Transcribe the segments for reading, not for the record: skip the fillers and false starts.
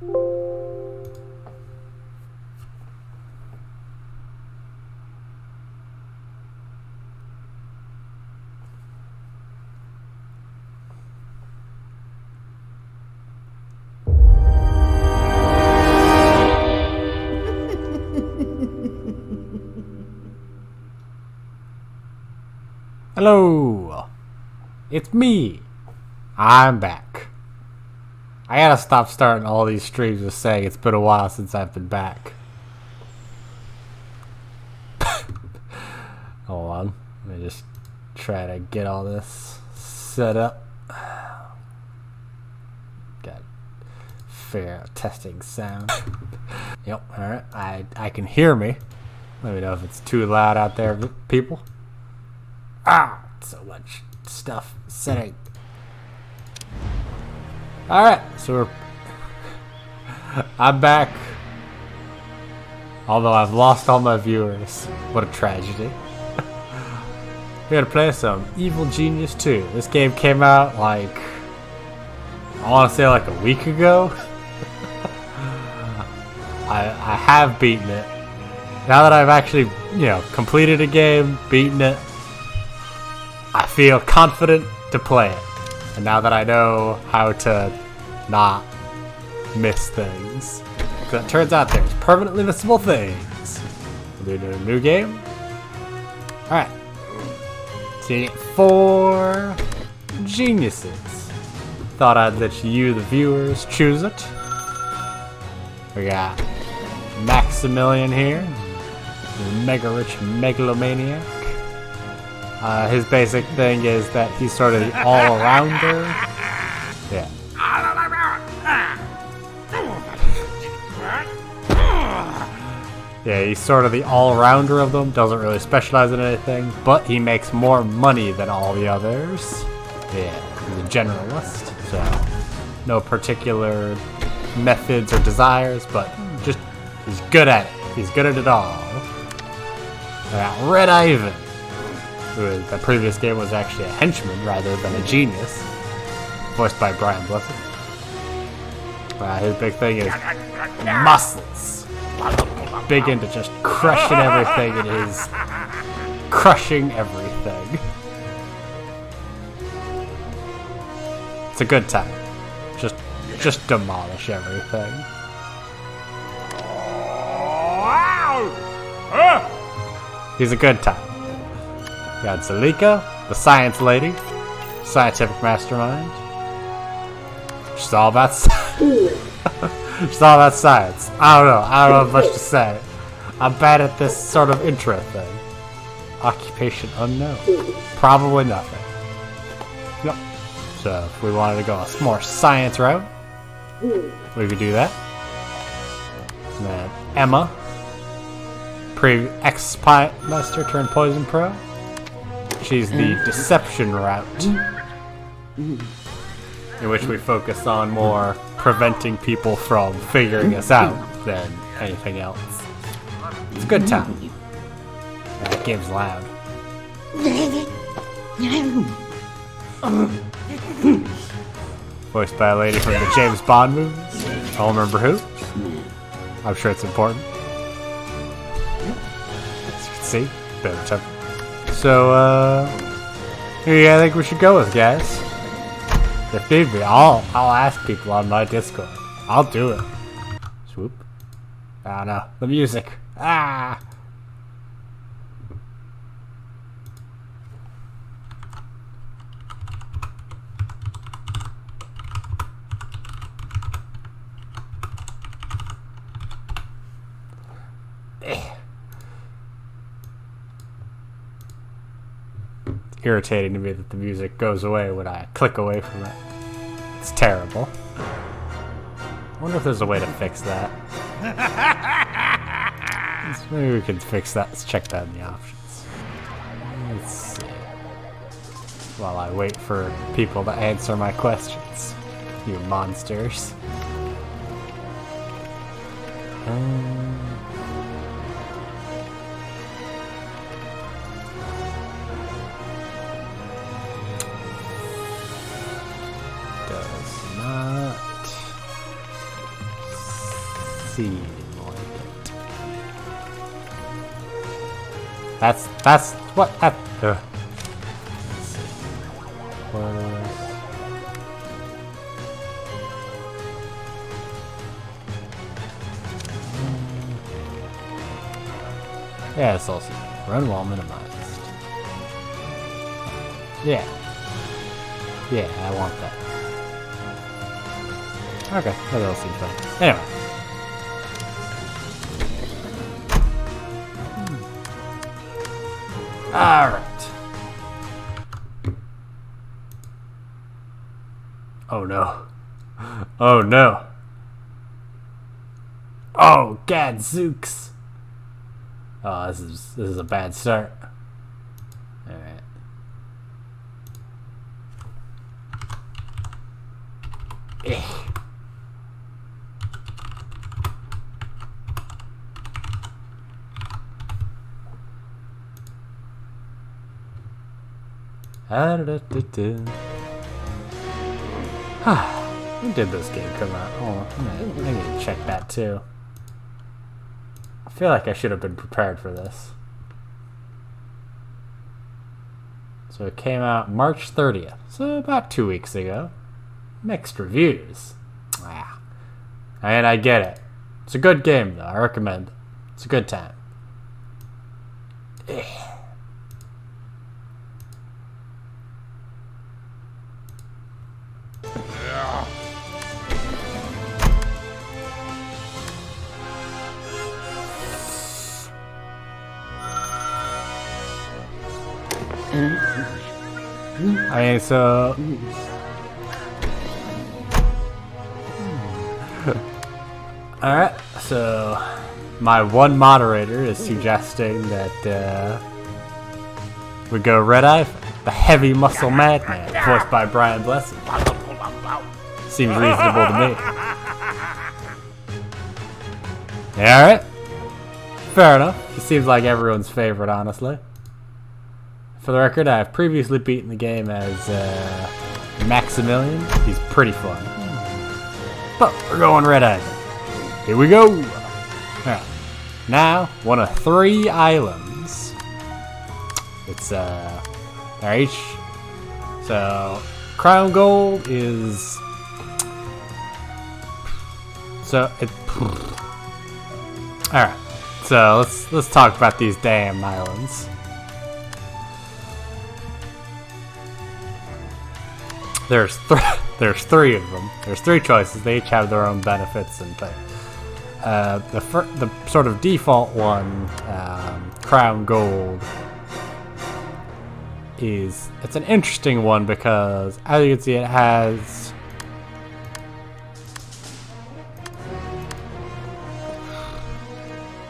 Hello, it's me. I'm back. I gotta stop starting all these streams with saying it's been a while since I've been back. Hold on, let me just try to get all this set up. Got fair testing sound. Yep, alright, I can hear me. Let me know if it's too loud out there, people. Ah, so much stuff setting. Alright, so I'm back. Although I've lost all my viewers. What a tragedy. We're gonna play some Evil Genius 2. This game came out like, I wanna say like a week ago. I have beaten it. Now that I've actually, completed a game, beaten it, I feel confident to play it. And now that I know how to not miss things. Because it turns out there's permanently missable things. We'll do a new game. Alright. So you get 4 geniuses. Thought I'd let you, the viewers, choose it. We got Maximilian here. Mega rich megalomaniac. His basic thing is that he's sort of the all-arounder. Yeah. Yeah, he's sort of the all-rounder of them. Doesn't really specialize in anything, but he makes more money than all the others. Yeah, he's a generalist, so no particular methods or desires, but just he's good at it. He's good at it all. Red Ivan. Who the previous game was actually a henchman rather than a genius, voiced by Brian Blessed. His big thing is muscles. Big into just crushing everything and is crushing everything. It's a good time. Just demolish everything. He's a good time. We got Zalika, the science lady, scientific mastermind. She's all about she's all about science. I don't have much to say. I'm bad at this sort of intro thing. Occupation unknown. Probably nothing. Yep. So if we wanted to go a more science route, we could do that. And then Emma, ex-spy master turned poison pro. She's the deception route, in which we focus on more preventing people from figuring us out than anything else. It's a good time. That game's loud. Voiced by a lady from the James Bond movies. I don't remember who. I'm sure it's important. As you can see, bit of temper. So, who do you think we should go with, guys? If need be, I'll ask people on my Discord. I'll do it. Swoop. Oh no, the music. Ah! Irritating to me that the music goes away when I click away from it. It's terrible. I wonder if there's a way to fix that. Maybe we can fix that. Let's check that in the options. Let's see. While I wait for people to answer my questions. You monsters. seem like it. That's what that. Let's see. What yeah, it's also run while minimized. Yeah. Yeah, I want that. Okay, that all seems fine. Anyway. Alright. Oh no. Oh no. Oh, gadzooks. Oh, this is a bad start. Alright. When did this game come out? Oh, I need to check that too. I feel like I should have been prepared for this. So it came out March 30th, so about 2 weeks ago. Mixed reviews. And I get it. It's a good game though, I recommend it. It's a good time. I mean, so alright, so my one moderator is suggesting that we go Red-Eye, the heavy muscle madman, voiced by Brian Blessing. Seems reasonable to me. Yeah, alright. Fair enough. He seems like everyone's favorite, honestly. For the record, I have previously beaten the game as Maximilian. He's pretty fun. But we're going Red-Eye. Here we go! Alright. Now, one of 3 islands. It's, they're each. So, Crown Gold is. So, it. Alright. So, let's talk about these damn islands. There's 3 of them. There's 3 choices. They each have their own benefits and things. The sort of default one, Crown Gold, it's an interesting one because, as you can see, it has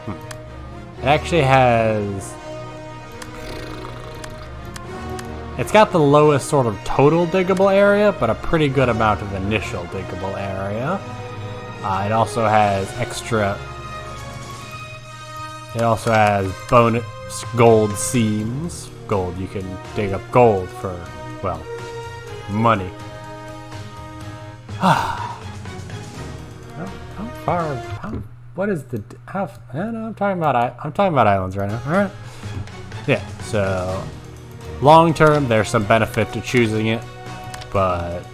it actually has. It's got the lowest sort of total diggable area, but a pretty good amount of initial diggable area. It also has extra. It also has bonus gold seams. Gold, you can dig up gold for, well, money. How far? What is the? How? No, I'm talking about islands right now. All right. Yeah. So. Long term, there's some benefit to choosing it, but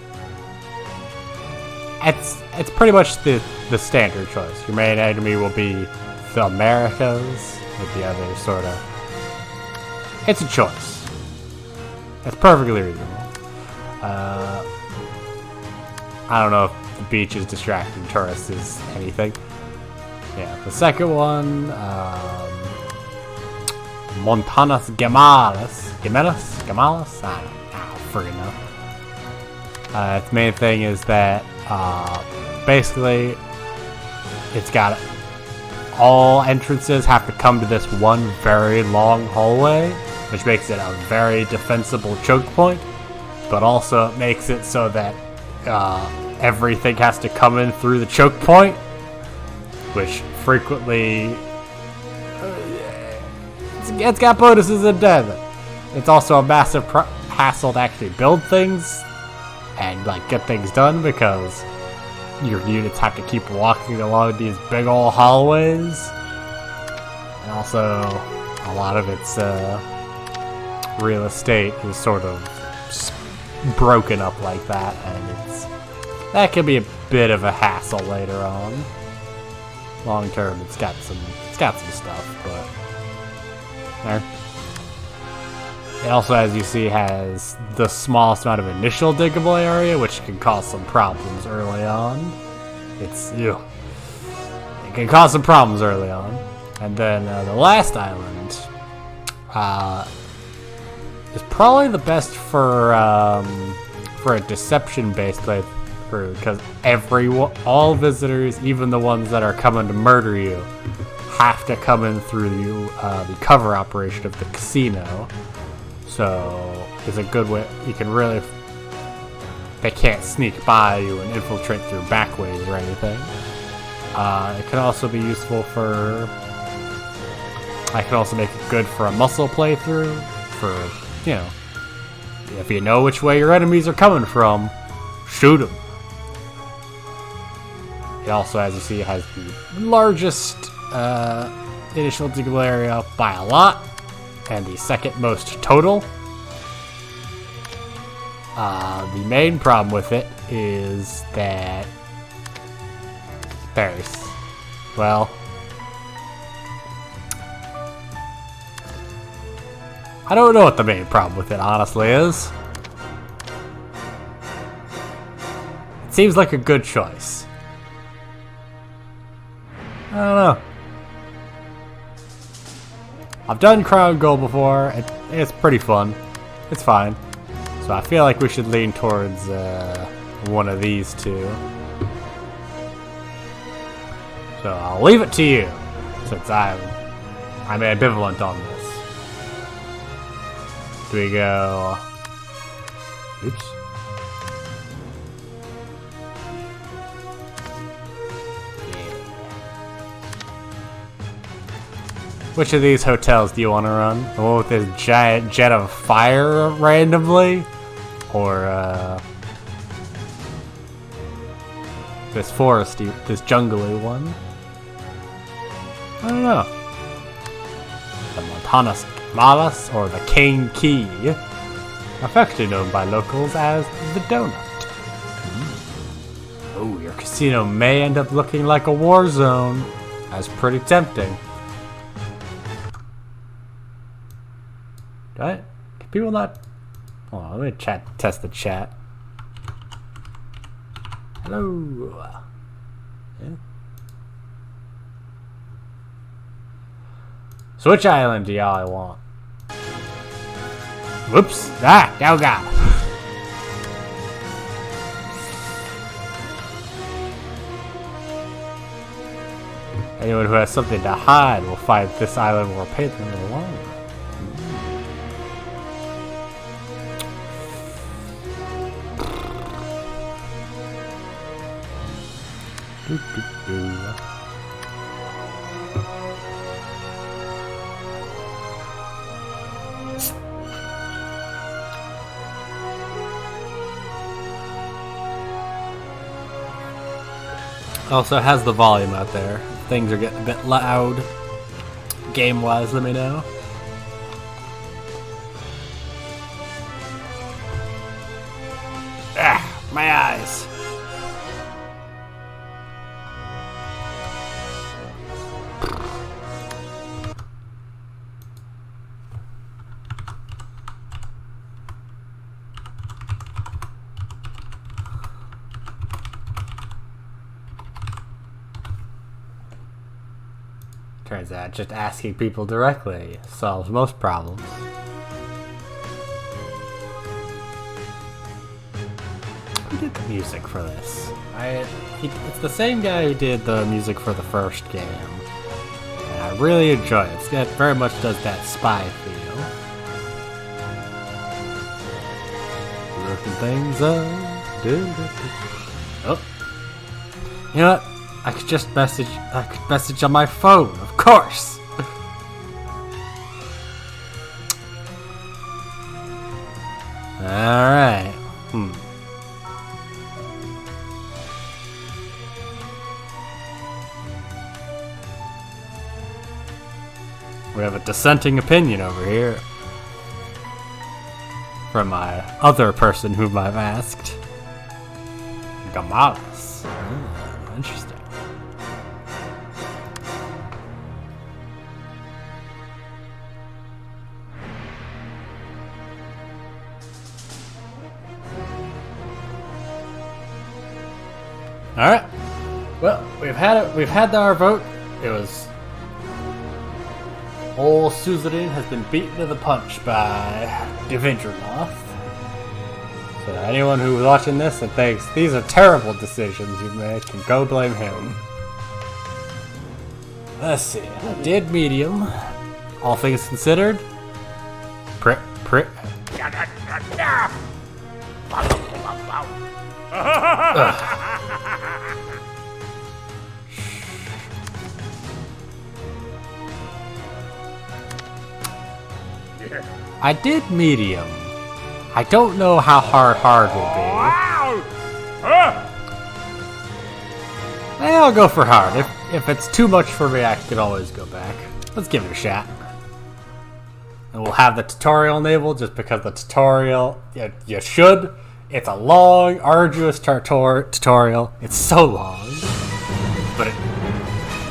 it's pretty much the standard choice. Your main enemy will be the Americas, with the other sort of. It's a choice. It's perfectly reasonable. I don't know if the beach is distracting tourists is anything. Yeah, the second one. Montanas Gemales? I don't friggin' know. Its main thing is that basically it's got all entrances have to come to this one very long hallway, which makes it a very defensible choke point, but also it makes it so that everything has to come in through the choke point, which frequently it's got bonuses in desert. It's also a massive hassle to actually build things and like get things done because your units have to keep walking along these big old hallways. And also, a lot of its real estate is sort of broken up like that, and that can be a bit of a hassle later on. Long term, it's got some stuff, but there. It also, as you see, has the smallest amount of initial diggable area, which can cause some problems early on. It can cause some problems early on. And then the last island is probably the best for a deception-based playthrough, because all visitors, even the ones that are coming to murder you, have to come in through the cover operation of the casino. So it's a good way. You can really, they can't sneak by you and infiltrate through back ways or anything. It can also be useful for. I can also make it good for a muscle playthrough. For, you know, if you know which way your enemies are coming from, shoot them. It also, as you see, has the largest initial diggable area by a lot, and the second most total. The main problem with it is that well, I don't know what the main problem with it honestly is. It seems like a good choice. I don't know. I've done Crown Gold before. It's pretty fun. It's fine. So I feel like we should lean towards one of these two. So I'll leave it to you, since I'm ambivalent on this. Do we go? Oops. Which of these hotels do you want to run? The one with this giant jet of fire randomly? Or, this foresty, this jungly one? I don't know. The Montanas Malas or the Cane Key, affectionately known by locals as the Donut. Oh, your casino may end up looking like a war zone. That's pretty tempting. Right? Can people not? Hold on, let me test the chat. Hello. Yeah. So which island do y'all want? Whoops! Ah, oh god. Anyone who has something to hide will find this island more painfully alone. Also has the volume out there. If things are getting a bit loud game-wise, let me know. Ah, my eyes. Turns out just asking people directly solves most problems. Who did the music for this? It's the same guy who did the music for the first game. And I really enjoy it. It very much does that spy feel. Looking things up. Oh. You know what? I could message on my phone, of course! Alright. We have a dissenting opinion over here. From my other person whom I've asked. Gamalas. Interesting. Alright. Well, we've had our vote. It was old Suzerain has been beaten to the punch by Devendroloth. So anyone who's watching this and thinks these are terrible decisions you make can go blame him. Let's see. I did medium. All things considered. I did medium. I don't know how hard will be. I'll go for hard. If it's too much for me, I can always go back. Let's give it a shot. And we'll have the tutorial enabled just because the tutorial, you should. It's a long, arduous tutorial. It's so long. But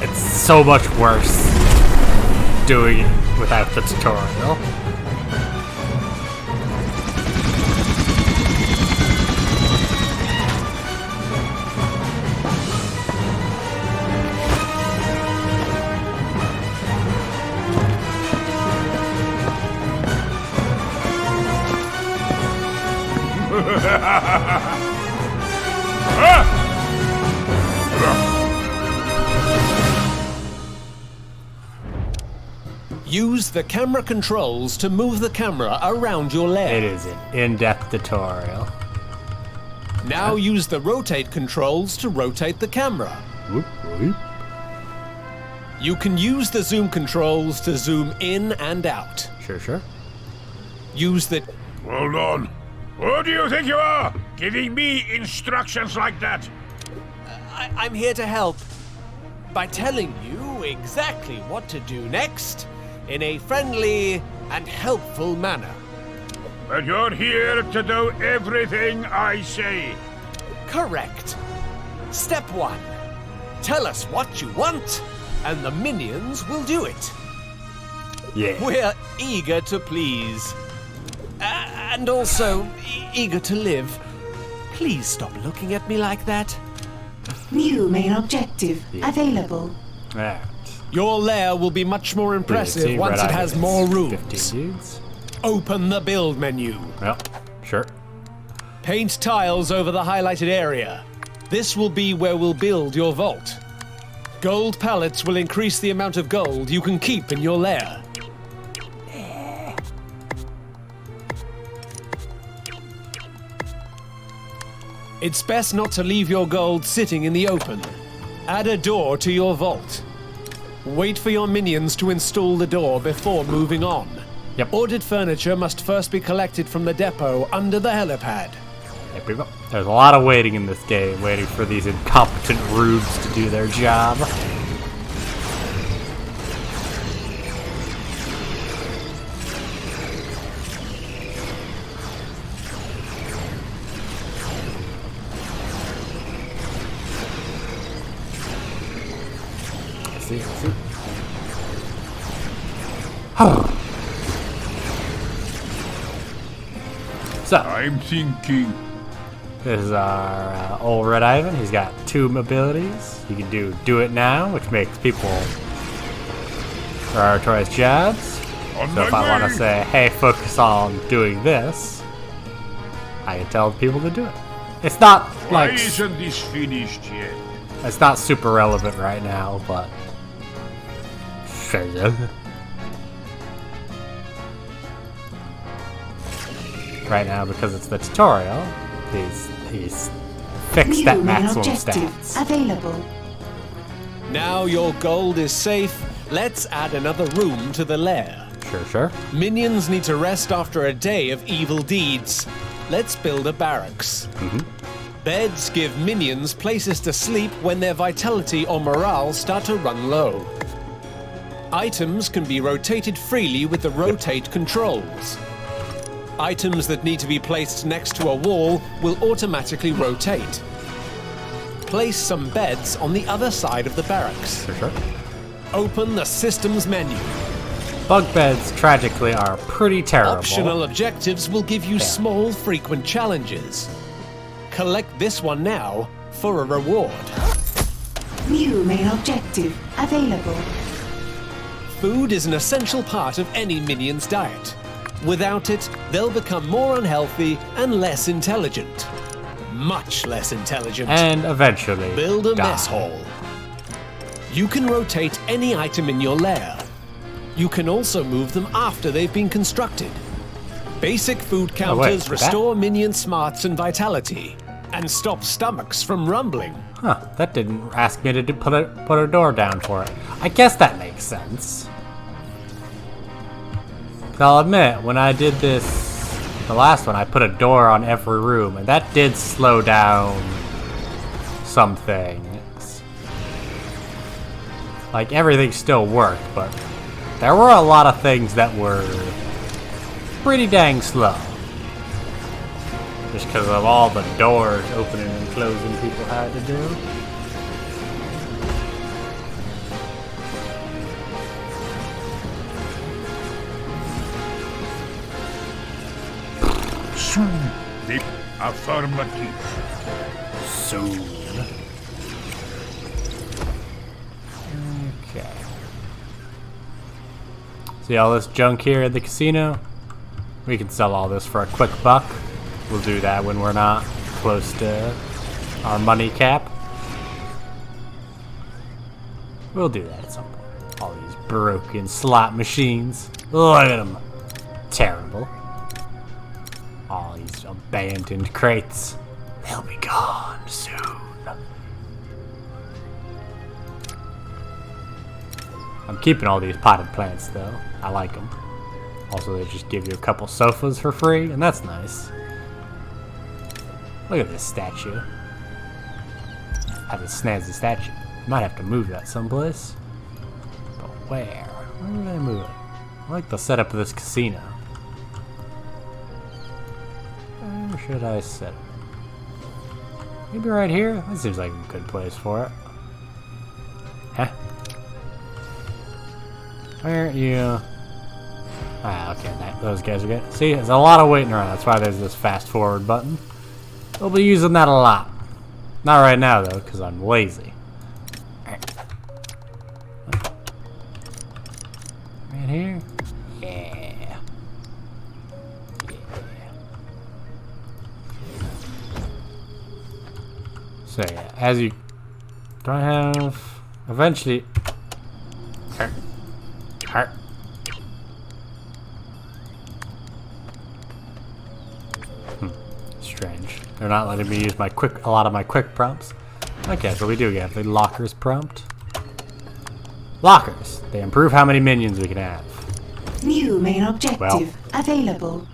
it's so much worse doing it without the tutorial. Use the camera controls to move the camera around your lair. It is an in-depth tutorial. Now use the rotate controls to rotate the camera. Whoop, whoop. You can use the zoom controls to zoom in and out. Sure. Use the... Hold on. Who do you think you are? Giving me instructions like that? I'm here to help. By telling you exactly what to do next, in a friendly and helpful manner. But you're here to do everything I say. Correct. Step 1. Tell us what you want, and the minions will do it. Yeah. We're eager to please. And also, eager to live. Please stop looking at me like that. New main objective available. Right. Your lair will be much more impressive once it has more rooms. 15 dudes. Open the build menu. Well, sure. Paint tiles over the highlighted area. This will be where we'll build your vault. Gold pallets will increase the amount of gold you can keep in your lair. It's best not to leave your gold sitting in the open. Add a door to your vault. Wait for your minions to install the door before moving on. Yep. Ordered furniture must first be collected from the depot under the helipad. Hey, people. There's a lot of waiting in this game, waiting for these incompetent rubes to do their job. See. So, I'm thinking. this is our old Red Ivan. He's got 2 abilities. He can do it now, which makes people prioritize jobs. So if I want to say, hey, focus on doing this, I can tell people to do it. It's not Why like isn't this finished yet? it's not super relevant right now, but right now, because it's the tutorial, he's fixed that New main maximum objective stats. available. Now your gold is safe, let's add another room to the lair. Sure. Minions need to rest after a day of evil deeds. Let's build a barracks. Beds give minions places to sleep when their vitality or morale start to run low. Items can be rotated freely with the rotate controls. Items that need to be placed next to a wall will automatically rotate. Place some beds on the other side of the barracks. For sure. Open the systems menu. Bug beds, tragically, are pretty terrible. Optional objectives will give you small, frequent challenges. Collect this one now for a reward. New main objective available. Food is an essential part of any minion's diet. Without it, they'll become more unhealthy and less intelligent. Much less intelligent. And eventually Build a die. mess hall. You can rotate any item in your lair. You can also move them after they've been constructed. Basic food counters for that? restore minion smarts and vitality, and stop stomachs from rumbling. Huh, that didn't ask me to put a door down for it. I guess that makes sense. 'Cause I'll admit, when I did this, the last one, I put a door on every room, and that did slow down some things. Like, everything still worked, but there were a lot of things that were pretty dang slow. Just because of all the doors opening and closing people had to do. The affirmative. Soon. Okay. See all this junk here at the casino? We can sell all this for a quick buck. We'll do that when we're not close to our money cap. We'll do that at some point. All these broken slot machines. Look at them. Terrible. All these abandoned crates. They'll be gone soon. I'm keeping all these potted plants though. I like them. Also, they just give you a couple sofas for free, and that's nice. Look at this statue. Have a snazzy statue. Might have to move that someplace. But where? Where would I move it? I like the setup of this casino. Where should I set it? Maybe right here? That seems like a good place for it. Huh? Where are you? Ah, okay, those guys are good. See, there's a lot of waiting around. That's why there's this fast forward button. We'll be using that a lot. Not right now, though, because I'm lazy. Right here? Yeah. So, yeah, as you... Do I have... Eventually... Heart. Strange. They're not letting me use a lot of my quick prompts. Okay, so we do get the lockers prompt. Lockers. They improve how many minions we can have. New main objective available.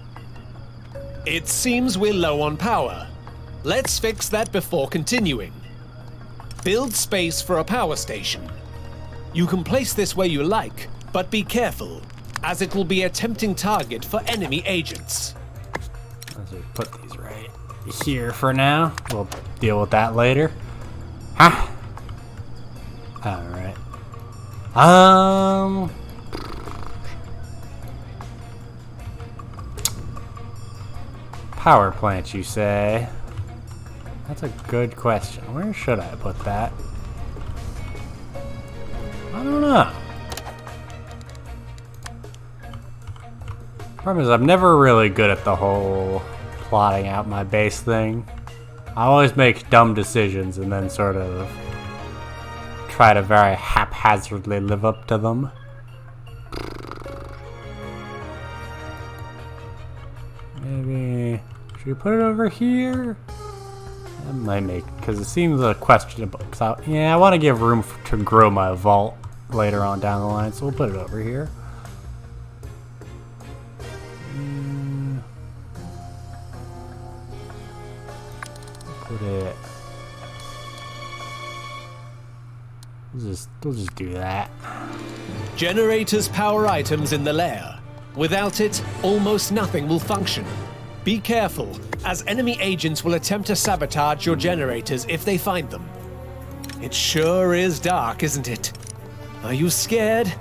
It seems we're low on power. Let's fix that before continuing. Build space for a power station. You can place this where you like, but be careful, as it will be a tempting target for enemy agents. Let's put these right here for now. We'll deal with that later. Huh? Alright. Power plant, you say? That's a good question. Where should I put that? I don't know. Problem is, I'm never really good at the whole plotting out my base thing. I always make dumb decisions and then sort of try to very haphazardly live up to them. Maybe... should we put it over here? That might make... because it seems questionable. Yeah, I want to give room to grow my vault later on down the line, so we'll put it over here. Put it... We'll just do that. Generators power items in the lair. Without it, almost nothing will function. Be careful, as enemy agents will attempt to sabotage your generators if they find them. It sure is dark, isn't it? Are you scared?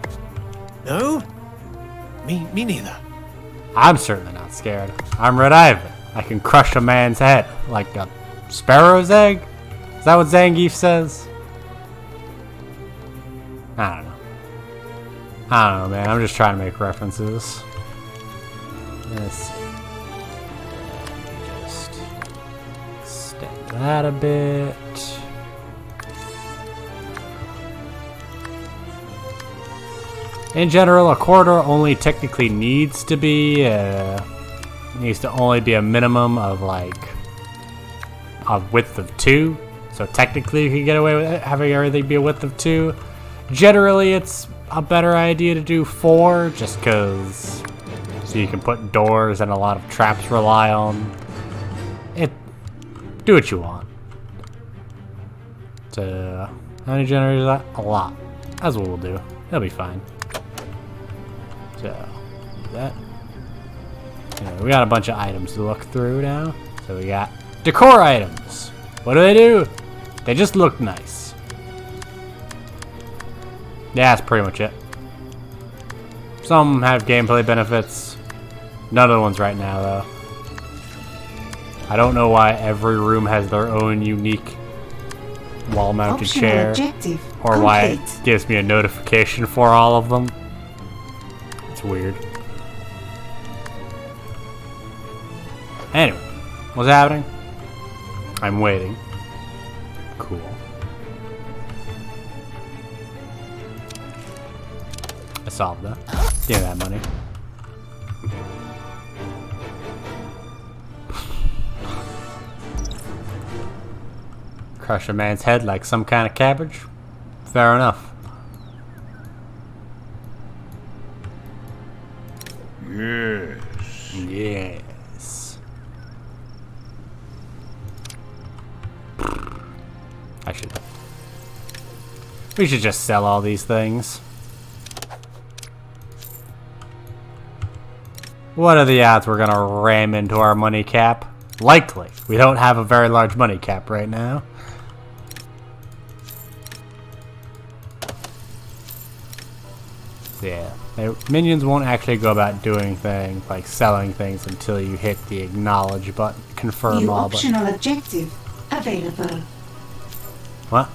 No? Me neither. I'm certainly not scared. I'm Red Ivan. I can crush a man's head like a sparrow's egg? Is that what Zangief says? I don't know. I don't know, man. I'm just trying to make references. Let's see. Just extend that a bit. In general, a corridor only technically needs to be a minimum of like a width of 2. So technically, you can get away with it, having everything be a width of 2. Generally, it's a better idea to do 4, just because so you can put doors and a lot of traps rely on it. Do what you want. So, how many generators is that? A lot. That's what we'll do. It'll be fine. So, do that. Anyway, we got a bunch of items to look through now. So we got decor items. What do? They just look nice. Yeah, that's pretty much it. Some have gameplay benefits. None of the ones right now, though. I don't know why every room has their own unique wall-mounted chair. Or why it gives me a notification for all of them. It's weird. Anyway, what's happening? I'm waiting. Cool. I solved that. Give me that money. Crush a man's head like some kind of cabbage? Fair enough. Yes. Yes. We should just sell all these things. What are the odds we're gonna ram into our money cap? Likely. We don't have a very large money cap right now. Yeah. Minions won't actually go about doing things like selling things until you hit the acknowledge button, confirm all button. Optional objective available. What?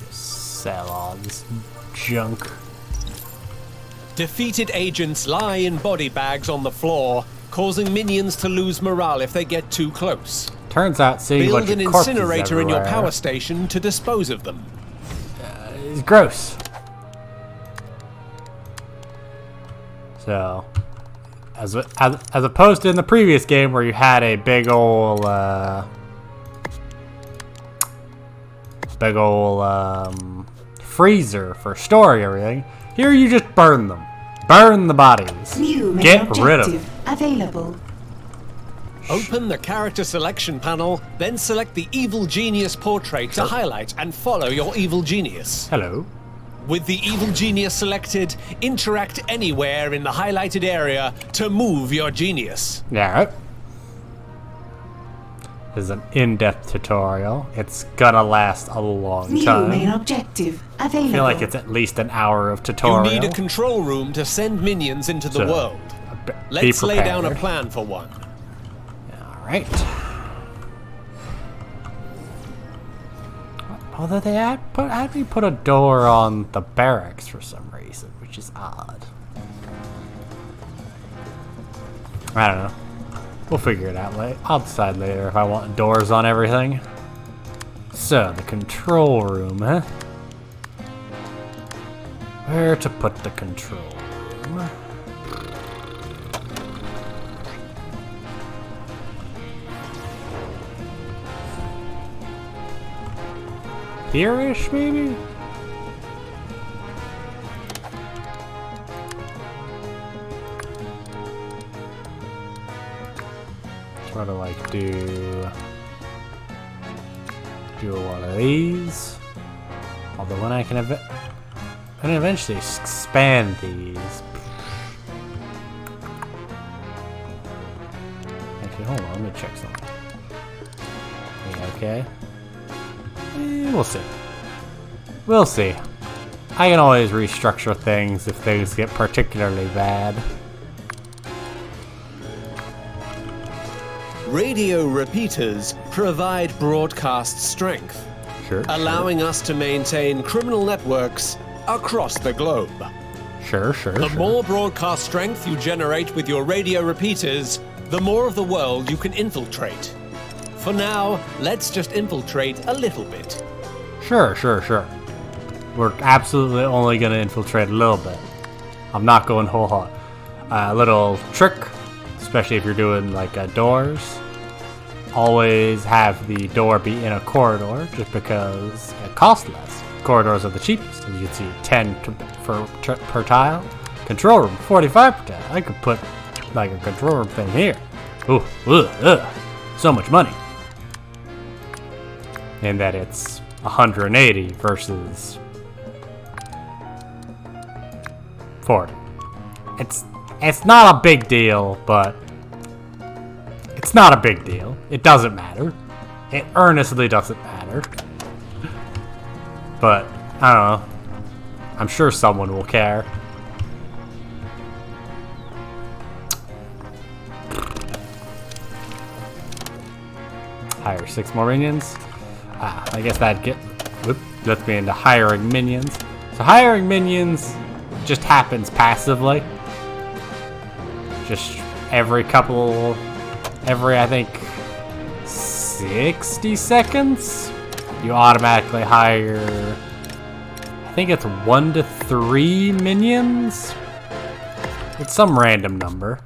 Just sell all this junk. Defeated agents lie in body bags on the floor, causing minions to lose morale if they get too close. Turns out seeing a bunch Build of an corpses incinerator in your everywhere power station to dispose of them. is gross. So, as opposed to in the previous game where you had a big ol' freezer for storing everything, here you just burn them. Burn the bodies. New main Get rid of them. objective available. Open the character selection panel, then select the Evil Genius portrait to highlight and follow your Evil Genius. Hello. With the Evil Genius selected, interact anywhere in the highlighted area to move your genius. Yeah. This is an in-depth tutorial. It's gonna last a long New time. main objective available. I feel like it's at least an hour of tutorial. You need a control room to send minions into the So, world. be Let's lay down a prepared. plan for one. Alright. Although they had me put a door on the barracks for some reason, which is odd. I don't know. We'll figure it out later. I'll decide later if I want doors on everything. So, the control room, huh? Where to put the control room? Here-ish, maybe? Try to like do one of these. Although when I can eventually expand these. Actually, hold on, let me check something. Yeah, okay. We'll see. We'll see. I can always restructure things if things get particularly bad. Radio repeaters provide broadcast strength, Sure. allowing us to maintain criminal networks across the globe. Sure. The more broadcast strength you generate with your radio repeaters, the more of the world you can infiltrate. For now, let's just infiltrate a little bit. Sure. We're absolutely only gonna infiltrate a little bit. I'm not going whole hog. A little trick, especially if you're doing like doors. Always have the door be in a corridor, just because it costs less. Corridors are the cheapest. As you can see, 10 per tile. Control room, 45 per tile. I could put like a control room thing here. Ooh, so much money. And that it's 180 versus 40. It's not a big deal, but it's not a big deal. It doesn't matter. It earnestly doesn't matter. But I don't know. I'm sure someone will care. Hire 6 more minions. I guess that'd lets me into hiring minions. So hiring minions just happens passively. Just every I think 60 seconds, you automatically hire, I think it's 1 to 3 minions. It's some random number.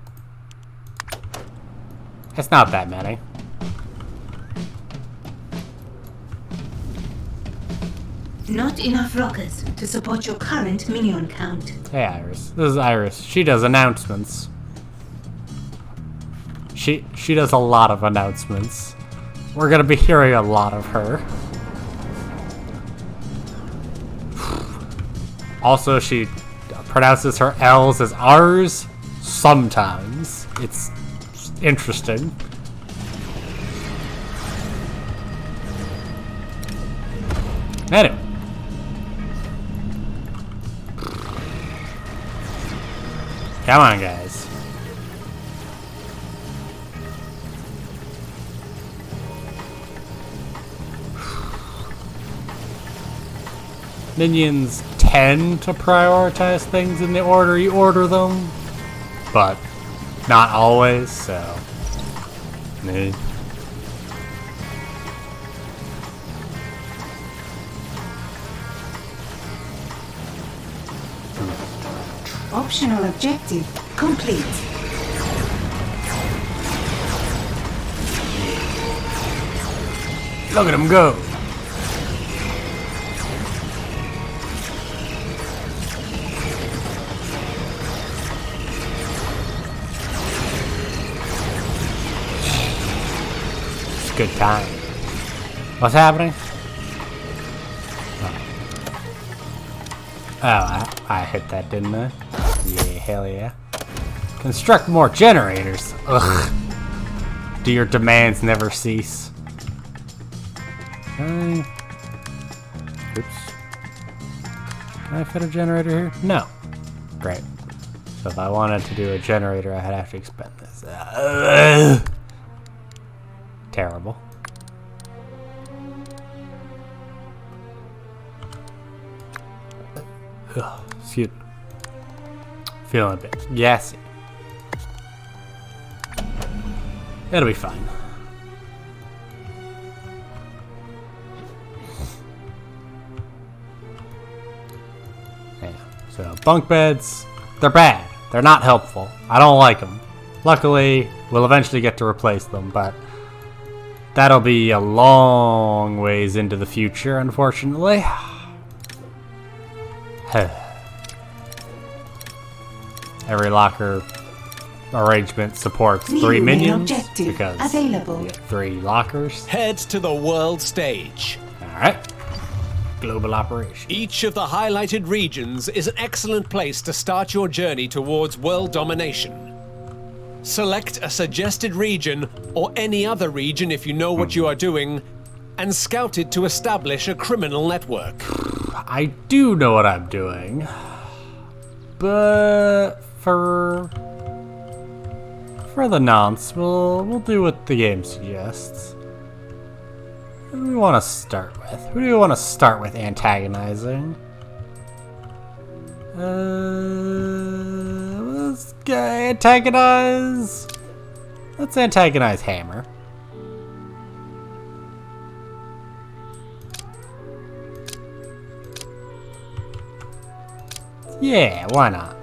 It's not that many. Not enough rockets to support your current minion count. Hey Iris, this is Iris. She does announcements. She does a lot of announcements. We're gonna be hearing a lot of her. Also, she pronounces her L's as R's sometimes. It's interesting. Anyway. Come on, guys. Minions tend to prioritize things in the order you order them, but not always, so. Meh. Optional objective complete. Look at him go. It's a good time. What's happening? Oh, I hit that, didn't I? Yeah, hell yeah. Construct more generators. Ugh. Do your demands never cease? Oops. Can I fit a generator here? No. Great. So if I wanted to do a generator, I'd have to expend this. Terrible. Ugh, excuse me. Feeling a bit gassy. It'll be fine. Yeah. So bunk beds, they're bad. They're not helpful. I don't like them. Luckily, we'll eventually get to replace them, but that'll be a long ways into the future, unfortunately. Every locker arrangement supports 3 New main minions objective because available. you get 3 lockers. Head to the world stage. Alright. global operation. Each of the highlighted regions is an excellent place to start your journey towards world domination. Select a suggested region, or any other region if you know what you are doing, and scout it to establish a criminal network. I do know what I'm doing, but for the nonce, we'll do what the game suggests. Who do we want to start with? Who do we want to start with antagonizing? Let's antagonize. Let's antagonize Hammer. Yeah, why not?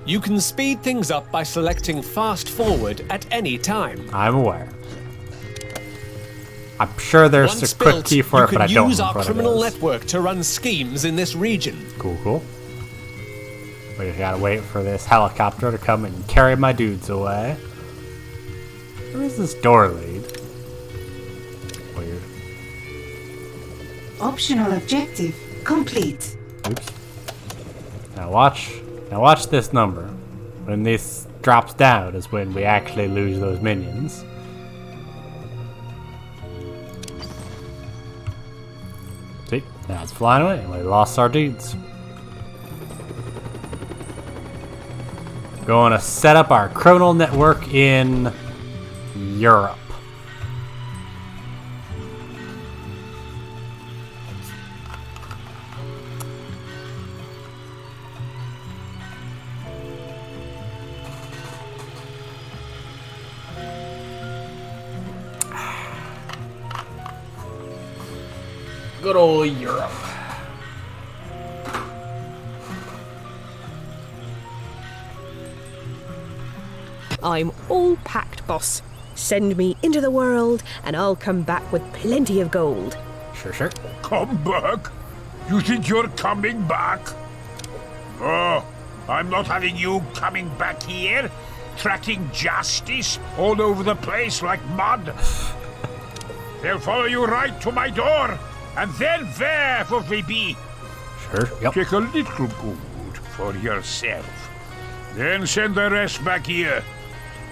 You can speed things up by selecting fast forward at any time. I'm aware. I'm sure there's Once a quick built, key for it, but I you don't can use know our what it criminal is. network to run schemes in this region. Cool. We just gotta wait for this helicopter to come and carry my dudes away. Where does this door lead? Weird. Optional objective complete. Oops. Now watch this number. When this drops down is when we actually lose those minions. See? Now it's flying away and we lost our dudes. Going to set up our criminal network in Europe. Good old Europe. I'm all packed, boss. Send me into the world, and I'll come back with plenty of gold. Sure. Come back? You think you're coming back? Oh, I'm not having you coming back here, tracking justice all over the place like mud. They'll follow you right to my door, and then where will we be? Sure, yep. Take a little gold for yourself. Then send the rest back here.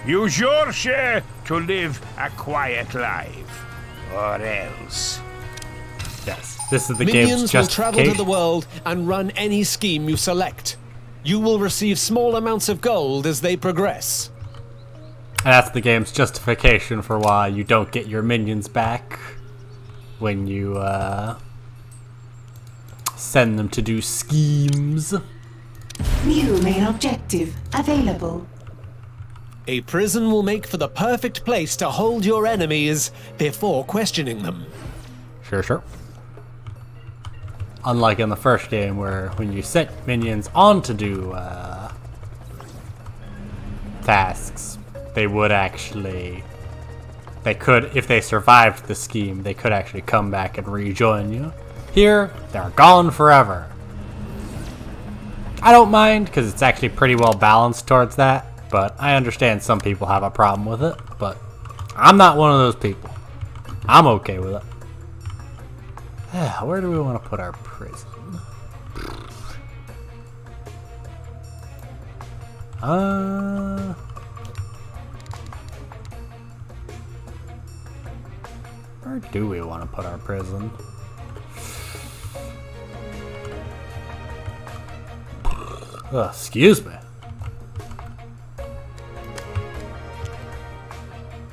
Use your share to live a quiet life. Or else. Yes, this is the Minions game's will travel to justification. the world and run any scheme you select. You will receive small amounts of gold as they progress. And that's the game's justification for why you don't get your minions back when you send them to do schemes. New main objective available. A prison will make for the perfect place to hold your enemies before questioning them. Sure. Unlike in the first game where when you set minions on to do tasks, they would actually... They could, if they survived the scheme, they could actually come back and rejoin you. Here, they're gone forever. I don't mind, because it's actually pretty well balanced towards that, but I understand some people have a problem with it, but I'm not one of those people. I'm okay with it. Where do we want to put our prison? Where do we want to put our prison? Excuse me.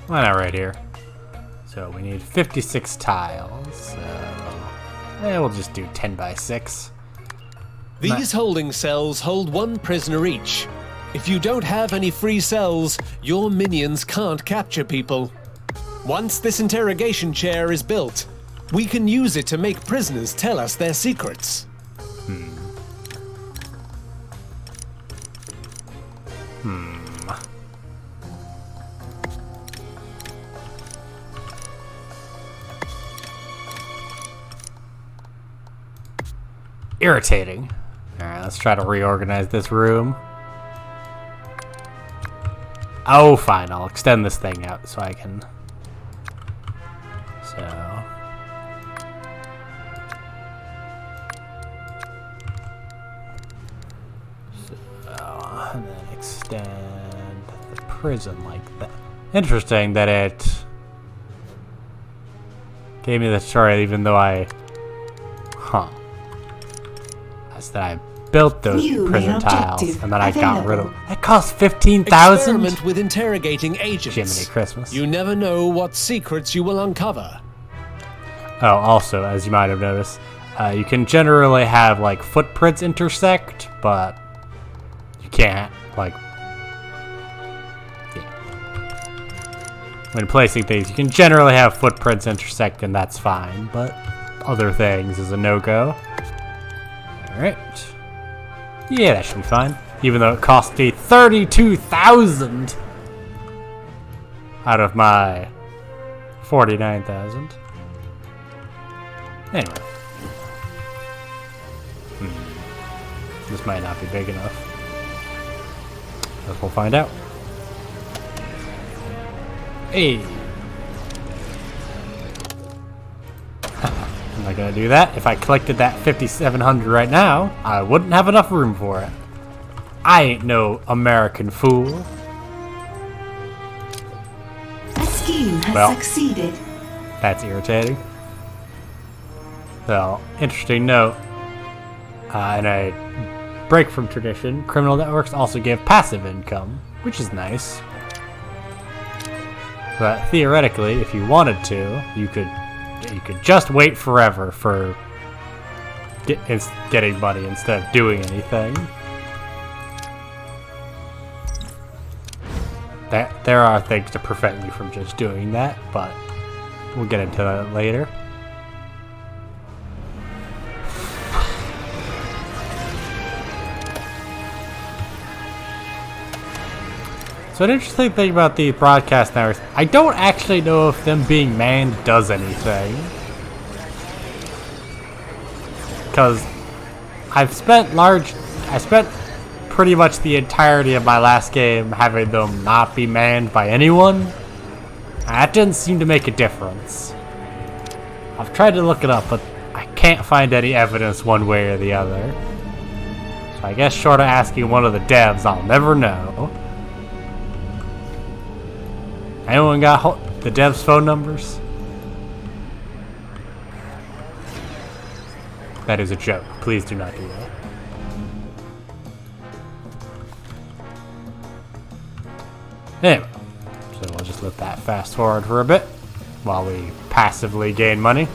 Why not right here? So we need 56 tiles, so we'll just do 10 by 6. These holding cells hold one prisoner each. If you don't have any free cells, your minions can't capture people. Once this interrogation chair is built, we can use it to make prisoners tell us their secrets. Irritating. Alright, let's try to reorganize this room. Oh, fine. I'll extend this thing out so I can... So... extend the prison like that. Interesting that it gave me the tutorial even though I... Huh. That's that I built those New prison main tiles objective and then I got rid of available. them. It cost 15,000? Experiment with interrogating agents. Jiminy Christmas. You never know what secrets you will uncover. Oh, also, as you might have noticed, you can generally have, like, footprints intersect, but you can't, like... When placing things, you can generally have footprints intersect, and that's fine, but other things is a no-go. Alright. Yeah, that should be fine. Even though it cost me 32,000 out of my 49,000. Anyway. This might not be big enough. Guess we'll find out. Hey! I'm not gonna do that. If I collected that 5,700 right now, I wouldn't have enough room for it. I ain't no American fool. A scheme has Well. succeeded. That's irritating. So, interesting note. In a break from tradition, criminal networks also give passive income, which is nice. But theoretically, if you wanted to, you could just wait forever for getting money instead of doing anything. There are things to prevent you from just doing that, but we'll get into that later. So an interesting thing about the broadcast networks, I don't actually know if them being manned does anything. Because I spent pretty much the entirety of my last game having them not be manned by anyone. And that didn't seem to make a difference. I've tried to look it up, but I can't find any evidence one way or the other. So I guess short of asking one of the devs, I'll never know. Anyone got the devs' phone numbers? That is a joke. Please do not do that. Anyway, so we'll just let that fast forward for a bit while we passively gain money.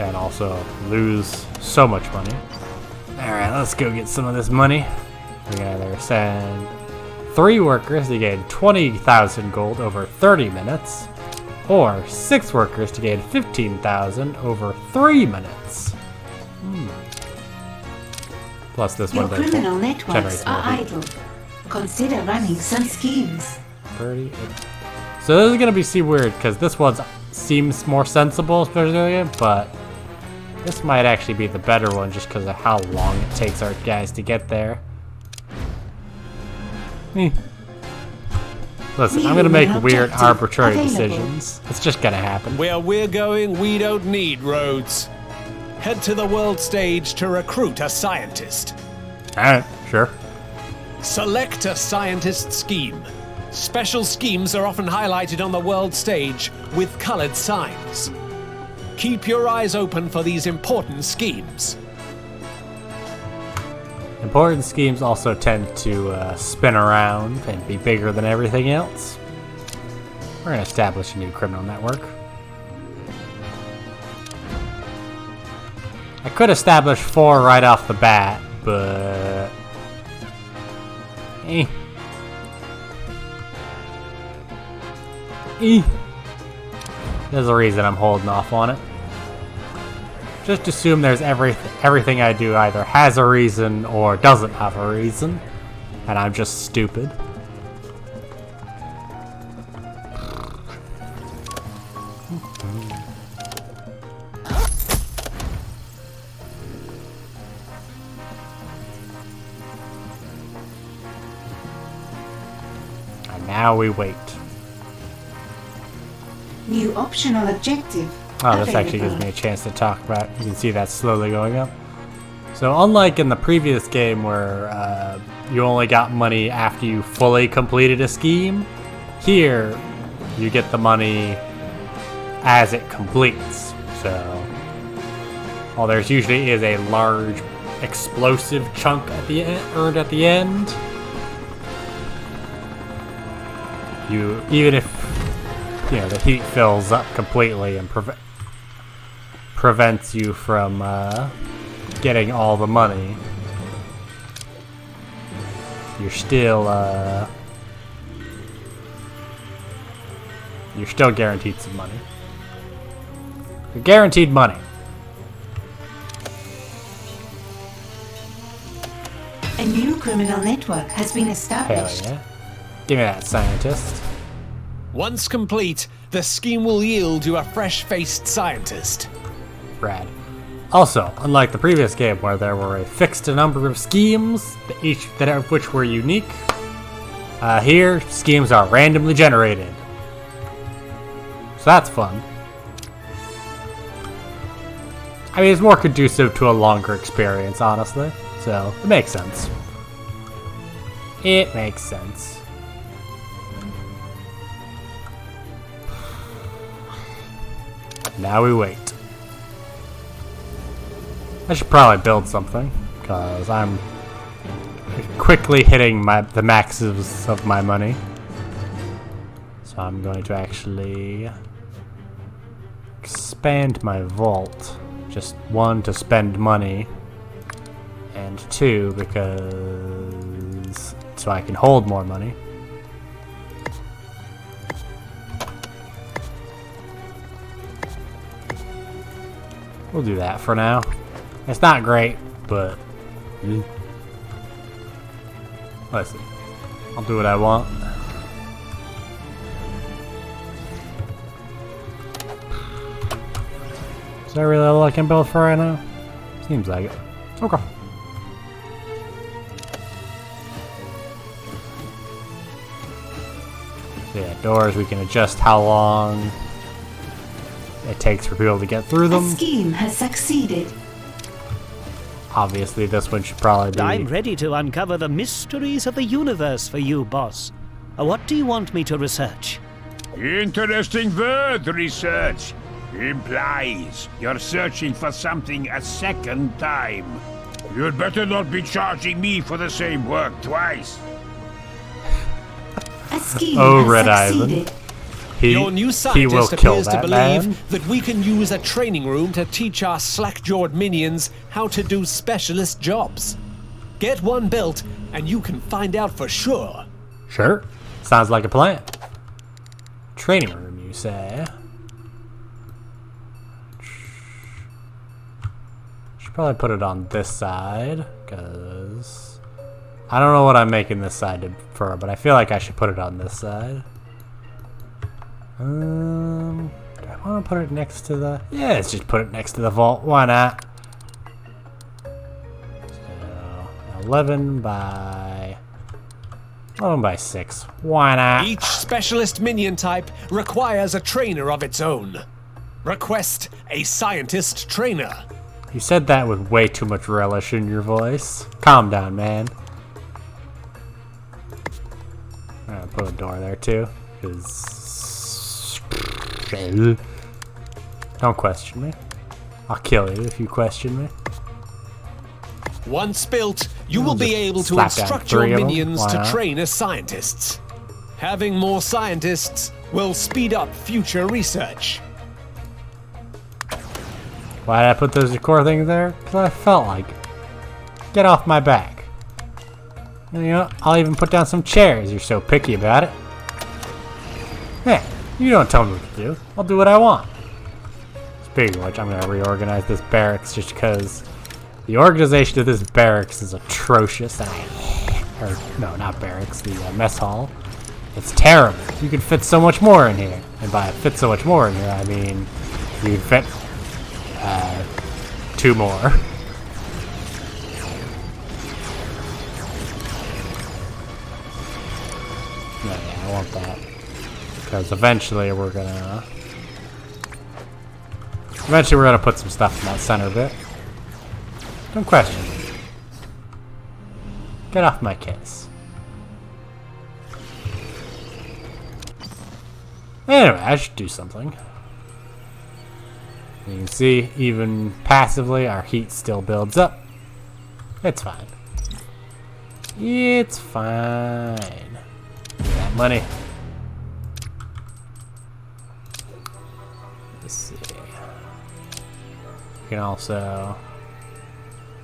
And also lose so much money. Alright, let's go get some of this money. We can either send 3 workers to gain 20,000 gold over 30 minutes, or 6 workers to gain 15,000 over 3 minutes. Plus this Your one does criminal networks generates are more heat. idle. Consider running some schemes. 30. So this is gonna be weird because this one seems more sensible, especially, but this might actually be the better one just because of how long it takes our guys to get there. Listen, I'm gonna make weird, arbitrary decisions. It's just gonna happen. Where we're going, we don't need roads. Head to the world stage to recruit a scientist. Alright, sure. Select a scientist scheme. Special schemes are often highlighted on the world stage with colored signs. Keep your eyes open for these important schemes. Important schemes also tend to spin around and be bigger than everything else. We're gonna establish a new criminal network. I could establish 4 right off the bat, but... There's a reason I'm holding off on it. Just assume there's everything I do either has a reason or doesn't have a reason, and I'm just stupid. And now we wait. New optional objective Oh, this actually gives me a chance to talk about. You can see that slowly going up. So unlike in the previous game where you only got money after you fully completed a scheme, here you get the money as it completes. So while there's usually is a large explosive chunk at the end, earned at the end, you even if the heat fills up completely and prevents you from getting all the money, you're still guaranteed some money. You're guaranteed money. A new criminal network has been Hell established. yeah. Give me that, scientist. Once complete, the scheme will yield you a fresh-faced scientist. Rad. Also, unlike the previous game where there were a fixed number of schemes, each of which were unique, here schemes are randomly generated. So that's fun. I mean, it's more conducive to a longer experience, honestly. So, it makes sense. It makes sense. Now we wait. I should probably build something, because I'm quickly hitting the maxes of my money. So I'm going to actually expand my vault. Just 1, to spend money, and 2, because so I can hold more money. We'll do that for now. It's not great, but listen, I'll do what I want. Is that really all I can build for right now? Seems like it. Okay. So yeah, doors, we can adjust how long it takes for people to get through them. A scheme has succeeded. Obviously, this one should probably be... I'm ready to uncover the mysteries of the universe for you, boss. What do you want me to research? Interesting word, research. Implies you're searching for something a second time. You'd better not be charging me for the same work twice. A scheme Oh, has Red Ivan. succeeded. Your new He will scientist kill appears to that believe man. that we can use a training room to teach our slack-jawed minions how to do specialist jobs. Get one built, and you can find out for sure. Sure. Sounds like a plan. Training room, you say? Should probably put it on this side, because I don't know what I'm making this side for, but I feel like I should put it on this side. Do I want to put it next to the... Yeah, let's just put it next to the vault. Why not? So, 11 by 6. Why not? Each specialist minion type requires a trainer of its own. Request a scientist trainer. You said that with way too much relish in your voice. Calm down, man. I'm gonna put a door there too, because... Don't question me. I'll kill you if you question me. Once built, you will be able to slap down instruct your 3 of them. minions Why to not? train as scientists. Having more scientists will speed up future research. Why did I put those decor things there? Because I felt like it. Get off my back. And you know what? I'll even put down some chairs. You're so picky about it. Hey, you don't tell me what to do. I'll do what I want. Speaking of which, I'm going to reorganize this barracks just because the organization of this barracks is atrocious. And no, not barracks, the mess hall. It's terrible. You could fit so much more in here. And by fit so much more in here, I mean you could fit 2 more. No, yeah, I want that. Because eventually we're gonna Eventually we're gonna put some stuff in that center bit. Don't question me. Get off my case. Anyway, I should do something. You can see, even passively, our heat still builds up. It's fine. It's fine. Give me that money. Let's see. You can also...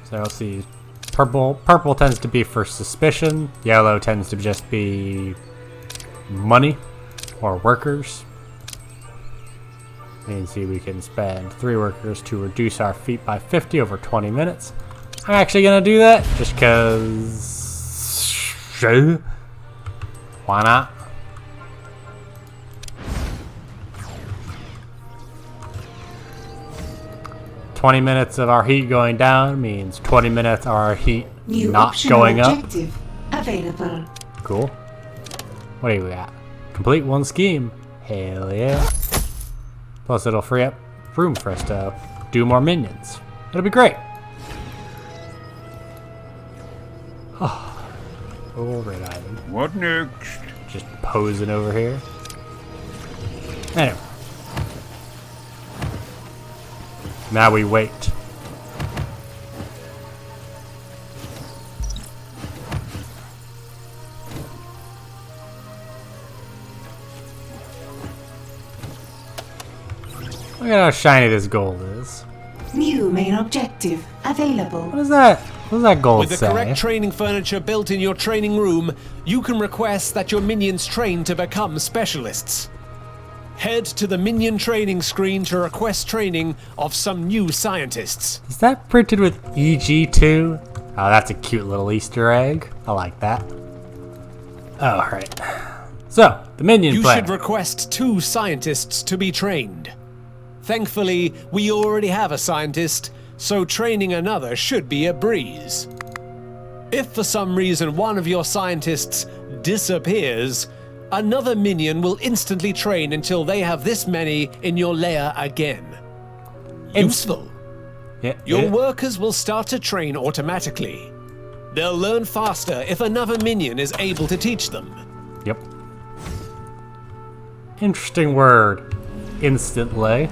So let's see. Purple tends to be for suspicion. Yellow tends to just be money or workers. You can see we can spend 3 workers to reduce our feet by 50 over 20 minutes. I'm actually gonna do that just because. Why not? "20 minutes of our heat going down means 20 minutes of our heat New not going up." objective available. Cool. What do we got? Complete 1 scheme. Hell yeah. Plus it'll free up room for us to do more minions. It'll be great. Oh. Red Island. What next? Just posing over here. Anyway. Now we wait. Look at how shiny this gold is. New main objective available. What is that? What does that gold With the say? correct training furniture built in your training room, you can request that your minions train to become specialists. Head to the minion training screen to request training of some new scientists. Is that printed with EG2? Oh, that's a cute little Easter egg. I like that. Oh, right. So, the minion You planet. should request 2 scientists to be trained. Thankfully, we already have a scientist, so training another should be a breeze. If for some reason one of your scientists disappears, another minion will instantly train until they have this many in your lair again. Useful. Yeah, Your yeah. workers will start to train automatically. They'll learn faster if another minion is able to teach them. Yep. Interesting word. Instantly.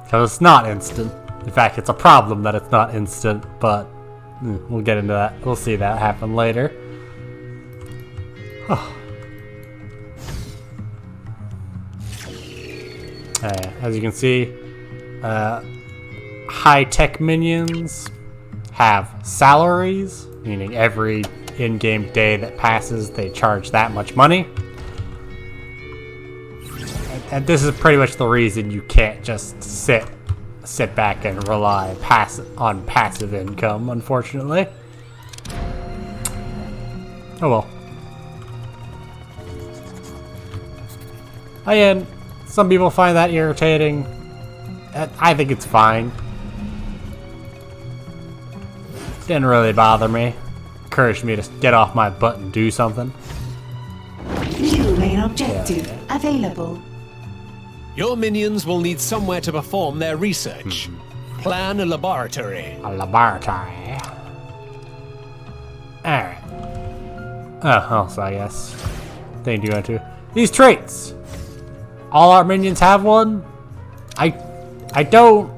Because it's not instant. In fact, it's a problem that it's not instant, but we'll get into that. We'll see that happen later. As you can see, high-tech minions have salaries, meaning every in-game day that passes, they charge that much money. And this is pretty much the reason you can't just sit back and rely on passive income, unfortunately. Oh well. Again, some people find that irritating. I think it's fine. Didn't really bother me. Encouraged me to get off my butt and do something. New main objective available. Your minions will need somewhere to perform their research. Plan a laboratory. A laboratory. Alright. Oh, also, I guess. Thing to go into. These traits! All our minions have one? I don't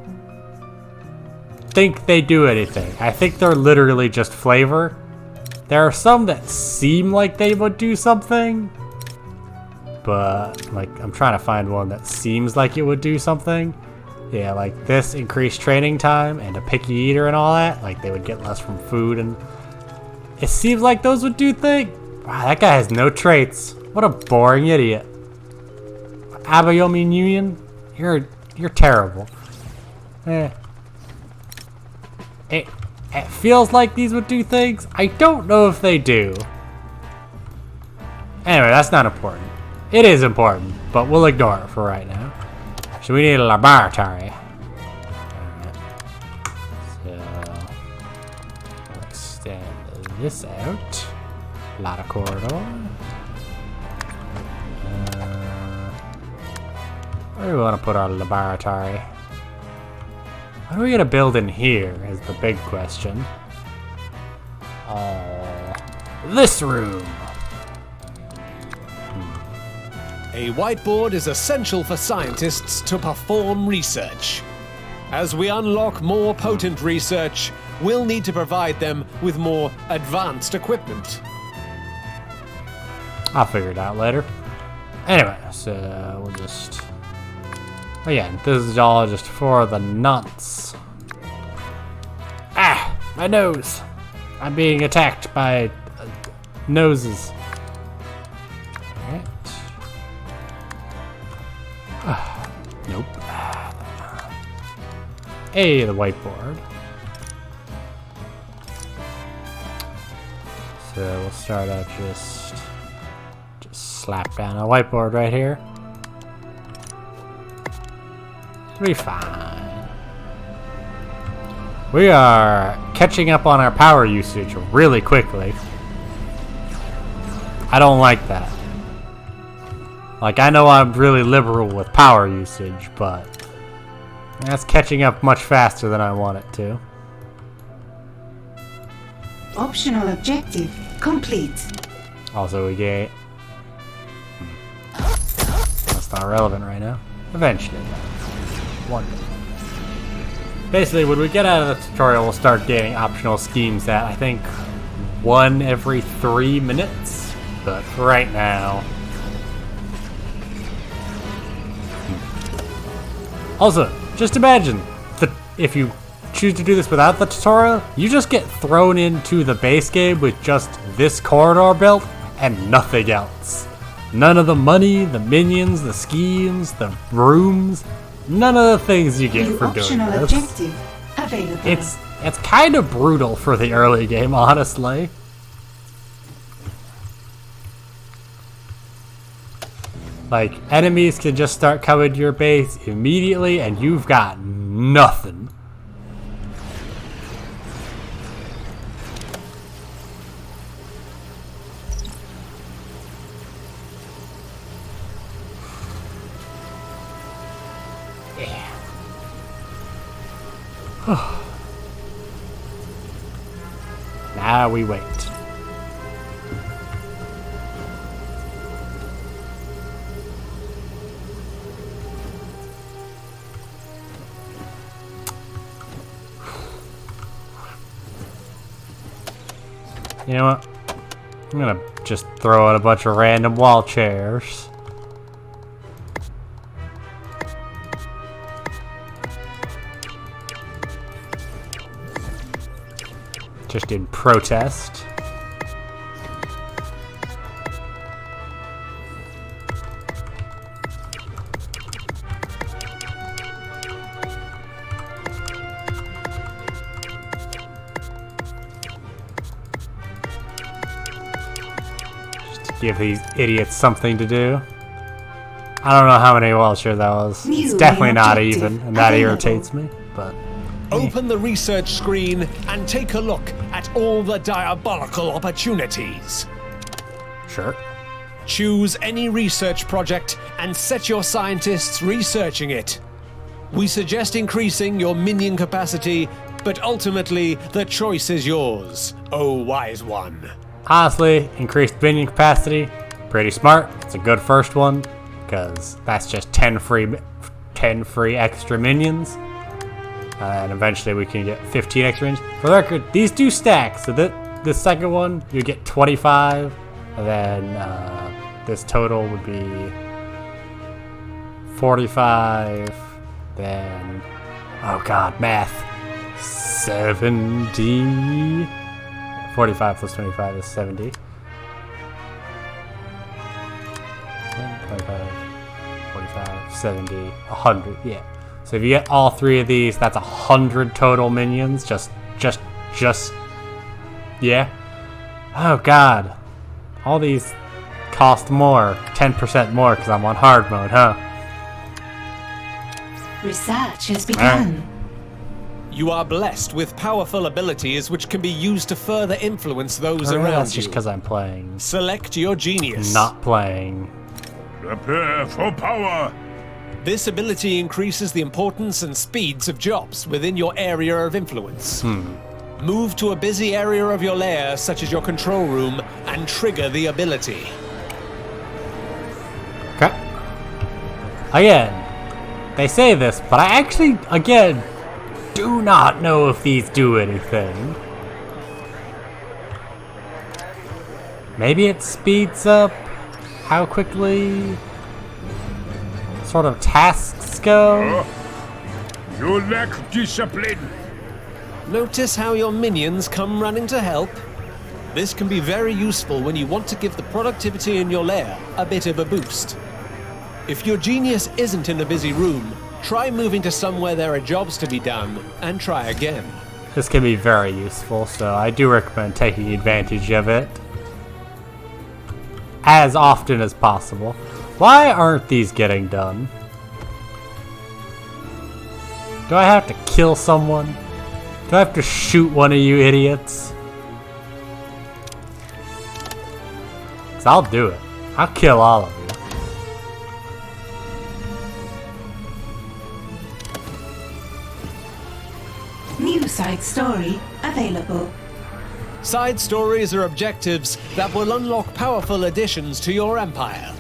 think they do anything. I think they're literally just flavor. There are some that seem like they would do something. But, like, I'm trying to find one that seems like it would do something. Yeah, like this, increased training time, and a picky eater and all that. Like, they would get less from food, and it seems like those would do things. Wow, that guy has no traits. What a boring idiot. Abayomi Union, you're terrible. It feels like these would do things. I don't know if they do. Anyway, that's not important. It is important, but we'll ignore it for right now. So we need a laboratory. So we'll extend this out. A lot of corridor. Where do we want to put our laboratory? What are we gonna build in here is the big question. This room. A whiteboard is essential for scientists to perform research. As we unlock more potent research, we'll need to provide them with more advanced equipment. I'll figure it out later. Anyway, so we'll just... Again, this is all just for the nuts. Ah! My nose! I'm being attacked by noses. Alright. Nope. Hey, the whiteboard. So we'll start out just slap down a whiteboard right here. It'll be fine. We are catching up on our power usage really quickly. I don't like that. Like, I know I'm really liberal with power usage, but that's catching up much faster than I want it to. Optional objective complete. Also, we get... That's not relevant right now. Eventually. One day. Basically, when we get out of the tutorial, we'll start getting optional schemes that I think 1 every 3 minutes. But for right now... Also, just imagine that if you choose to do this without the tutorial, you just get thrown into the base game with just this corridor built and nothing else. None of the money, the minions, the schemes, the rooms, none of the things you get for doing optional this. objective available. It's kind of brutal for the early game, honestly. Like, enemies can just start coming to your base immediately and you've got nothing. Yeah. Now we wait. You know what? I'm gonna just throw out a bunch of random wall chairs. Just in protest. Give these idiots something to do. I don't know how many wall chairs that was. It's definitely not even, and that irritates me, but... Open the research screen and take a look at all the diabolical opportunities. Sure. Choose any research project and set your scientists researching it. We suggest increasing your minion capacity, but ultimately the choice is yours, oh wise one. Honestly, increased minion capacity, pretty smart. It's a good first one, because that's just 10 free extra minions. And eventually we can get 15 extra minions. For the record, these do stack, so the second one, you get 25, and then this total would be 45, then, oh god, math, 70... 45 plus 25 is 70. 25, 45, 70, 100, yeah. So if you get all 3 of these, that's 100 total minions. Just, yeah. Oh god. All these cost more, 10% more because I'm on hard mode, huh? Research has begun. You are blessed with powerful abilities which can be used to further influence those around That's you. just because I'm playing. Select your genius. Not playing. Prepare for power. This ability increases the importance and speeds of jobs within your area of influence. Move to a busy area of your lair, such as your control room, and trigger the ability. Okay. Again, they say this, but I actually, again, do not know if these do anything. Maybe it speeds up how quickly sort of tasks go. You lack discipline. Notice how your minions come running to help? This can be very useful when you want to give the productivity in your lair a bit of a boost. If your genius isn't in a busy room, try moving to somewhere there are jobs to be done, and try again. This can be very useful, so I do recommend taking advantage of it as often as possible. Why aren't these getting done? Do I have to kill someone? Do I have to shoot one of you idiots? 'Cause I'll do it. I'll kill all of you. New side story available. Side stories are objectives that will unlock powerful additions to your empire.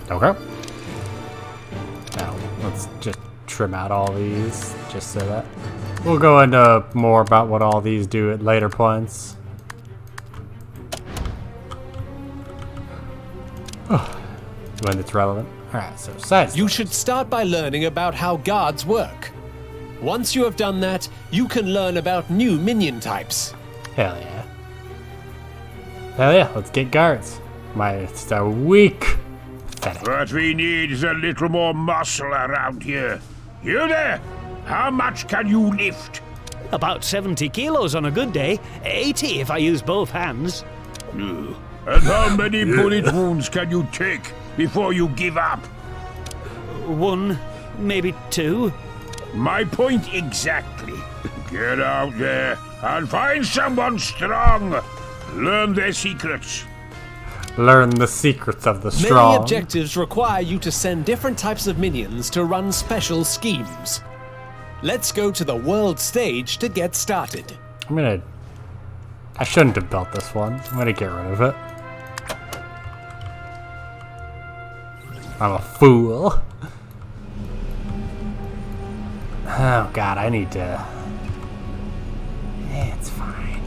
Okay. Now, let's just trim out all these, just so that... We'll go into more about what all these do at later points. When it's relevant. Alright, so side You stories. should start by learning about how guards work. Once you have done that, you can learn about new minion types. Hell yeah. Hell yeah, let's get guards. It's a weak. Pathetic. What we need is a little more muscle around here. You there? How much can you lift? About 70 kilos on a good day, 80 if I use both hands. And how many bullet wounds can you take before you give up? 1, maybe 2. My point exactly. Get out there and find someone strong. Learn their secrets. Learn the secrets of the Many strong. objectives require you to send different types of minions to run special schemes. Let's go to the world stage to get started. I shouldn't have built this one. I'm gonna get rid of it. I'm a fool. Oh god, I need to... It's fine.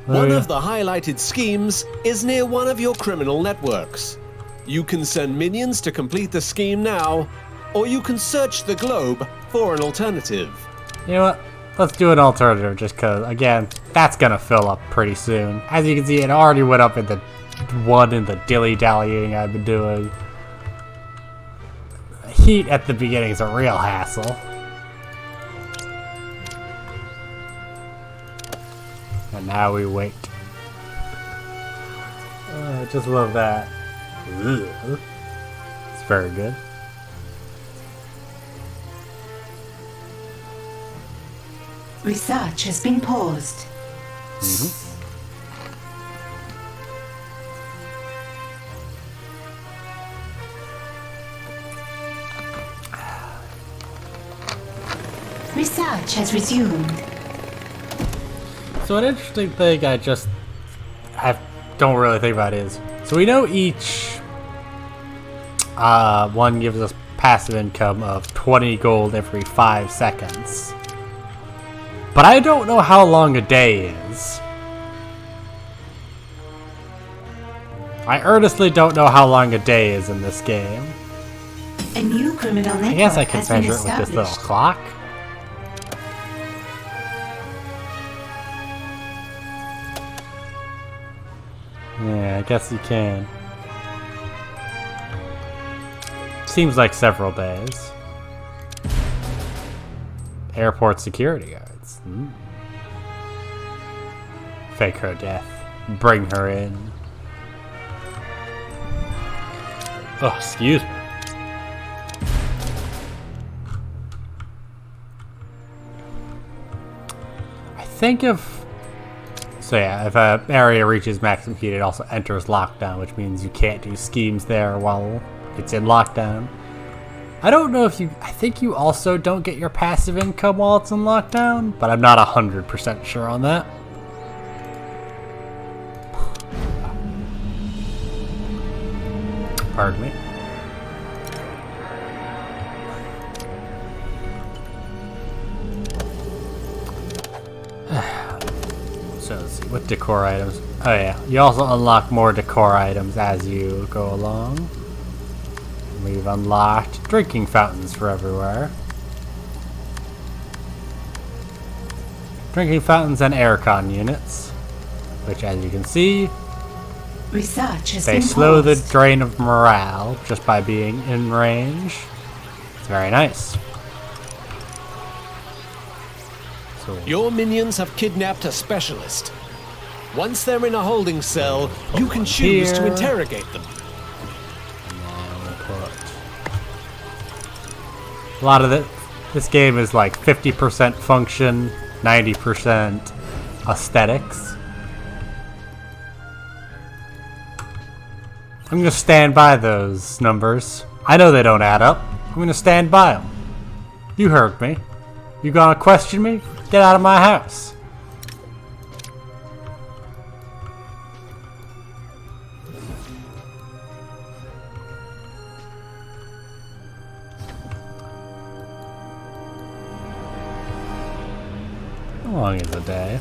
One of the highlighted schemes is near one of your criminal networks. You can send minions to complete the scheme now, or you can search the globe for an alternative. You know what? Let's do an alternative just because, again, that's gonna fill up pretty soon. As you can see, it already went up in the one in the dilly-dallying I've been doing. Heat at the beginning is a real hassle. And now we wait. I just love that. Ugh. It's very good. Research has been paused. Research has resumed. So an interesting thing I don't really think about is, so we know each one gives us passive income of 20 gold every 5 seconds. But I don't know how long a day is. I earnestly don't know how long a day is in this game. A new criminal network I guess I can has been measure it with this little established. clock. Yeah, I guess you can. Seems like several days. Airport security guards. Fake her death. Bring her in. Oh, excuse me. I think if... So yeah, if an area reaches maximum heat, it also enters lockdown, which means you can't do schemes there while it's in lockdown. I don't know if you... I think you also don't get your passive income while it's in lockdown, but I'm not 100% sure on that. Pardon me. So let's see, what decor items? Oh yeah, you also unlock more decor items as you go along. We've unlocked drinking fountains for everywhere. Drinking fountains and aircon units, which as you can see, Research has they been slow the paused. drain of morale just by being in range. It's very nice. So Your minions have kidnapped a specialist. Once they're in a holding cell, you can choose to here. interrogate them. a lot of this game is like 50% function, 90% aesthetics. I'm gonna stand by those numbers. I know they don't add up. I'm gonna stand by them. You heard me. You gonna question me? Get out of my house. How long is a day?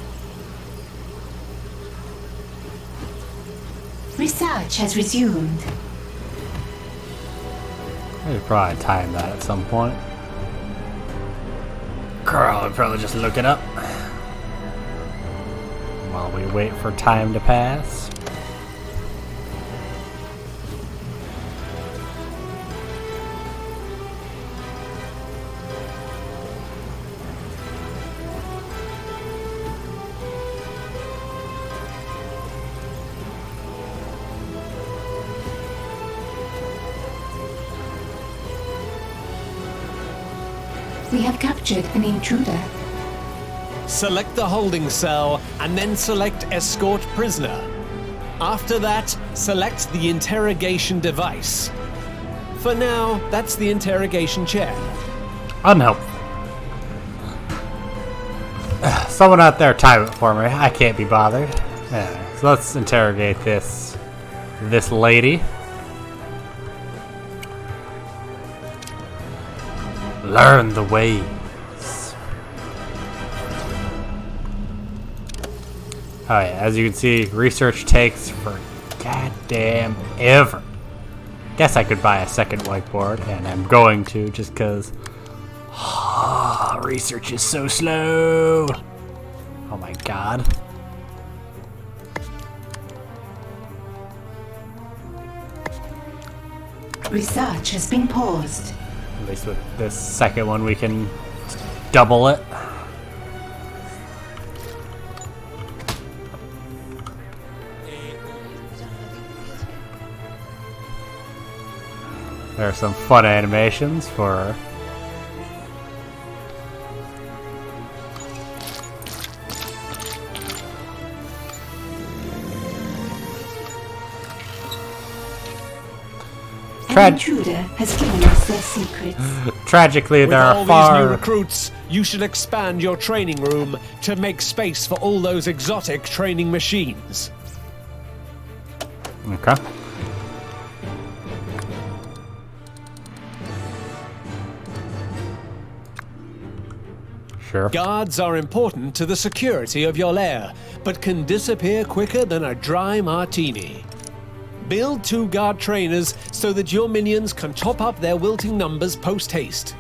Research has resumed. I should probably time that at some point. Carl would probably just look it up while we wait for time to pass. We have captured an intruder. Select the holding cell and then select escort prisoner. After that, select the interrogation device. For now, that's the interrogation chair. Unhelpful. Someone out there time it for me. I can't be bothered. Anyway, so let's interrogate this lady. Learn the ways. Oh yeah, as you can see, research takes for goddamn ever. Guess I could buy a second whiteboard, and I'm going to just because research is so slow. Oh my god. Research has been paused. At least with this second one, we can double it. There are some fun animations for An intruder has given us their secrets. tragically, With there all are these new far recruits, you should expand your training room to make space for all those exotic training machines. okay. Sure. Guards are important to the security of your lair, but can disappear quicker than a dry martini. Build 2 guard trainers so that your minions can top up their wilting numbers post-haste.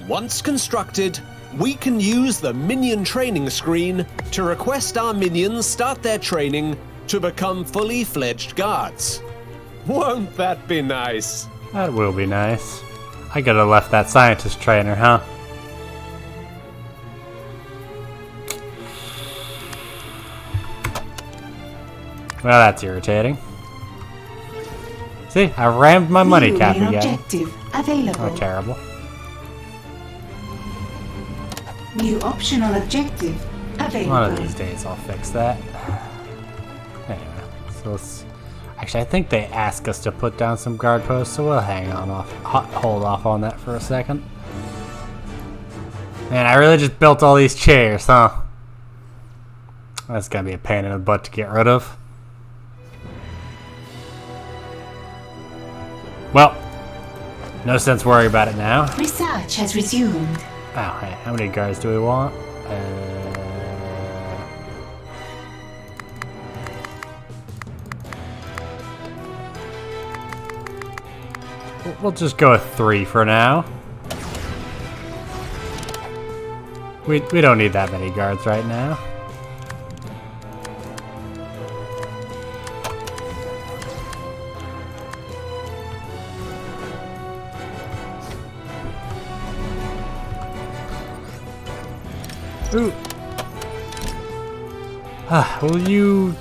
Once constructed, we can use the minion training screen to request our minions start their training to become fully fledged guards. Won't that be nice? That will be nice. I could have left that scientist trainer, huh? Well, that's irritating. See, I rammed my money New cap main again. objective available. Oh, terrible. New optional objective available. One of these days I'll fix that. Anyway, so Actually, I think they ask us to put down some guard posts, so we'll hold off on that for a second. Man, I really just built all these chairs, huh? That's gonna be a pain in the butt to get rid of. Well, no sense worrying about it now. Research has resumed. Oh, hey, how many guards do we want? We'll just go with 3 for now. We don't need that many guards right now. Ooh. Will you...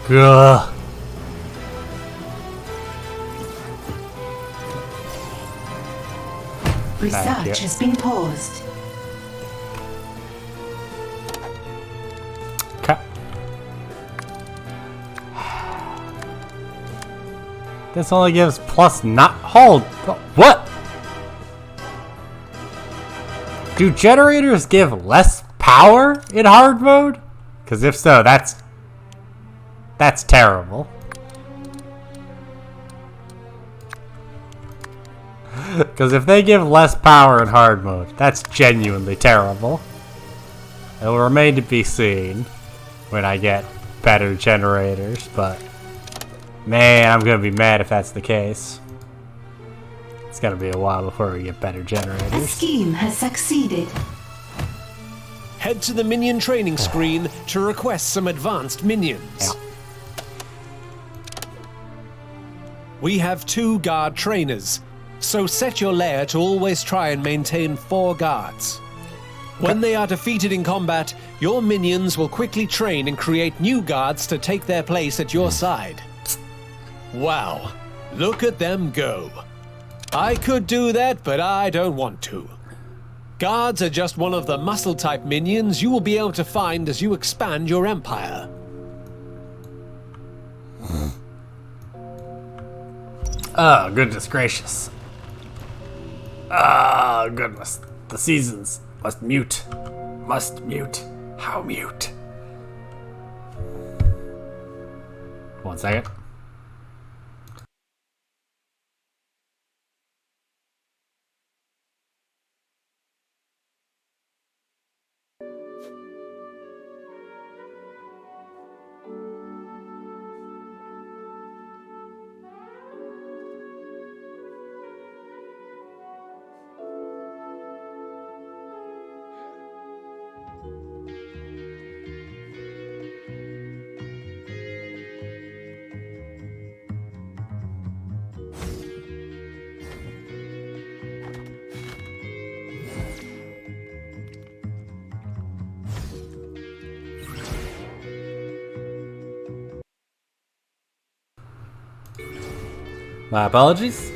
Ugh. Research has been paused. Okay. This only gives plus not... Hold! What? Do generators give less power in hard mode? Because if so, that's terrible. Because if they give less power in hard mode, that's genuinely terrible. It will remain to be seen when I get better generators, but man, I'm going to be mad if that's the case. It's going to be a while before we get better The generators. scheme has succeeded. Head to the minion training screen to request some advanced minions. Yeah. We have 2 guard trainers, so set your lair to always try and maintain 4 guards. When they are defeated in combat, your minions will quickly train and create new guards to take their place at your side. Wow, look at them go. I could do that, but I don't want to. Guards are just one of the muscle-type minions you will be able to find as you expand your empire. Oh, goodness gracious. Ah, goodness. The seasons must mute. Must mute. How mute? 1 second. My apologies.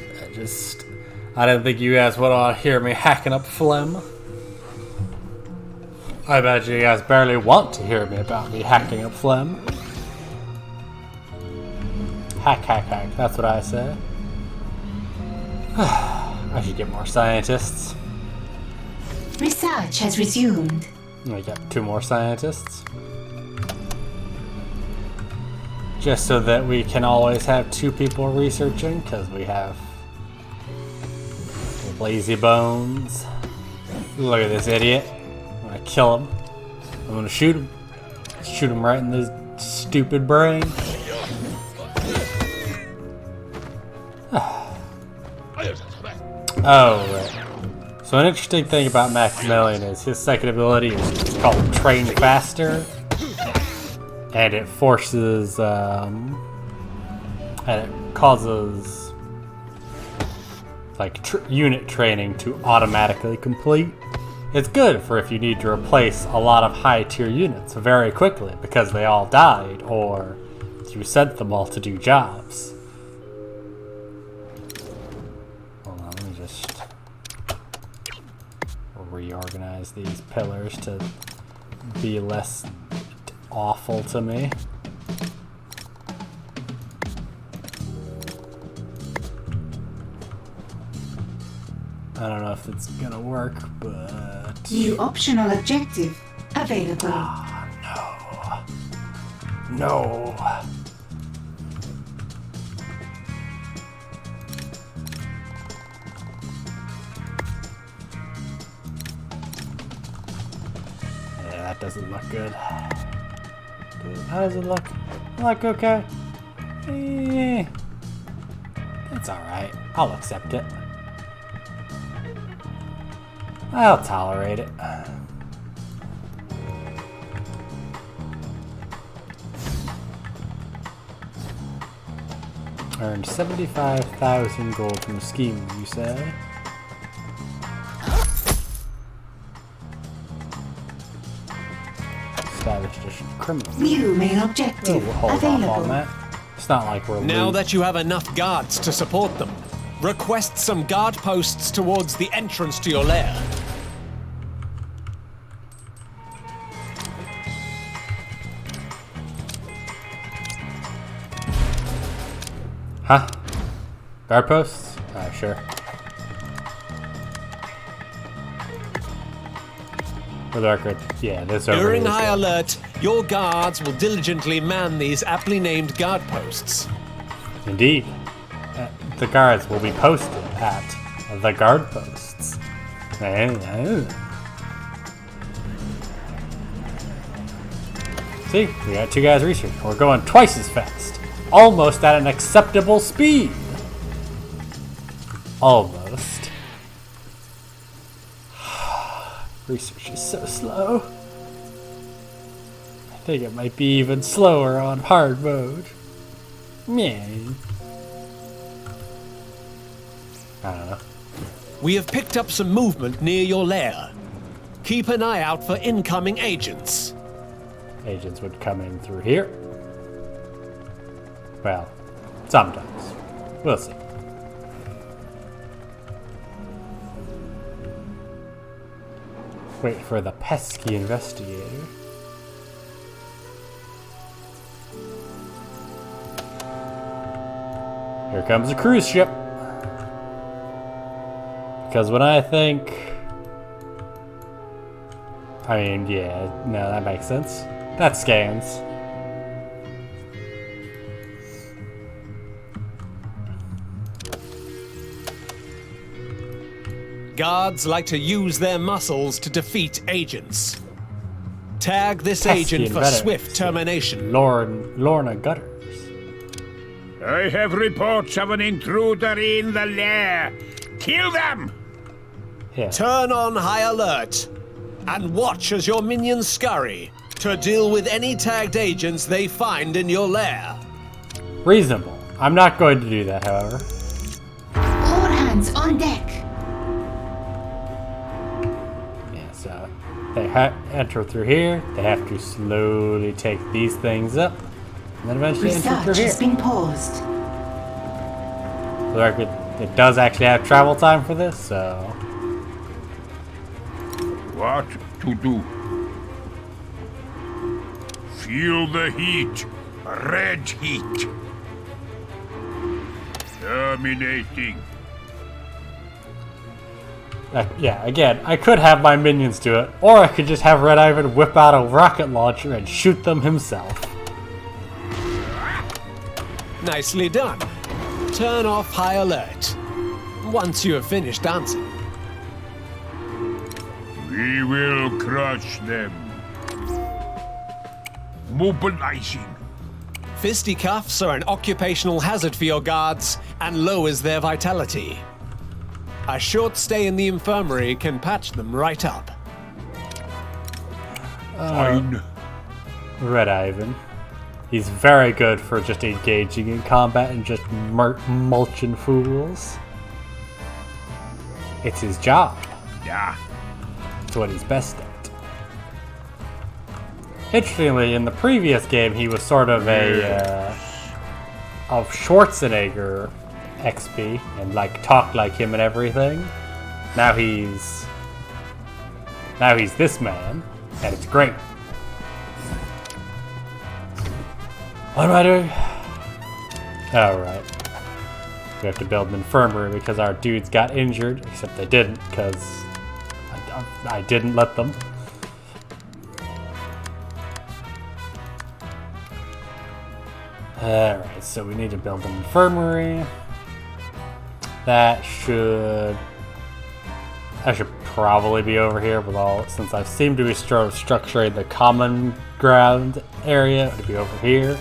I didn't think you guys would want to hear me hacking up phlegm. I imagine you guys barely want to hear me about me hacking up phlegm. Hack, hack, hack. That's what I say. I should get more scientists. Research has resumed. We got 2 more scientists. Just so that we can always have 2 people researching, because we have lazy bones. Look at this idiot. I'm gonna kill him. I'm gonna shoot him. Shoot him right in the stupid brain. Oh, right. So an interesting thing about Maximilian is his second ability is called Train Faster. And it forces, and it causes, like, unit training to automatically complete. It's good for if you need to replace a lot of high-tier units very quickly because they all died, or you sent them all to do jobs. Hold on, let me just reorganize these pillars to be less awful to me. I don't know if it's gonna work, but... New optional objective available. No. Yeah, that doesn't look good. How does it look? Look okay? It's alright. I'll accept it. I'll tolerate it. Earned 75,000 gold from the scheme, you say? Established a criminal. New main objective We'll hold available. off on that. It's not like we're Now losing. that you have enough guards to support them, request some guard posts towards the entrance to your lair. Huh? Guard posts? Sure. For the record, yeah, this over During here is high good. alert, your guards will diligently man these aptly named guard posts. Indeed. The guards will be posted at the guard posts. See, we got 2 guys reaching. We're going twice as fast. Almost at an acceptable speed. Almost. Research is so slow. I think it might be even slower on hard mode. Man. I don't know. We have picked up some movement near your lair. Keep an eye out for incoming agents. Agents would come in through here. Well, sometimes. We'll see. Wait for the pesky investigator. Here comes a cruise ship. Because when I think... I mean, yeah, no, that makes sense. That scans. Guards like to use their muscles to defeat agents. Tag this Pesky agent for inveterate. swift termination. Lorna Gutters. I have reports of an intruder in the lair. Kill them! Yeah. Turn on high alert and watch as your minions scurry to deal with any tagged agents they find in your lair. Reasonable. I'm not going to do that, however. All hands on deck. Yeah, so they enter through here. They have to slowly take these things up, and then eventually enter through Research here. has been paused. For the record, it does actually have travel time for this, so What to do? Feel the heat. Red heat. Terminating. yeah. Again, I could have my minions do it, or I could just have Red Ivan whip out a rocket launcher and shoot them himself. Nicely done. Turn off high alert once you have finished dancing. We will crush them. Mobilizing. Fisticuffs are an occupational hazard for your guards and lowers their vitality. A short stay in the infirmary can patch them right up. Fine. Red Ivan. He's very good for just engaging in combat and just mulching fools. It's his job. Yeah. It's what he's best at. Interestingly, in the previous game, he was sort of a of Schwarzenegger XP and like talked like him and everything. Now he's this man, and it's great. What am I doing? Oh, right. we have to build an infirmary because our dudes got injured, except they didn't because I didn't let them. Alright, so we need to build an infirmary. That should probably be over here with all, since I seem to be structuring the common ground area, it would be over here.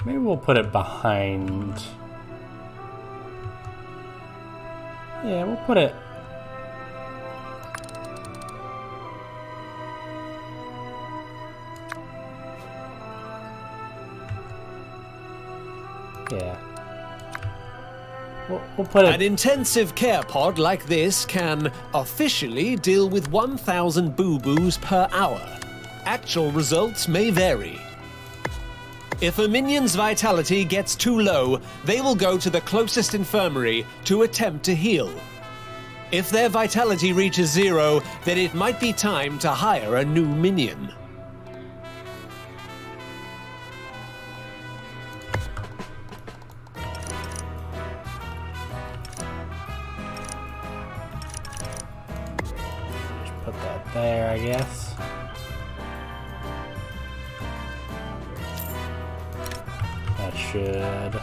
Maybe we'll put it behind. Yeah, we'll put it. Yeah. We'll put it. An intensive care pod like this can officially deal with 1,000 boo-boos per hour. Actual results may vary. If a minion's vitality gets too low, they will go to the closest infirmary to attempt to heal. If their vitality reaches 0, then it might be time to hire a new minion. Just put that there, I guess. That should.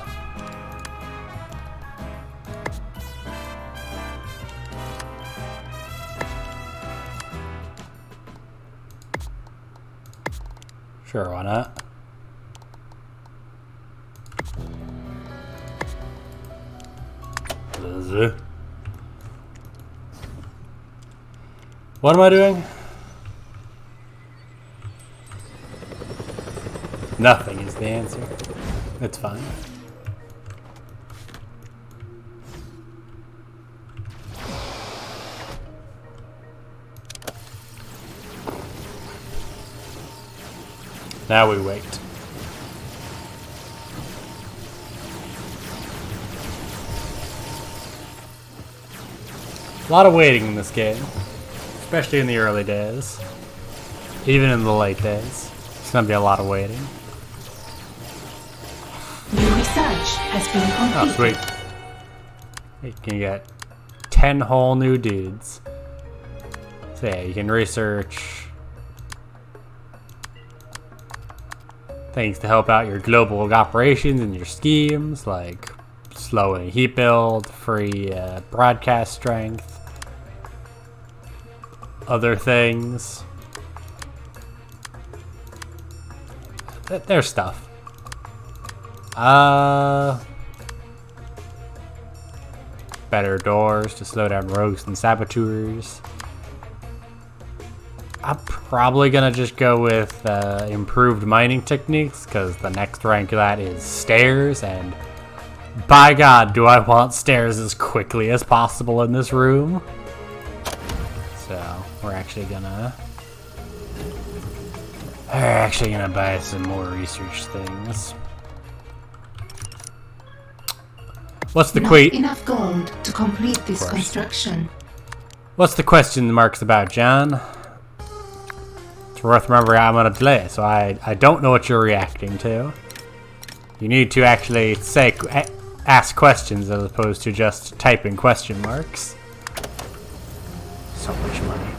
Sure, why not? What am I doing? Nothing is the answer. It's fine. Now we wait. A lot of waiting in this game, especially in the early days. Even in the late days, it's gonna be a lot of waiting. New research has been Oh, completed. sweet. You can get 10 whole new dudes. So yeah, you can research things to help out your global operations and your schemes, like slowing heat build, free broadcast strength, other things. There's stuff. Better doors to slow down rogues and saboteurs. I'm probably gonna just go with improved mining techniques, because the next rank of that is stairs, and by God, do I want stairs as quickly as possible in this room. So we're actually gonna buy some more research things. What's the Not enough gold to complete this construction. What's the question marks about, John? It's worth remembering I'm on a delay, so I don't know what you're reacting to. You need to actually ask questions as opposed to just typing question marks. So much money.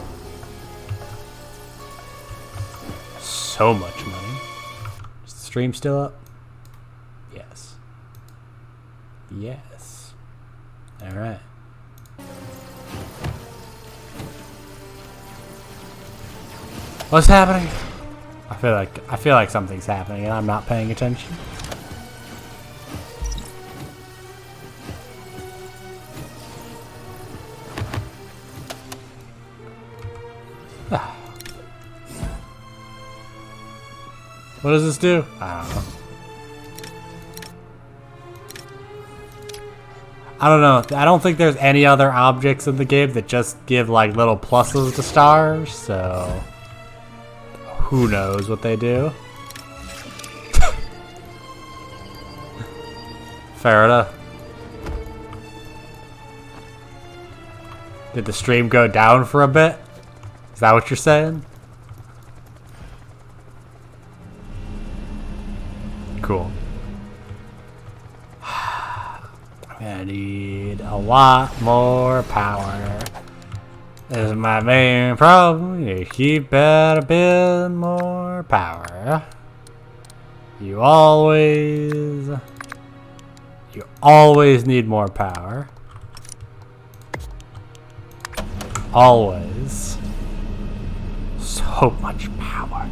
So much money. Is the stream still up? Yes. Yes. Alright. What's happening? I feel like something's happening and I'm not paying attention. What does this do? I don't know. I don't know. I don't think there's any other objects in the game that just give like little pluses to stars, so who knows what they do. Fair enough. Did the stream go down for a bit? Is that what you're saying? cool. I'm gonna need a lot more power. This is my main problem. You keep at a bit more power. You always need more power. Always. So much power.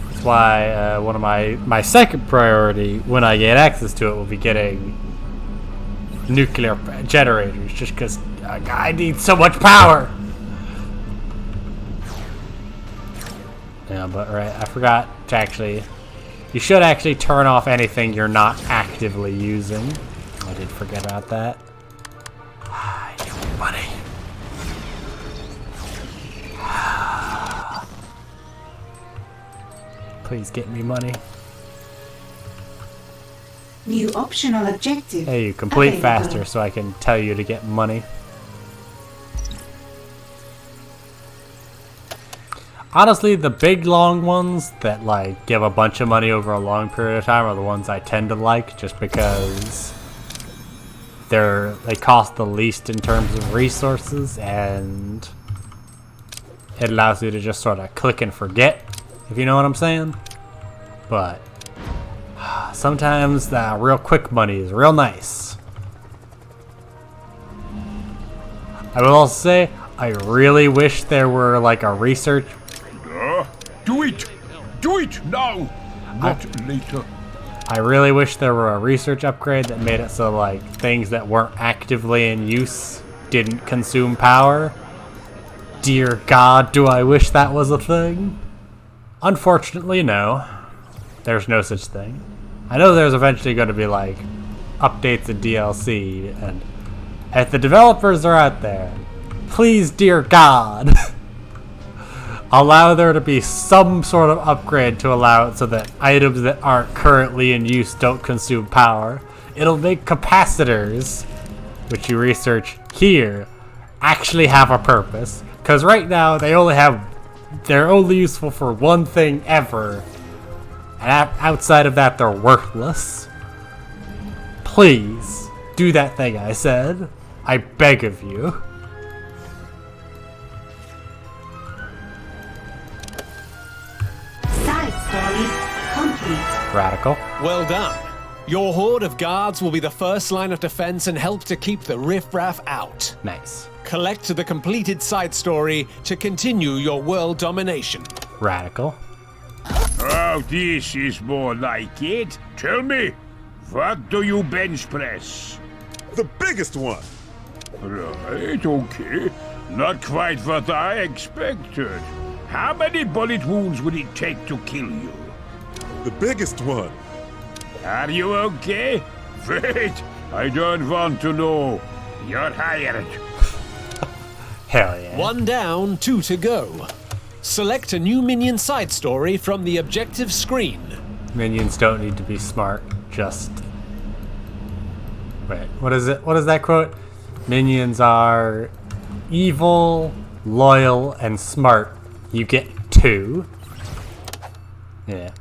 That's why one of my second priority when I get access to it will be getting nuclear generators, just because I need so much power. Yeah, but right, I forgot to actually. You should actually turn off anything you're not actively using. I did forget about that. I need money. Please get me money. New optional objective. Hey, you complete available. faster so I can tell you to get money. Honestly, the big long ones that like give a bunch of money over a long period of time are the ones I tend to like, just because they cost the least in terms of resources, and it allows you to just sort of click and forget, if you know what I'm saying. But sometimes the real quick money is real nice. I will also say, I really wish there were like a research. Do it! Do it now! Not later. I really wish there were a research upgrade that made it so like things that weren't actively in use didn't consume power. Dear God, do I wish that was a thing? Unfortunately, no. There's no such thing. I know there's eventually going to be like updates and DLC, and if the developers are out there, please, dear God, allow there to be some sort of upgrade to allow it so that items that aren't currently in use don't consume power. It'll make capacitors, which you research here, actually have a purpose. Because right now they're only useful for one thing ever. And outside of that, they're worthless. Please, do that thing I said. I beg of you. Side story complete. Radical. Well done. Your horde of guards will be the first line of defense and help to keep the riffraff out. Nice. Collect the completed side story to continue your world domination. Radical. Oh, this is more like it. Tell me, what do you bench press? The biggest one. Right, okay. Not quite what I expected. How many bullet wounds would it take to kill you? The biggest one. Are you okay? Wait, I don't want to know. You're hired. Hell yeah. 1 down, 2 to go. Select a new minion side story from the objective screen. Minions don't need to be smart, just... Wait, what is it? What is that quote? Minions are evil, loyal, and smart. You get 2. Yeah.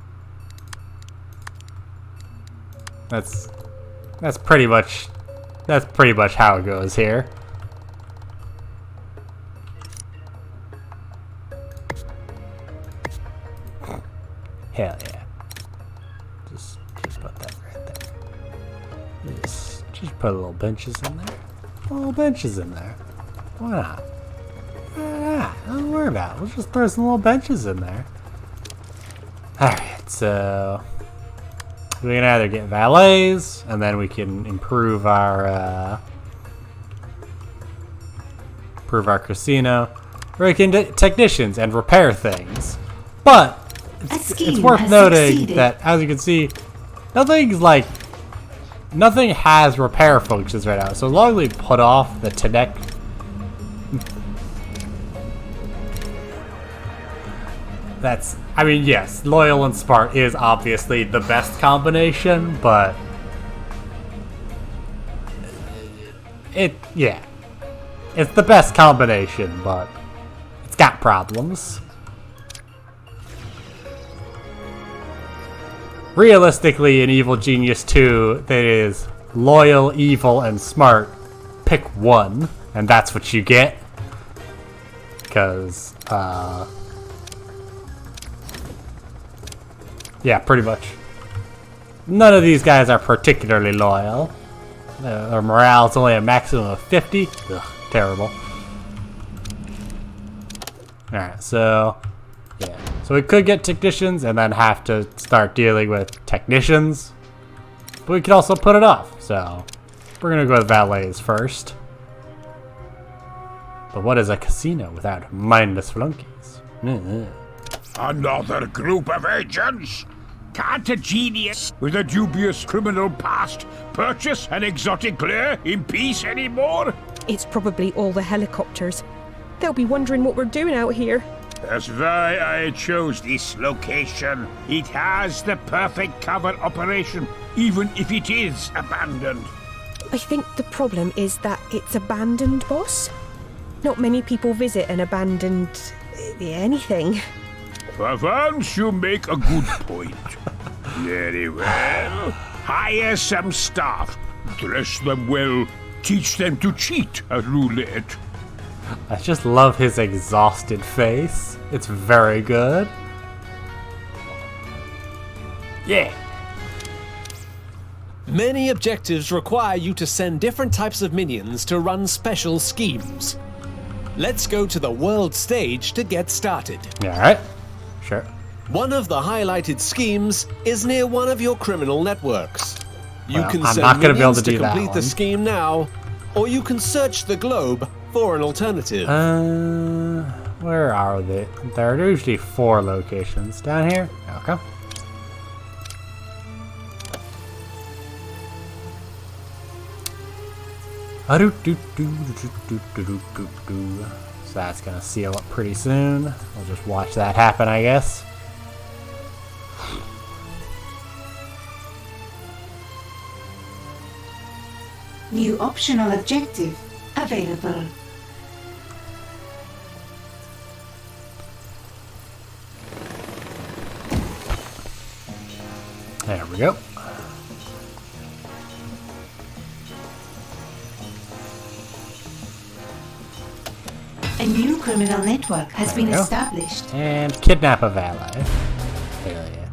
That's pretty much how it goes here. Hell yeah. Just put that right there. Just put little benches in there. Little benches in there. Why not? Why not? Don't worry about it. We'll just throw some little benches in there. Alright, so we can either get valets, and then we can improve our casino, or we can get technicians and repair things. But it's worth noting that, as you can see, nothing has repair functions right now. So as long as we put off the connect, I mean, yes, loyal and smart is obviously the best combination, but it's the best combination, but it's got problems. realistically, in Evil Genius 2, that is loyal, evil, and smart. Pick one, and that's what you get. Because, yeah, pretty much. None of these guys are particularly loyal. Their morale is only a maximum of 50. Ugh, terrible. Alright, so yeah. So we could get technicians and then have to start dealing with technicians. But we could also put it off. So we're gonna go with valets first. But what is a casino without mindless flunkies? Another group of agents? Can't a genius with a dubious criminal past purchase an exotic lair in peace anymore? It's probably all the helicopters. They'll be wondering what we're doing out here. That's why I chose this location. It has the perfect cover operation, even if it is abandoned. I think the problem is that it's abandoned, boss. Not many people visit an abandoned... anything. For once, you make a good point. Very well. Hire some staff. Dress them well. Teach them to cheat at roulette. I just love his exhausted face. It's very good. Yeah. Many objectives require you to send different types of minions to run special schemes. Let's go to the world stage to get started. Alright. Sure. One of the highlighted schemes is near one of your criminal networks. You Well, can I'm send not gonna be able minions to do that complete the one. scheme now, or you can search the globe for an alternative. Where are they? There are usually 4 locations. Down here? Okay. So that's gonna seal up pretty soon. We'll just watch that happen, I guess. New optional objective available. There we go. A new criminal network has been we go. established. And kidnap a valet. Hell yeah.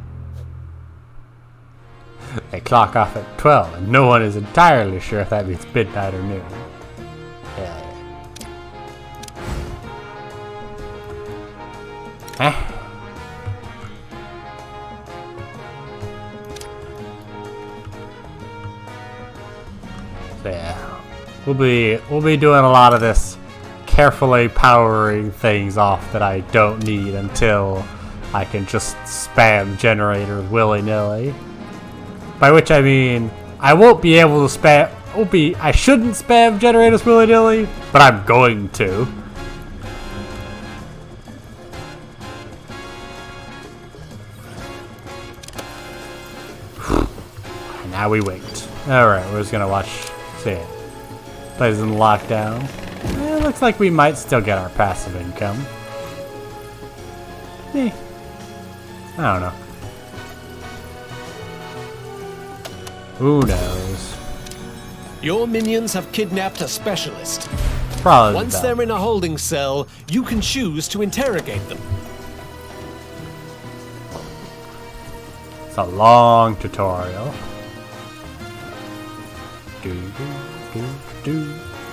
They clock off at 12, and no one is entirely sure if that means midnight or noon. Hell yeah. Eh. So yeah, we'll be doing a lot of this carefully powering things off that I don't need until I can just spam generators willy-nilly. By which I mean I won't be able to spam. I shouldn't spam generators willy-nilly, but I'm going to. Now we wait. Alright, we're just gonna watch. See it. Place in lockdown. It looks like we might still get our passive income. I don't know. Who knows? Your minions have kidnapped a specialist. Probably. Once they're in a holding cell, you can choose to interrogate them. It's a long tutorial.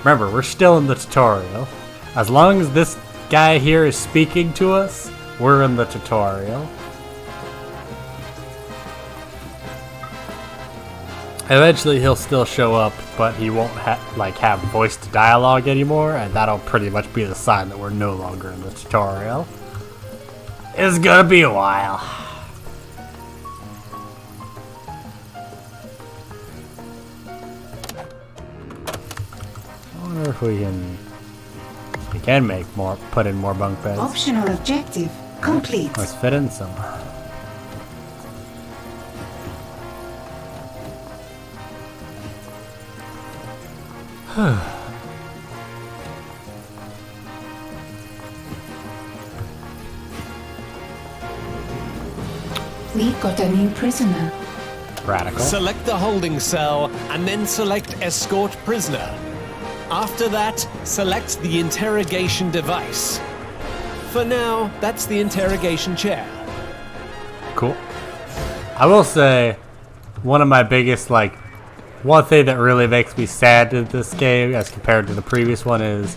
Remember, we're still in the tutorial. As long as this guy here is speaking to us, we're in the tutorial. Eventually he'll still show up, but he won't have voice to dialogue anymore, and that'll pretty much be the sign that we're no longer in the tutorial. It's gonna be a while. I wonder if we can make more, put in more bunk beds. Optional objective complete. Let's fit in some. We've got a new prisoner. Radical. Select the holding cell and then select escort prisoner. After that, select the interrogation device. For now, that's the interrogation chair. Cool. I will say, one of my biggest, like, one thing that really makes me sad in this game as compared to the previous one is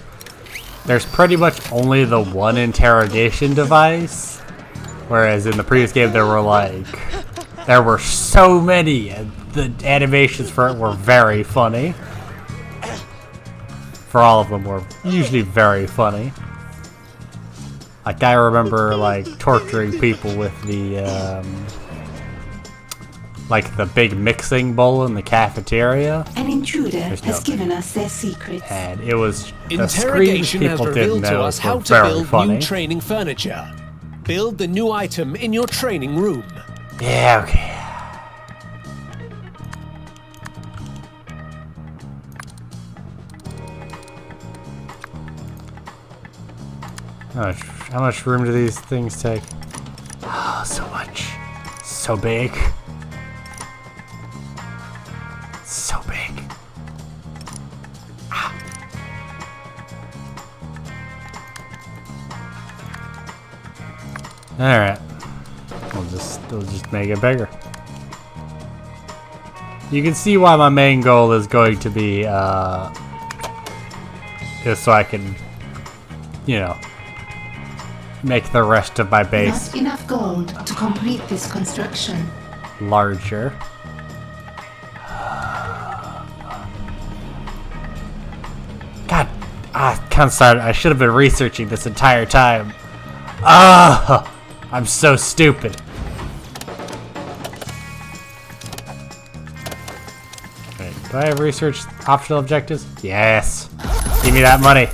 there's pretty much only the one interrogation device, whereas in the previous game there were so many, and the animations for it were very funny. For all of them were usually very funny. Like, I remember, like, torturing people with the, like, the big mixing bowl in the cafeteria. An intruder has given us their secrets. And it was, the screams Interrogation has people didn't revealed to know us how were to very build funny. new training furniture. Build the new item in your training room. Yeah, okay. How much room do these things take? Oh, so much. So big. So big. Ah. Alright. We'll just make it bigger. You can see why my main goal is going to be, just so I can, you know, make the rest of my base Not enough gold to complete this construction. larger. God, I should have been researching this entire time. I'm so stupid. Wait, do I have research optional objectives? Yes. Give me that money.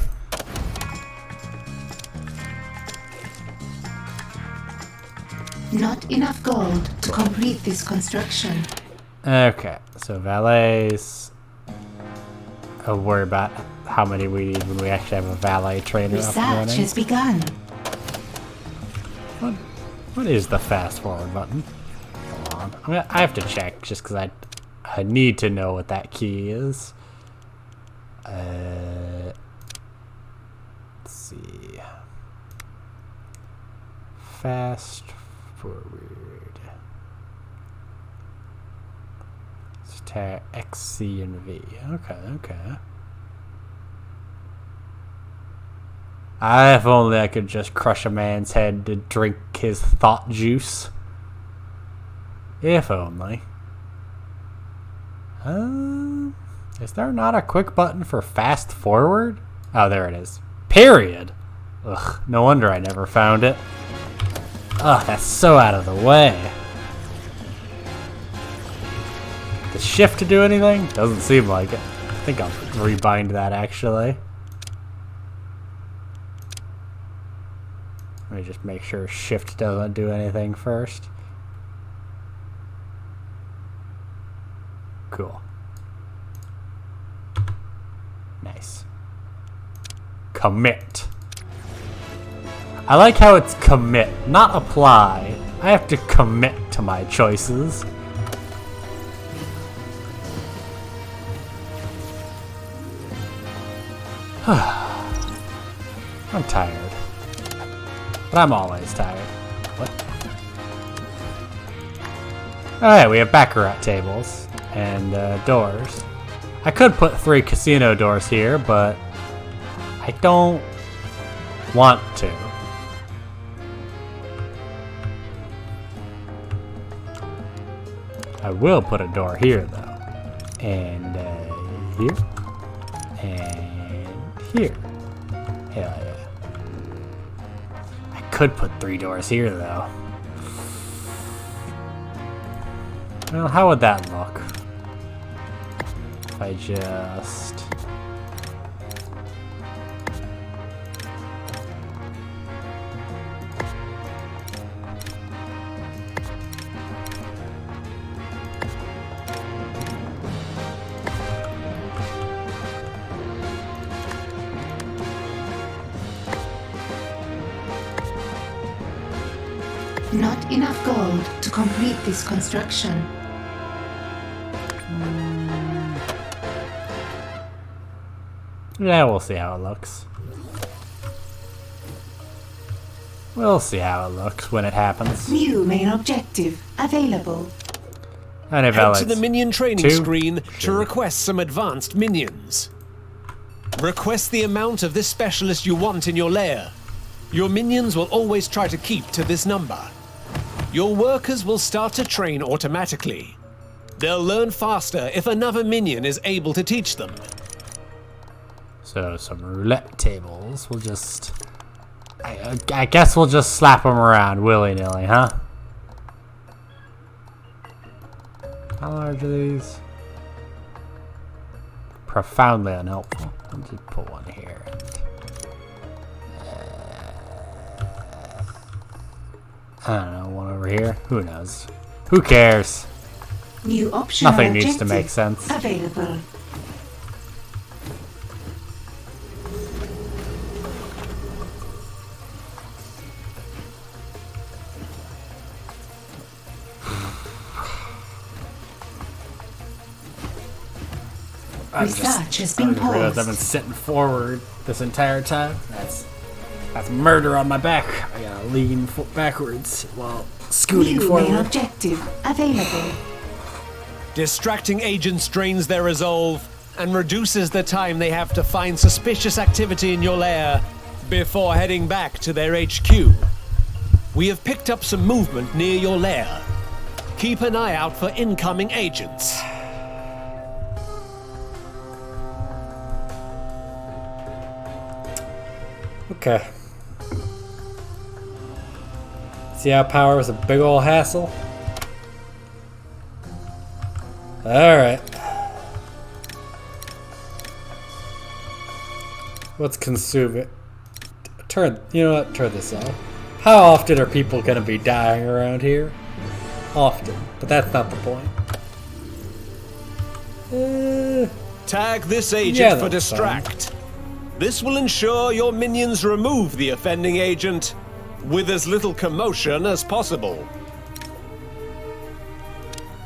Not enough gold to complete this construction. Okay, so valets. I'll worry about how many we need when we actually have a valet trainer up and Research running. has begun. What is the fast forward button? Hold on. I have to check just because I need to know what that key is. Let's see. Fast forward. Star X, C, and V. Okay. If only I could just crush a man's head to drink his thought juice. If only. Is there not a quick button for fast forward? Oh, there it is. Period. Ugh, no wonder I never found it. Ugh, that's so out of the way. Does shift to do anything? Doesn't seem like it. I think I'll rebind that actually. Let me just make sure shift doesn't do anything first. Cool. Nice. Commit. I like how it's commit, not apply. I have to commit to my choices. I'm tired. But I'm always tired. What? Alright, we have Baccarat tables and doors. I could put 3 casino doors here, but I don't want to. I will put a door here, though. And here. And here. Hell yeah. Could put 3 doors here, though. Well, how would that look? If I just... Not enough gold to complete this construction. Yeah, we'll see how it looks. We'll see how it looks when it happens. New main objective available. And if Head I to the minion training two? screen to Sure. request some advanced minions. Request the amount of this specialist you want in your lair. Your minions will always try to keep to this number. Your workers will start to train automatically. They'll learn faster if another minion is able to teach them. So some roulette tables. We'll just... I guess we'll just slap them around willy-nilly, huh? How large are these? Profoundly unhelpful. I'll just put one here. I don't know, one over here. Who knows? Who cares? New optional Nothing needs to objective make sense. available. Research has been I've been paused. sitting forward this entire time. That's murder on my back. I gotta lean backwards while scooting New main forward. objective available. Distracting agents drains their resolve and reduces the time they have to find suspicious activity in your lair before heading back to their HQ. We have picked up some movement near your lair. Keep an eye out for incoming agents. Okay. See how power is a big ol' hassle? Alright. Let's consume it. You know what? Turn this off. How often are people gonna be dying around here? Often. But that's not the point. Tag this agent Yeah, for that's fine. distract. This will ensure your minions remove the offending agent with as little commotion as possible.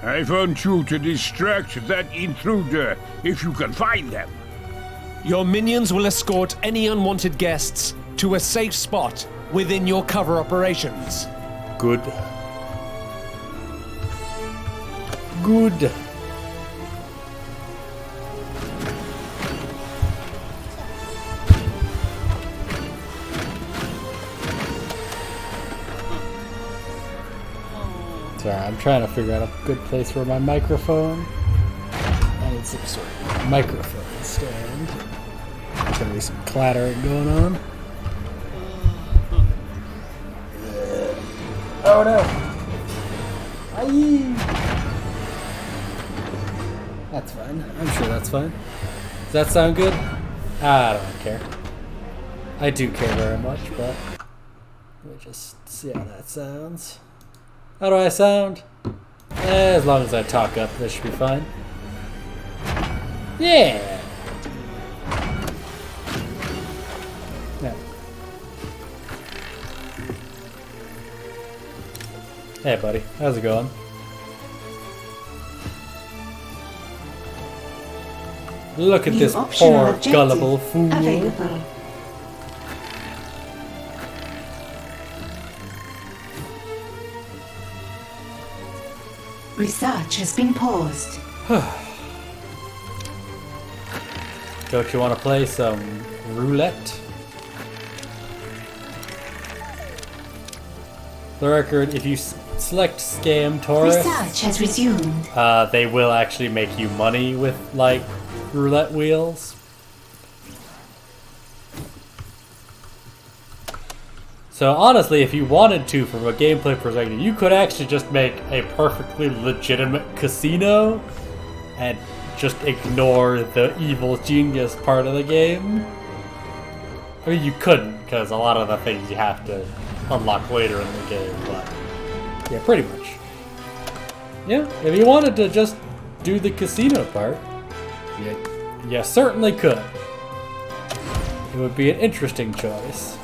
I want you to distract that intruder if you can find them. Your minions will escort any unwanted guests to a safe spot within your cover operations. Good. Good. Sorry, I'm trying to figure out a good place for my microphone. I need some sort of microphone stand. There's gonna be some clattering going on. Oh no! Aye. That's fine. I'm sure that's fine. Does that sound good? I don't care. I do care very much, but let me just see how that sounds. How do I sound? As long as I talk up, this should be fine. Yeah! Yeah. Hey buddy, how's it going? Look at New this optional poor objective gullible fool. available. Research has been paused. Don't you want to play some roulette? For the record, if you select scam tourists, Research has resumed. they will actually make you money with, like, roulette wheels. So honestly, if you wanted to, from a gameplay perspective, you could actually just make a perfectly legitimate casino and just ignore the evil genius part of the game. I mean, you couldn't, because a lot of the things you have to unlock later in the game, but yeah, pretty much. Yeah, if you wanted to just do the casino part, you certainly could. It would be an interesting choice.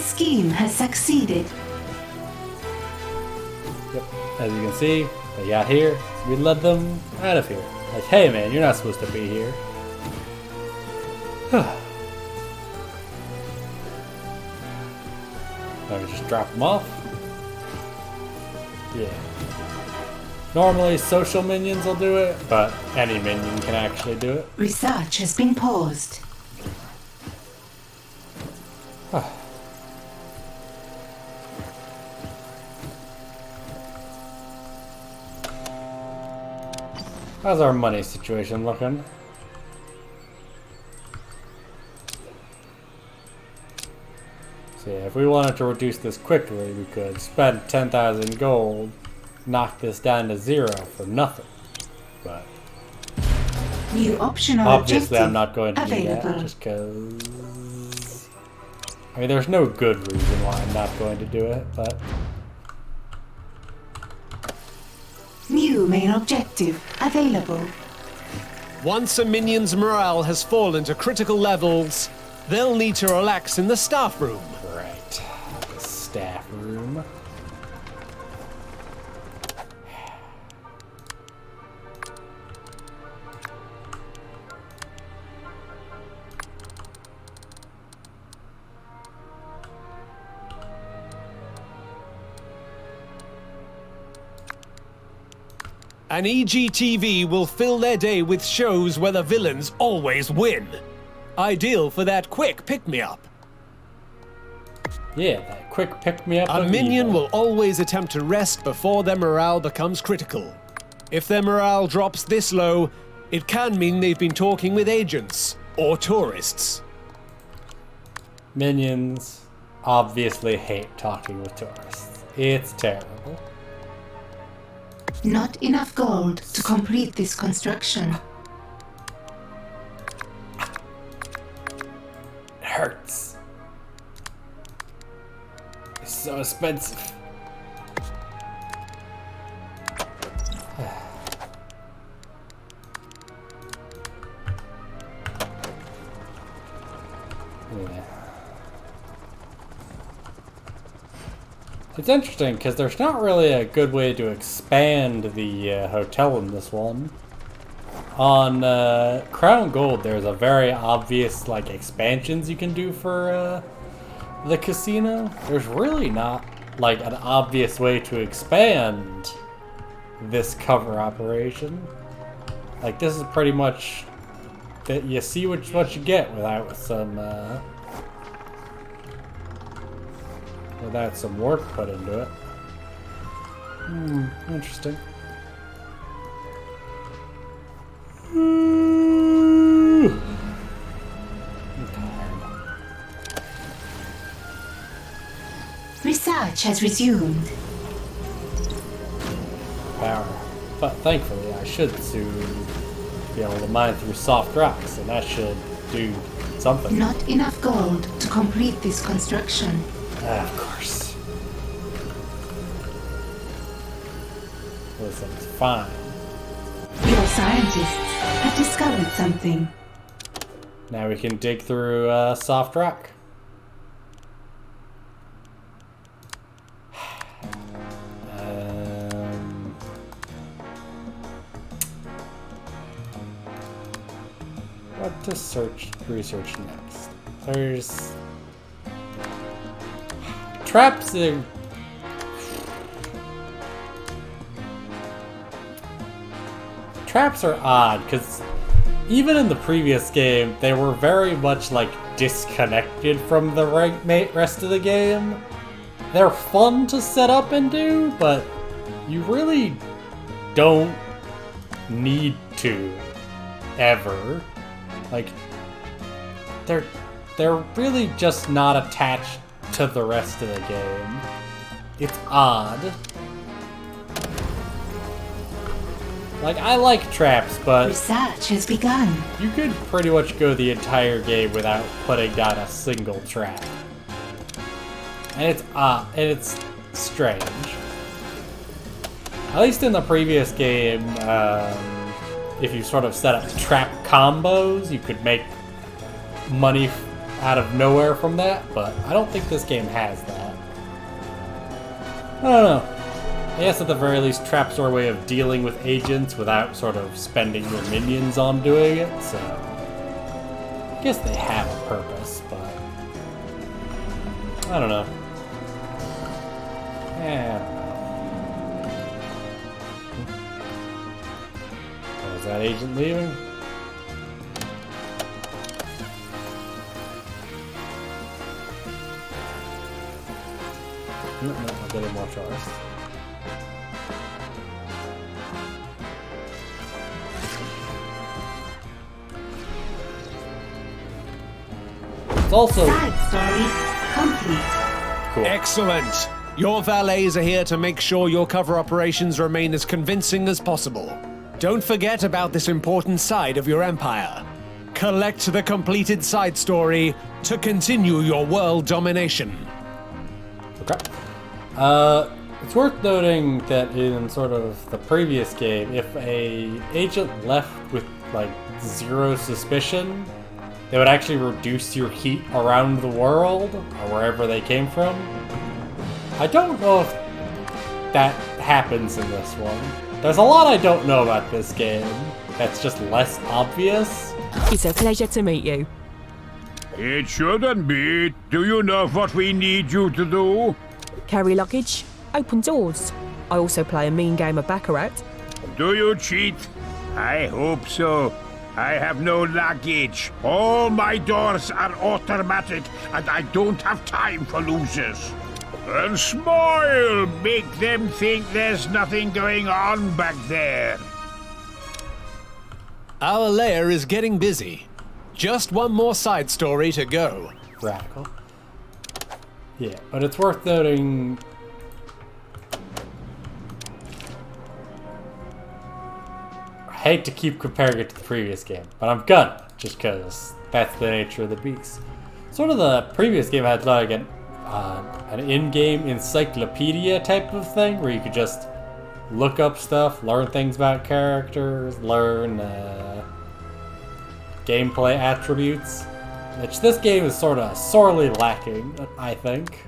scheme has succeeded. Yep, as you can see, they got here, so we let them out of here. Like, hey man, you're not supposed to be here. Now we just drop them off. Yeah. Normally social minions will do it, but any minion can actually do it. Research has been paused. How's our money situation looking? So yeah, if we wanted to reduce this quickly, we could spend 10,000 gold, knock this down to 0 for nothing. But New optional obviously I'm objective not going to do that, available. just because... I mean, there's no good reason why I'm not going to do it, but... New main objective available. Once a minion's morale has fallen to critical levels, they'll need to relax in the staff room. Right. The staff room. An EGTV will fill their day with shows where the villains always win. Ideal for that quick pick-me-up. Yeah, that quick pick-me-up. A of minion evil. will always attempt to rest before their morale becomes critical. If their morale drops this low, it can mean they've been talking with agents or tourists. Minions obviously hate talking with tourists. It's terrible. Not enough gold to complete this construction. It hurts. It's so expensive. Yeah. It's interesting because there's not really a good way to expand the hotel in this one. On Crown Gold, there's a very obvious like expansions you can do for the casino. There's really not like an obvious way to expand this cover operation. Like this is pretty much that you see what you get without some work put into it. Interesting. I'm tired. Research has resumed. Power. But thankfully I should soon be able to mine through soft rocks, and that should do something. Not enough gold to complete this construction. Of course. Listen, fine. Your scientists have discovered something. Now we can dig through soft rock. What to research next? There's traps in. Traps are odd because even in the previous game, they were very much like disconnected from the rest of the game. They're fun to set up and do, but you really don't need to ever. Like they're really just not attached to the rest of the game. It's odd. Like, I like traps, but Research has begun. you could pretty much go the entire game without putting down a single trap. And it's odd, and it's strange. At least in the previous game, if you sort of set up trap combos, you could make money out of nowhere from that, but I don't think this game has that. I don't know. I guess at the very least, traps are a way of dealing with agents without sort of spending your minions on doing it, so I guess they have a purpose, but I don't know. Yeah, I don't know. Oh, is that agent leaving? No, I'll get in more charge. It's also Side story complete. cool. Excellent! Your valets are here to make sure your cover operations remain as convincing as possible. Don't forget about this important side of your empire. Collect the completed side story to continue your world domination. Okay. It's worth noting that in sort of the previous game, if a agent left with like 0 suspicion, they would actually reduce your heat around the world or wherever they came from. I don't know if that happens in this one. There's a lot I don't know about this game that's just less obvious. It's a pleasure to meet you. It shouldn't be. Do you know what we need you to do? Carry luggage, open doors. I also play a mean game of Baccarat. Do you cheat? I hope so. I have no luggage. All my doors are automatic, and I don't have time for losers. And smile! Make them think there's nothing going on back there. Our lair is getting busy. Just one more side story to go. Radical. Yeah, but it's worth noting. I hate to keep comparing it to the previous game, but I'm gonna, just because that's the nature of the beast. Sort of the previous game had like an in-game encyclopedia type of thing, where you could just look up stuff, learn things about characters, learn gameplay attributes, which this game is sort of sorely lacking, I think.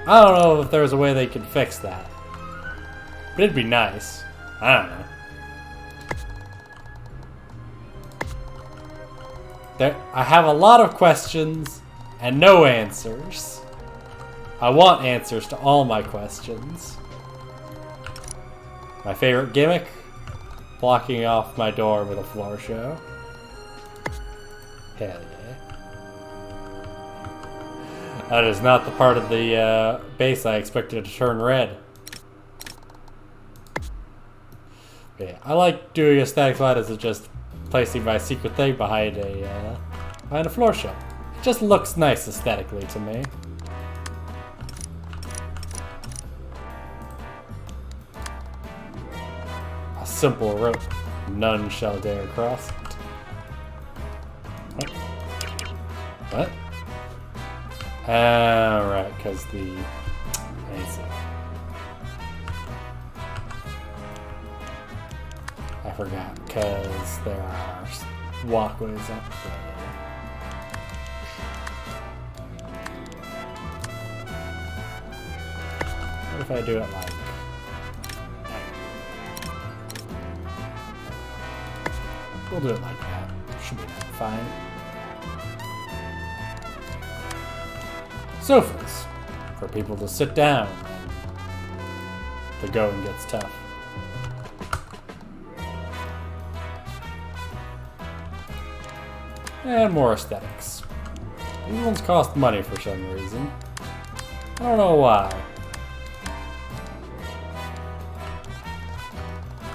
I don't know if there's a way they can fix that, but it'd be nice. I don't know. I have a lot of questions and no answers. I want answers to all my questions. My favorite gimmick? Blocking off my door with a floor show. Hell yeah. That is not the part of the base I expected to turn red. But yeah, I like doing a static slide as just placing my secret thing behind a floor show. It just looks nice aesthetically to me. A simple rope. None shall dare cross it. What? What? Right, because the... I see. I forgot, because there are walkways up there. What if I do it like... We'll do it like that. Should be fine. Sofas. For people to sit down when the going gets tough. And more aesthetics. These ones cost money for some reason. I don't know why.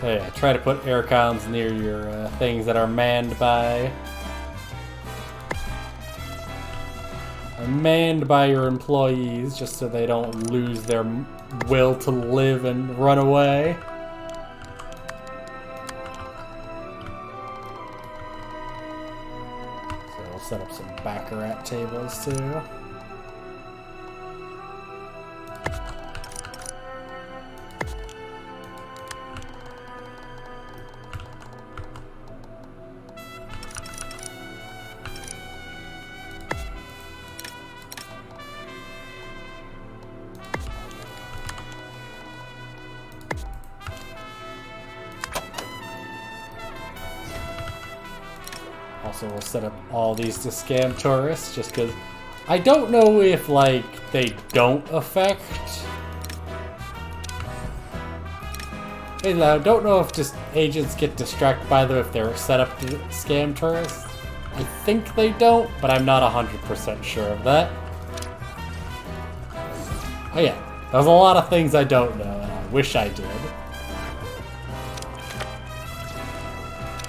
Hey, I try to put air cons near your things that are manned by your employees, just so they don't lose their will to live and run away. So we'll set up some Baccarat tables too. Also, we'll set up all these to scam tourists, just because I don't know if, like, they don't affect... I don't know if just agents get distracted by them if they're set up to scam tourists. I think they don't, but I'm not 100% sure of that. Oh yeah, there's a lot of things I don't know, and I wish I did.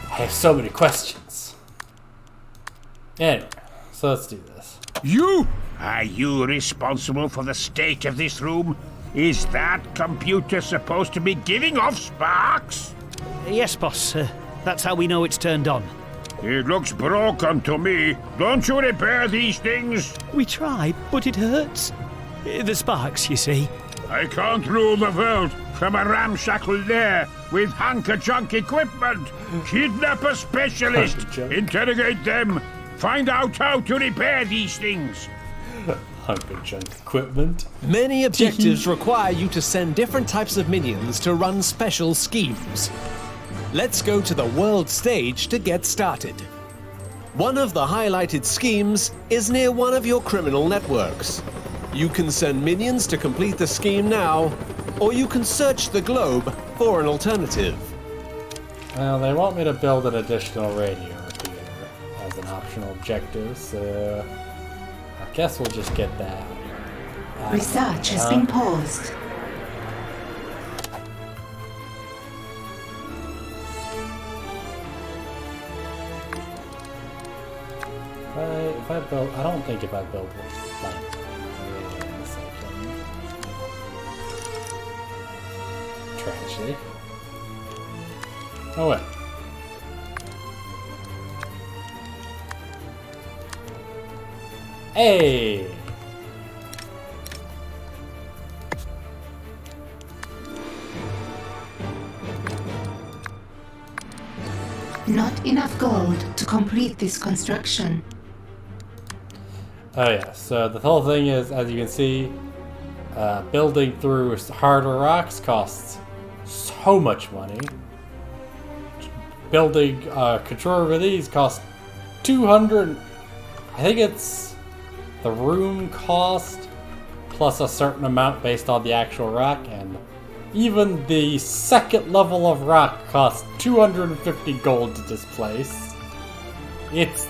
I have so many questions. Anyway, so let's do this. You? Are you responsible for the state of this room? Is that computer supposed to be giving off sparks? Yes, boss. That's how we know it's turned on. It looks broken to me. Don't you repair these things? We try, but it hurts. The sparks, you see. I can't rule the world from a ramshackle lair with hunk-of-junk equipment. Kidnap a specialist. Interrogate them. Find out how to repair these things. Hunk-of-junk equipment. Many objectives require you to send different types of minions to run special schemes. Let's go to the world stage to get started. One of the highlighted schemes is near one of your criminal networks. You can send minions to complete the scheme now, or you can search the globe for an alternative. Well, they want me to build an additional radio here as an optional objective, so I guess we'll just get that. Research has been paused. If I build, I don't think if I build one, like, wait a second. Tragedy. Oh well. Hey! Not enough gold to complete this construction. Oh yeah, so the whole thing is, as you can see, building through harder rocks costs so much money. Building control over these costs 200, I think it's the room cost plus a certain amount based on the actual rock, and even the second level of rock costs 250 gold to displace. It's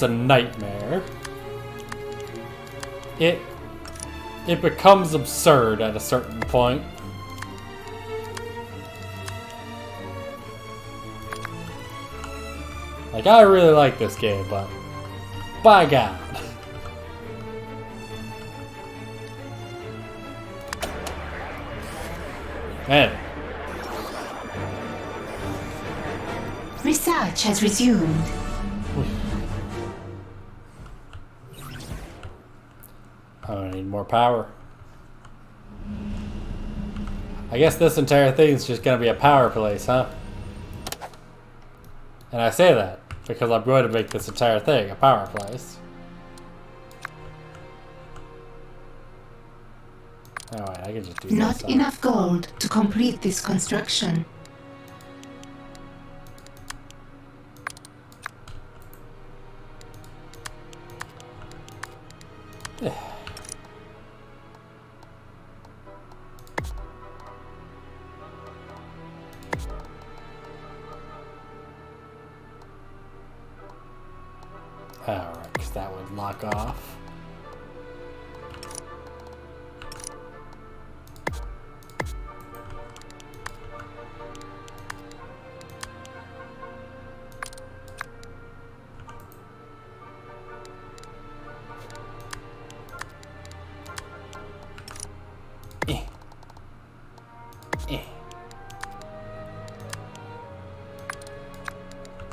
a nightmare. It becomes absurd at a certain point. Like, I really like this game, but by God. Man. Research has resumed. I need more power. I guess this entire thing is just gonna be a power place, huh? And I say that because I'm going to make this entire thing a power place. Oh wait, I can just do Not this. enough gold to complete this construction. Alright, because that would lock off.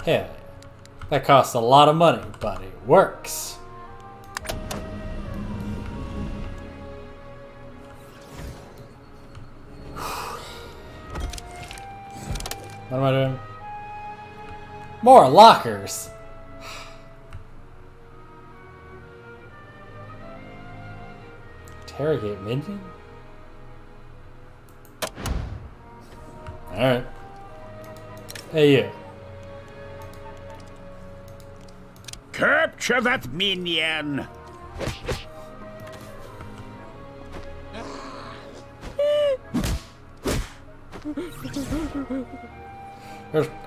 Yeah, that costs a lot of money, but it works. What am I doing? More lockers. Interrogate minion? Alright. Hey you. Capture that minion!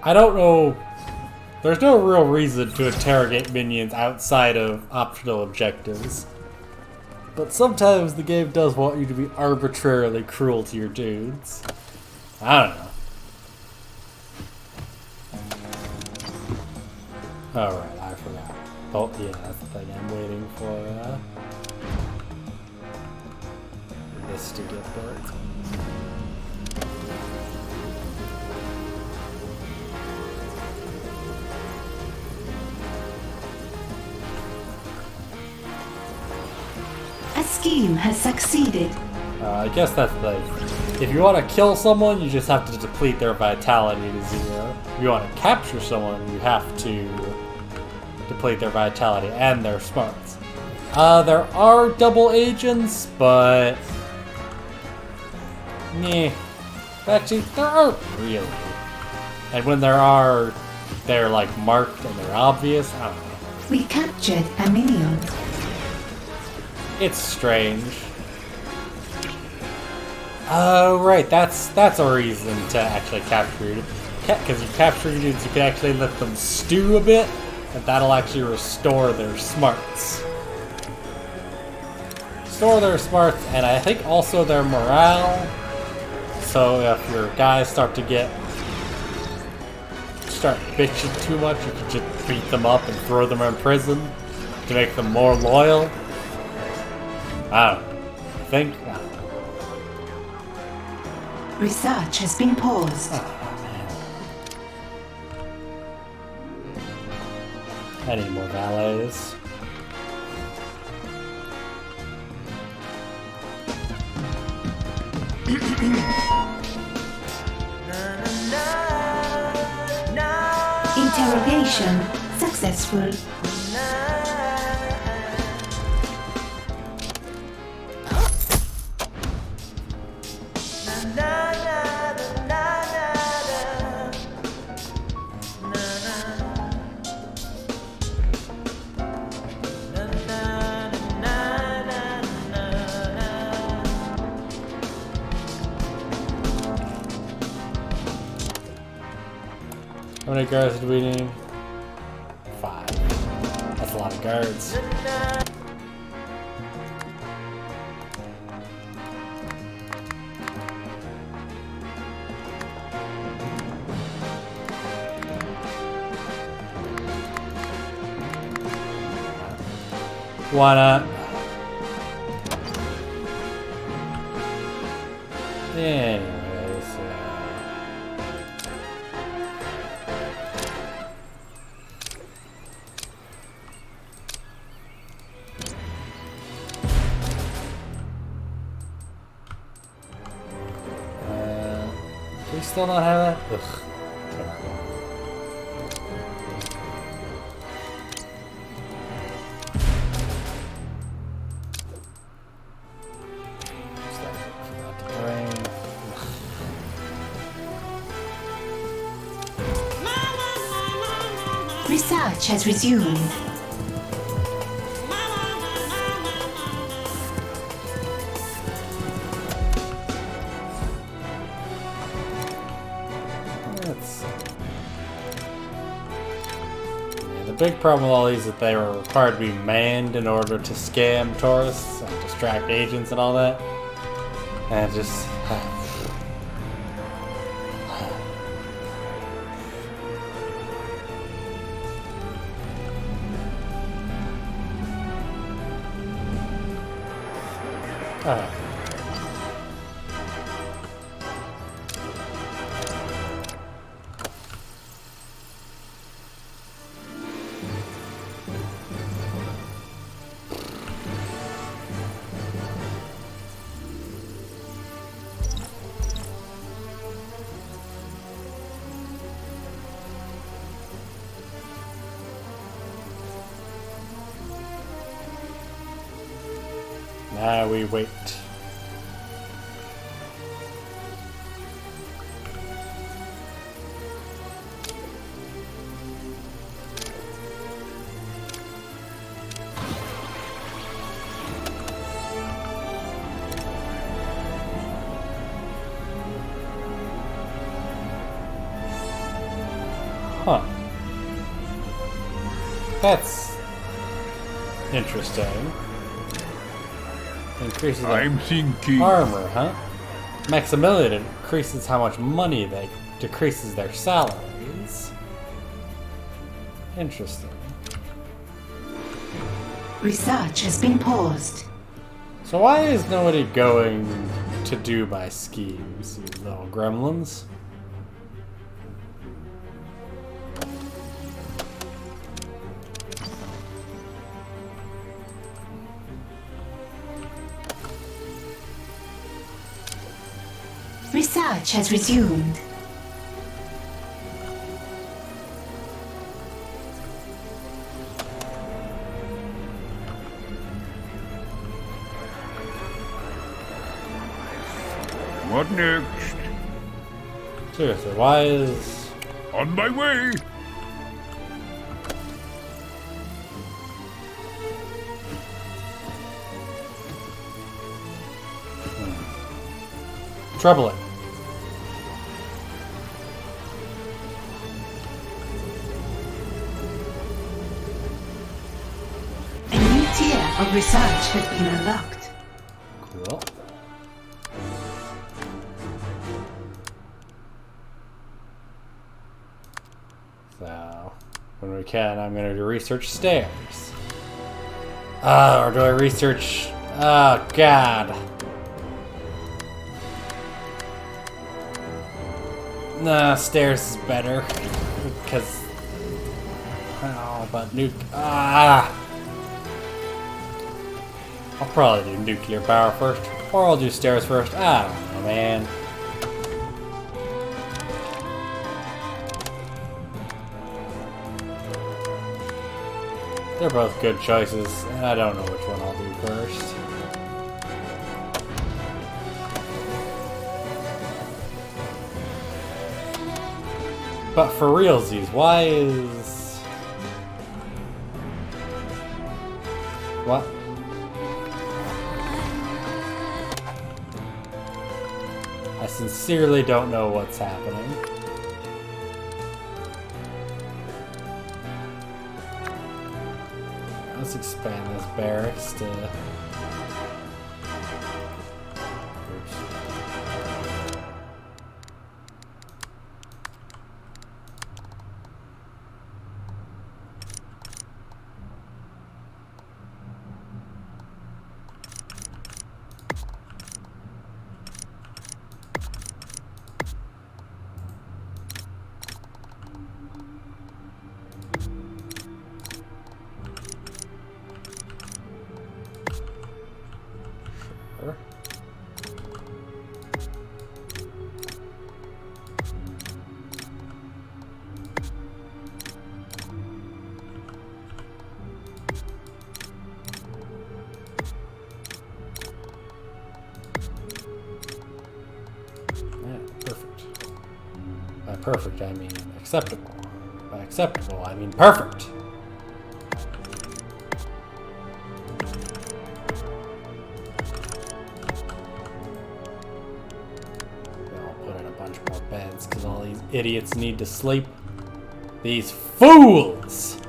I don't know. There's no real reason to interrogate minions outside of optional objectives. But sometimes the game does want you to be arbitrarily cruel to your dudes. I don't know. Alright, I forgot. Oh, yeah, that's the thing I'm waiting for. This to get built. A scheme has succeeded. I guess that's the thing. If you want to kill someone, you just have to deplete their vitality to 0. If you want to capture someone, you have to deplete their vitality and their smarts. There are double agents, but... Meh. Actually, there aren't really. And when there are, they're like marked and they're obvious. I don't know. We captured a minion. It's strange. Oh, right. That's a reason to actually capture you. Because you capture your dudes, you can actually let them stew a bit, and that'll actually restore their smarts. Restore their smarts, and I think also their morale. So if your guys start bitching too much, you can just beat them up and throw them in prison to make them more loyal. I don't know. I think. I don't know. Research has been paused. I need more valets. Interrogation successful. How many guards do we need? 5. That's a lot of guards. Why not? Anyways, do we still not have that? Ugh. Research has resumed. The big problem with all these is that they were required to be manned in order to scam tourists and distract agents and all that. And just... Alright. Now we wait. Huh. That's interesting. Increases their I'm thinking. armor, huh? Maximilian increases how much money they decreases their salaries. Interesting. Research has been paused. So why is nobody going to do my schemes, you little gremlins? Research has resumed. What next? Seriously, why is... On my way. troubling? A new tier of research has been unlocked. Cool. So, when we can, I'm going to research stairs. Or do I research... Oh, God. Nah, stairs is better. Because... Oh, but nuke... I'll probably do nuclear power first. Or I'll do stairs first. I don't know, man. They're both good choices, and I don't know which one I'll do first. But for realsies, why is... What? I sincerely don't know what's happening. Let's expand this barracks to... Perfect, I mean acceptable. By acceptable, I mean perfect. I'll put in a bunch more beds because all these idiots need to sleep. These fools!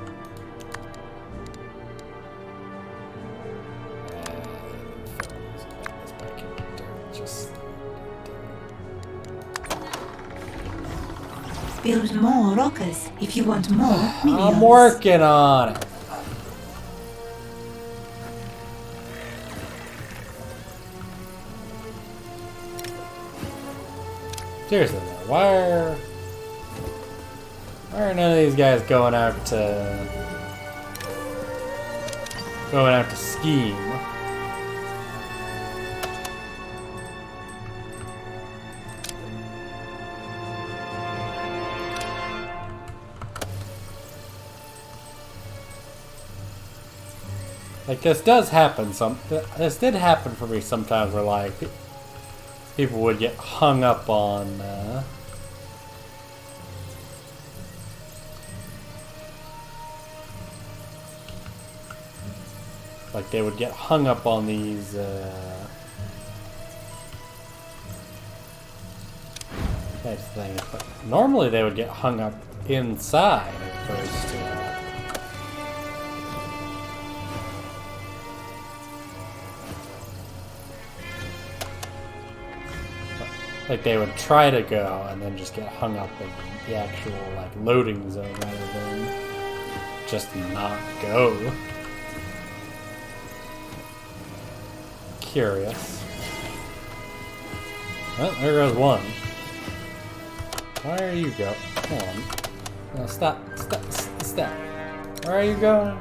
Build more rockers if you want more minions. I'm working on it. Seriously though, why are none of these guys going out to scheme? Like, this does happen this did happen for me sometimes where, like, people would get hung up on, like, they would get hung up on these, That's the thing. But normally they would get hung up inside as opposed to. Like they would try to go and then just get hung up in the actual like loading zone rather than just not go. Curious. Oh, there goes one. Where are you go? Come on. No, stop. Where are you going?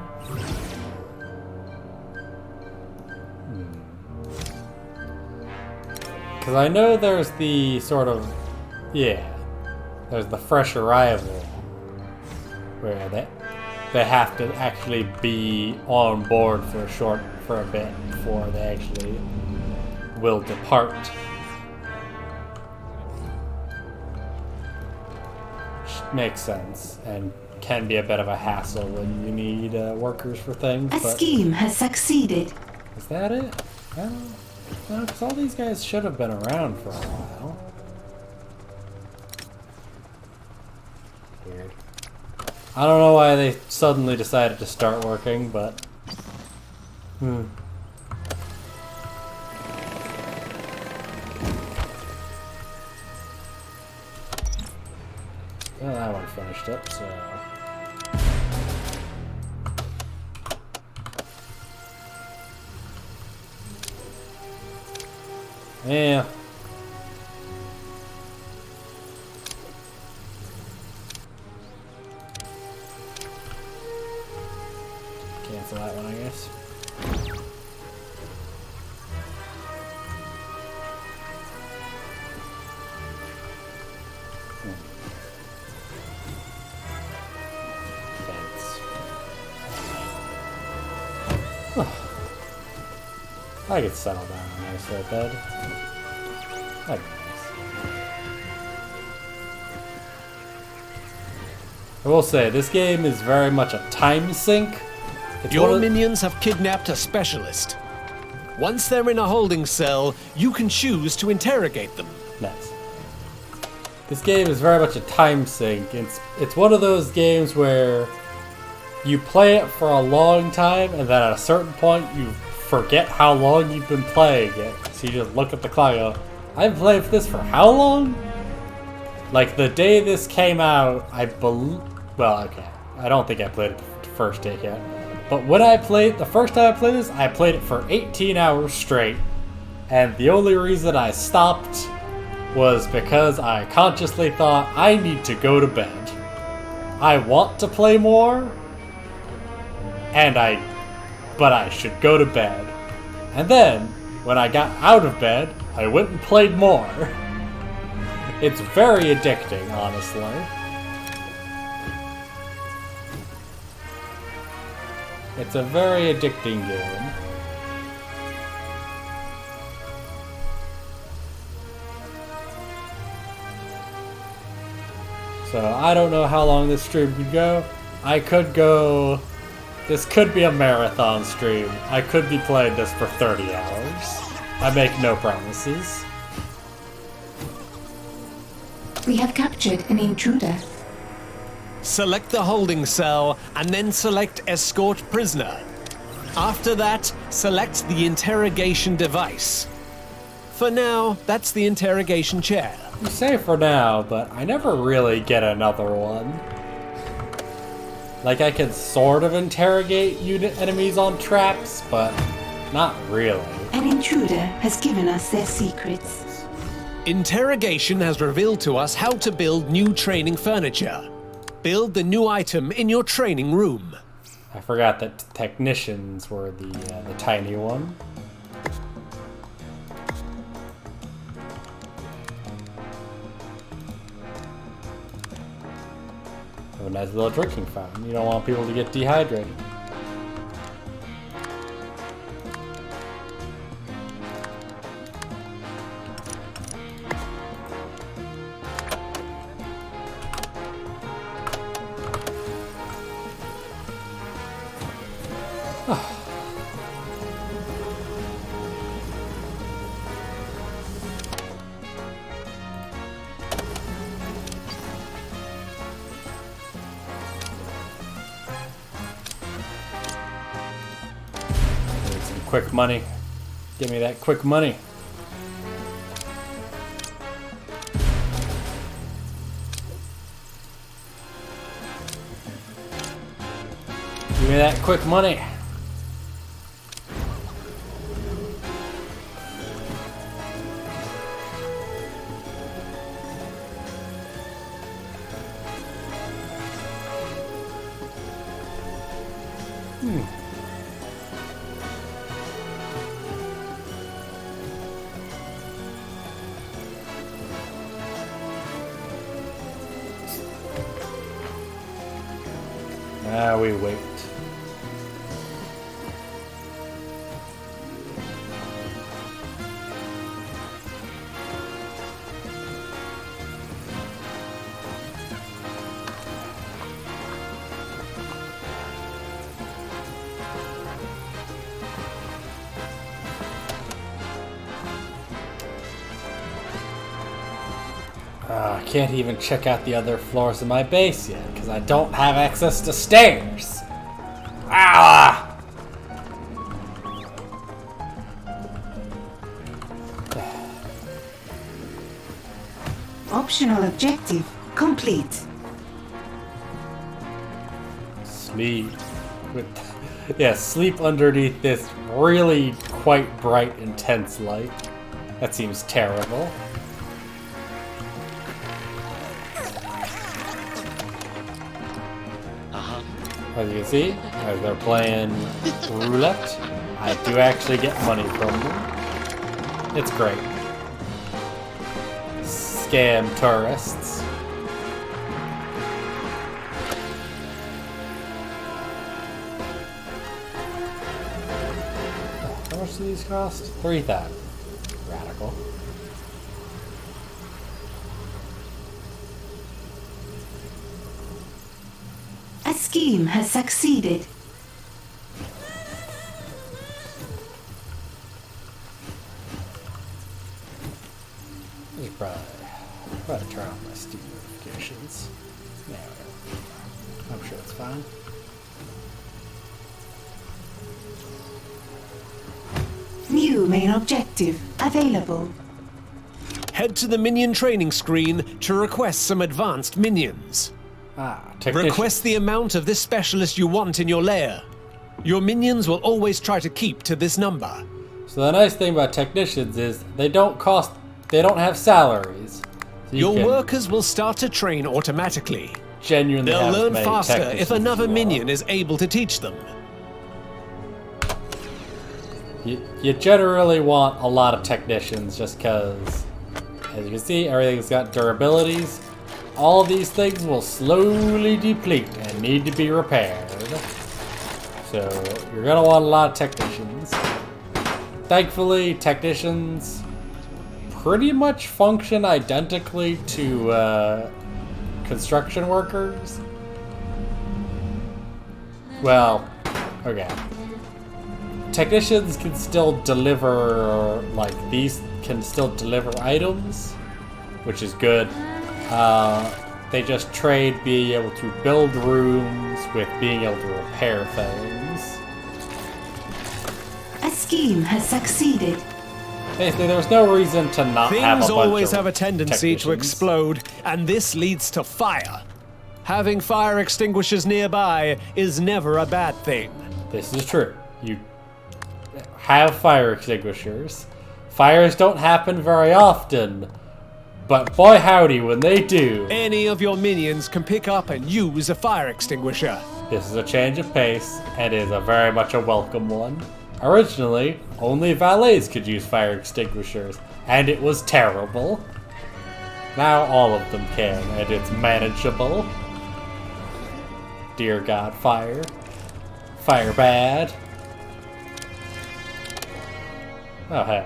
Because I know there's the sort of, there's the fresh arrival where they have to actually be on board for a bit before they actually will depart. Which makes sense and can be a bit of a hassle when you need workers for things. A scheme has succeeded. Is that it? I don't know. No, because all these guys should have been around for a while. Weird. I don't know why they suddenly decided to start working, but... Well, that one finished up, so... Yeah. Cancel that one, I guess. I could settle down on a nice little bed. That'd be nice. I will say, this game is very much a time sink. Your minions have kidnapped a specialist. Once they're in a holding cell, you can choose to interrogate them. Nice. This game is very much a time sink. It's one of those games where you play it for a long time, and then at a certain point you forget how long you've been playing it. So you just look at the clock and go, I've played this for how long? Like the day this came out, well, okay. I don't think I played it the first day yet. But when the first time I played this, I played it for 18 hours straight. And the only reason I stopped was because I consciously thought I need to go to bed. I want to play more, but I should go to bed. And then, when I got out of bed, I went and played more. It's very addicting, honestly. It's a very addicting game. So, I don't know how long this stream could go. This could be a marathon stream. I could be playing this for 30 hours. I make no promises. We have captured an intruder. Select the holding cell and then select escort prisoner. After that, select the interrogation device. For now, that's the interrogation chair. You say for now, but I never really get another one. Like, I can sort of interrogate unit enemies on traps, but not really. An intruder has given us their secrets. Interrogation has revealed to us how to build new training furniture. Build the new item in your training room. I forgot that technicians were the tiny one. Have a nice little drinking fountain. You don't want people to get dehydrated. quick money. Give me that quick money. Give me that quick money. Now we wait. I can't even check out the other floors of my base yet because I don't have access to stairs. Ah! Optional objective complete. Sleep. Sleep underneath this really quite bright, intense light. That seems terrible. As you can see, as they're playing roulette, I do actually get money from them. It's great. Scam tourists. How much do these cost? 3,000. Radical. A scheme has succeeded. I should probably turn off my Steam notifications. Yeah, whatever. I'm sure it's fine. New main objective available. Head to the minion training screen to request some advanced minions. Technician. Request the amount of this specialist you want in your lair. Your minions will always try to keep to this number. So the nice thing about technicians is they don't have salaries. So Your workers will start to train automatically. Genuinely They'll have as learn many faster if technicians another as you minion are. is able to teach them. You generally want a lot of technicians just because, as you can see, everything's got durabilities. All of these things will slowly deplete and need to be repaired. So you're going to want a lot of technicians. Thankfully, technicians pretty much function identically to construction workers. Well, okay. Technicians can still deliver, these can still deliver items, which is good. They just trade being able to build rooms with being able to repair things. A scheme has succeeded. Basically, there's no reason to not have a bunch Things always of have a tendency to technicians. explode, and this leads to fire. Having fire extinguishers nearby is never a bad thing. This is true. You have fire extinguishers. Fires don't happen very often, but boy howdy when they do. Any of your minions can pick up and use a fire extinguisher. This is a change of pace, and is a very much a welcome one. Originally, only valets could use fire extinguishers, and it was terrible. Now all of them can, and it's manageable. Dear God, fire. Fire bad. Oh, hey.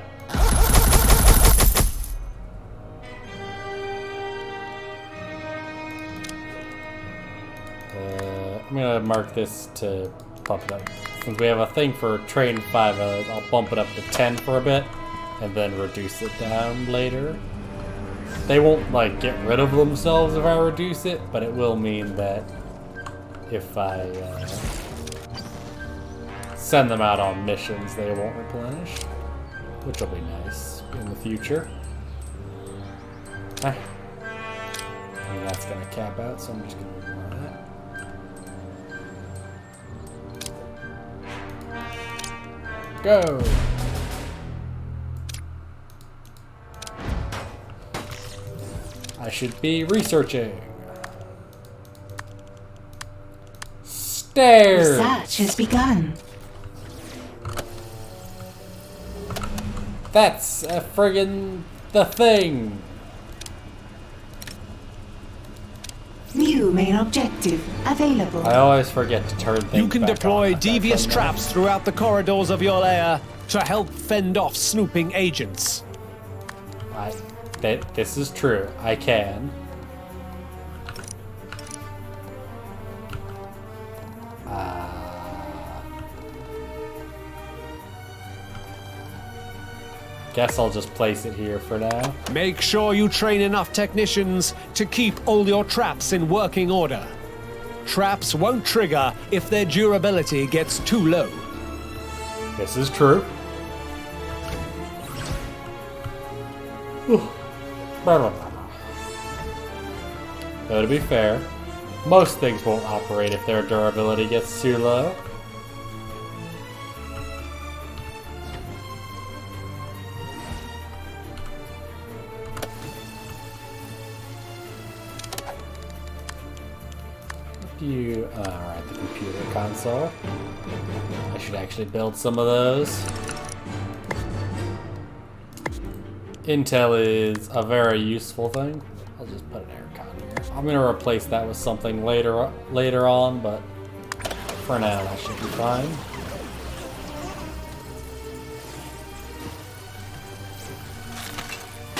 I'm gonna mark this to bump it up. Since we have a thing for train 5, I'll bump it up to 10 for a bit, and then reduce it down later. They won't, get rid of themselves if I reduce it, but it will mean that if I send them out on missions they won't replenish, which will be nice in the future. I mean, that's gonna cap out, so I'm just gonna ignore that. Go! I should be researching. Stairs! Research has begun. That's a friggin' the thing! New main objective available. I always forget to turn things You can back deploy on. devious traps throughout the corridors of your lair to help fend off snooping agents. This is true. I can. Guess I'll just place it here for now. Make sure you train enough technicians to keep all your traps in working order. Traps won't trigger if their durability gets too low. This is true. Though to be fair, most things won't operate if their durability gets too low. Alright, the computer console. I should actually build some of those. Intel is a very useful thing. I'll just put an aircon here. I'm gonna replace that with something later on, but for now that should be fine.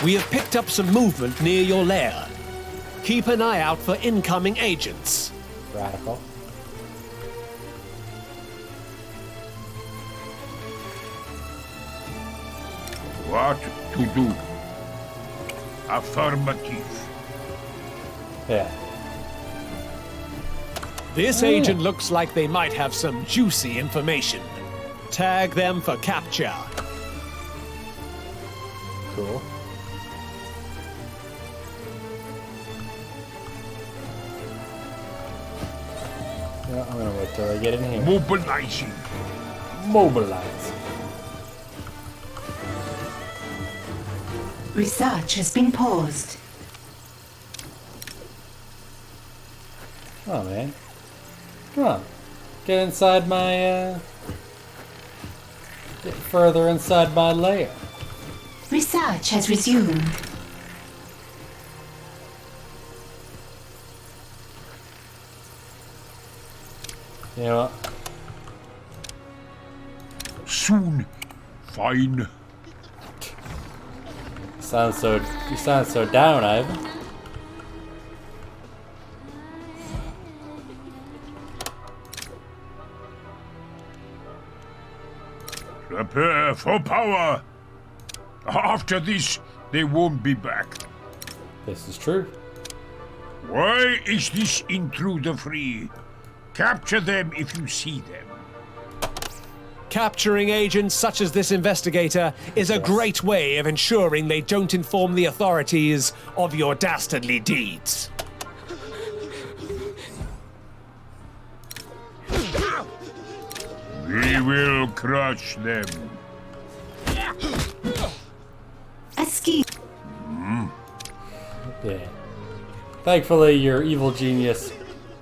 We have picked up some movement near your lair. Keep an eye out for incoming agents. Radical. What to do? Affirmative. Yeah. This agent looks like they might have some juicy information. Tag them for capture. Cool. Yeah, I'm gonna wait till I get in here. Mobilizing. Mobilize. Research has been paused. Come on, man. Come on. Get inside my, get further inside my lair. Research has resumed. You know what? Soon. Fine. You sound so down, Ivan. Prepare for power. After this, they won't be back. This is true. Why is this intruder free? Capture them if you see them. Capturing agents such as this investigator is a great way of ensuring they don't inform the authorities of your dastardly deeds. We will crush them. Askew. Yeah. Thankfully, your evil genius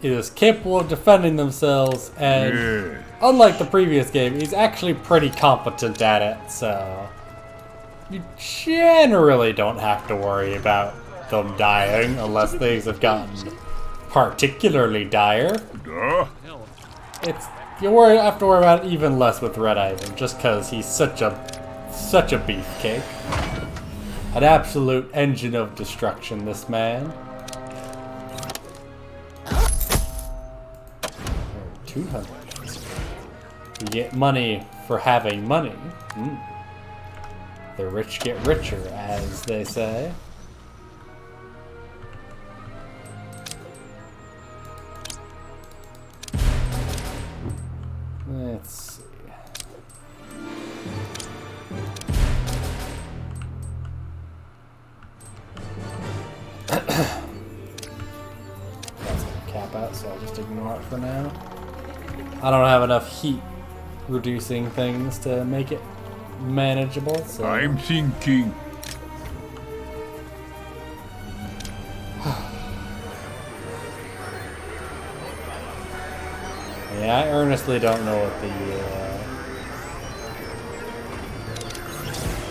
is capable of defending themselves, and Yeah. unlike the previous game, he's actually pretty competent at it, so you generally don't have to worry about them dying unless things have gotten particularly dire. Duh. You have to worry about it even less with Red Ivan, just because he's such a beefcake. An absolute engine of destruction, this man. 200. You get money for having money. The rich get richer, as they say. Let's see. so I'll just ignore it for now. I don't have enough heat reducing things to make it manageable, so... I'm thinking. Yeah, I earnestly don't know what the,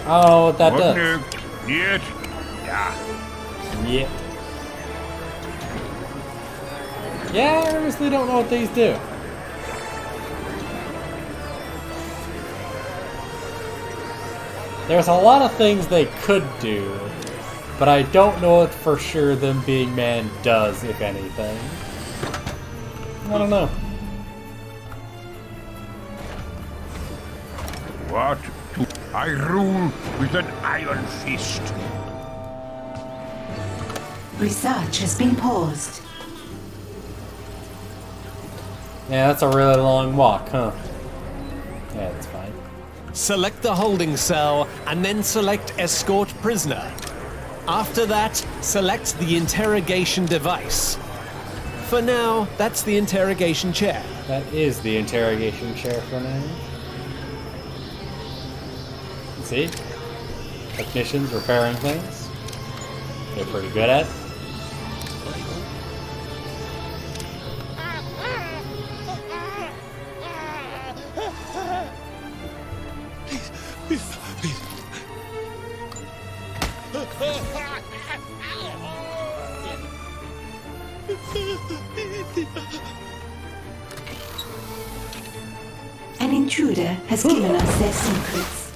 I don't know what that does. Yet. Yeah. Yeah. Yeah, I honestly don't know what these do. There's a lot of things they could do, but I don't know what for sure them being man does, if anything. I don't know. What? I rule with an iron fist. Research has been paused. Yeah, that's a really long walk, huh? Yeah, that's fine. Select the holding cell and then select escort prisoner. After that, select the interrogation device. For now, that's the interrogation chair. That is the interrogation chair for now. See? Technicians repairing things. They're pretty good at it. An intruder has given us their secrets.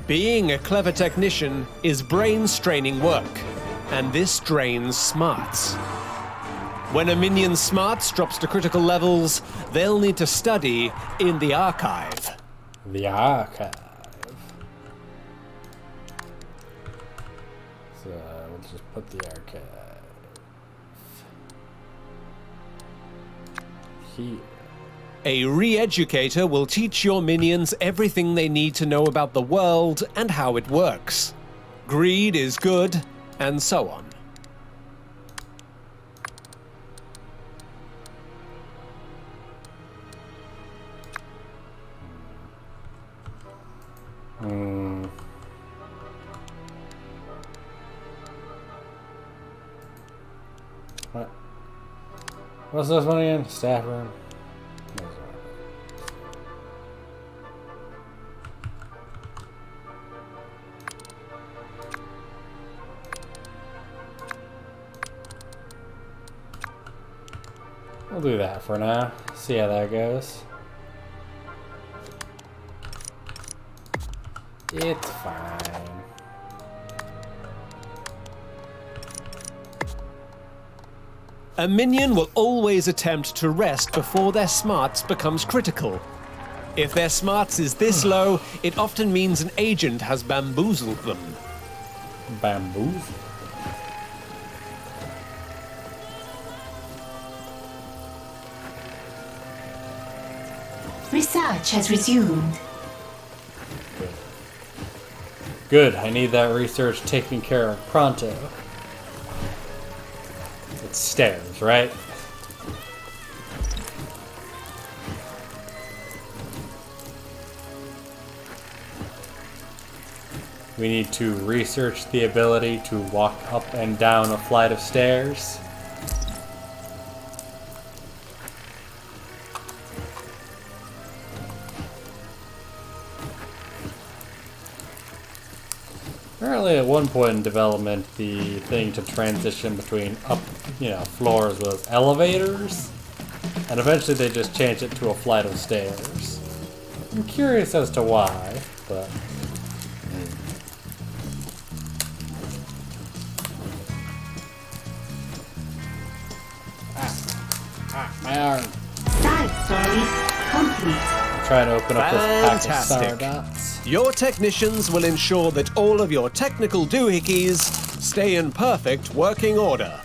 Being a clever technician is brain-straining work, and this drains smarts. When a minion's smarts drops to critical levels, they'll need to study in the archive. The archive. So we'll just put the archive here. A re-educator will teach your minions everything they need to know about the world and how it works. Greed is good, and so on. What? What's this one again? Staff room. We'll do that for now. See how that goes. It's fine. A minion will always attempt to rest before their smarts becomes critical. If their smarts is this low, it often means an agent has bamboozled them. Bamboozled? Research has resumed. Good, I need that research taken care of pronto. It's stairs, right? We need to research the ability to walk up and down a flight of stairs. Apparently at one point in development, the thing to transition between up, floors was elevators. And eventually they just changed it to a flight of stairs. I'm curious as to why, but... my arm. Side story complete. Trying to open up this pack of Fantastic. Stardots. Your technicians will ensure that all of your technical doohickeys stay in perfect working order.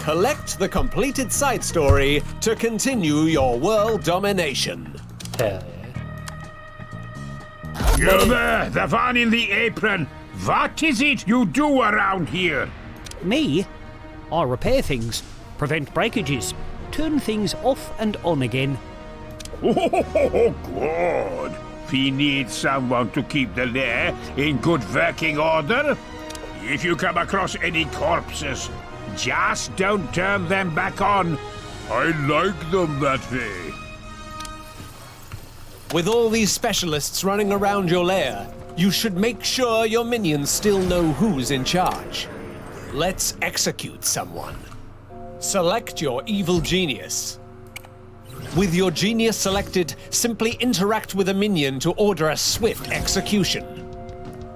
Collect the completed side story to continue your world domination. Hell yeah. You there, the one in the apron. What is it you do around here? Me? I repair things. prevent breakages, turn things off and on again. Oh, good. We need someone to keep the lair in good working order. If you come across any corpses, just don't turn them back on. I like them that way. With all these specialists running around your lair, you should make sure your minions still know who's in charge. Let's execute someone. Select your evil genius. With your genius selected, simply interact with a minion to order a swift execution.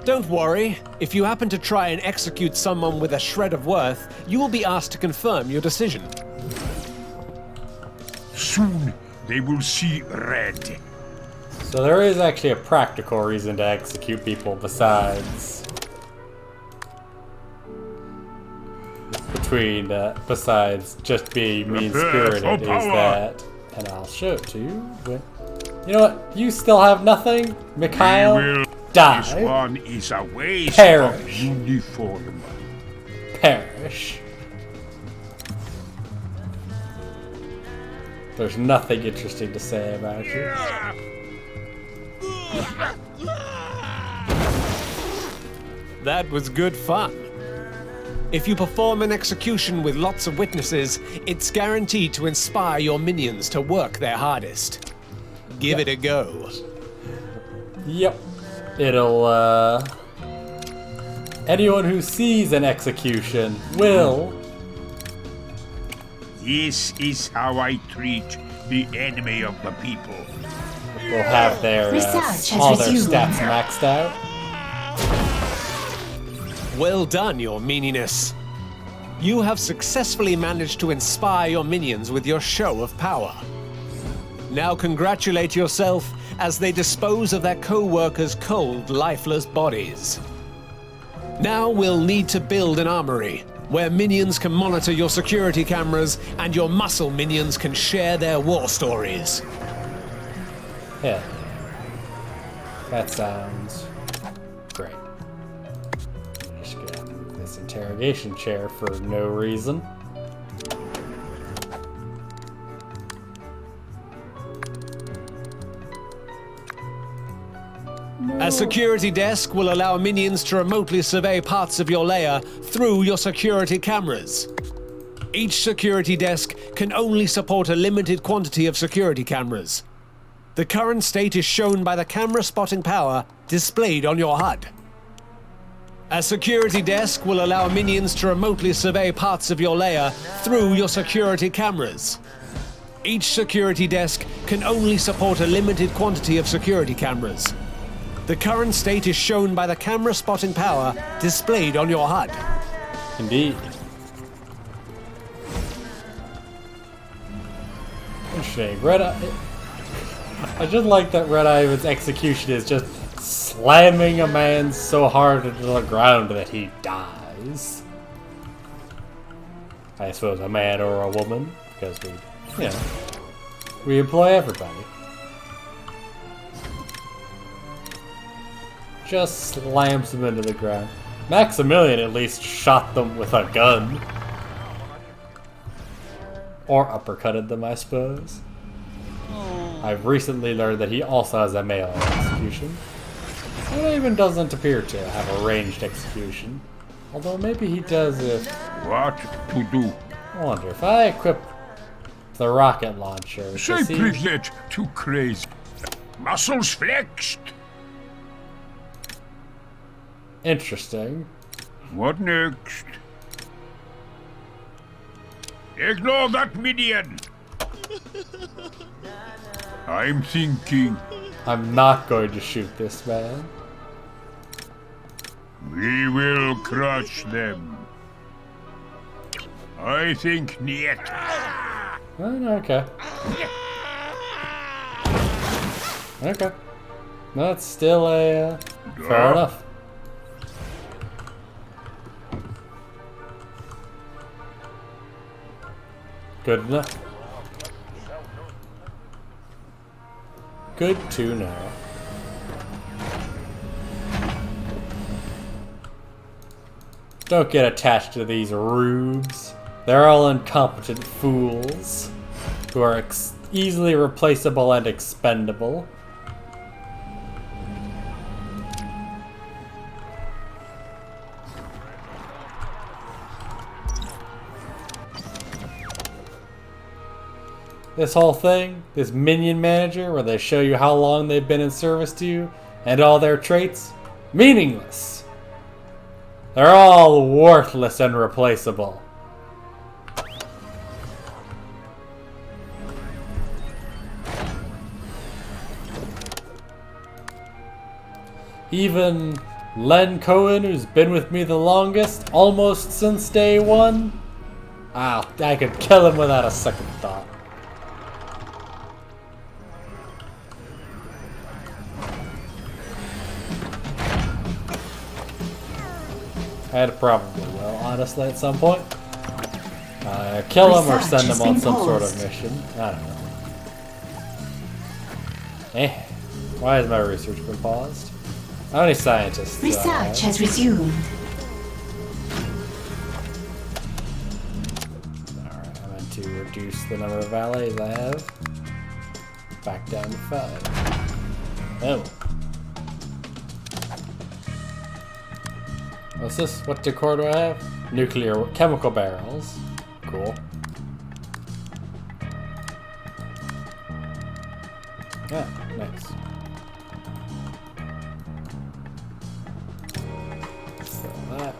Don't worry, if you happen to try and execute someone with a shred of worth, you will be asked to confirm your decision. Soon they will see red. So there is actually a practical reason to execute people besides just being mean-spirited is that, and I'll show it to you. But you know what? You still have nothing, Mikhail. Die. This one is a waste Perish. of uniform. Perish. There's nothing interesting to say about you. That was good fun. If you perform an execution with lots of witnesses, it's guaranteed to inspire your minions to work their hardest. Give it a go. Yep. It'll, anyone who sees an execution will... This is how I treat the enemy of the people. will have their, Research has all their resumed. stats maxed out. Well done, your meaniness. You have successfully managed to inspire your minions with your show of power. Now congratulate yourself as they dispose of their co-workers' cold, lifeless bodies. Now we'll need to build an armory, where minions can monitor your security cameras and your muscle minions can share their war stories. Yeah. That sounds great. I'm just gonna move this interrogation chair for no reason. A security desk will allow minions to remotely survey parts of your lair through your security cameras. Each security desk can only support a limited quantity of security cameras. The current state is shown by the camera spotting power displayed on your HUD. A security desk will allow minions to remotely survey parts of your lair through your security cameras. Each security desk can only support a limited quantity of security cameras. The current state is shown by the camera spotting power displayed on your HUD. Indeed. Interesting. Red Eye. I just like that Red Ivan's execution is just slamming a man so hard into the ground that he dies. I suppose a man or a woman, because we employ everybody. Just slams them into the ground. Maximilian at least shot them with a gun. Or uppercutted them, I suppose. I've recently learned that he also has a melee execution. It even doesn't appear to have a ranged execution. Although maybe he does if... What to do? I wonder, if I equip the rocket launcher... Say does he- please not too crazy. Muscles flexed. Interesting. What next? Ignore that minion. I'm thinking. I'm not going to shoot this man. We will crush them. I think niet. Oh, okay. Okay. That's still a... fair enough. Good enough. Good to know. Don't get attached to these rubes. They're all incompetent fools who are easily replaceable and expendable. This whole thing, this minion manager where they show you how long they've been in service to you and all their traits, meaningless. They're all worthless and replaceable. Even Len Cohen, who's been with me the longest, almost since day one, I could kill him without a second thought. I'd probably will, honestly, at some point. Kill him or send him on some sort of mission. I don't know. Why has my research been paused? How many scientists? Research has resumed. Alright, I'm going to reduce the number of valets I have. Back down to 5. Oh. What's this? What decor do I have? Nuclear chemical barrels. Cool. Yeah, nice. So that.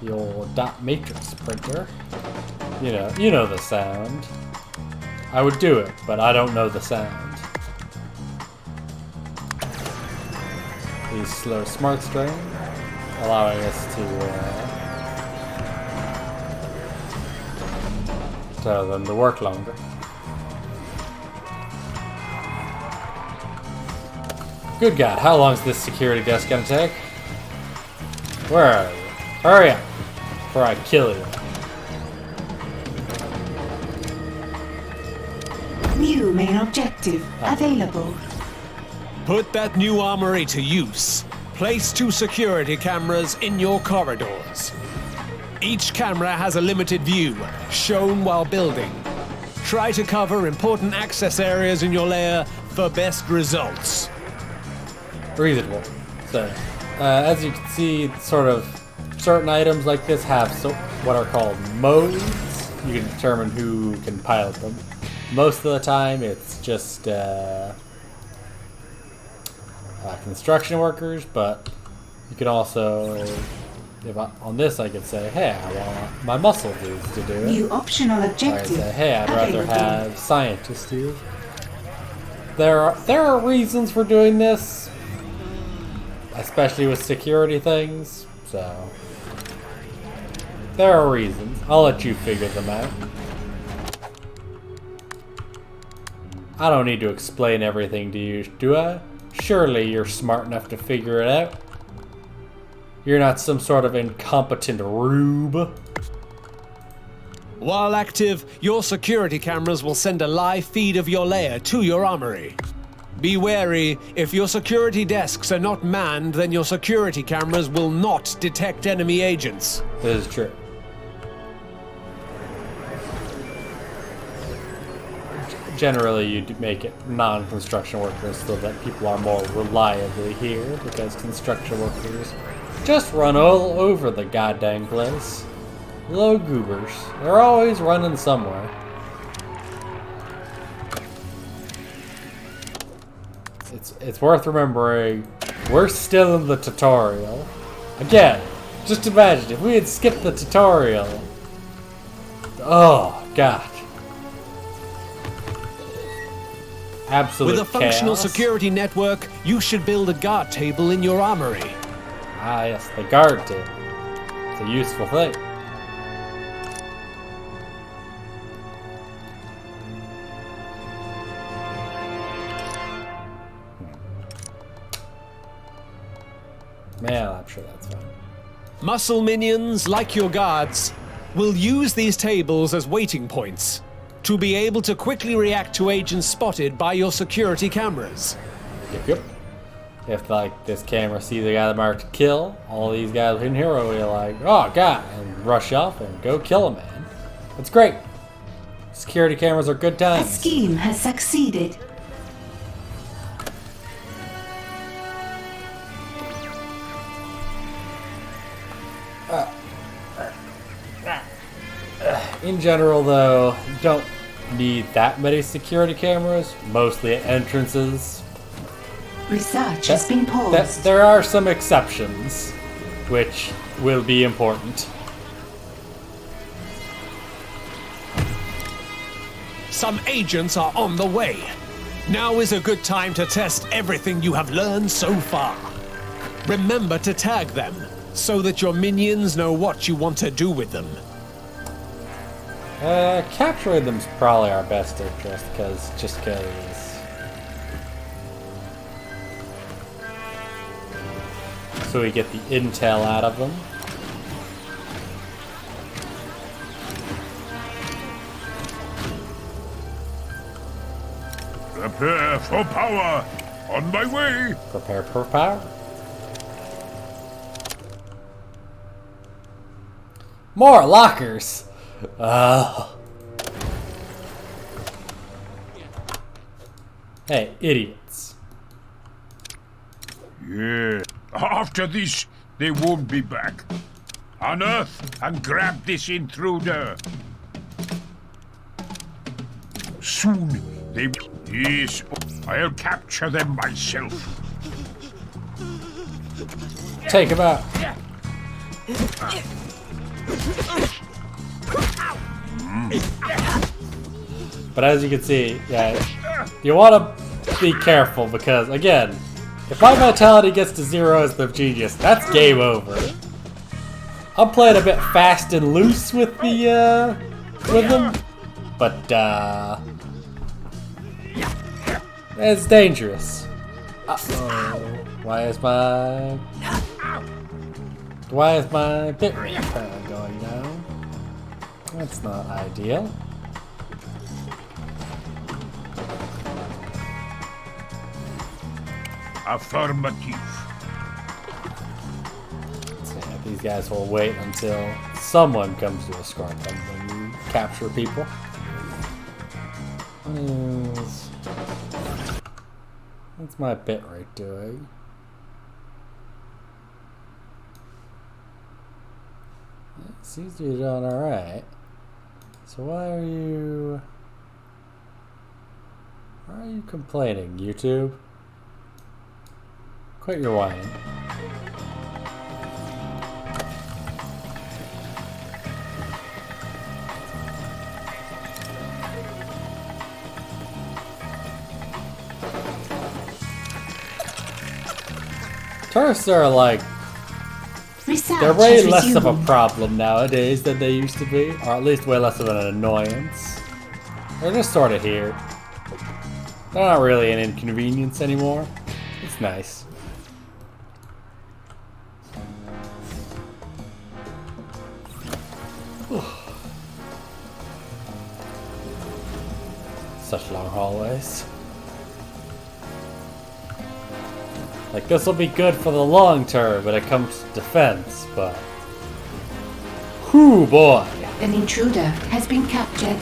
The old dot matrix printer. You know the sound. I would do it, but I don't know the sound. These slow smart string, allowing us to tell them to work longer. Good God, how long is this security desk gonna take? Where are you? Hurry up, before I kill you. New main objective available. Put that new armory to use. Place 2 security cameras in your corridors. Each camera has a limited view, shown while building. Try to cover important access areas in your lair for best results. Reasonable. So, as you can see, sort of certain items like this have what are called modes. You can determine who can pilot them. Most of the time, it's just construction workers, but you can also, on this I could say, hey, I want my muscle dudes to do it. New optional objective. Or I'd say, hey, I'd rather have scientists do it. There are reasons for doing this, especially with security things, so there are reasons. I'll let you figure them out. I don't need to explain everything to you, do I? Surely you're smart enough to figure it out. You're not some sort of incompetent rube. While active, your security cameras will send a live feed of your lair to your armory. Be wary, if your security desks are not manned, then your security cameras will not detect enemy agents. This is true. Generally, you make it non-construction workers so that people are more reliably here, because construction workers just run all over the goddamn place. Little goobers. They're always running somewhere. It's worth remembering, we're still in the tutorial. Again, just imagine if we had skipped the tutorial. Oh, God. Absolute With a functional chaos. security network, you should build a guard table in your armory. Ah, yes, the guard table. It's a useful thing. Yeah, I'm sure that's fine. Muscle minions, like your guards, will use these tables as waiting points to be able to quickly react to agents spotted by your security cameras. Yep. if like this camera sees a guy that marked kill, all these guys in here will be like, oh god, and rush off and go kill a man. It's great. Security cameras are good The times. scheme has succeeded. In general, though, you don't need that many security cameras, mostly at entrances. Research has been paused. There are some exceptions, which will be important. Some agents are on the way. Now is a good time to test everything you have learned so far. Remember to tag them, so that your minions know what you want to do with them. Capturing them's probably our best interest, just because. So we get the intel out of them. Prepare for power! On my way! Prepare for power. More lockers! Hey, idiots. Yeah. After this, they won't be back. Unearth and grab this intruder. Soon they... Yes, I'll capture them myself. Take him out. But as you can see, yeah, you want to be careful because, again, if my vitality gets to 0 as the genius, that's game over. I'm playing a bit fast and loose with the with them, but it's dangerous. Uh-oh. Why is my bit rate going down? That's not ideal. Affirmative. So yeah, these guys will wait until someone comes to escort them when you capture people. What's my bit rate doing? It seems to be doing alright. So why are you complaining, YouTube? Quit your whining. Tourists are like, they're way less of a problem nowadays than they used to be, or at least way less of an annoyance. They're just sort of here. They're not really an inconvenience anymore. It's nice. Such long hallways. Like, this will be good for the long term when it comes to defense, but... Whoo, boy! An intruder has been captured.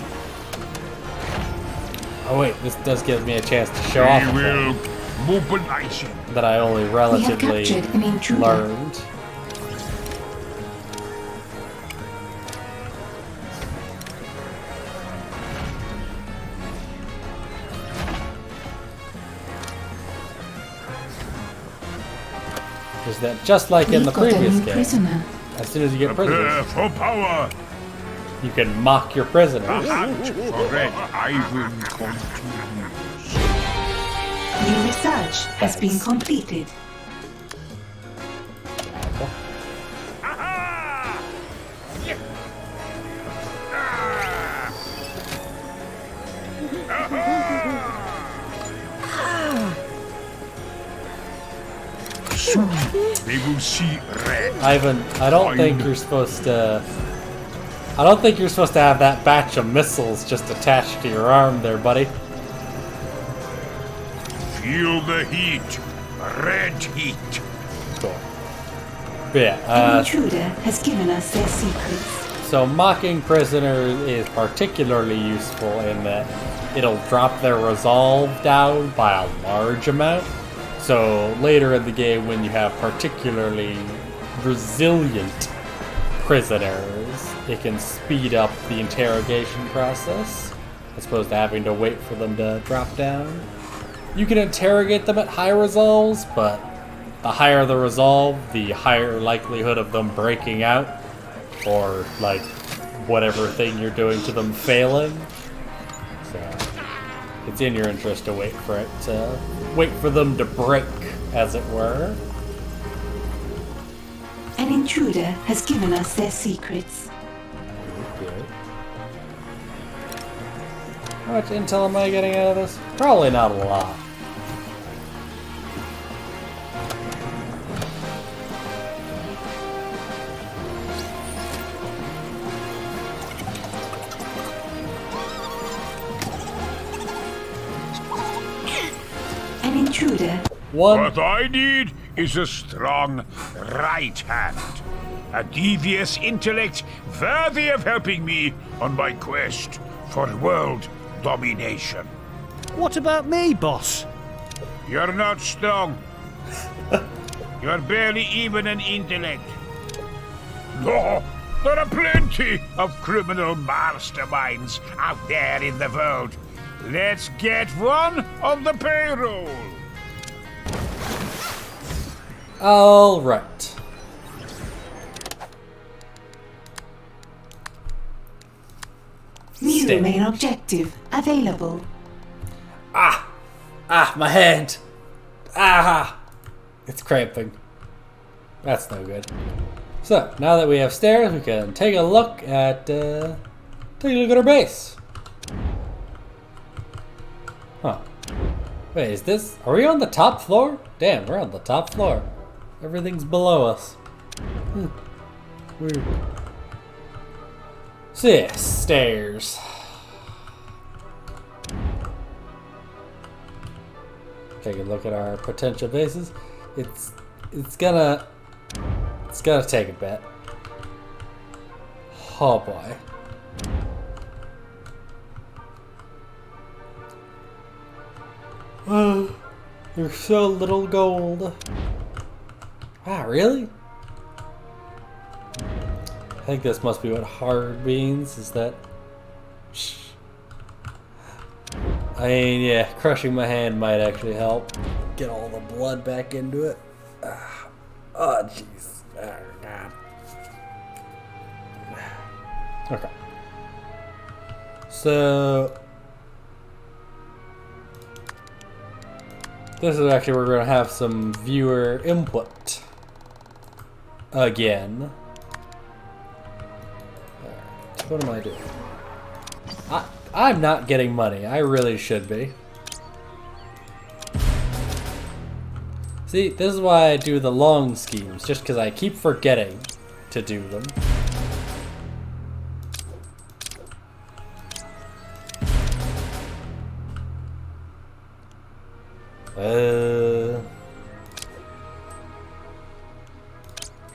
Oh wait, this does give me a chance to show off We will mobilize him. that I only relatively captured an intruder. learned. Is that just like in the previous game? Prisoner. As soon as you get Prepare prisoners, for power. you can mock your prisoners. The hunt for Red Ivan continues. New research has been completed. Aha! Yeah. Soon they will see red. Ivan, I don't think you're supposed to. I don't think you're supposed to have that batch of missiles just attached to your arm there, buddy. Feel the heat. red heat. Cool. But yeah, The intruder has given us their secrets. so mocking prisoners is particularly useful in that it'll drop their resolve down by a large amount. So later in the game, when you have particularly resilient prisoners, it can speed up the interrogation process, as opposed to having to wait for them to drop down. You can interrogate them at high resolves, but the higher the resolve, the higher likelihood of them breaking out, or like whatever thing you're doing to them failing. So it's in your interest to wait for them to break, as it were. An intruder has given us their secrets. Okay. How much intel am I getting out of this? Probably not a lot. An intruder. One. What I need is a strong right hand. A devious intellect worthy of helping me on my quest for world domination. What about me, boss? You're not strong. You're barely even an intellect. No, there are plenty of criminal masterminds out there in the world. Let's get one on the payroll. All right. New Stay. main objective available. My head. It's cramping. That's no good. So now that we have stairs, we can take a look at our base. Huh. Wait, is this? Are we on the top floor? Damn, we're on the top floor. Everything's below us. Weird. So yeah, stairs. Take a look at our potential bases. It's gonna take a bit. Oh boy. There's so little gold. Wow, really? I think this must be what hard means, is that... I mean, yeah, crushing my hand might actually help get all the blood back into it. Oh, jeez. Oh, God. Okay. So... this is actually where we're going to have some viewer input. Again. Alright, what am I doing? I'm not getting money. I really should be. See, this is why I do the long schemes, just because I keep forgetting to do them.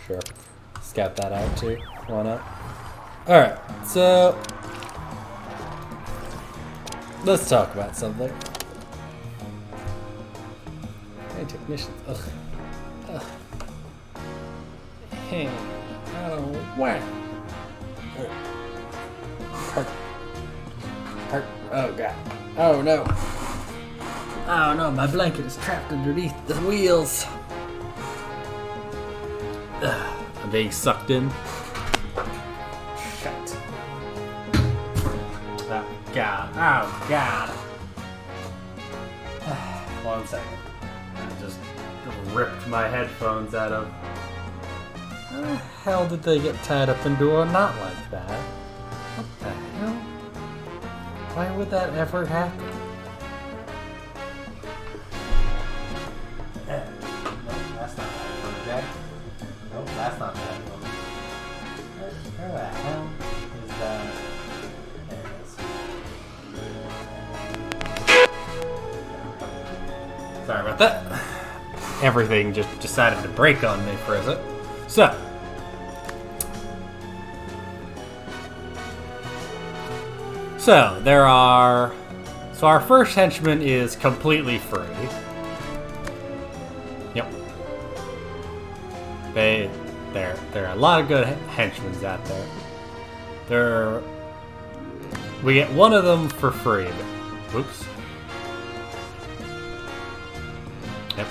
Sure. Scout that out too. Why not? Alright, so let's talk about something. Hey, technicians. Ugh. Ugh. Hey. Oh, whack. Hurt. Hurt. Oh, God. Oh, no. Oh, no. My blanket is trapped underneath the wheels. Ugh. I'm being sucked in. Shit. Oh, God. Oh, God. 1 second. I just ripped my headphones out of. How the hell did they get tied up into a knot like that? What the hell? Why would that ever happen? Nope, that's not that one, Jack. Nope, that's not that one. Where the hell is that? There it is. Sorry about that. everything just decided to break on me for it. So there are. So our first henchman is completely free. Yep. There are a lot of good henchmen out there. We get one of them for free. Oops. Yep.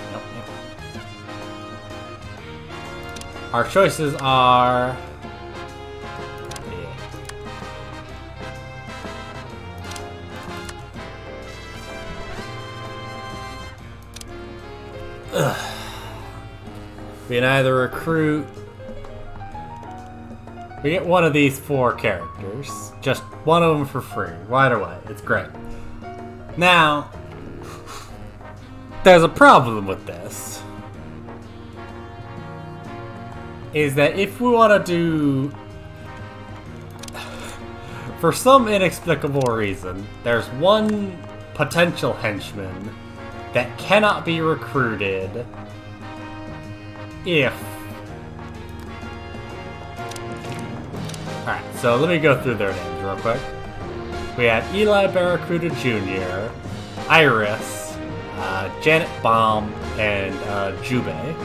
Our choices are. We can either recruit. We get one of these 4 characters. Just one of them for free. Right away. It's great. Now, there's a problem with this. Is that if we want to do. For some inexplicable reason, there's one potential henchman that cannot be recruited if... Alright, so let me go through their names real quick. We have Eli Barracuda Jr., Iris, Janet Baum, and Jubei.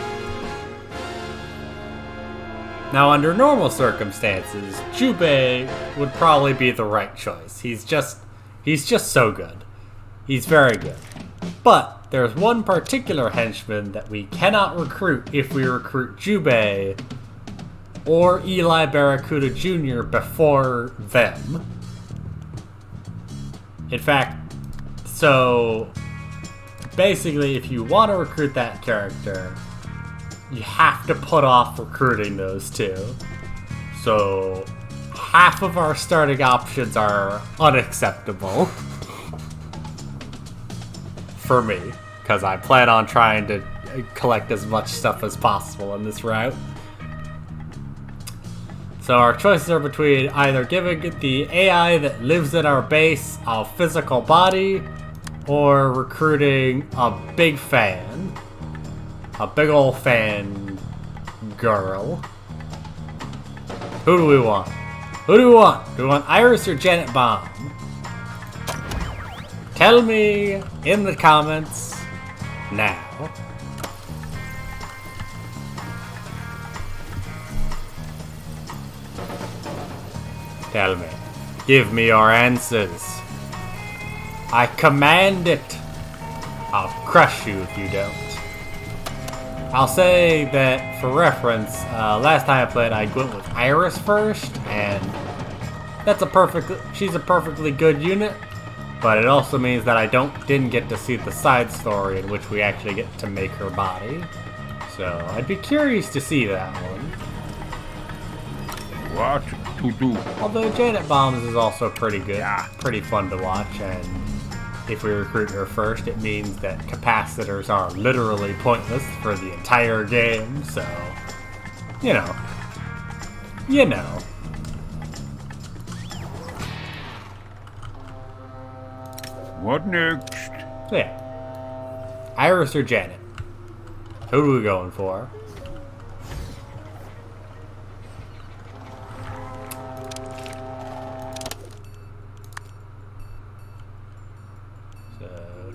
Now, under normal circumstances, Jubei would probably be the right choice. He's just so good. He's very good. But there's one particular henchman that we cannot recruit if we recruit Jubei or Eli Barracuda Jr. before them. In fact, so basically if you want to recruit that character, you have to put off recruiting those two. So half of our starting options are unacceptable. For me, because I plan on trying to collect as much stuff as possible in this route. So our choices are between either giving the AI that lives in our base a physical body, or recruiting a big fan. A big old fan girl. Who do we want? Who do we want? Do we want Iris or Janet Baum? Tell me in the comments now. Tell me. Give me your answers. I command it. I'll crush you if you don't. I'll say that for reference, last time I played, I went with Iris first, and she's a perfectly good unit. But it also means that I didn't get to see the side story in which we actually get to make her body. So I'd be curious to see that one. What to do? Although Janet Bombs is also pretty good, pretty fun to watch, and if we recruit her first, it means that capacitors are literally pointless for the entire game. So, you know. What next? So yeah. Iris or Janet? Who are we going for? So,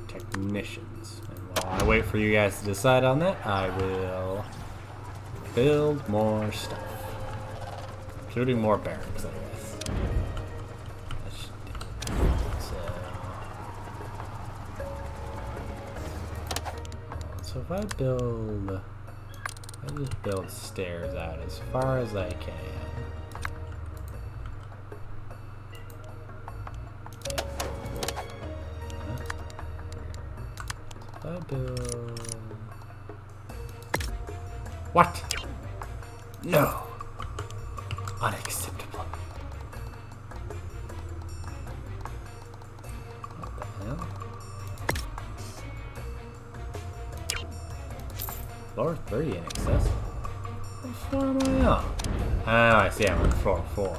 technicians. And while I wait for you guys to decide on that, I will build more stuff. Including more barracks, I guess. So if I just build stairs out as far as I can. If I build... What? No! Unacceptable. What the hell? Floor 3 inaccessible. What floor am I on? Oh, I see, I'm on floor 4.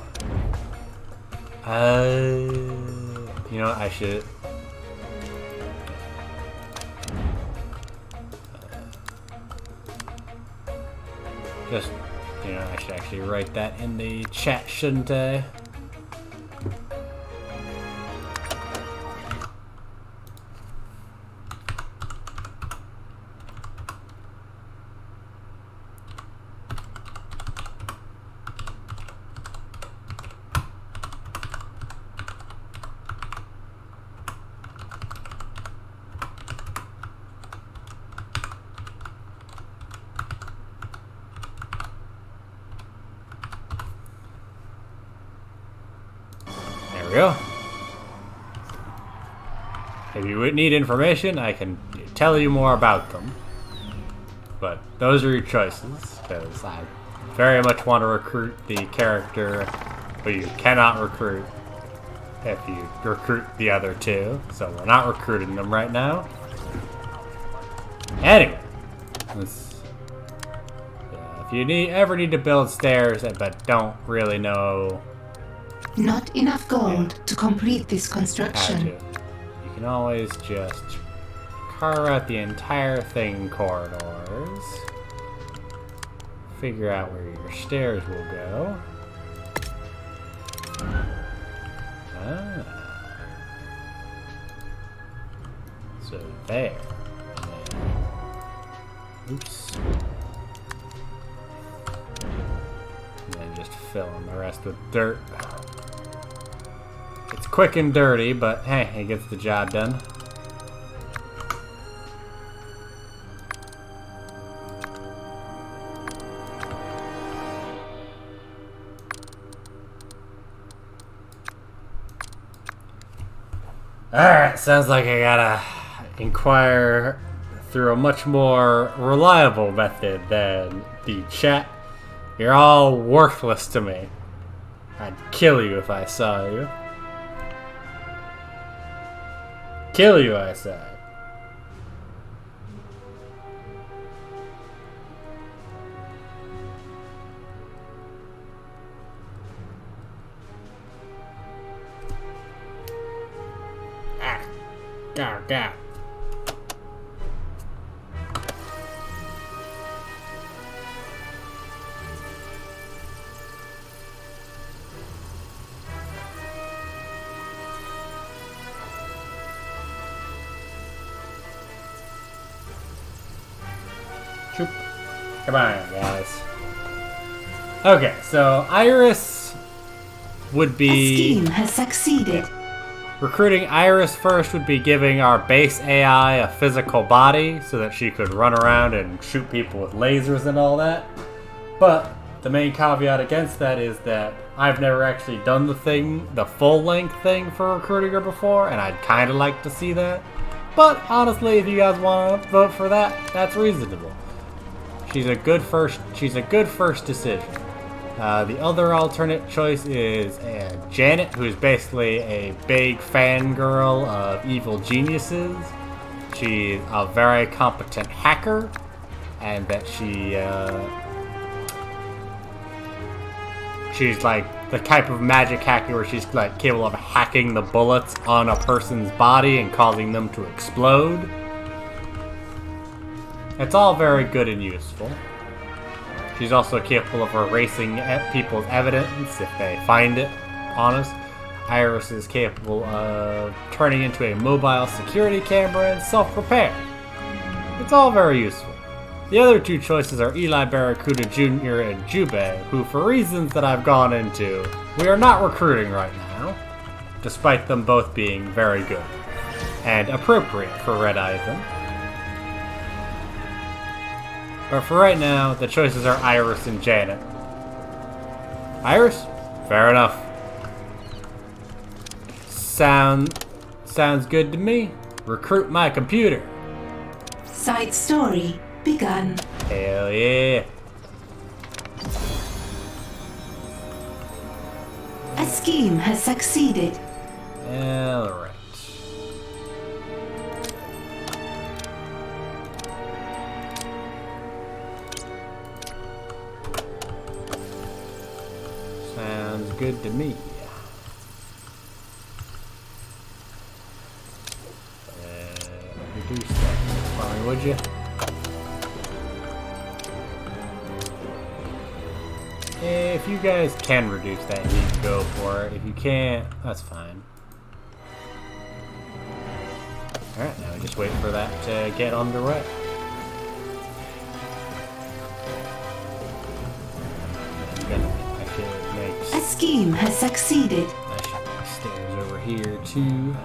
You know what, I should... Just, I should actually write that in the chat, shouldn't I? There we go. If you would need information, I can tell you more about them. But those are your choices, because I very much want to recruit the character who you cannot recruit if you recruit the other two. So we're not recruiting them right now. Anyway, if you ever need to build stairs but don't really know Not enough gold to complete this how to, construction. you can always just carve out the entire thing in corridors. Figure out where your stairs will go. Ah. So there. And then, oops. And then just fill in the rest with dirt. It's quick and dirty, but hey, it gets the job done. Alright, sounds like I gotta inquire through a much more reliable method than the chat. You're all worthless to me. I'd kill you if I saw you. Kill you, I said. Go. Shoop. Come on, guys. Okay, so Iris would A be... scheme has succeeded. Recruiting Iris first would be giving our base AI a physical body so that she could run around and shoot people with lasers and all that. But the main caveat against that is that I've never actually done the full-length thing for recruiting her before, and I'd kind of like to see that. But honestly, if you guys want to vote for that, that's reasonable. She's a good first decision. The other alternate choice is Janet, who's basically a big fangirl of evil geniuses. She's a very competent hacker, and that she's like the type of magic hacker where she's like capable of hacking the bullets on a person's body and causing them to explode. It's all very good and useful. She's also capable of erasing people's evidence if they find it on us. Iris is capable of turning into a mobile security camera and self-repair. It's all very useful. The other two choices are Eli Barracuda Jr. and Jubei, who for reasons that I've gone into, we are not recruiting right now, despite them both being very good and appropriate for Red Ivan. But for right now, the choices are Iris and Janet. Iris? Fair enough. Sounds good to me. Recruit my computer. Side story begun. Hell yeah. A scheme has succeeded. Alright. Sounds good to me. Reduce that for me, would you? if you guys can reduce that, you need to go for it. If you can't, that's fine. Alright, now we just wait for that to get underway. I'm gonna actually make... A scheme has succeeded. I should make stairs over here, too.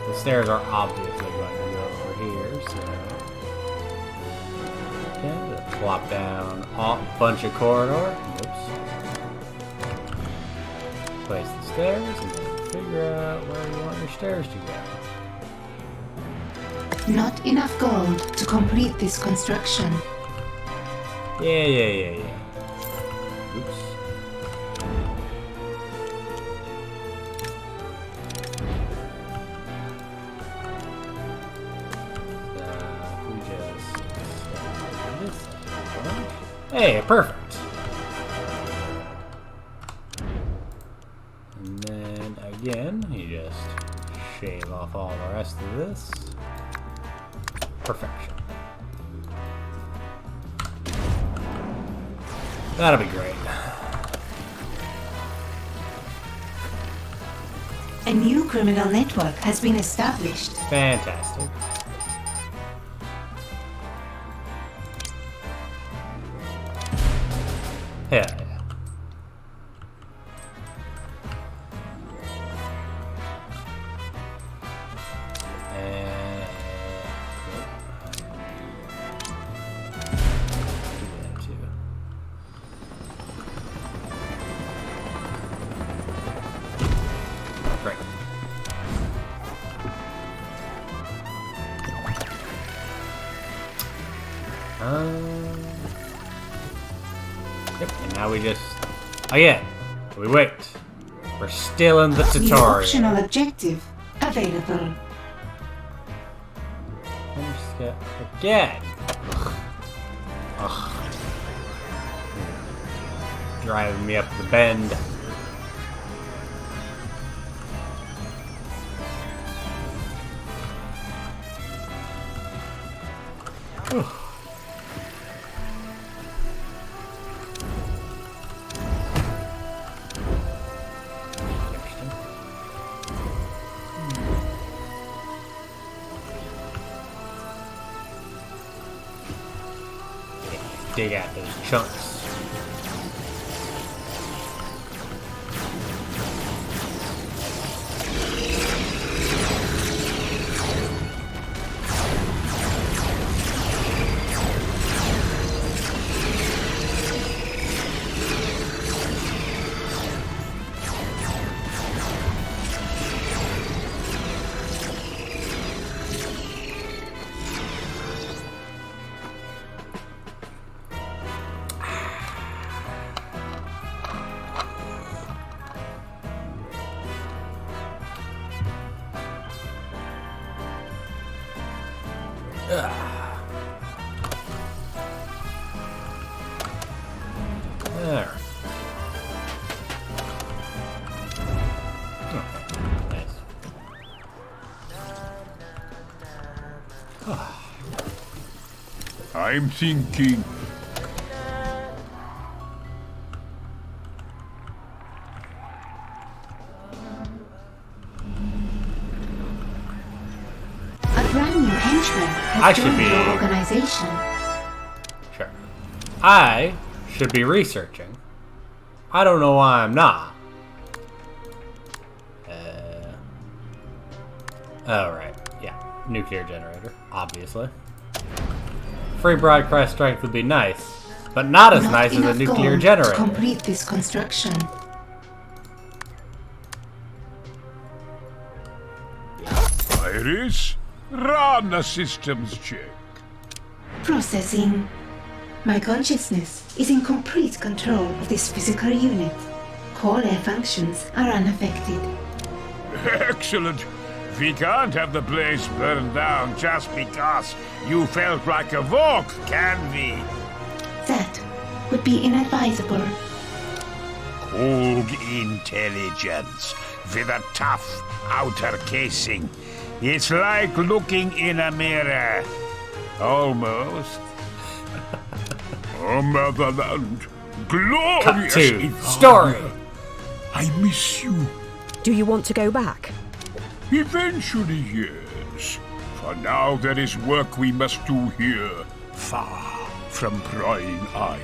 The stairs are obviously going to go over here, so... Okay, plop down a bunch of corridor. Oops. Place the stairs, and then figure out where you want your stairs to go. Not enough gold to complete this construction. Yeah. Oops. Hey, perfect. And then again, you just shave off all the rest of this. Perfection. That'll be great. A new criminal network has been established. Fantastic. Yeah. Great. Yep, and now we just... Again, we wait. We're still in the New tutorial. optional objective available. Again. Ugh. Driving me up the bend. Dig out those chunks. There. Oh, nice. I'm thinking. A brand new henchman I has should joined be- your organization. Sure. I should be researching. I don't know why I'm not. Oh, right. Yeah. Nuclear generator, obviously. Free broadcast strength would be nice, but not as nice as a enough nuclear gold generator. to complete this construction. Iris, run a systems check. Processing. My consciousness is in complete control of this physical unit. Core air functions are unaffected. Excellent. We can't have the place burned down just because you felt like a walk, can we? That would be inadvisable. Cold intelligence with a tough outer casing. It's like looking in a mirror. Almost. Oh, motherland. Glorious to Ivania. story. I miss you. Do you want to go back? Eventually, yes. For now, there is work we must do here, far from prying eyes.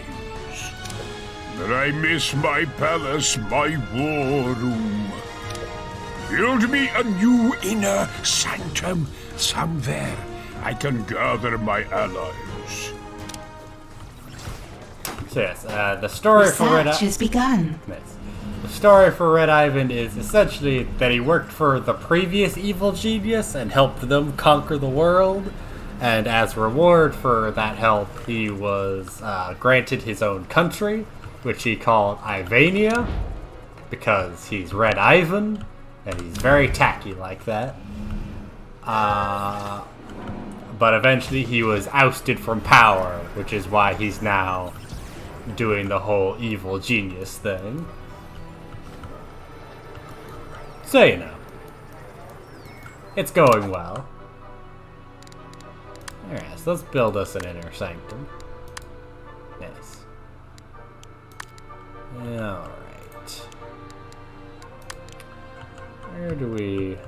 But I miss my palace, my war room. Build me a new inner sanctum somewhere I can gather my allies. So yes, the story for Red Research has begun. The story for Red Ivan is essentially that he worked for the previous evil genius and helped them conquer the world. And as reward for that help, he was granted his own country, which he called Ivania, because he's Red Ivan, and he's very tacky like that. But eventually he was ousted from power, which is why he's now doing the whole evil genius thing. So, you know, it's going well. Alright, so let's build us an inner sanctum. Nice. Alright. Where do we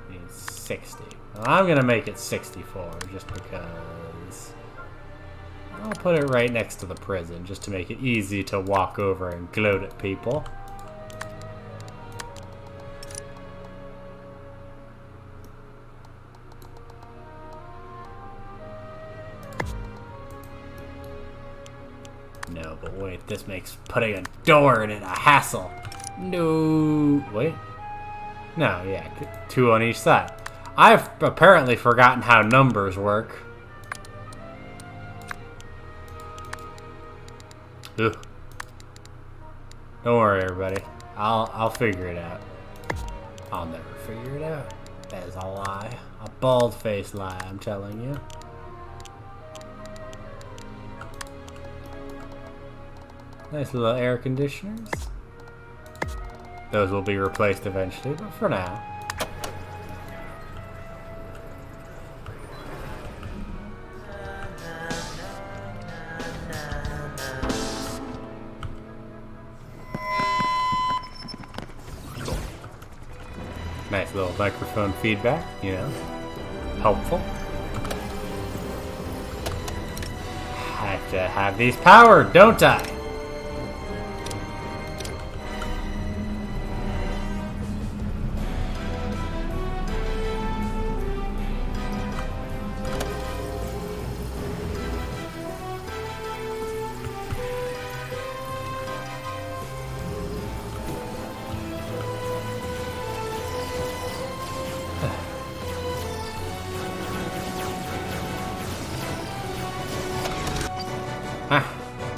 need 60? Well, I'm gonna make it 64 just because I'll put it right next to the prison just to make it easy to walk over and gloat at people. No, but wait, this makes putting a door in it a hassle. No, wait. No, yeah, 2 on each side. I've apparently forgotten how numbers work. Ugh. Don't worry, everybody. I'll figure it out. I'll never figure it out. That is a lie. A bald-faced lie, I'm telling you. Nice little air conditioners. Those will be replaced eventually, but for now. Nice little microphone feedback, you know, helpful. I have to have these powered, don't I?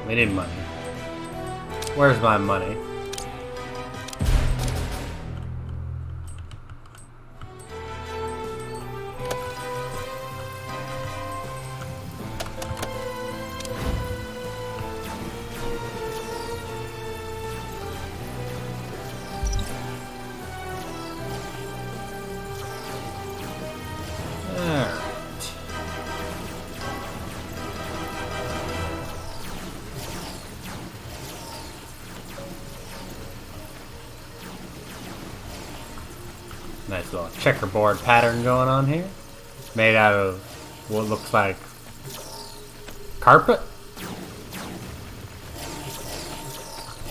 We need money. Where's my money? Nice little checkerboard pattern going on here. Made out of what looks like carpet.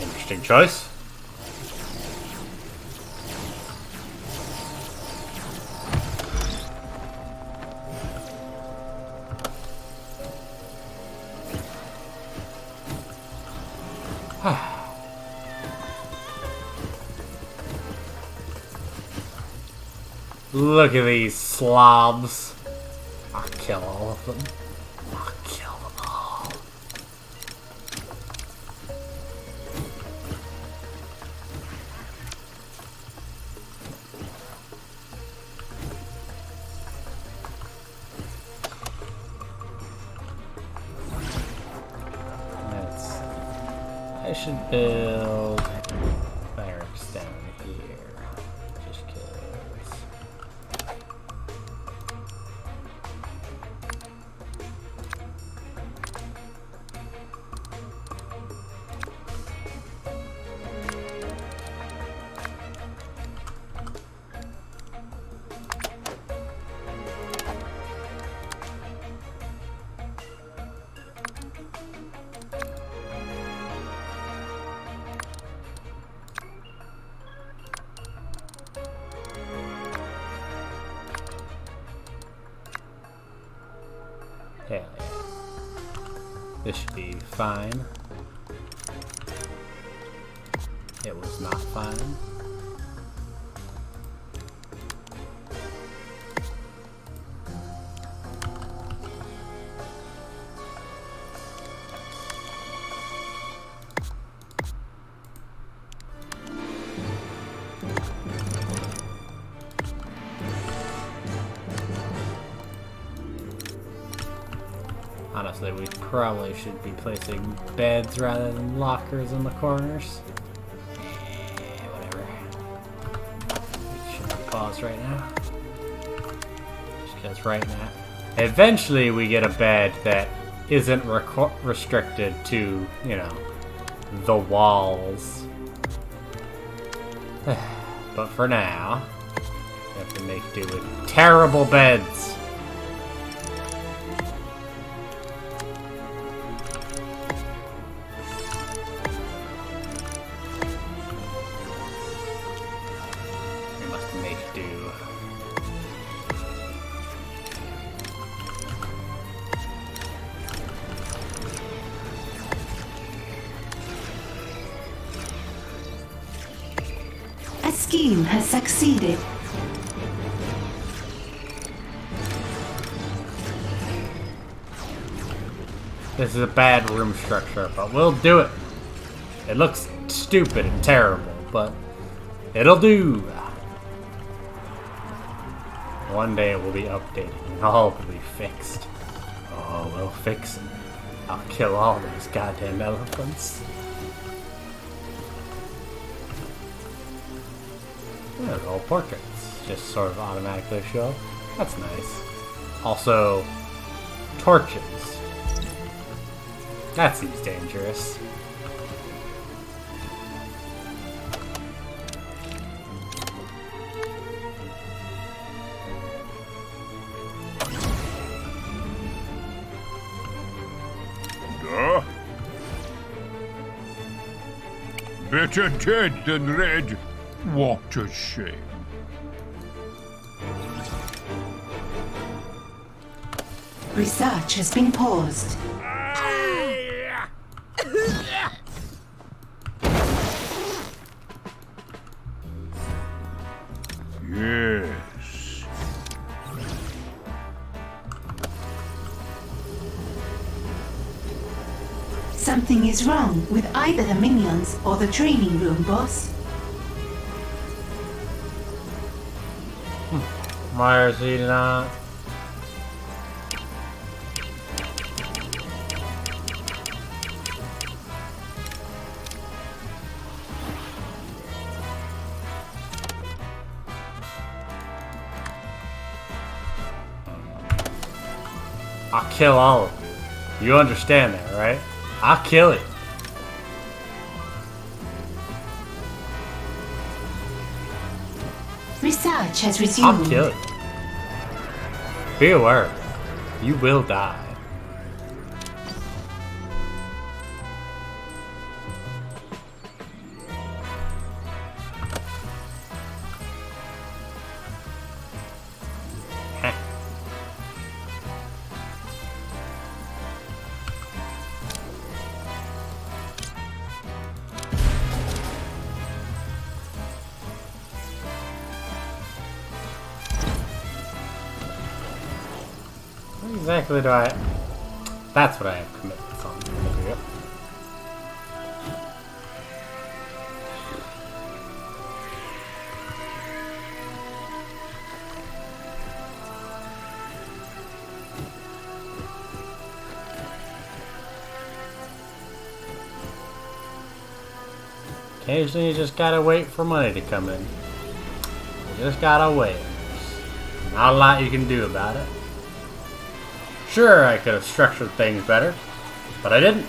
Interesting choice. Look at these slobs. I'll kill all of them. I'll kill them all. I should build barracks down here. Just cause. This should be fine. It was not fine. Honestly, we probably should be placing beds rather than lockers in the corners. Whatever. We should be paused right now. Just because right now. Eventually we get a bed that isn't restricted to, you know, the walls. But for now, we have to make do with terrible beds. A scheme has succeeded. This is a bad room structure, but we'll do it. It looks stupid and terrible, but it'll do. One day it will be updated and all will be fixed. Oh, we'll fix it. I'll kill all those goddamn elephants. Yeah, they're all portraits. Just sort of automatically show up. That's nice. Also, torches. That seems dangerous. Better dead than red. What a shame. Research has been paused. Yes. Something is wrong with either the minions or the training room, boss. Why is he not? I'll kill all of them. You understand that, right? I'll kill it. Research has resumed. I'll kill it. Be aware. You will die. Exactly do I... That's what I have commitments on. Yep. Occasionally you just gotta wait for money to come in. You just gotta wait. There's not a lot you can do about it. Sure, I could have structured things better, but I didn't.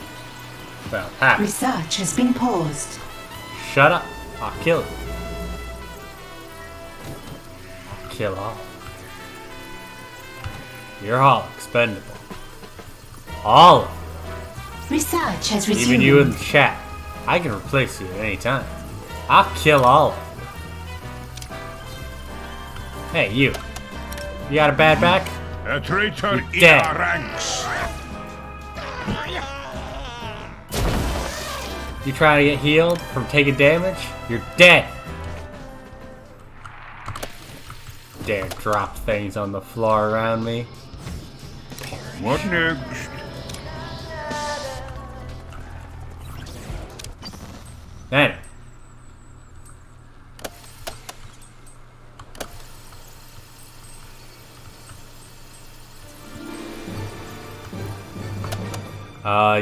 Well, half. Research has been paused. Shut up. I'll kill you. I'll kill all. You're all expendable. All of you. Research has resumed. Even you in the chat. I can replace you at any time. I'll kill all of you. Hey, you. You got a bad back? A traitor in dead. our ranks. You trying to get healed from taking damage? You're dead. Dare drop things on the floor around me. What next? Then.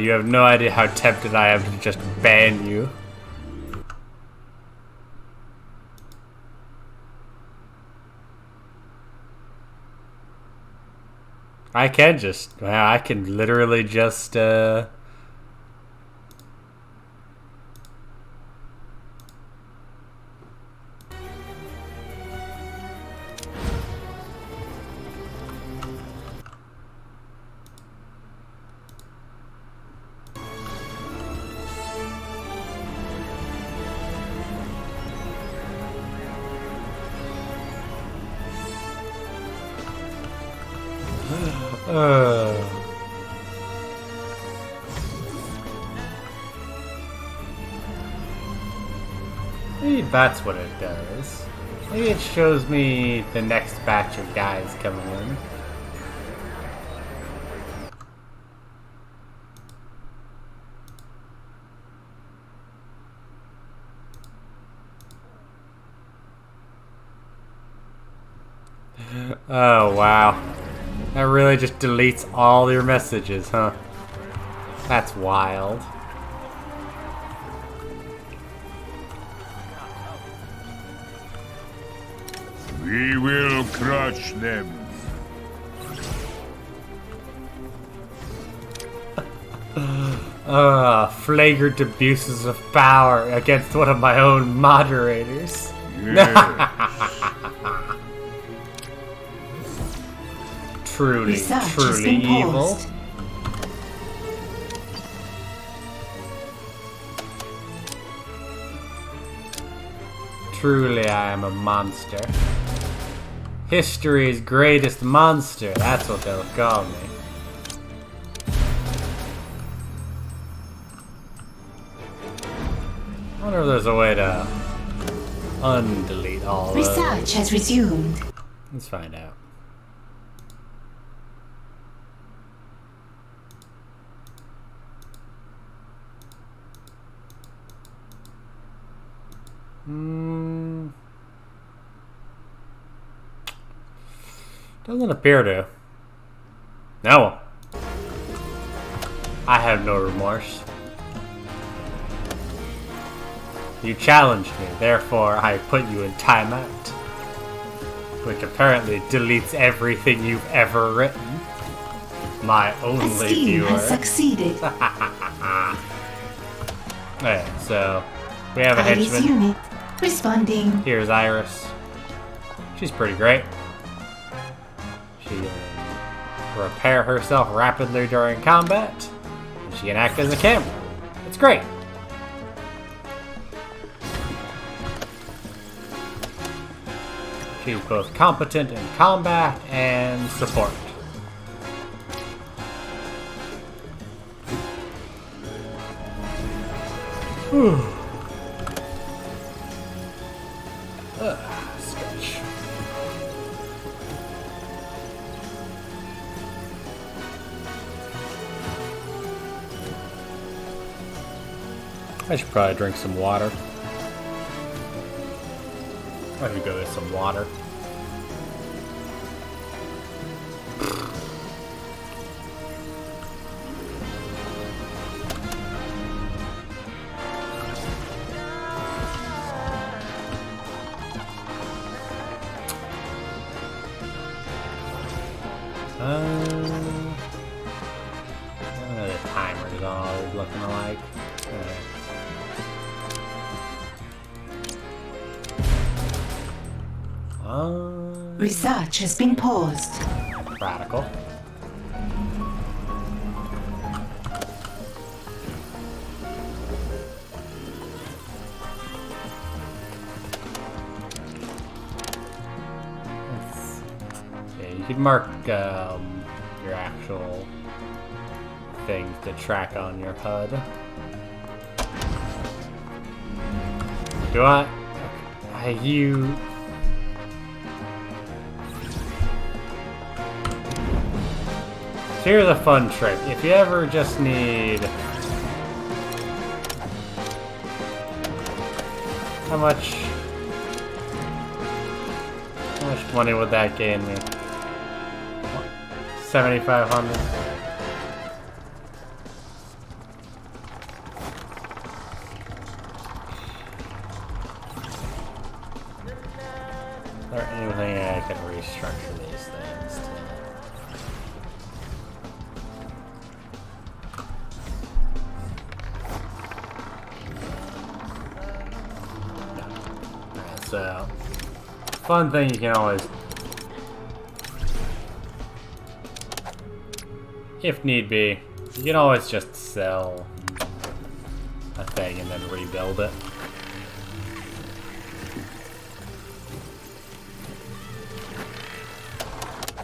You have no idea how tempted I am to just ban you. I can just, well, I can literally just, maybe that's what it does. Maybe it shows me the next batch of guys coming in. Oh, wow. That really just deletes all your messages, huh? That's wild. We will crush them. Flagrant abuses of power against one of my own moderators. Yeah. Truly, Research has truly been evil. paused. Truly, I am a monster. History's greatest monster, that's what they'll call me. I wonder if there's a way to undelete all of Research has resumed. Let's find out. Doesn't appear to. No. I have no remorse. You challenged me, therefore I put you in timeout. Which apparently deletes everything you've ever written. My A only scheme viewer. has succeeded. Alright, so we have a Iris henchman. unit responding. Here's Iris. She's pretty great. She can repair herself rapidly during combat. And she can act as a camera. It's great. She's both competent in combat and support. Sketch. I should probably drink some water. I should go get some water. The timer's always looking alike. Research has been paused. Radical. Yeah, you could mark your actual things to track on your HUD. Do I? You... So here's a fun trick. If you ever just need... How much money would that gain me? 7,500. Is there anything I can restructure these things to? No. Alright, so fun thing you can always, if need be, you can always just sell a thing and then rebuild it.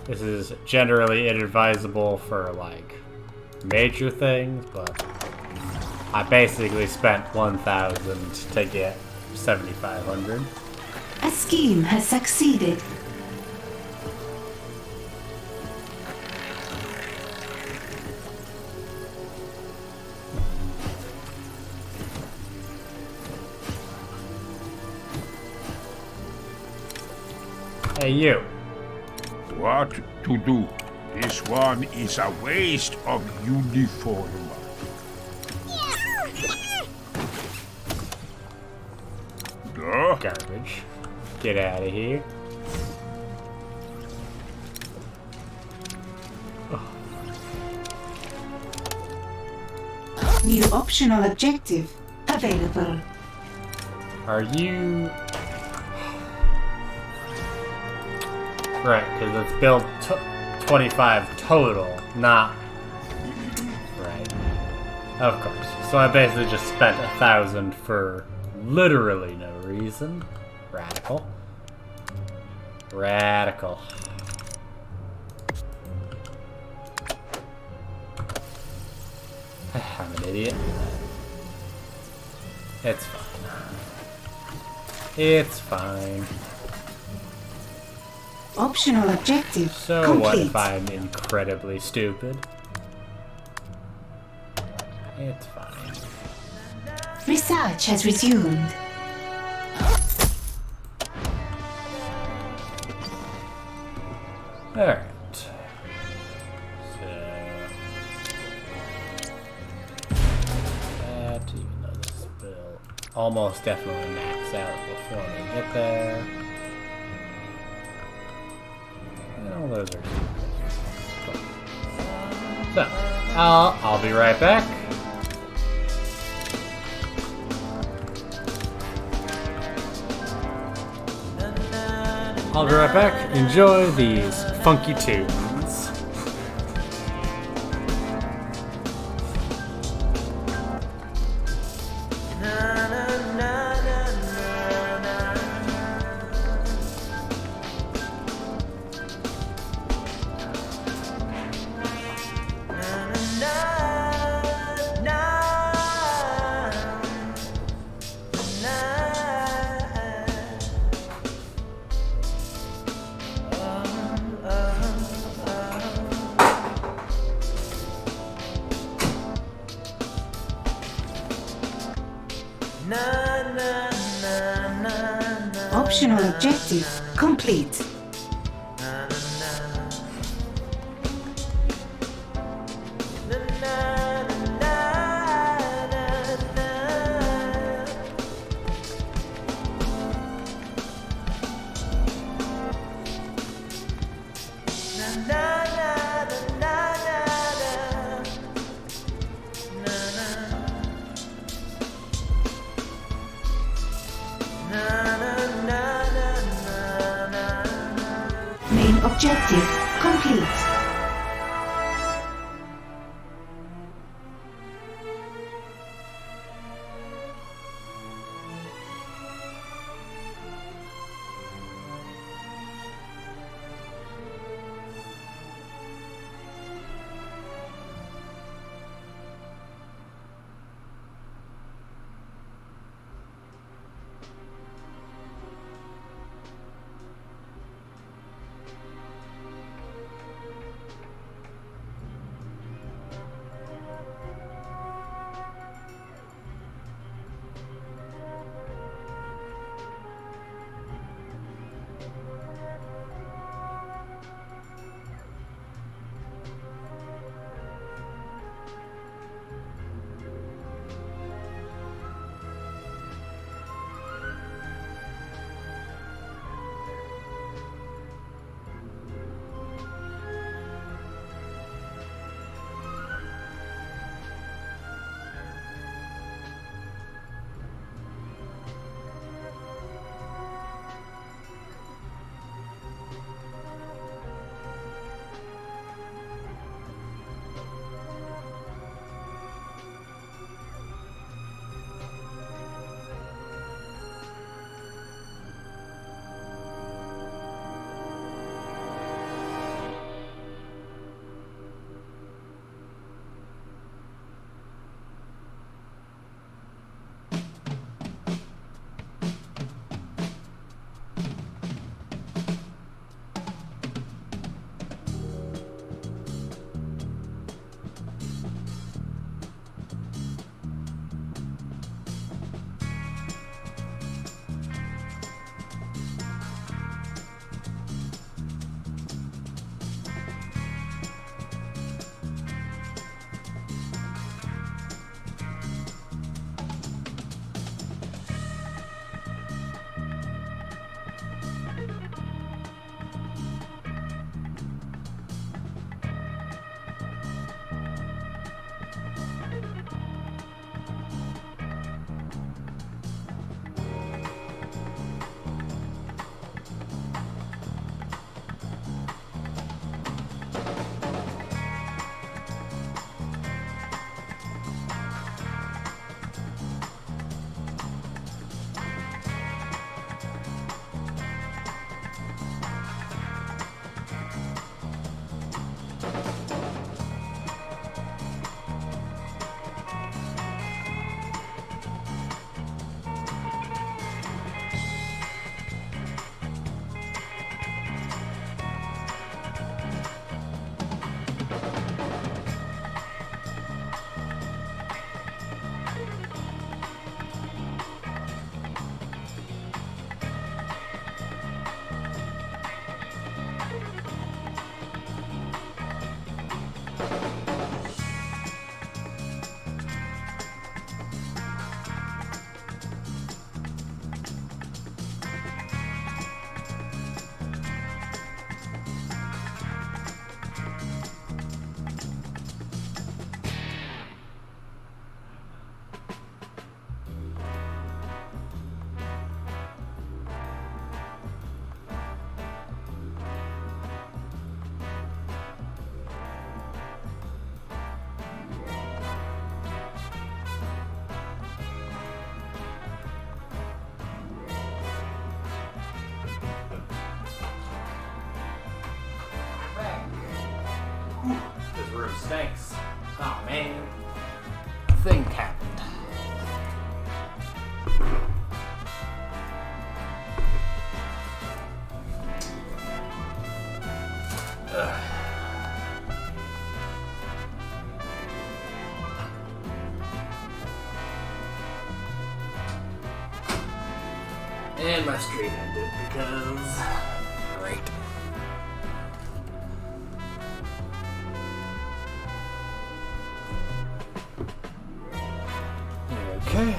This is generally inadvisable for like major things, but I basically spent 1,000 to get 7,500. A scheme has succeeded. Hey, you. What to do? This one is a waste of uniform. Duh. Garbage. Get out of here. New optional objective available. Are you... Right, because it's built 25 total, not... Right. Of course. So I basically just spent 1,000 for literally no reason. Radical. Radical. I'm an idiot. It's fine. It's fine. Optional objective So complete. what if I'm incredibly stupid? It's fine. Research has resumed. Alright. That, even though this will almost definitely max out before we get there. All those are cool. So, I'll be right back. I'll be right back. Enjoy these funky tunes. Optional objective complete. Main objective complete. stinks. Oh man. Thing happened. And my stream ended because... Great. Okay.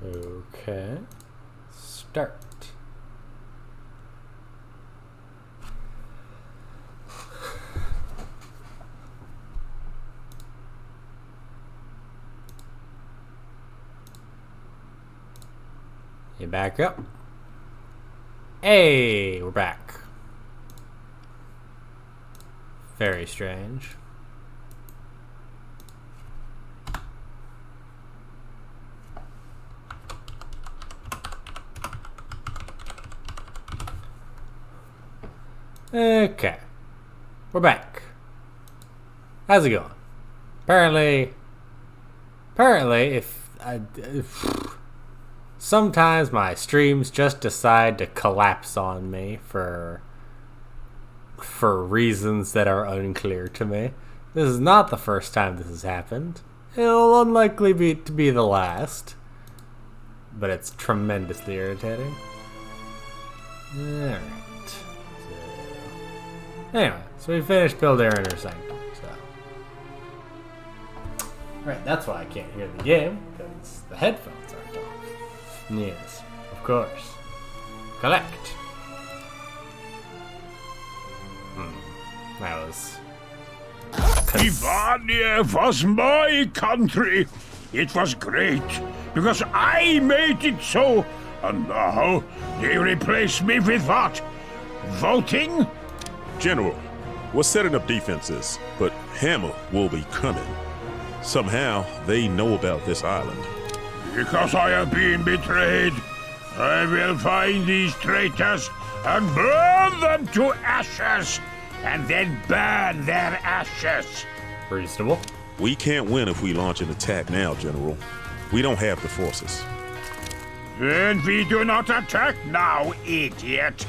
Okay. Start. You back up. Hey, we're back. Very strange. Okay, we're back. How's it going? Apparently, if sometimes my streams just decide to collapse on me for reasons that are unclear to me. This is not the first time this has happened. It'll unlikely be the last, but it's tremendously irritating. All right. Anyway, so we finished building our inner sanctum, so. Right, that's why I can't hear the game, because the headphones aren't off. Yes, of course. Collect. That was... Ivania was my country. It was great, because I made it so. And now, they replace me with what? Voting? General, we're setting up defenses, but Hammer will be coming. Somehow, they know about this island. Because I have been betrayed, I will find these traitors and burn them to ashes, and then burn their ashes. reasonable. We can't win if we launch an attack now, General. We don't have the forces. Then we do not attack now, idiot.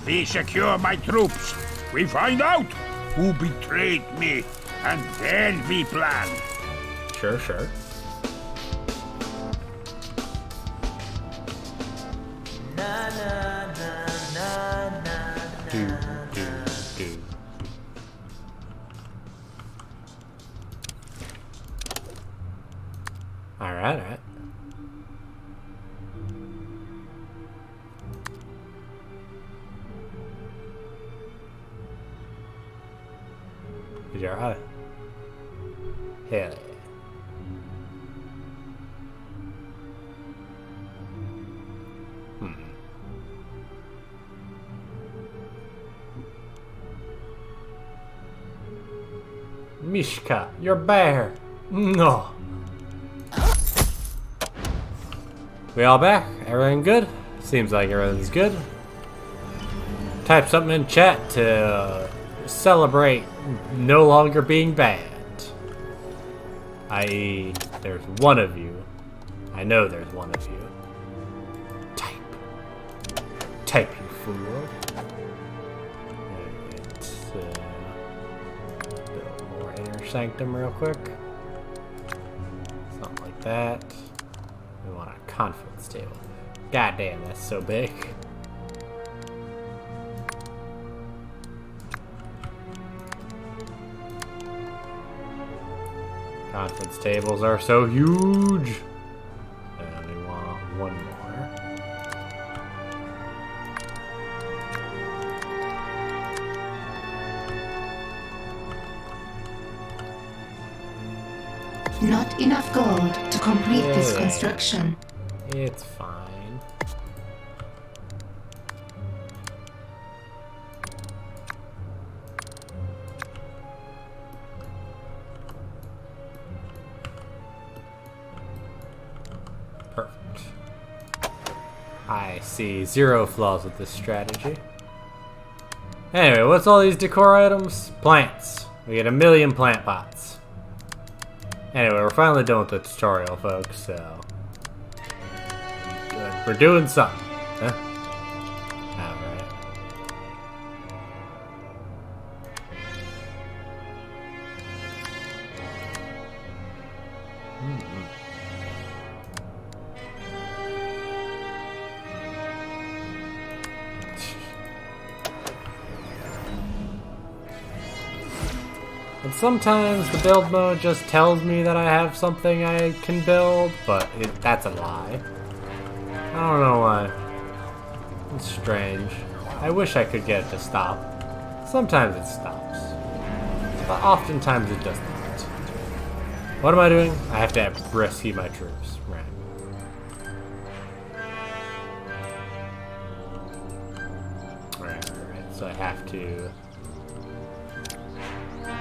We secure my troops. We find out who betrayed me, and then we plan. Sure, sure. Do. Alright. Is your eye? Hell yeah. Mishka, your bear. No. We all back? Everything good? Seems like everything's good. Type something in chat to celebrate no longer being banned. I.e., there's one of you. I know there's one of you. Type, you fool. Let's build more inner sanctum real quick. Something like that. We want a conference table. God damn, that's so big. Conference tables are so huge. And we want one more. Not enough gold to complete this construction. It's fine. Perfect. I see zero flaws with this strategy. Anyway, what's all these decor items? Plants. We get 1,000,000 plant pots. Anyway, we're finally done with the tutorial, folks, so... Good. We're doing something. Huh? Alright. And sometimes the build mode just tells me that I have something I can build, but that's a lie. I don't know why. It's strange. I wish I could get it to stop. Sometimes it stops. But oftentimes it does not. What am I doing? I have to rescue my troops. Right. Right. So I have to...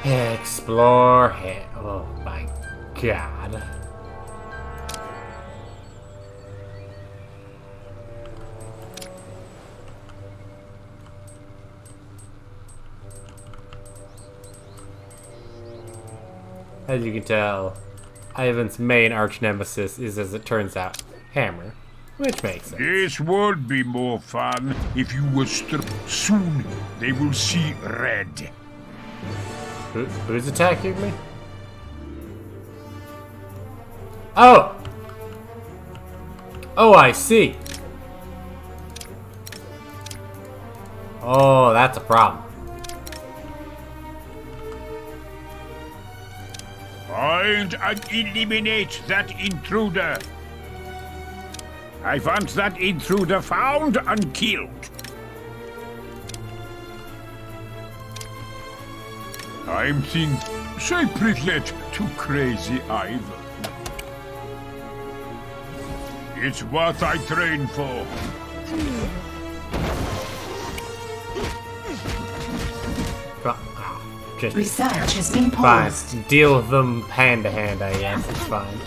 explore it. Oh my god. As you can tell, Ivan's main arch nemesis is, as it turns out, Hammer, which makes sense. This would be more fun if you were soon they will see red. Who's attacking me? Oh! Oh, I see. Oh, that's a problem. Find and eliminate that intruder. I want that intruder found and killed. I'm think say Pritlet to Crazy Ivan. It's what I train for. Just Research has been fine. paused. Deal Deal with them hand to hand, I guess. It's fine.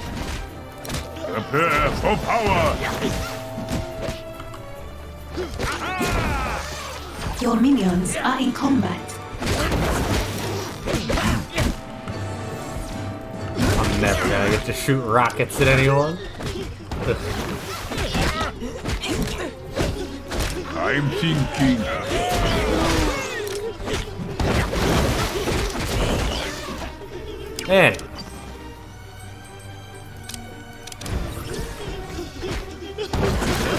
Prepare for power. Your minions are in combat. I'm never gonna get to shoot rockets at anyone. I'm thinking. Anyway.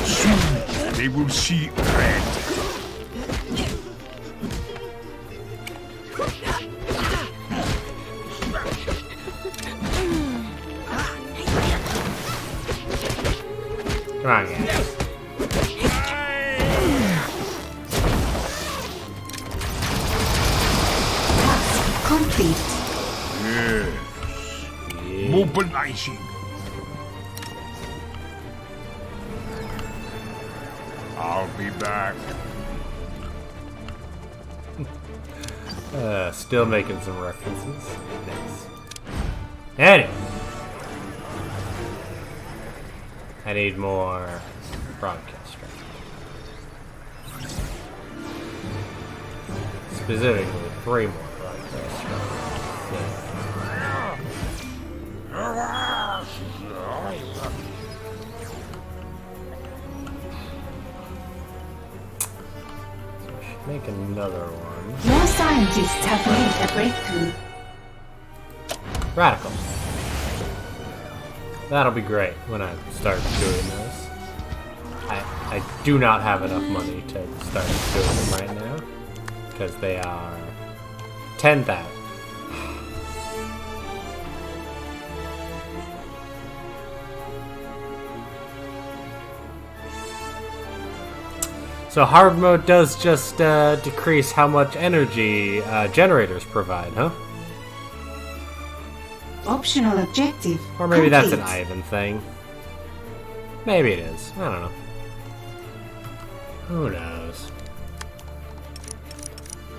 Soon they will see red. Come on, guys. Task complete. Yes. Mobilizing. I'll be back. Still making some references. Nice. Anyway. I need more broadcast strength. Specifically, 3 more broadcast strength. So I should make another one. Your scientists have made a breakthrough. Radical. That'll be great when I start doing this. I do not have enough money to start doing them right now. Because they are 10,000. So hard mode does just decrease how much energy generators provide, huh? Optional objective. Or maybe that's an complete. Ivan thing. Maybe it is. I don't know. Who knows?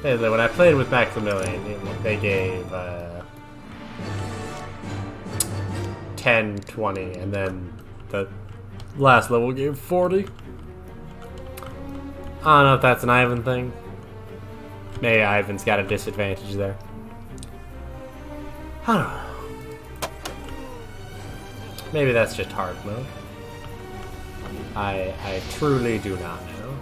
When I played with Maximilian, they gave 10, 20, and then the last level gave 40. I don't know if that's an Ivan thing. Maybe Ivan's got a disadvantage there. I don't know. Maybe that's just hard mode. I truly do not know.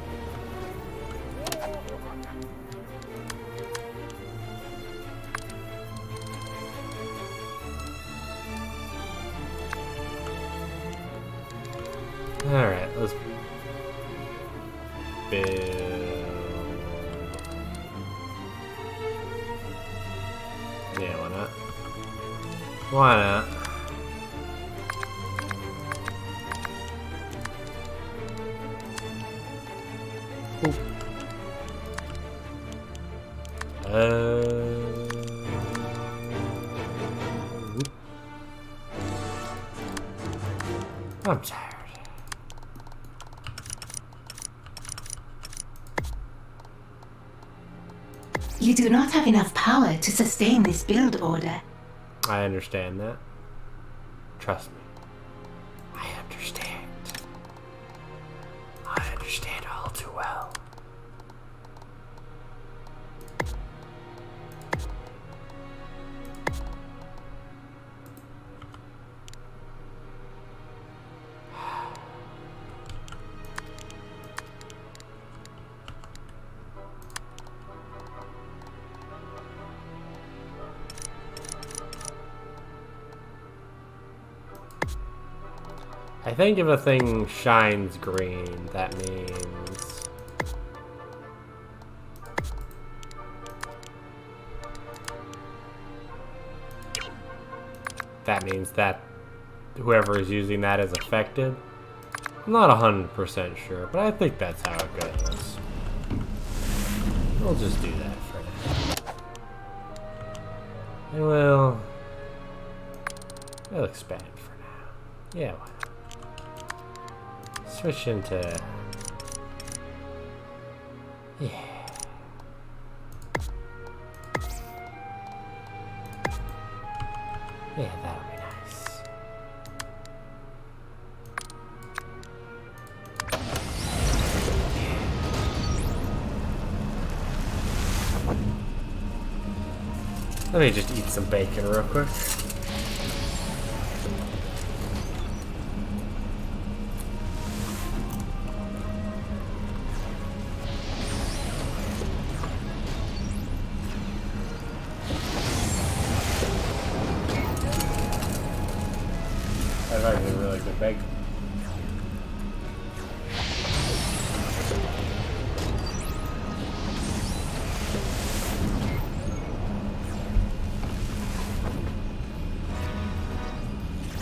Alright, let's build. Yeah, why not? Why not? I'm tired. You do not have enough power to sustain this build order. I understand that. Trust me. I understand. I understand all too well. I think if a thing shines green, that means... that means that whoever is using that is affected. I'm not 100% sure, but I think that's how it goes. We'll just do that for now. And we'll expand for now. Yeah, why not? Switch into... Yeah. Yeah, that'll be nice. Let me just eat some bacon real quick. That's actually really good bacon.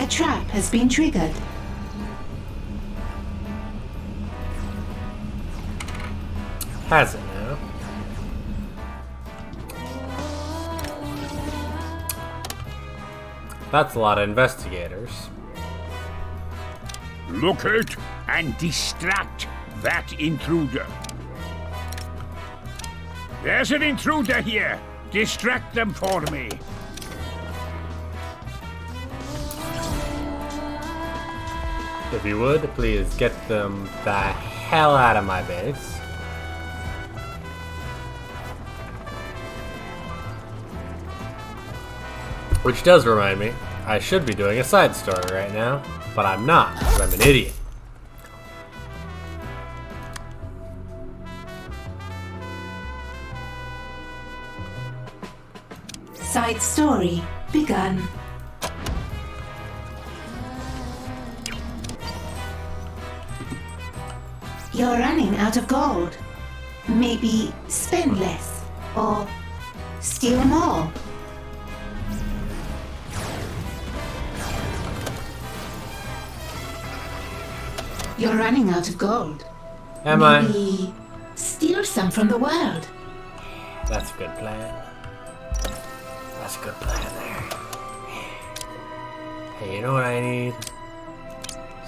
A trap has been triggered. Has it now? That's a lot of investigators. Locate and distract that intruder. There's an intruder here. Distract them for me. If you would, please get them the hell out of my base. Which does remind me, I should be doing a side story right now, but I'm not, because I'm an idiot. Side story begun. You're running out of gold. Maybe spend less, or steal more. You're running out of gold. Am I? Maybe steal some from the world. That's a good plan. That's a good plan there. Hey, you know what I need?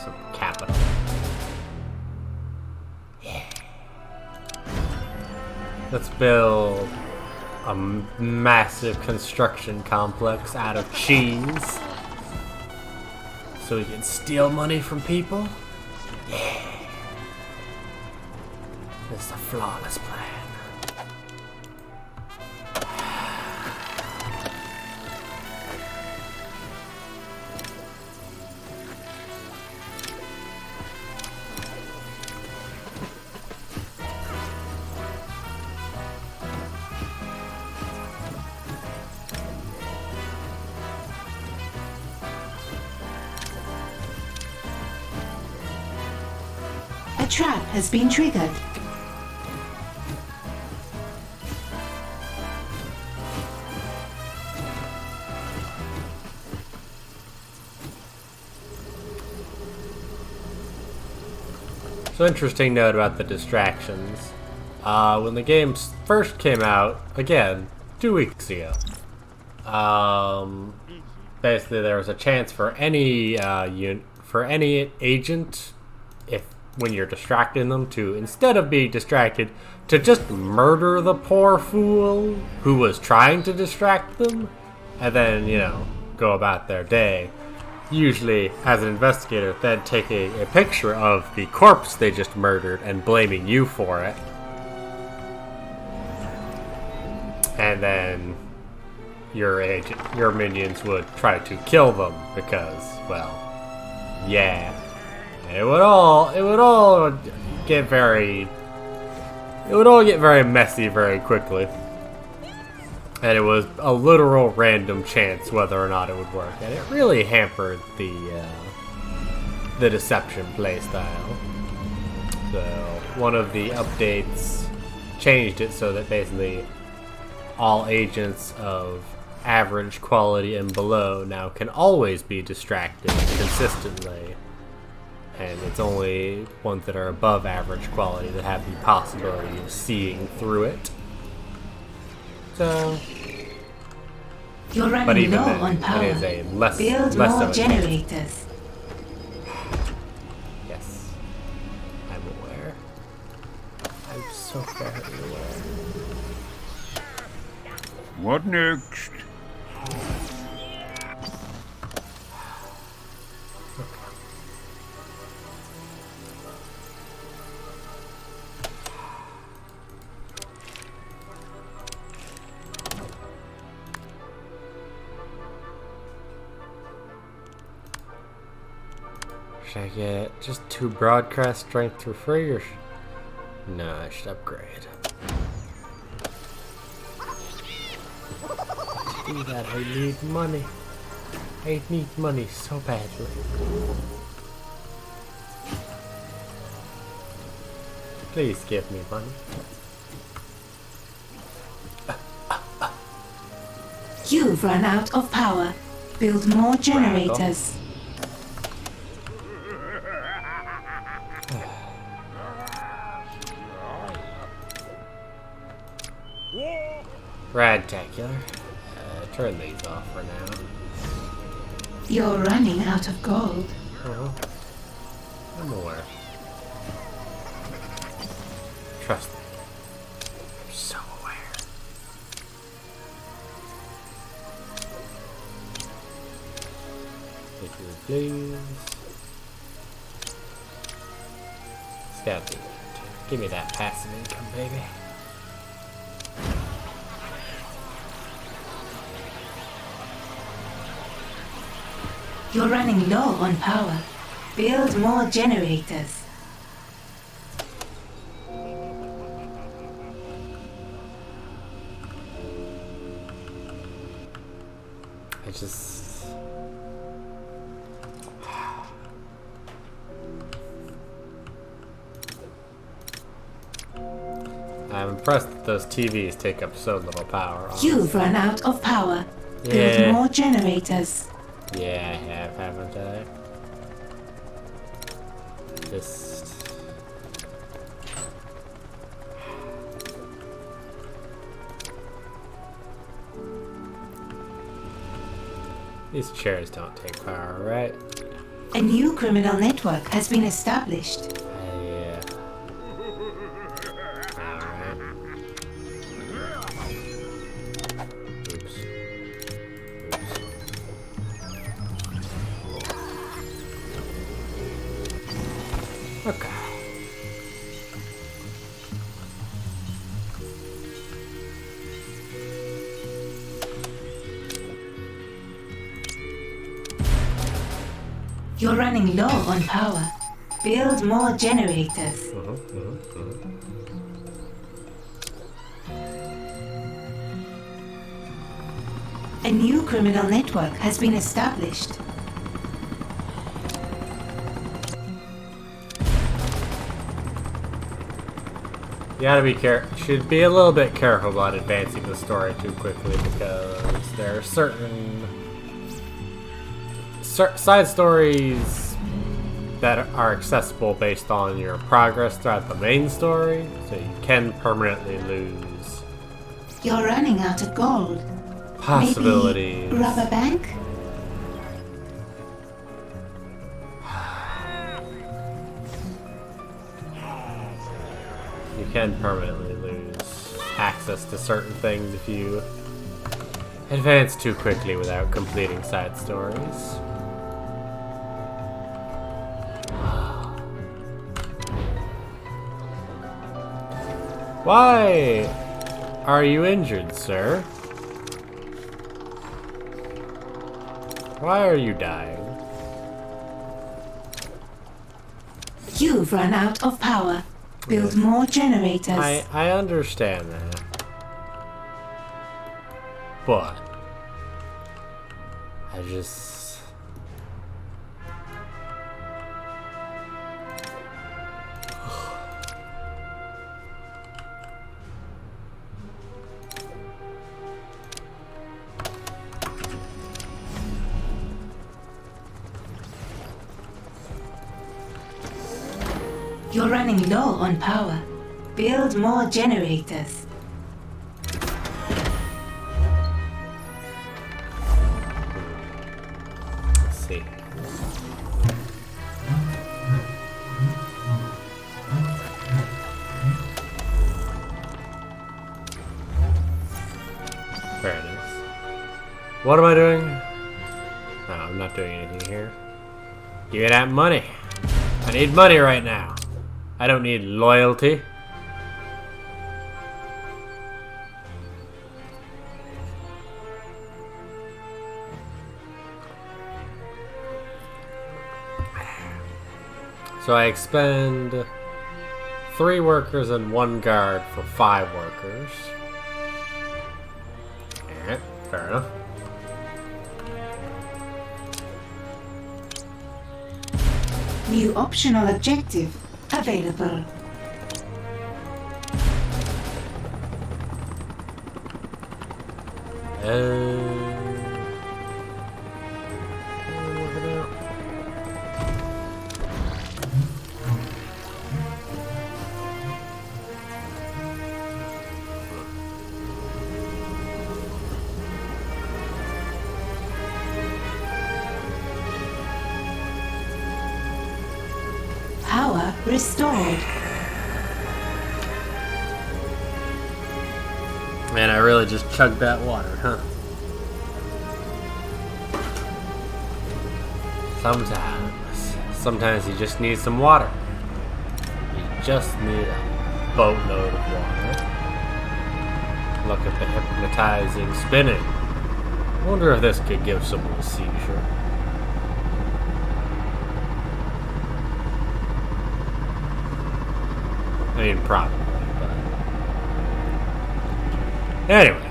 Some capital. Yeah. Let's build a massive construction complex out of cheese. So we can steal money from people. Yeah. This is a flawless plan. A trap has been triggered. So interesting note about the distractions. When the game first came out, again, 2 weeks ago, basically there was a chance for any agent, when you're distracting them, to, instead of being distracted, to just murder the poor fool who was trying to distract them, and then, you know, go about their day. Usually, as an investigator, then take a picture of the corpse they just murdered and blaming you for it. And then your minions would try to kill them because, well, yeah. And it would all get very messy very quickly. And it was a literal random chance whether or not it would work, and it really hampered the deception playstyle. So one of the updates changed it so that basically all agents of average quality and below now can always be distracted consistently. And it's only ones that are above average quality that have the possibility of seeing through it. So, You're but running even low then, on power. it is a less Build less more of a generators. Yes, I'm aware. I'm so very aware. What next? Should I get just 2 broadcast strength for free, or no? I should upgrade. To do that, I need money. I need money so badly. Please give me money. You've run out of power. Build more generators. Radtacular. Turn these off for now. You're running out of gold. Oh, I'm aware. Trust me. I'm so aware. Thank you, please. It's gotta be that. Give me that passive income, baby. You're running low on power. Build more generators. I just... I'm impressed that those TVs take up so little power. Honestly. You've run out of power. Build Yeah. more generators. Yeah, I have, haven't I? Just... These chairs don't take power, right? A new criminal network has been established. Yeah. Alright. Oops. Okay. You're running low on power. Build more generators. A new criminal network has been established. You gotta be should be a little bit careful about advancing the story too quickly, because there are certain side stories that are accessible based on your progress throughout the main story, so you can permanently lose You're running out of gold. possibilities. Maybe rob a bank? You can permanently lose access to certain things if you advance too quickly without completing side stories. Why are you injured, sir? Why are you dying? You've run out of power. Build more generators. I understand that. But I just... You're running low on power. Build more generators. Let's see. There it is. What am I doing? No, I'm not doing anything here. Give me that money. I need money right now. I don't need loyalty. So I expend 3 workers and 1 guard for 5 workers. Alright, fair enough. New optional objective available. Power restored. Man, I really just chugged that water, huh? Sometimes you just need some water. You just need a boatload of water. Look at the hypnotizing spinning. I wonder if this could give someone a seizure. I mean, probably, but... Anyway.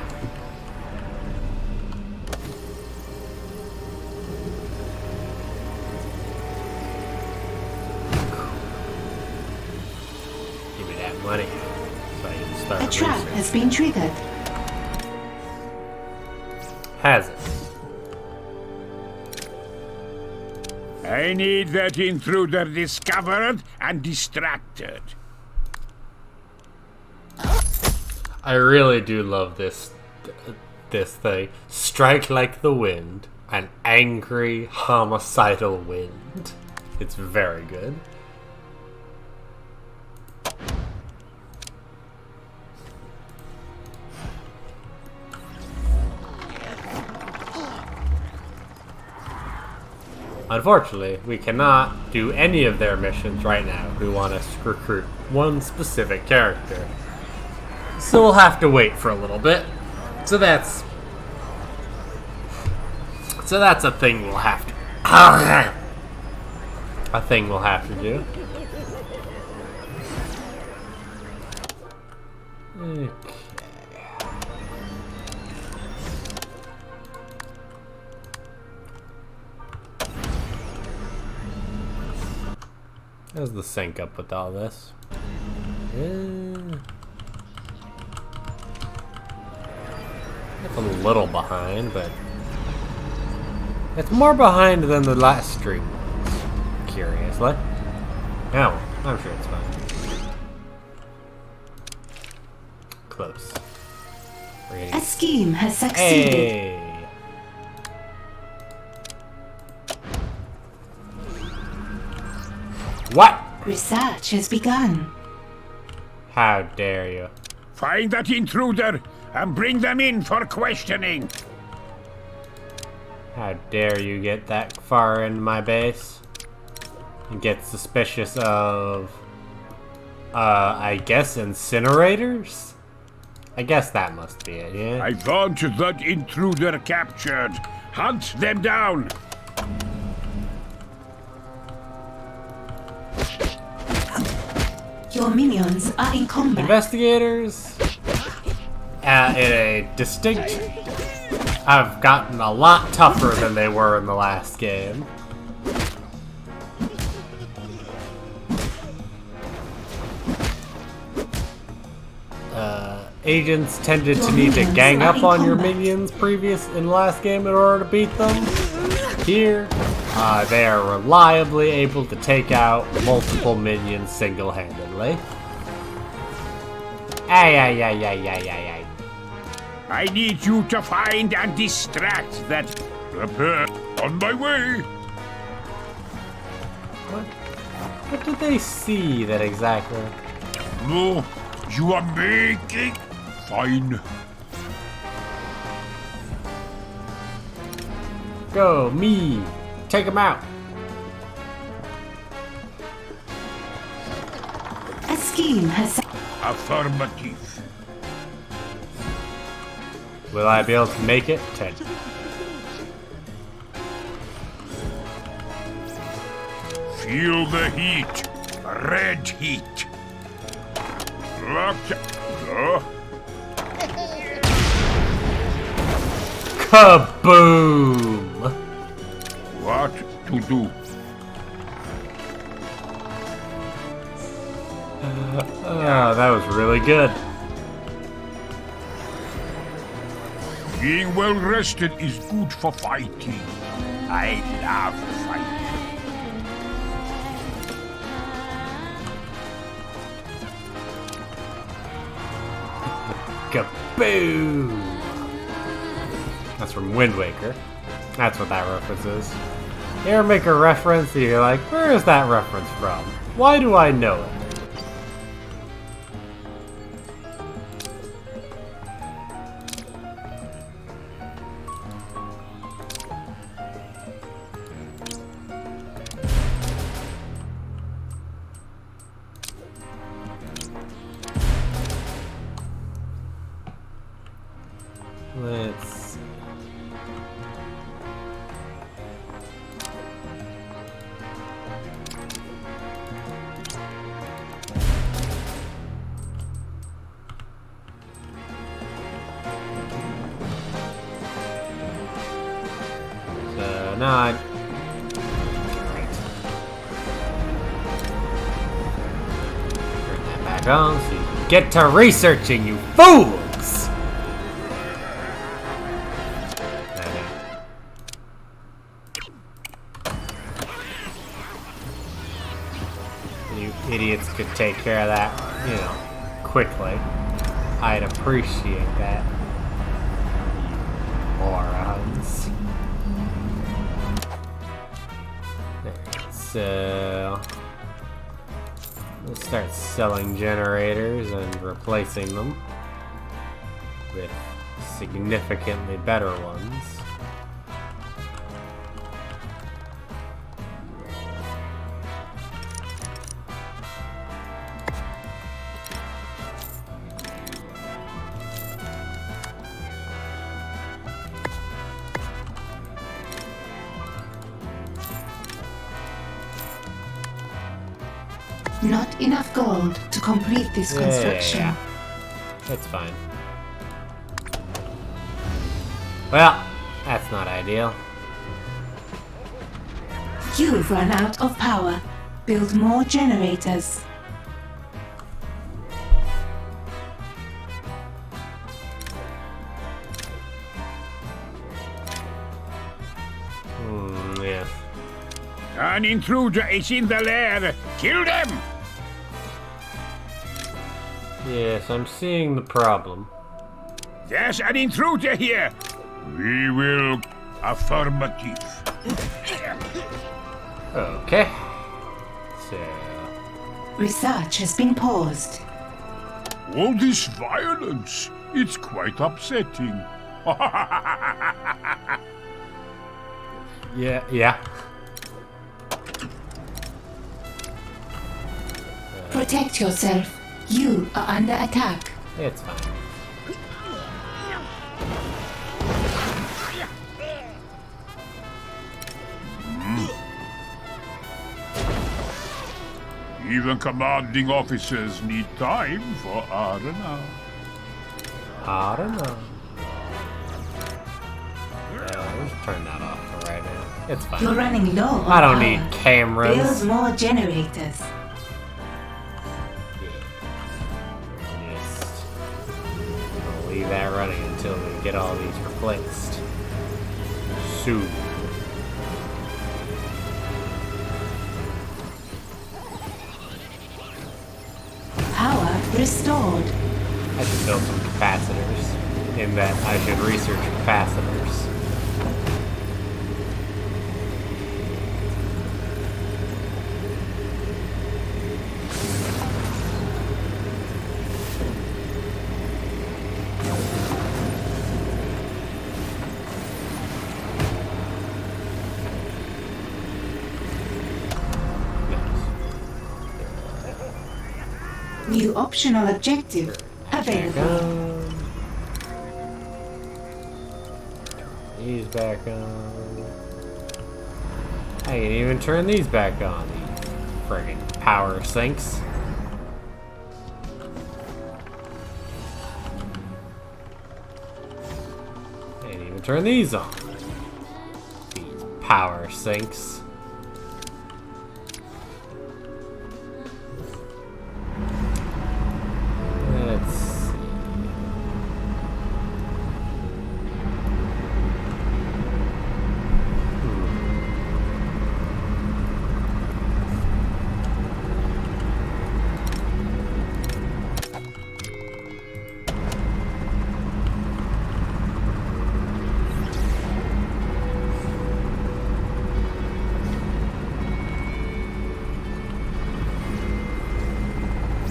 Give me that money so I can start A trap research. has been triggered. Has it? I need that intruder discovered and distracted. I really do love this thing. Strike like the wind, an angry, homicidal wind. It's very good. Unfortunately, we cannot do any of their missions right now. We want to recruit one specific character. So we'll have to wait for a little bit. So that's a thing we'll have to a thing we'll have to do. Okay. How's the sync up with all this? It's a little behind, but it's more behind than the last stream was. Curiously. Oh, I'm sure it's fine. Close. A scheme has succeeded. Hey! What? Research has begun. How dare you? Find that intruder and bring them in for questioning. How dare you get that far into my base? And get suspicious of, I guess incinerators? I guess that must be it, yeah? I want that intruder captured. Hunt them down. Your minions are in combat. Investigators, in a distinct, have gotten a lot tougher than they were in the last game. Agents tended to need to gang up on your minions in the last game in order to beat them. Here, They are reliably able to take out multiple minions single-handedly. Ay. I need you to find and distract that repair. On my way. What did they see that exactly? No, you are making fine. Go, me! Take him out! A scheme has... Affirmative. Will I be able to make it? 10. Feel the heat. Red heat. Locked. Kaboom! What to do? Oh, that was really good. Being well rested is good for fighting. I love fighting. Kaboom! That's from Wind Waker. That's what that reference is. You ever make a reference and you're like, where is that reference from? Why do I know it? Let's see. So now I... Great. Turn that back on so you can get to researching, you fools! You idiots could take care of that, you know, quickly. I'd appreciate that. You morons. So let's start selling generators and replacing them with significantly better ones. Not enough gold to complete this construction. Yeah, it's fine. Well, that's not ideal. You've run out of power. Build more generators. Yeah. An intruder is in the lair. Kill them! Yes, I'm seeing the problem. There's an intruder here. We will affirmative. Okay. So... Research has been paused. All this violence, it's quite upsetting. Yeah. Protect yourself. You are under attack. It's fine. Even commanding officers need time for R&R. I don't know. Yeah, let's turn that off for right now. It's fine. You're running low on I don't power. need cameras. Build more generators. Just we'll leave that running until we get all these replaced. Soon. Restored. I should build some capacitors. In that I should research capacitors. New optional objective available. These back on. I can't even turn these back on. These friggin' power sinks. Can't even turn these on. These power sinks. Let's see.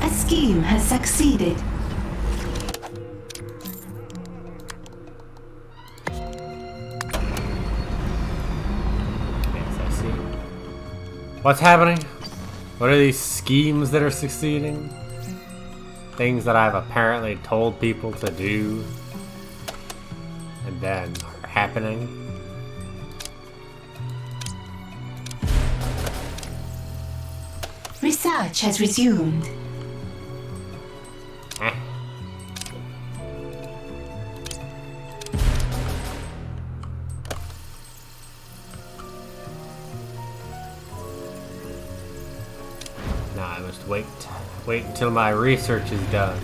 A scheme has succeeded. Yes, I see. What's happening? What are these schemes that are succeeding? Things that I've apparently told people to do and then are happening. Research has resumed. Eh. Now I must wait until my research is done.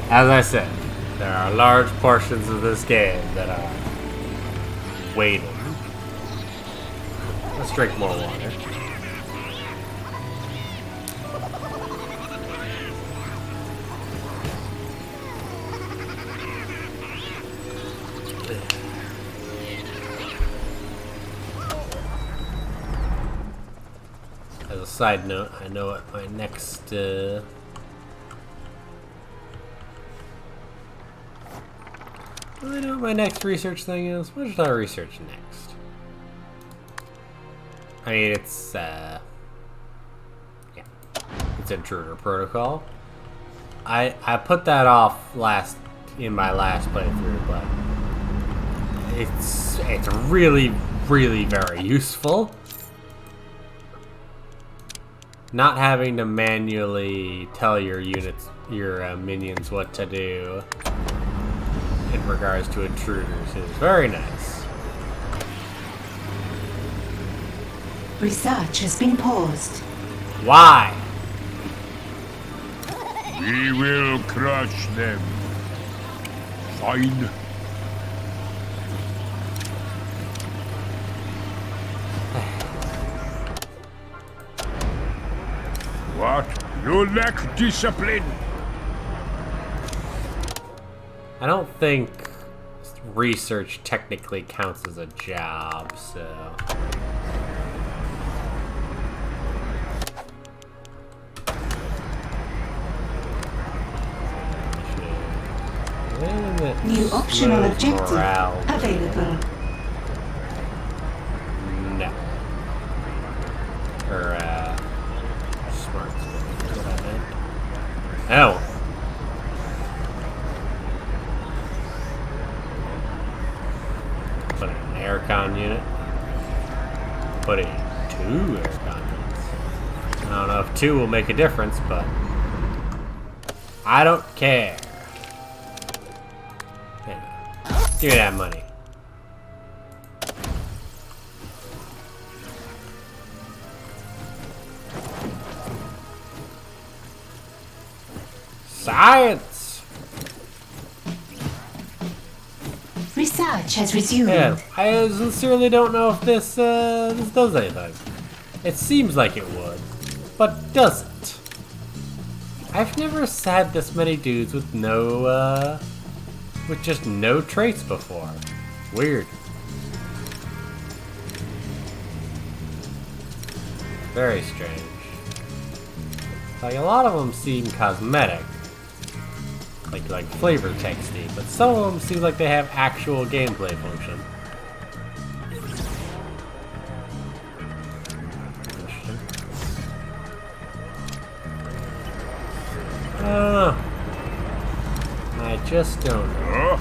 As I said, there are large portions of this game that are waiting. Let's drink more water. As a side note, I know what my next I know what my next research thing is. What should I research next? I mean, it's yeah, it's Intruder Protocol. I put that off in my last playthrough, but it's really very useful. Not having to manually tell your minions what to do in regards to intruders is very nice. Research has been paused. Why? We will crush them. Fine. What? You lack discipline. I don't think research technically counts as a job, so... New optional Slows objective morale. available. No. Or, smart stuff. What I meant. Oh! Put in an aircon unit. Put in 2 aircon units. I don't know if 2 will make a difference, but I don't care. Yeah. Give me that money. Science! Research has resumed. Yeah, I sincerely don't know if this does anything. It seems like it would, but doesn't. I've never had this many dudes with with just no traits before. Weird. Very strange. Like, a lot of them seem cosmetic. Like flavor texty, but some of them seem like they have actual gameplay function. I don't know. I just don't know.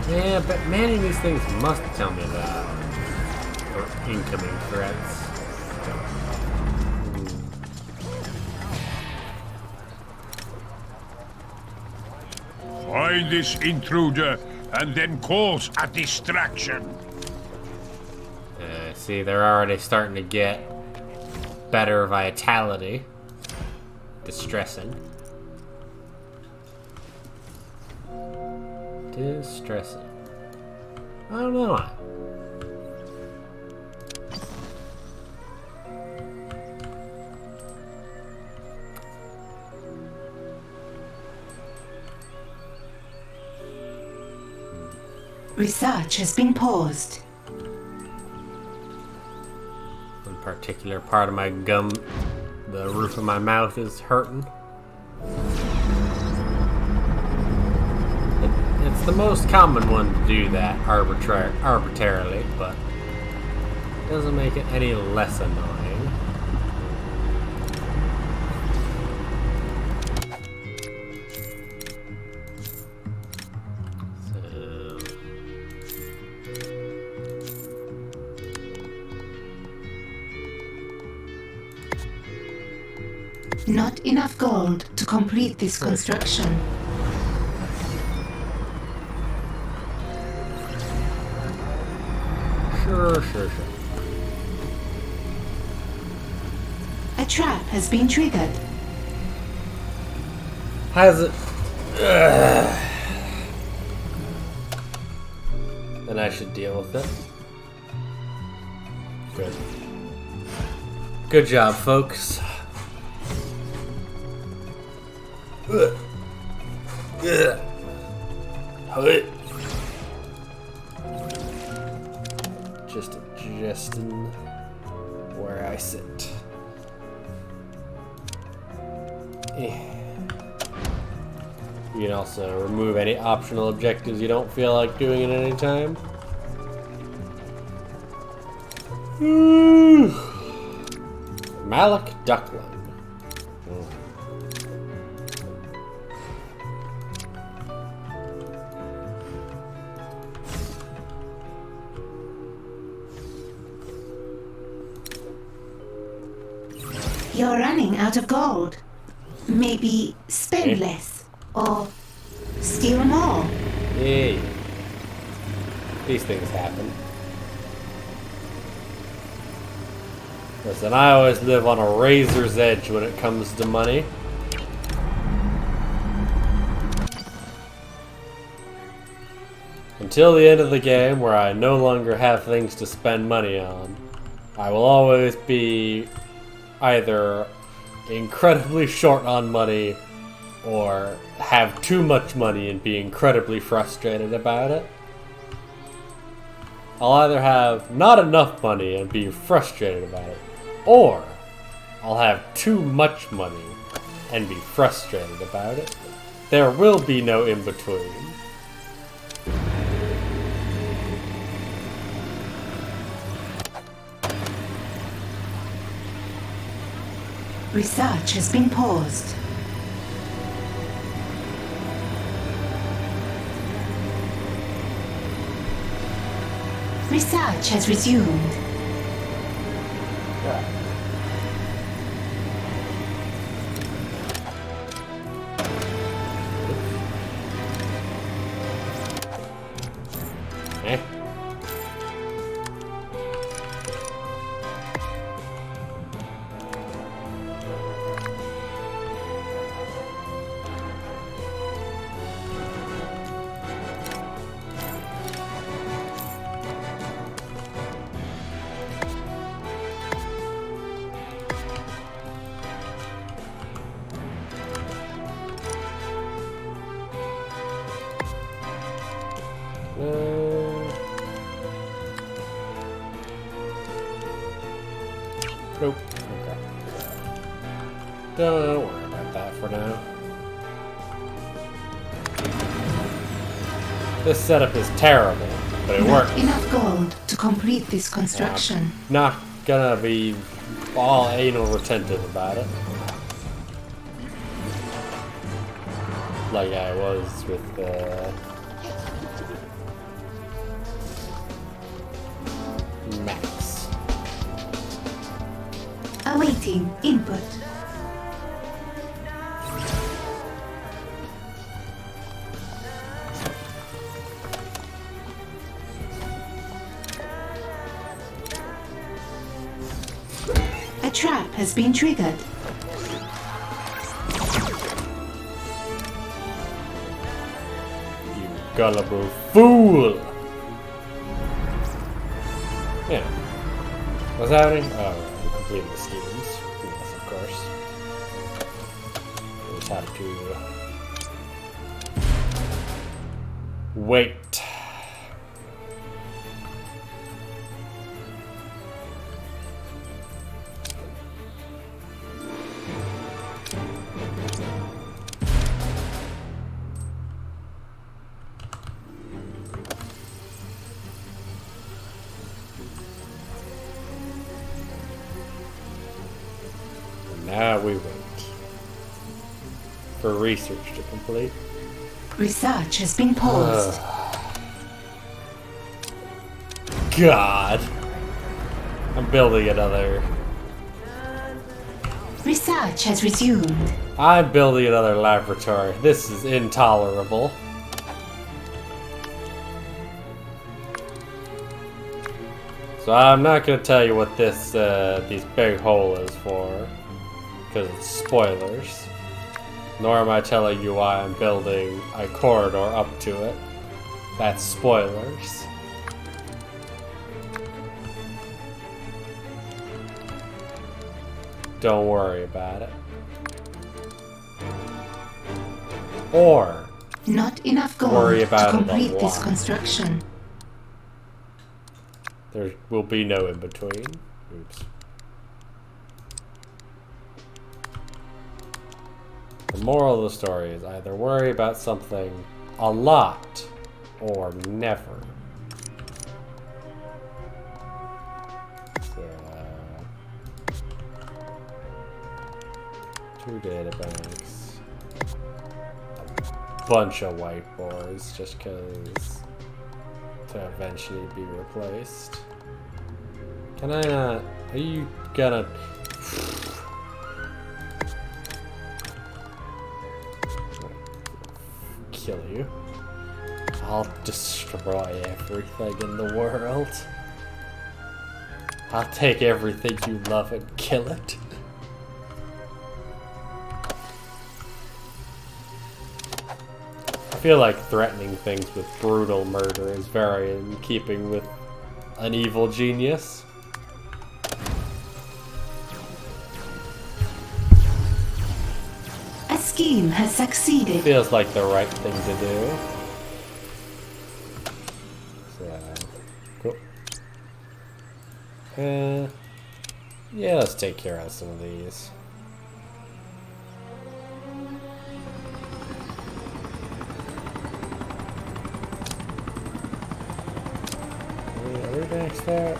Yeah, but manning these things must tell me that. Or incoming threats. Find this intruder and then cause a distraction. See, they're already starting to get better vitality. Distressing. Distressing. I don't know why. Research has been paused. One particular part of my gum, the roof of my mouth is hurting. It's the most common one to do that arbitrarily, but it doesn't make it any less annoying. Not enough gold to complete this construction. Sure. A trap has been triggered. Has it? Then I should deal with it. Good. Good job, folks. Just adjusting where I sit. You can also remove any optional objectives you don't feel like doing at any time. Malik Duckling. You're running out of gold. Maybe spend less, or steal more. Yeah. These things happen. Listen, I always live on a razor's edge when it comes to money. Until the end of the game, where I no longer have things to spend money on, I will always be either incredibly short on money or have too much money and be incredibly frustrated about it. I'll either have not enough money and be frustrated about it, or I'll have too much money and be frustrated about it. There will be no in-between. Research has been paused. Research has resumed. Eh? Nope. Okay. Don't worry about that for now. This setup is terrible, but it Not works. enough gold to complete this construction. Not gonna be all anal retentive about it. Like I was with Max. Awaiting input. A trap has been triggered. You gullible fool! Yeah. What's happening? Oh, we're completing the schemes. Yes, of course. We just have to wait. Now we wait for research to complete. Research has been paused. God. I'm building another. Research has resumed. I'm building another laboratory. This is intolerable. So I'm not gonna tell you what this these big hole is for, because it's spoilers. Nor am I telling you why I'm building a corridor up to it. That's spoilers. Don't worry about it. Or Not enough gold worry about to it a complete this lot. construction. There will be no in between. Oops. The moral of the story is either worry about something a lot or never. So, 2 data banks. A bunch of whiteboards just because to eventually be replaced. Can I not? Are you gonna? Kill you. I'll destroy everything in the world. I'll take everything you love and kill it. I feel like threatening things with brutal murder is very in keeping with an evil genius. A scheme has succeeded. Feels like the right thing to do. So, cool. Yeah, let's take care of some of these. Are we next there?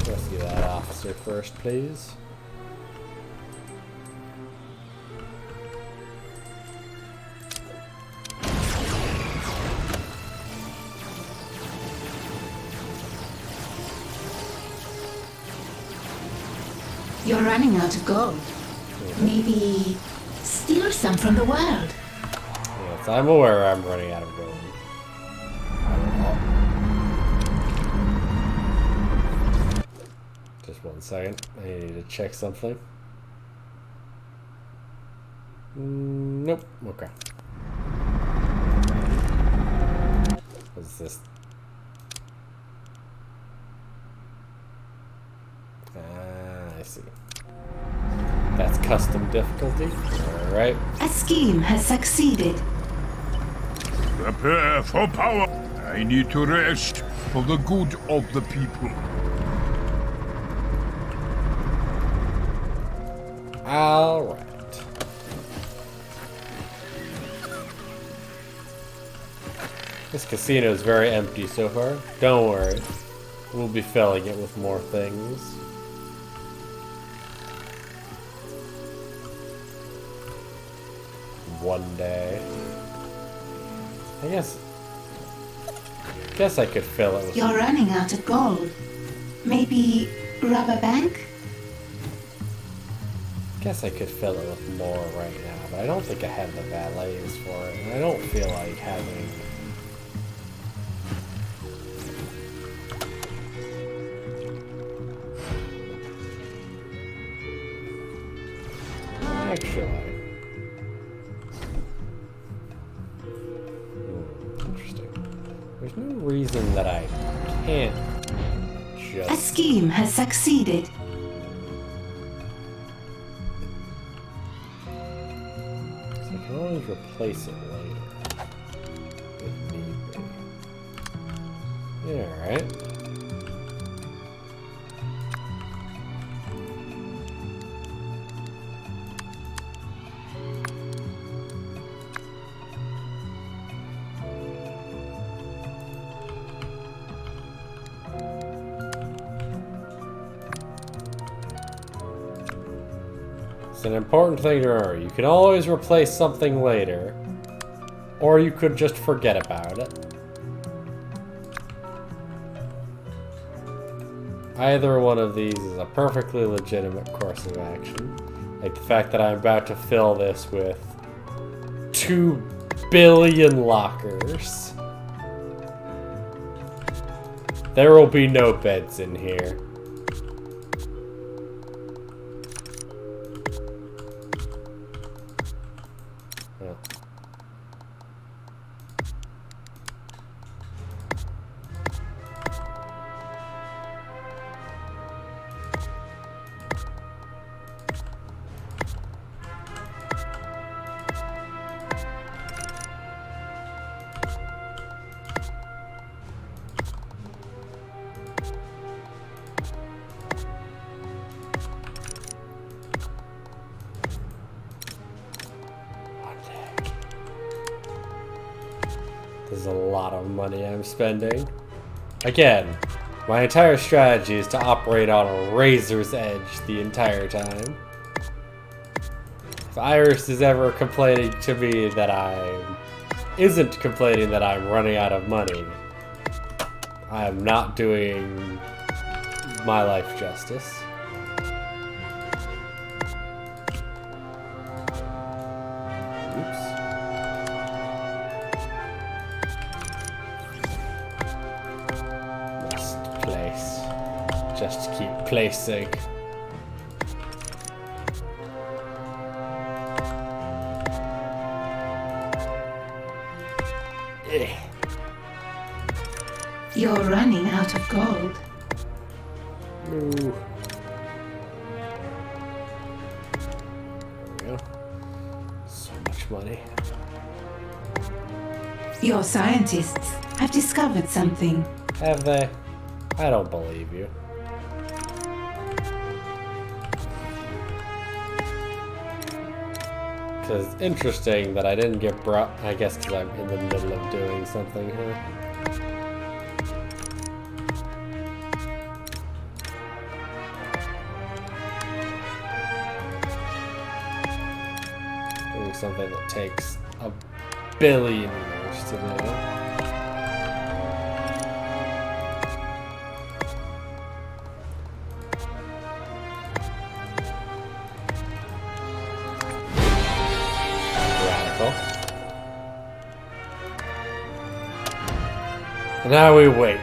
Rescue that officer first, please. You're running out of gold. Maybe steal some from the world. Yes, I'm aware I'm running out of gold. Just 1 second. I need to check something. Nope. Okay. What's this? I see. That's custom difficulty. Alright. A scheme has succeeded. Prepare for power. I need to rest for the good of the people. Alright. This casino is very empty so far. Don't worry. We'll be filling it with more things. One day. I guess I could fill it with... You're running out of gold. Maybe rob a bank? Guess I could fill it with more right now, but I don't think I have the valets for it. And I don't feel like having... Actually... Interesting. There's no reason that I can't just... A scheme has succeeded. So I can always replace it later. If need be. Alright. It's an important thing to remember. You can always replace something later, or you could just forget about it. Either one of these is a perfectly legitimate course of action. Like the fact that I'm about to fill this with 2 billion lockers. There will be no beds in here. There's a lot of money I'm spending. Again, my entire strategy is to operate on a razor's edge the entire time. If Iris is ever complaining to me that isn't complaining that I'm running out of money, I am not doing my life justice. Just to keep placing. You're running out of gold. Ooh. There we go. So much money. Your scientists have discovered something. Have they? I don't believe you. Because it's interesting that I didn't get brought, I guess because I'm in the middle of doing something here. Doing something that takes a billion years to do. And now we wait.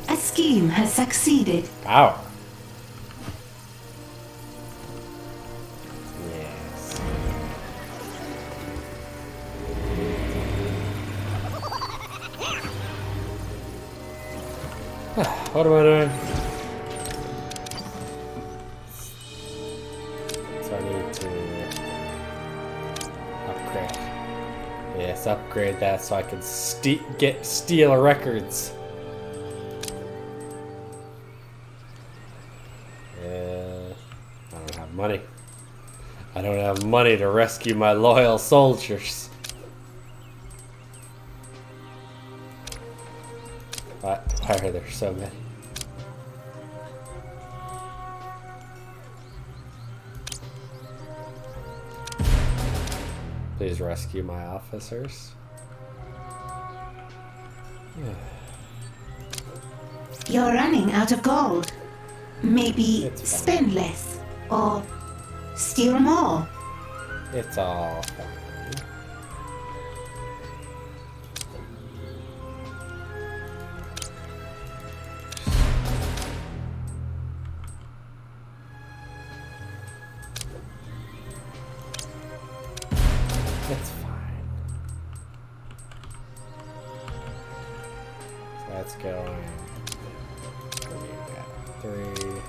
A scheme has succeeded. Power. Yes. What am I doing? So I need to upgrade. Yes, upgrade that so I can steal records. I don't have money. I don't have money to rescue my loyal soldiers. Why are there so many? Please rescue my officers. You're running out of gold. Maybe It's fine. spend less or steal more. It's all fine. It's fine. So that's going. What do you got? 3.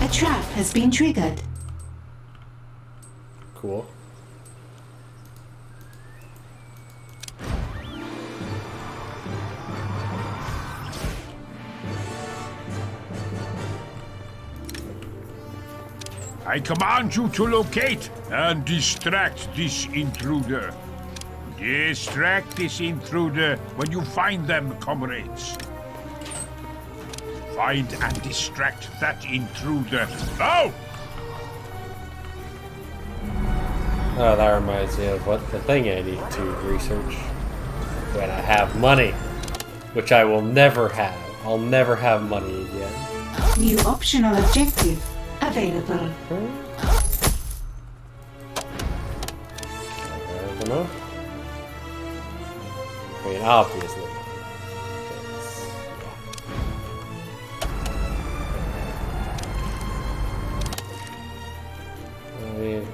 A trap has been triggered. Cool. I command you to locate and distract this intruder. Distract this intruder when you find them, comrades. Find and distract that intruder. Now! Oh, that reminds me of what the thing I need to research when I have money, which I will never have. I'll never have money again. New optional objective available. I don't know. I mean, obviously. I mean,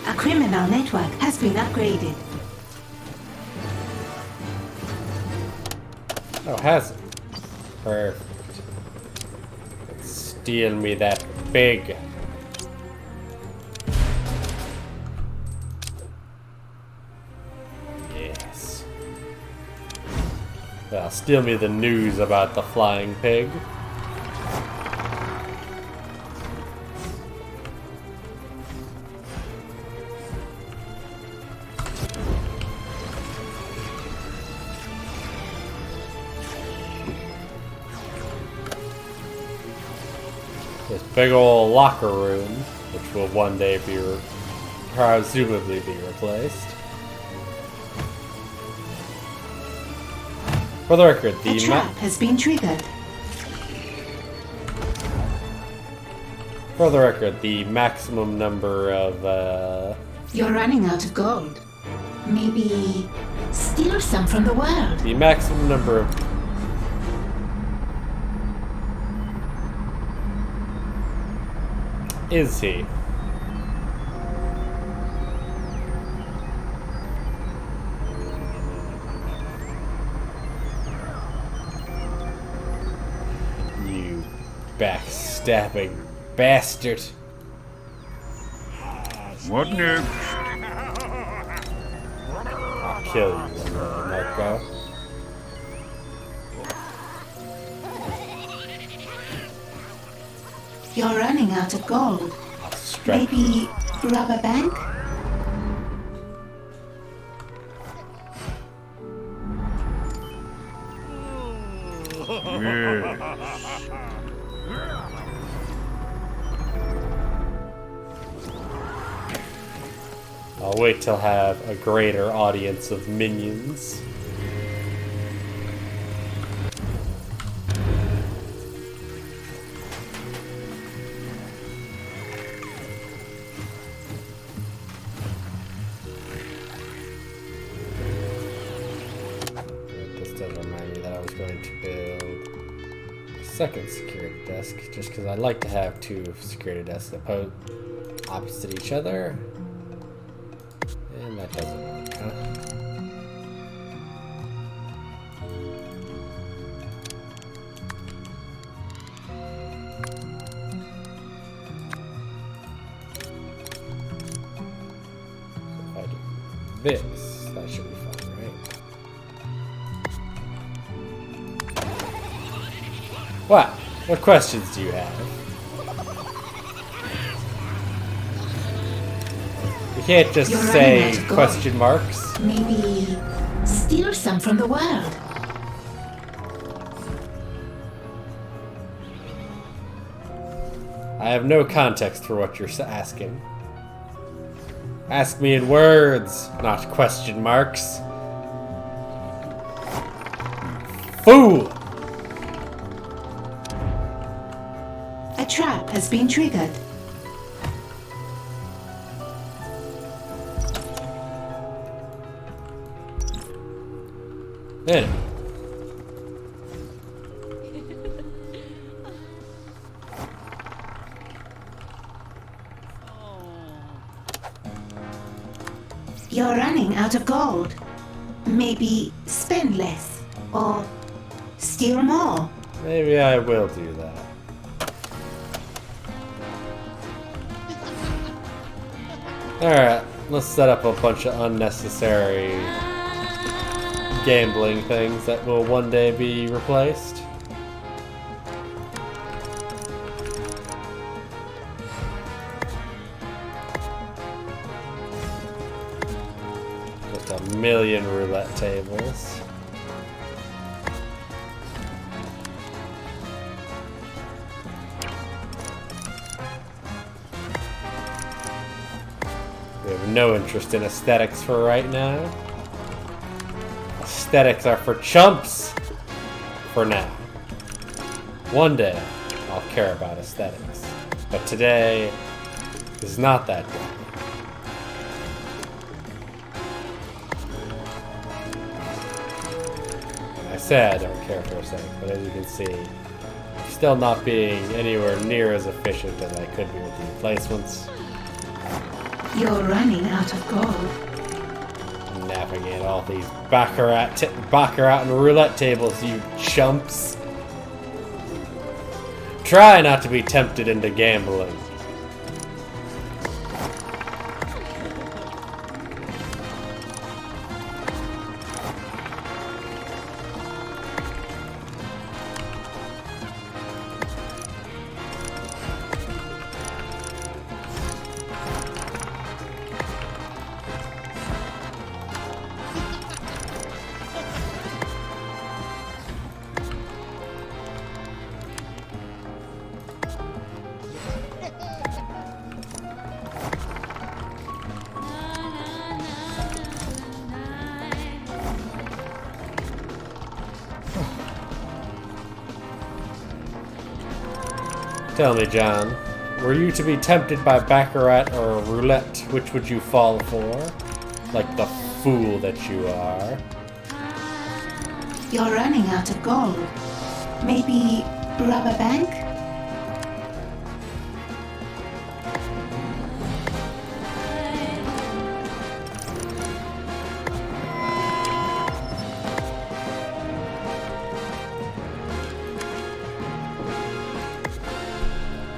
A criminal network has been upgraded. oh, has it? Perfect. Steal me that big. Yes. Well, steal me the news about the flying pig. This big old locker room, which will one day be presumably be replaced. For the record, A trap has been triggered. For the record, the maximum number of You're running out of gold. Maybe steal some from the world. the maximum number of is he? You backstabbing bastard. What next? I'll kill you, Marco. You're running out of gold. I'll strike. Maybe rob a bank? I'll wait till I have a greater audience of minions. This does remind me that I was going to build a second security desk, just because I like to have two security desks opposite each other. And that doesn't work, huh? So if I do this, that should be fine, right? What? What questions do you have? You can't just You're say running out of gold. question marks. Maybe steal some from the world. I have no context for what you're asking. Ask me in words, not question marks. Fool! A trap has been triggered. In. You're running out of gold. Maybe spend less. Or steal more. Maybe I will do that. Alright, let's set up a bunch of unnecessary gambling things that will one day be replaced. Just a million roulette tables. We have no interest in aesthetics for right now. Aesthetics are for chumps for now. One day, I'll care about aesthetics. But today is not that day. I said I don't care for aesthetics, but as you can see, I'm still not being anywhere near as efficient as I could be with the replacements. You're running out of gold. Navigate all these baccarat and roulette tables, you chumps. Try not to be tempted into gambling. Tell me, John, were you to be tempted by baccarat or roulette, which would you fall for? Like the fool that you are. You're running out of gold. Maybe rob a bank?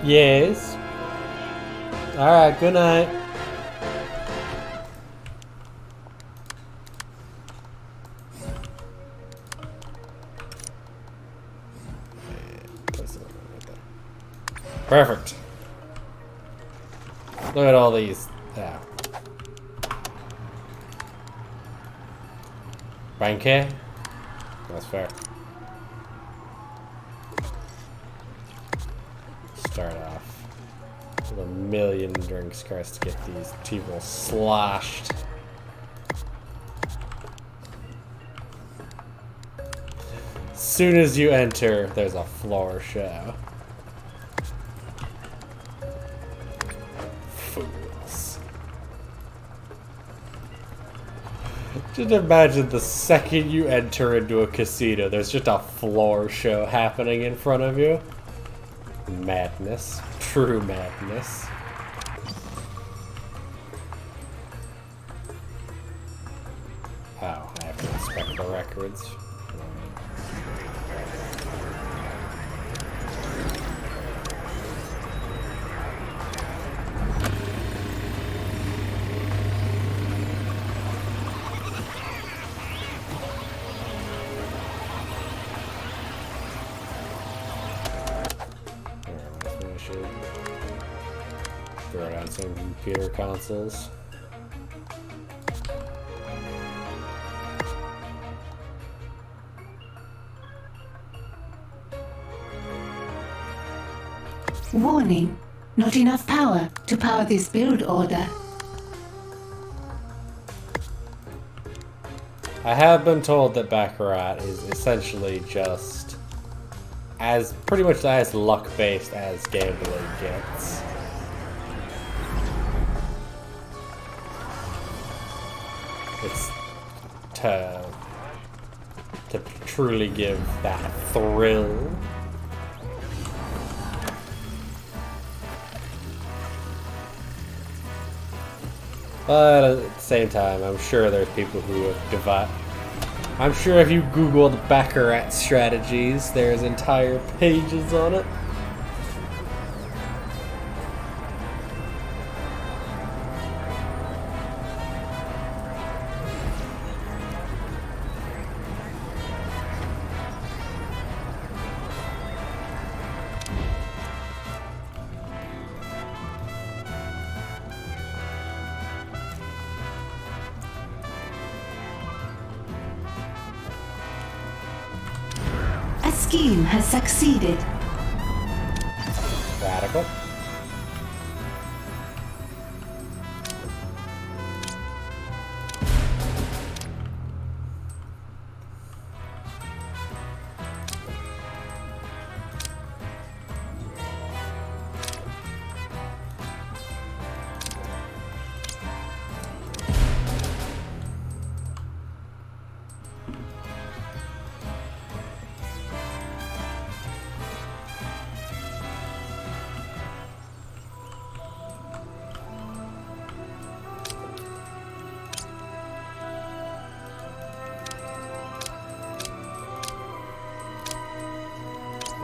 Yes. Alright, good night. Perfect. Look at all these. Yeah. Banquet? That's fair. Start off with 1,000,000 drinks cards to get these people sloshed. Soon as you enter, there's a floor show. Fools. Just imagine the second you enter into a casino, there's just a floor show happening in front of you. Madness. True madness. Oh, I have to inspect the records. Throw it on some computer consoles. Warning, not enough power to power this build order. I have been told that Baccarat is essentially just pretty much as luck-based as gambling gets. It's to truly give that thrill. But at the same time, I'm sure there's people who have I'm sure if you Googled Baccarat strategies, there's entire pages on it. A scheme has succeeded. Radical.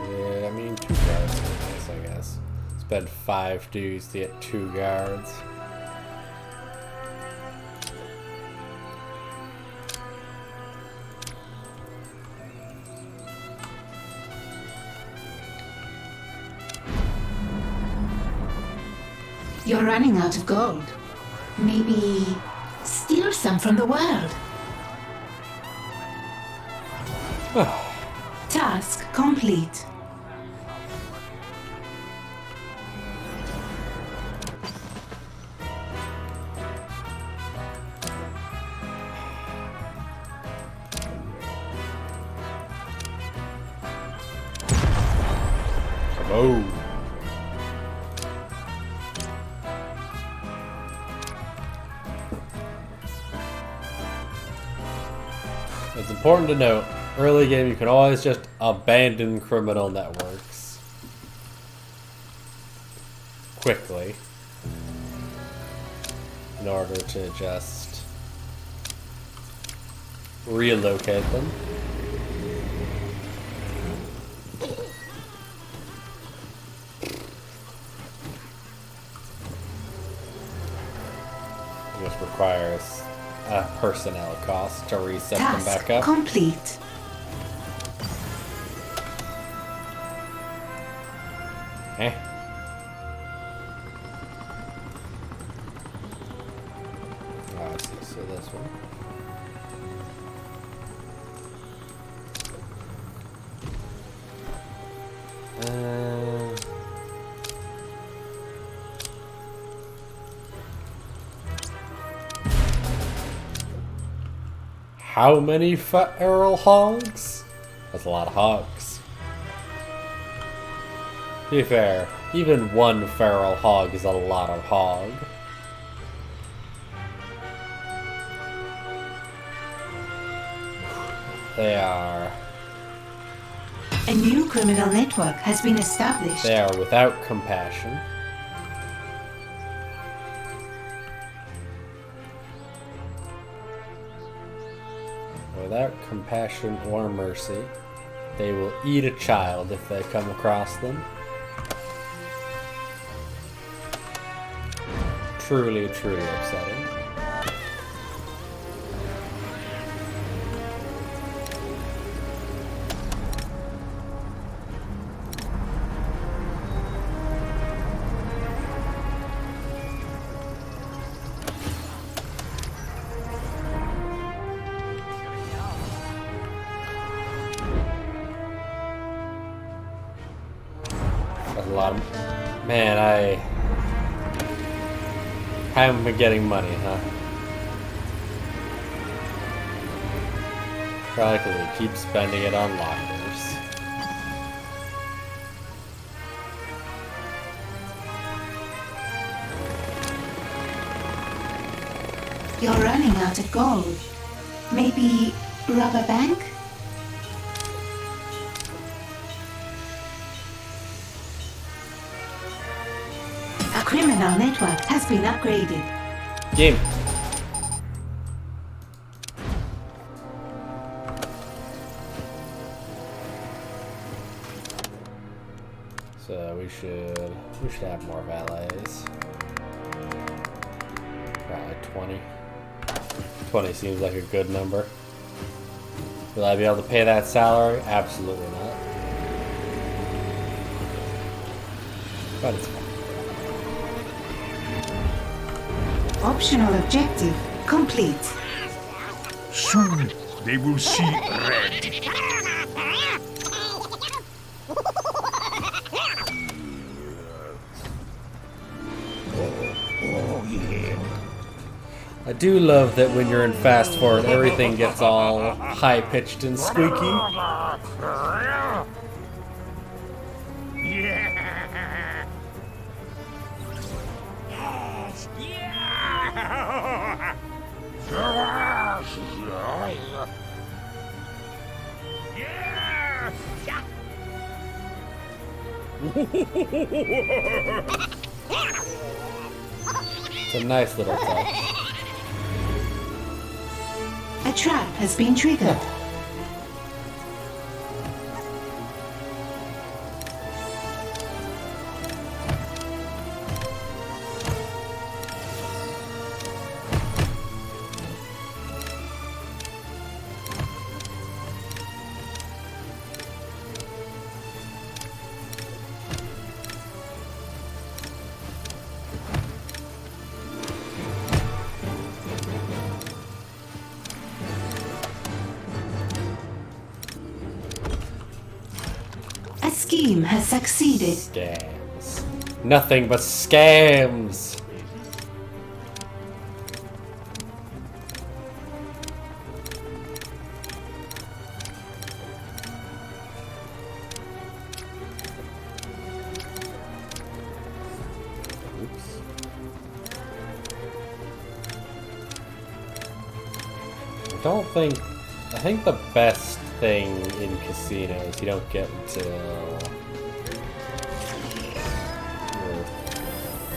Yeah, I mean, 2 guards is nice, I guess. Spend 5 dues to get 2 guards. You're running out of gold. Maybe steal some from the world. Task complete. Come on. It's important to note, early game you can always just abandon criminal networks quickly in order to just relocate them. Just requires a personnel cost to reset them Task back up. complete. Eh. Oh, I see. So this one. How many feral hogs? That's a lot of hogs. To be fair, even one feral hog is a lot of hog. They are. A new criminal network has been established. They are without compassion. Without compassion or mercy. They will eat a child if they come across them. Truly, truly upsetting. That's a lot of... Man, I haven't been getting money, huh? Probably because we keep spending it on lockers. You're running out of gold. Maybe rob a bank? A criminal network has been upgraded. Game. So we should have more valets. Probably 20. 20 seems like a good number. Will I be able to pay that salary? Absolutely not. But it's fine. Optional objective complete. Soon they will see red. I do love that when you're in fast forward, everything gets all high pitched and squeaky. Yeah. It's a nice little touch. A trap has been triggered. A scheme has succeeded. Scams. Nothing but scams. Oops. I think the best thing in casinos you don't get until your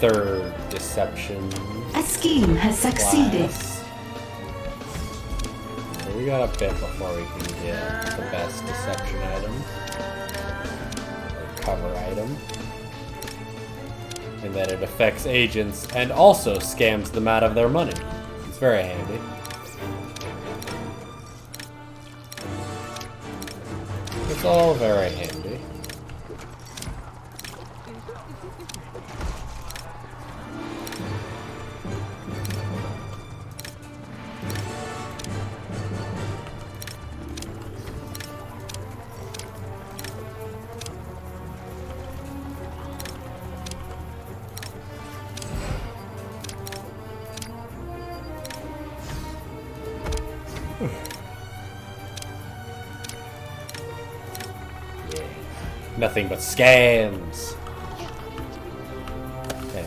third deception A scheme has succeeded. class. So we got a bit before we can get the best deception item. Or cover item. in that it affects agents and also scams them out of their money. It's very handy. It's all very handy. Nothing but scams. Okay.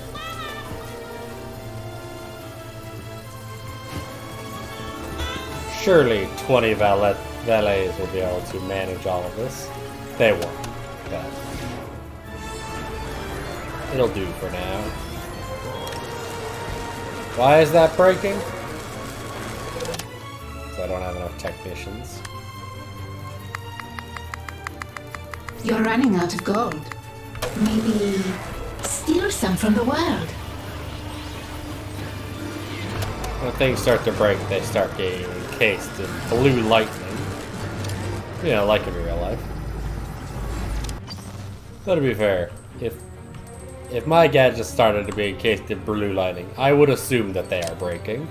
Surely 20 valets will be able to manage all of this. They won't. But it'll do for now. Why is that breaking? Because I don't have enough technicians. You're running out of gold. Maybe steal some from the world. When things start to break, they start getting encased in blue lightning. You know, like in real life. But to be fair, if my gadgets started to be encased in blue lightning, I would assume that they are breaking.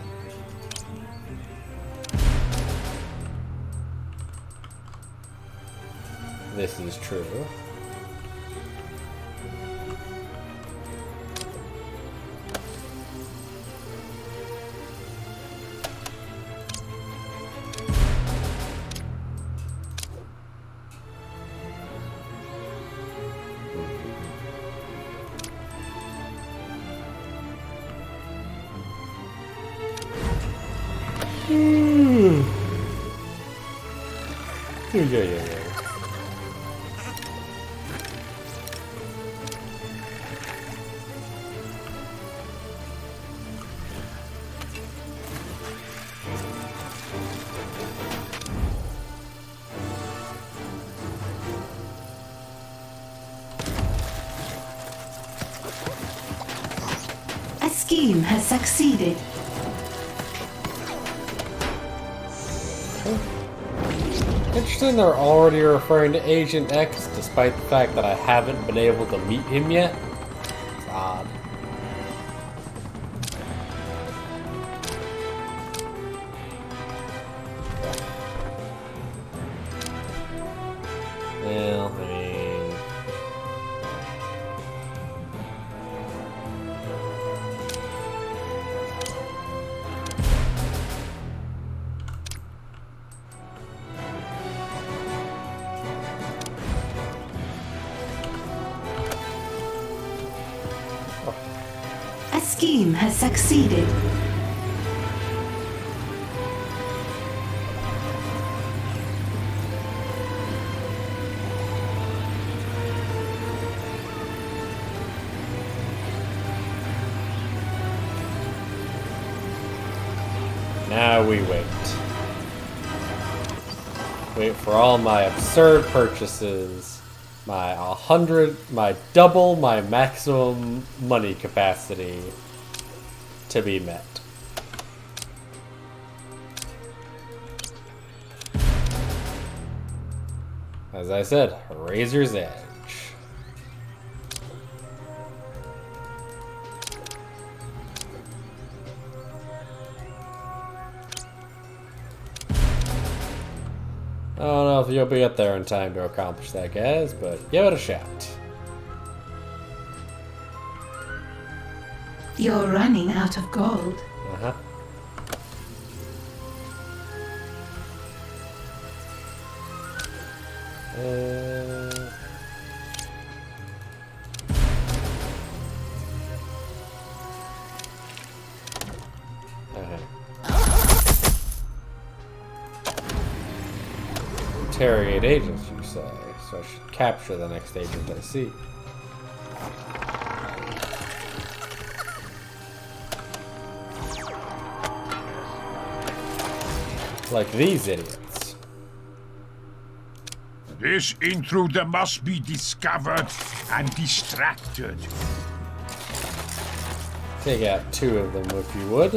This is true. Yeah. A scheme has succeeded. Interesting, they're already referring to Agent X, despite the fact that I haven't been able to meet him yet. It's odd. Well, I mean... A scheme has succeeded. Now we wait. Wait for all my absurd purchases. My double my maximum money capacity to be met. As I said, razor's edge. I don't know if you'll be up there in time to accomplish that, guys, but give it a shot. You're running out of gold. Uh-huh. Interrogate agents, you say, so I should capture the next agent I see. Like these idiots. This intruder must be discovered and distracted. Take out 2 of them if you would.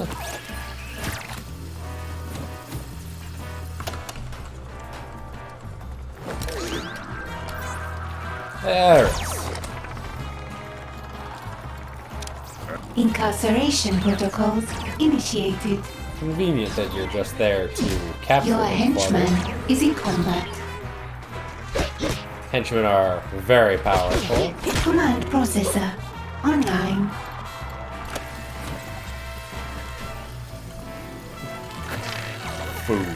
There it is. Incarceration protocols initiated. Convenient that you're just there to capture Your them for me. henchman is in combat. Henchmen are very powerful. Command processor online. Fools.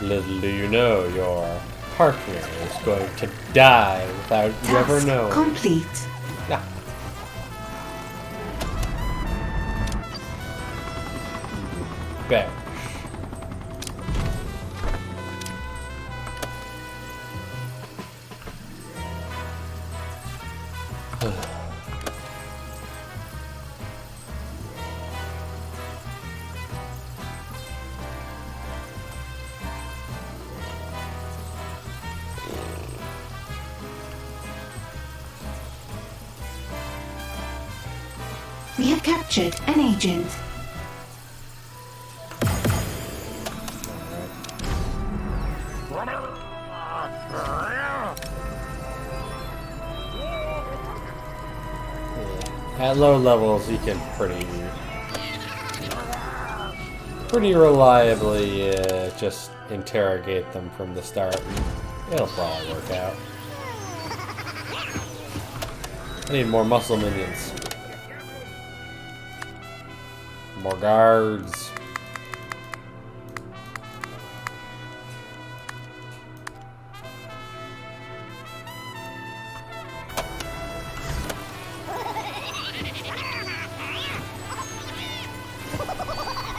Little do you know your partner is going to die without you ever Task knowing. complete. Yeah. Bearish. We have captured an agent. At low levels, you can pretty reliably just interrogate them from the start. It'll probably work out. I need more muscle minions. More guards.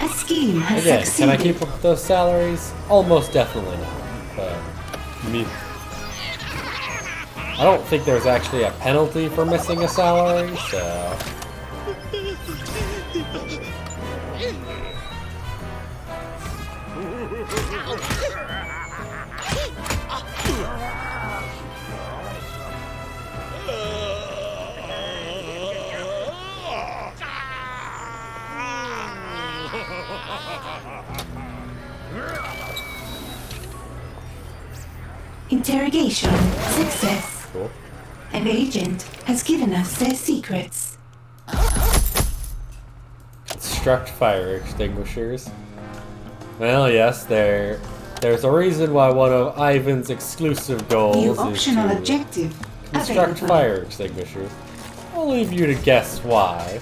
A scheme has Again, succeeded. can I keep up with those salaries? Almost definitely not. But I don't think there's actually a penalty for missing a salary, so. Interrogation success. Cool. An agent has given us their secrets. Construct fire extinguishers. Well, yes, there's a reason why one of Ivan's exclusive goals New is optional to objective construct available. fire extinguishers. I'll leave you to guess why.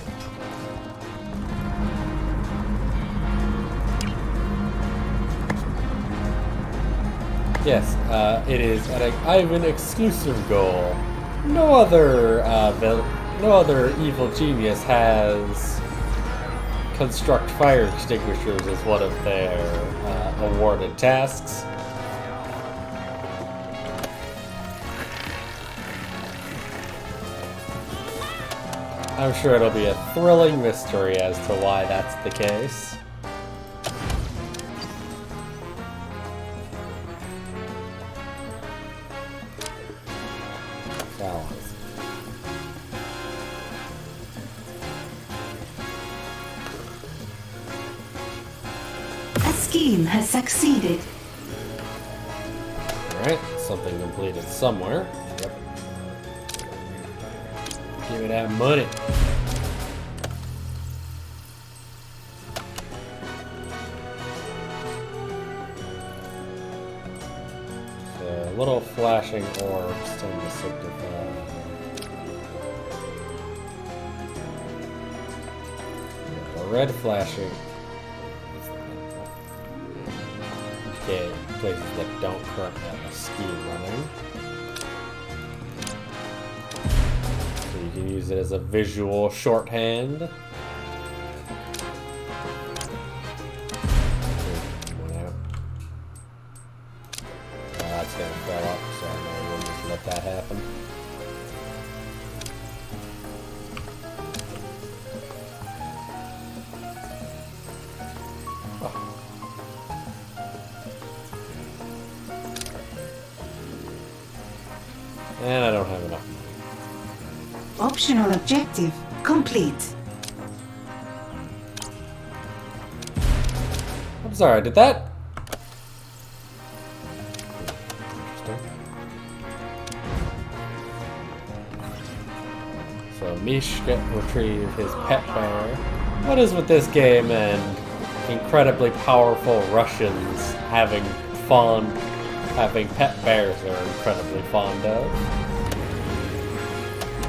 Yes, it is an Ivan exclusive goal. No other evil genius has construct fire extinguishers as one of their awarded tasks. I'm sure it'll be a thrilling mystery as to why that's the case. Allies. A scheme has succeeded. Alright, something completed somewhere. Yep. Give me that money. The little flashing orbs tend to signify. The red flashing. Okay, places that don't currently have a scheme running. So you can use it as a visual shorthand. Went out. That's gonna fill up, so I know we'll just let that happen. And I don't have enough money. Optional objective complete. sorry, did that? Interesting. So Mish get retrieve his pet bear. What is with this game and incredibly powerful Russians having pet bears they're incredibly fond of?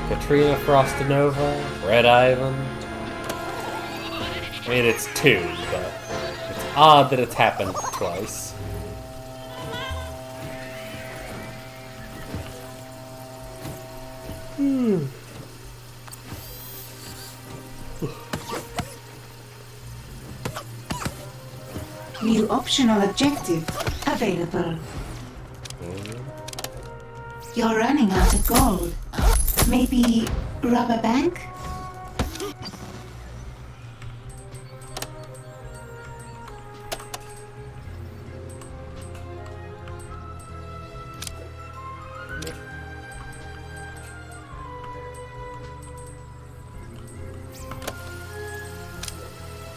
Katrina Frostinova, Red Island. I mean, it's 2, but it's odd that it's happened twice. New optional objective available. You're running out of gold. Maybe rob a bank?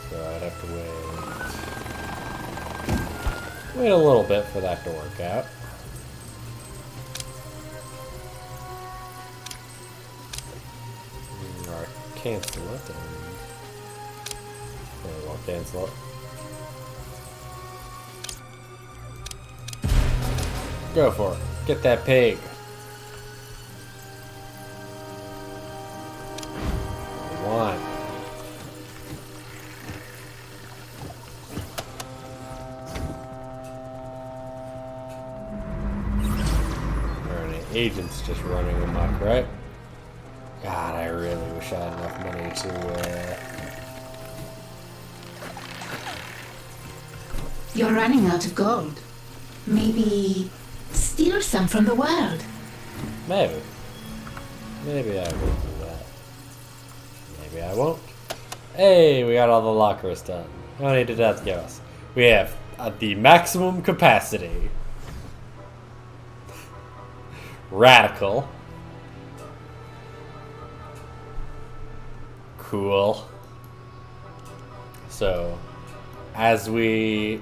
So I'd have to wait a little bit for that to work out. Or cancel it. And I won't cancel it. Go for it. Get that pig. One. Agents just running amok, right? God, I really wish I had enough money to, You're running out of gold. Maybe steal some from the world. Maybe. Maybe I will do that. Maybe I won't. Hey, we got all the lockers done. How many did that give us? We have the maximum capacity. Radical. Cool. So, as we...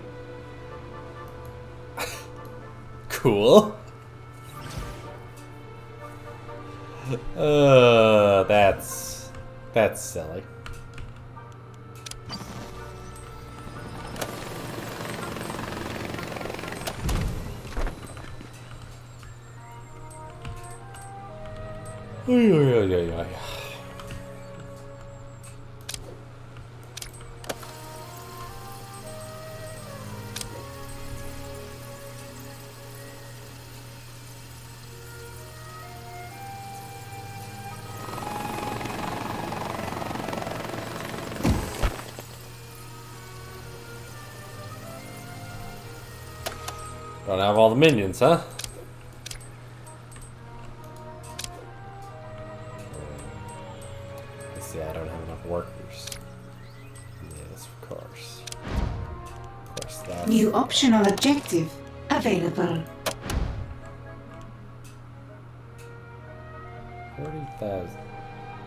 cool. That's silly. Yeah. Don't have all the minions, huh? See, I don't have enough workers. Yes, of course. Of course, that. New optional objective available. 40,000.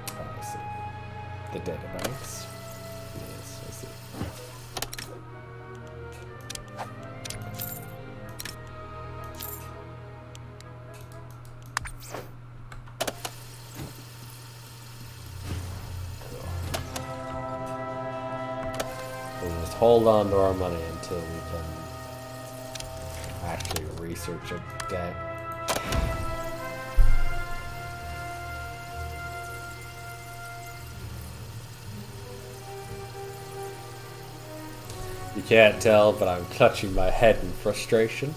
Oh, I see. The data banks. Yes, I see. We'll just hold on to our money until we can actually research a deck. You can't tell, but I'm clutching my head in frustration.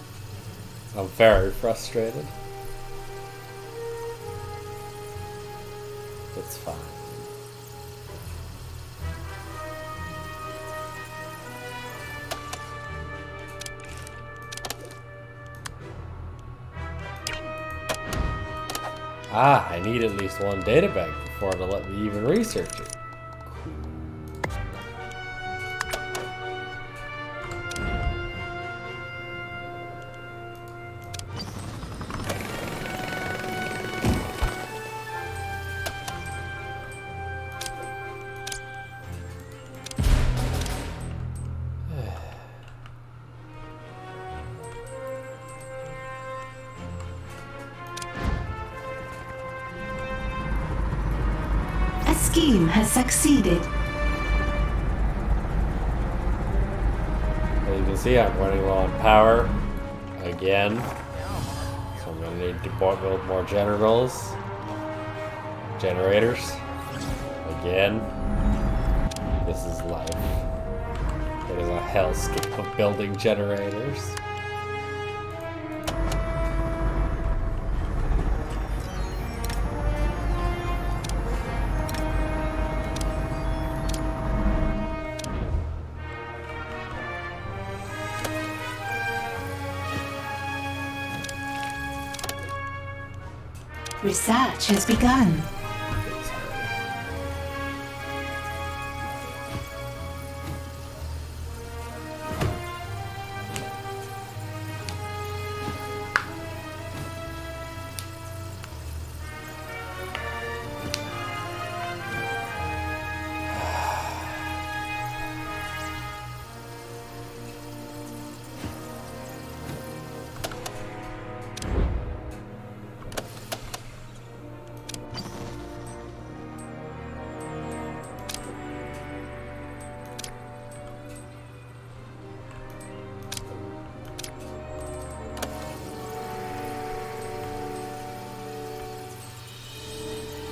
I'm very frustrated. It's fine. Ah, I need at least one data bank before it'll let me even research it. scheme has succeeded. As you can see, I'm running low on power again. So I'm gonna need to build more generators. Again. This is life. It is a hellscape of building generators. Research has begun.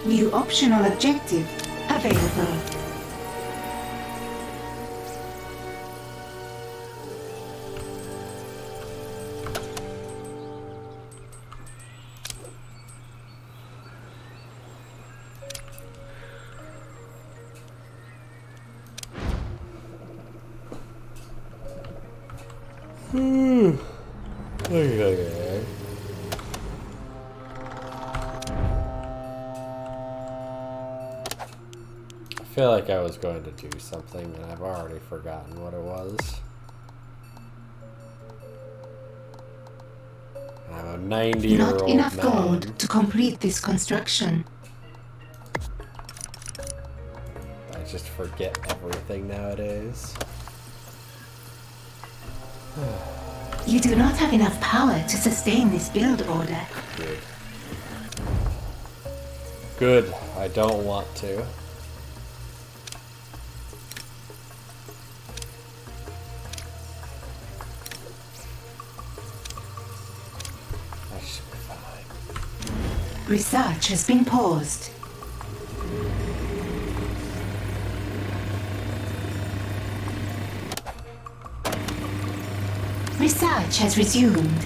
New optional objective available. Okay. I feel like I was going to do something and I've already forgotten what it was. I'm a 90-year-old Not enough man. gold to complete this construction. I just forget everything nowadays. You do not have enough power to sustain this build order. Good. Good. I don't want to. I should be fine. Research has been paused. Research has resumed.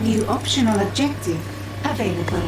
New optional objective available.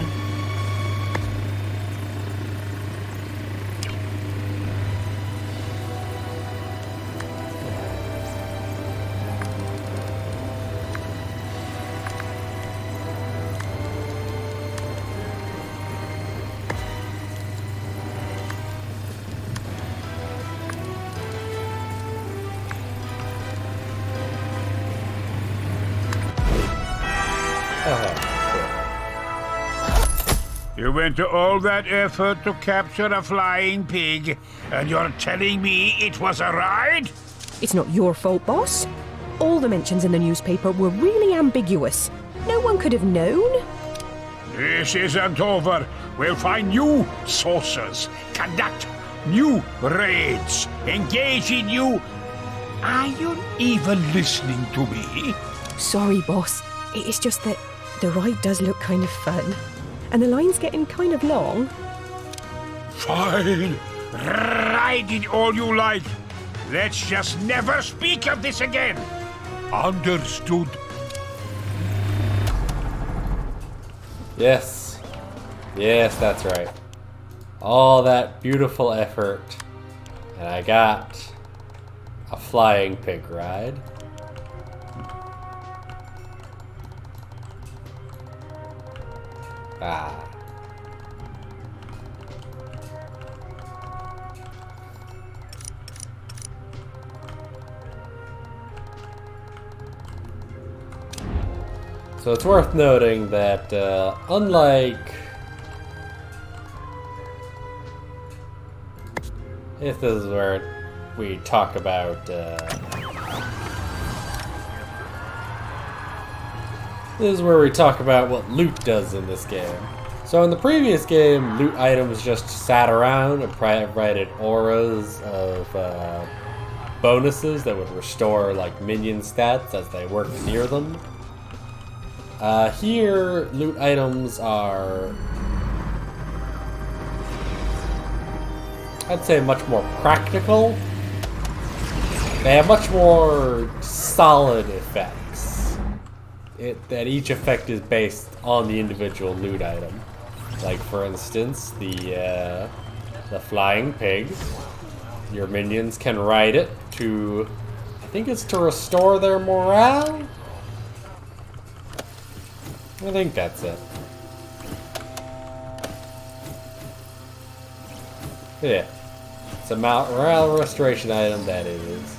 You went to all that effort to capture a flying pig, and you're telling me it was a ride? It's not your fault, boss. All the mentions in the newspaper were really ambiguous. No one could have known. This isn't over. We'll find new sources, conduct new raids, engage in new... Are you even listening to me? Sorry, boss. It's just that the ride does look kind of fun. And the line's getting kind of long. Fine. Ride it all you like. Let's just never speak of this again. Understood? Yes. Yes, that's right. all that beautiful effort, and I got a flying pig ride. Ah. So it's worth noting that unlike if this is where we talk about what loot does in this game. So in the previous game, loot items just sat around and provided auras of bonuses that would restore like minion stats as they worked near them. Here, loot items are, I'd say, much more practical. They have much more solid effects. That each effect is based on the individual loot item. Like, for instance, the flying pig. Your minions can ride it to, I think it's to restore their morale? I think that's it. Yeah. It's a morale restoration item that is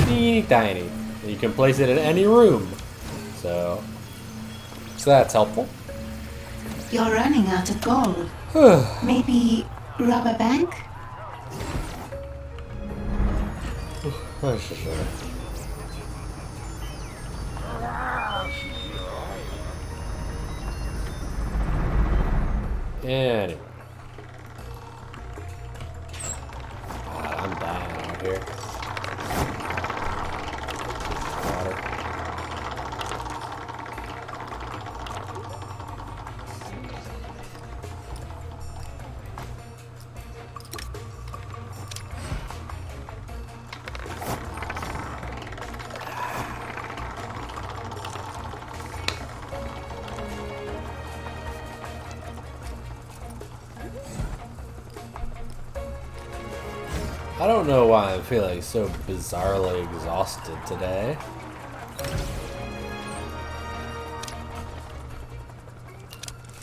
teeny tiny. You can place it in any room. So that's helpful. You're running out of gold. Maybe rob a bank? Anyway. God, I'm dying out here. Water. I don't know why I'm feeling so bizarrely exhausted today.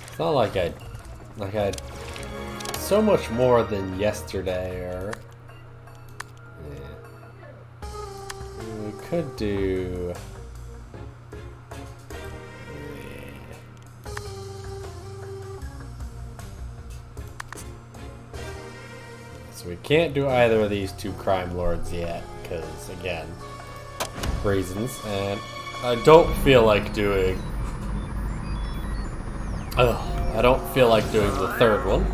It's not like I so much more than yesterday, or yeah. We could do. So we can't do either of these two crime lords yet, because again, reasons, and I don't feel like doing. I don't feel like doing the third one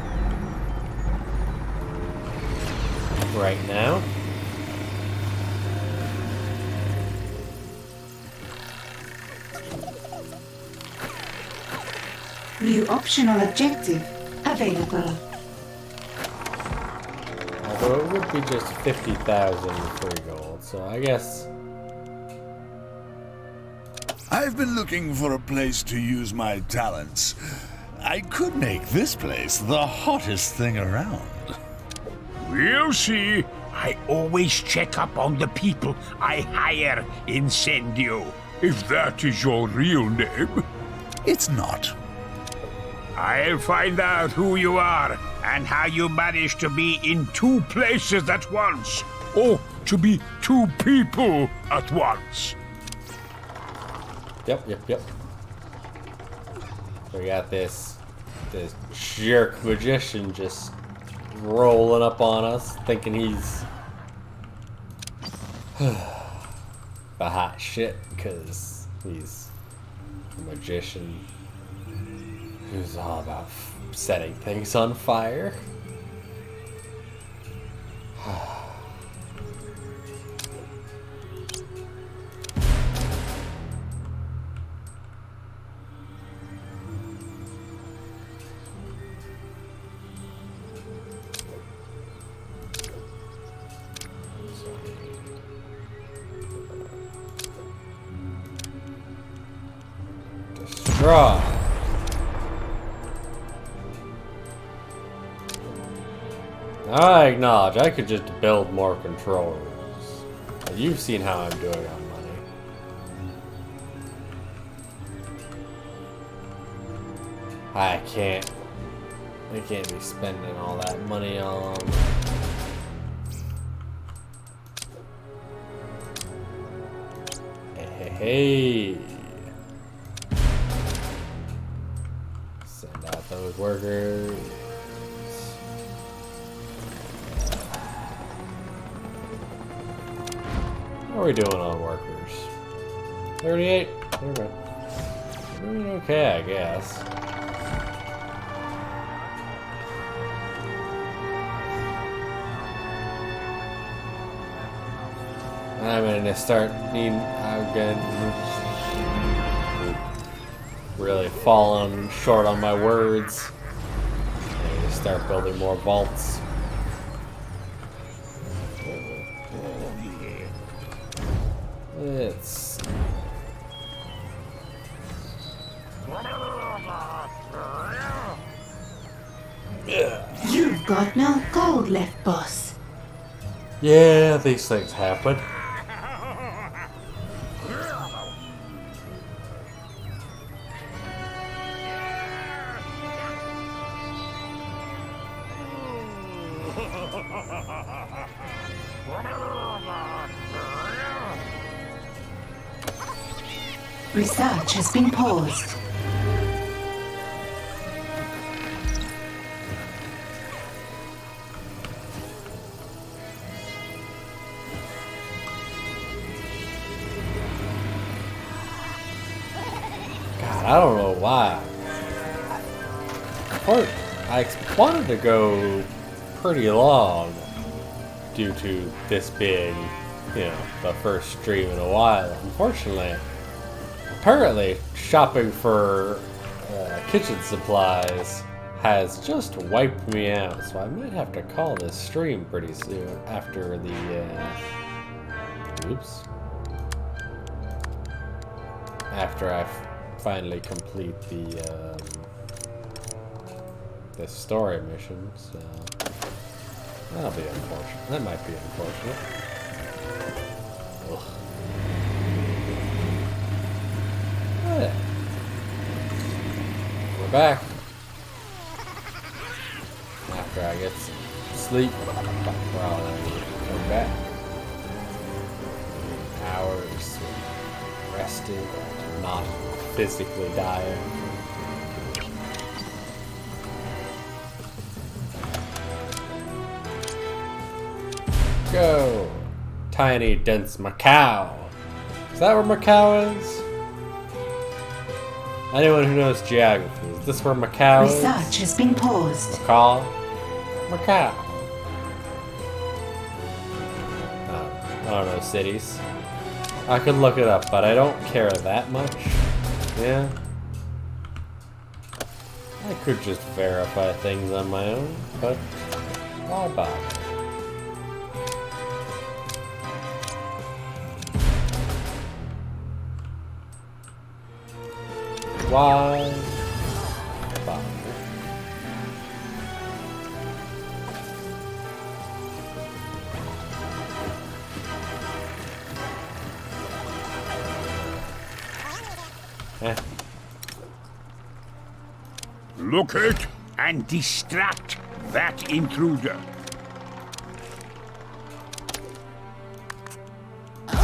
right now. New optional objective available. Although it would be just 50,000 free gold, so I guess. I've been looking for a place to use my talents. I could make this place the hottest thing around. We'll see. I always check up on the people I hire, Incendio. If that is your real name. It's not. I'll find out who you are and how you manage to be in two places at once. Or to be two people at once. Yep. We got this jerk magician just rolling up on us, thinking he's the hot shit, because he's a magician who's all about setting things on fire. Destroy. I acknowledge I could just build more controllers. But you've seen how I'm doing on money. I can't be spending all that money on. Hey. Send out those workers. How are we doing on workers? 38? Okay. Doing okay, I guess. I'm gonna start really falling short on my words. I need to start building more vaults. It's You've got no gold left, boss. yeah, these things happen. Research has been paused. God, I don't know why. I wanted to go pretty long due to this being, the first stream in a while. Unfortunately, apparently shopping for kitchen supplies has just wiped me out, so I might have to call this stream pretty soon after the after I finally complete the story mission. So that'll be unfortunate. That might be unfortunate. Ugh. Yeah. We're back. After I get some sleep, probably come back. Hours rested, not physically dying. Go! Tiny, dense Macau. Is that where Macau is? Anyone who knows geography, is this where Macau is? Research has been paused. Macau? Macau. I don't know cities. I could look it up, but I don't care that much. Yeah. I could just verify things on my own, but why bother? Why bother? Locate and distract that intruder.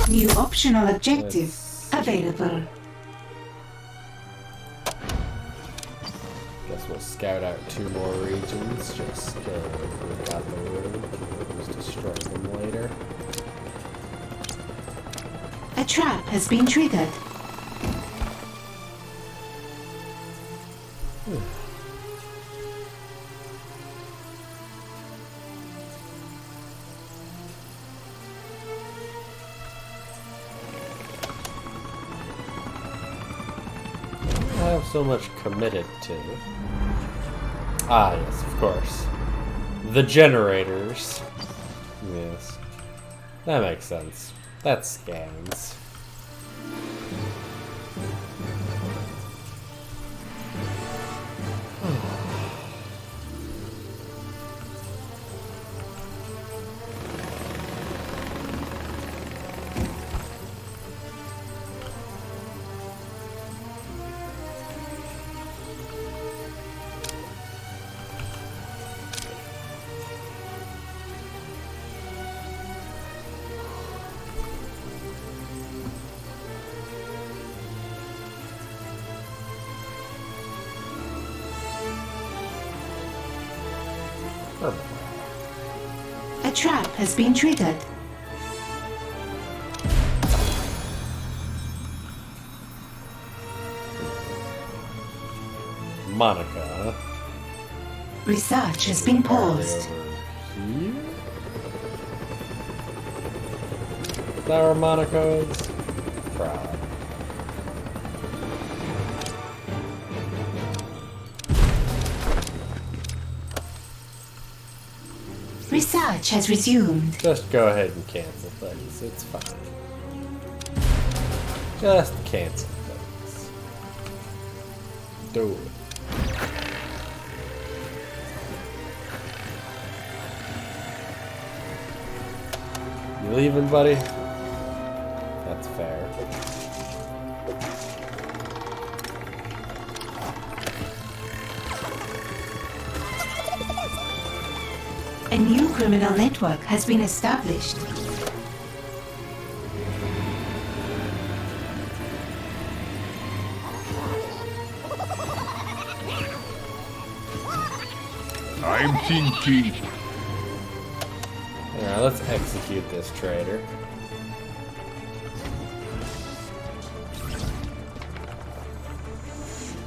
New optional objective available. Guess we'll scout out 2 more regions, just we've got the room. Just destroy them later. A trap has been triggered. I have so much committed to. Ah, yes, of course. The generators. Yes. That makes sense. That scans. A trap has been triggered. Monica, huh? Research has been paused. Here? Is that where Monica is? Proud. Research has resumed. Just go ahead and cancel things. It's fine. Just cancel things. Do it. You leaving, buddy? That's fair. A new criminal network has been established. I'm thinking. Alright, let's execute this traitor.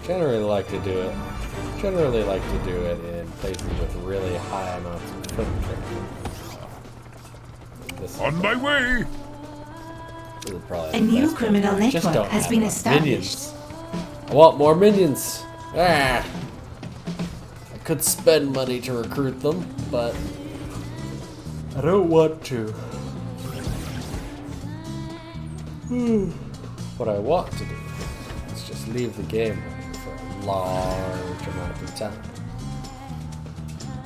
Generally like to do it in places with really high amounts of foot traffic. This On my way! is probably A the new best criminal one. Just network don't has have been enough established. minions. I want more minions. Ah. I could spend money to recruit them, but I don't want to. What I want to do is just leave the game running for a large amount of time.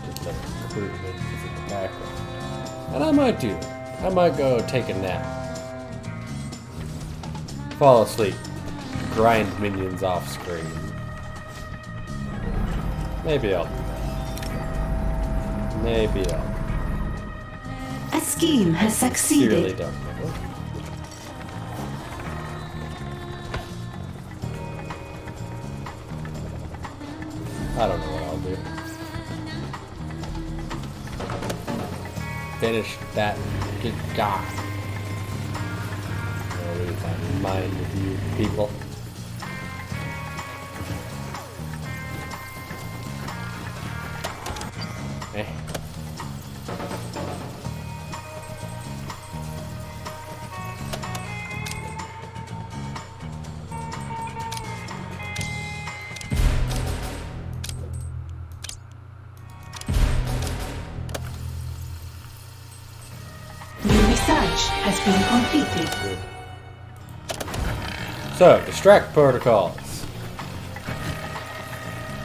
Just let it recruit minions in the background. And I might do that. I might go take a nap. Fall asleep. Grind minions off screen. Maybe I'll do that. Maybe I'll. A scheme has Really succeeded. don't know. I don't know what I'll do. Finish that good guy. I'll leave that in mind with you people. Eh. New research has been completed. Good. So, distract protocols.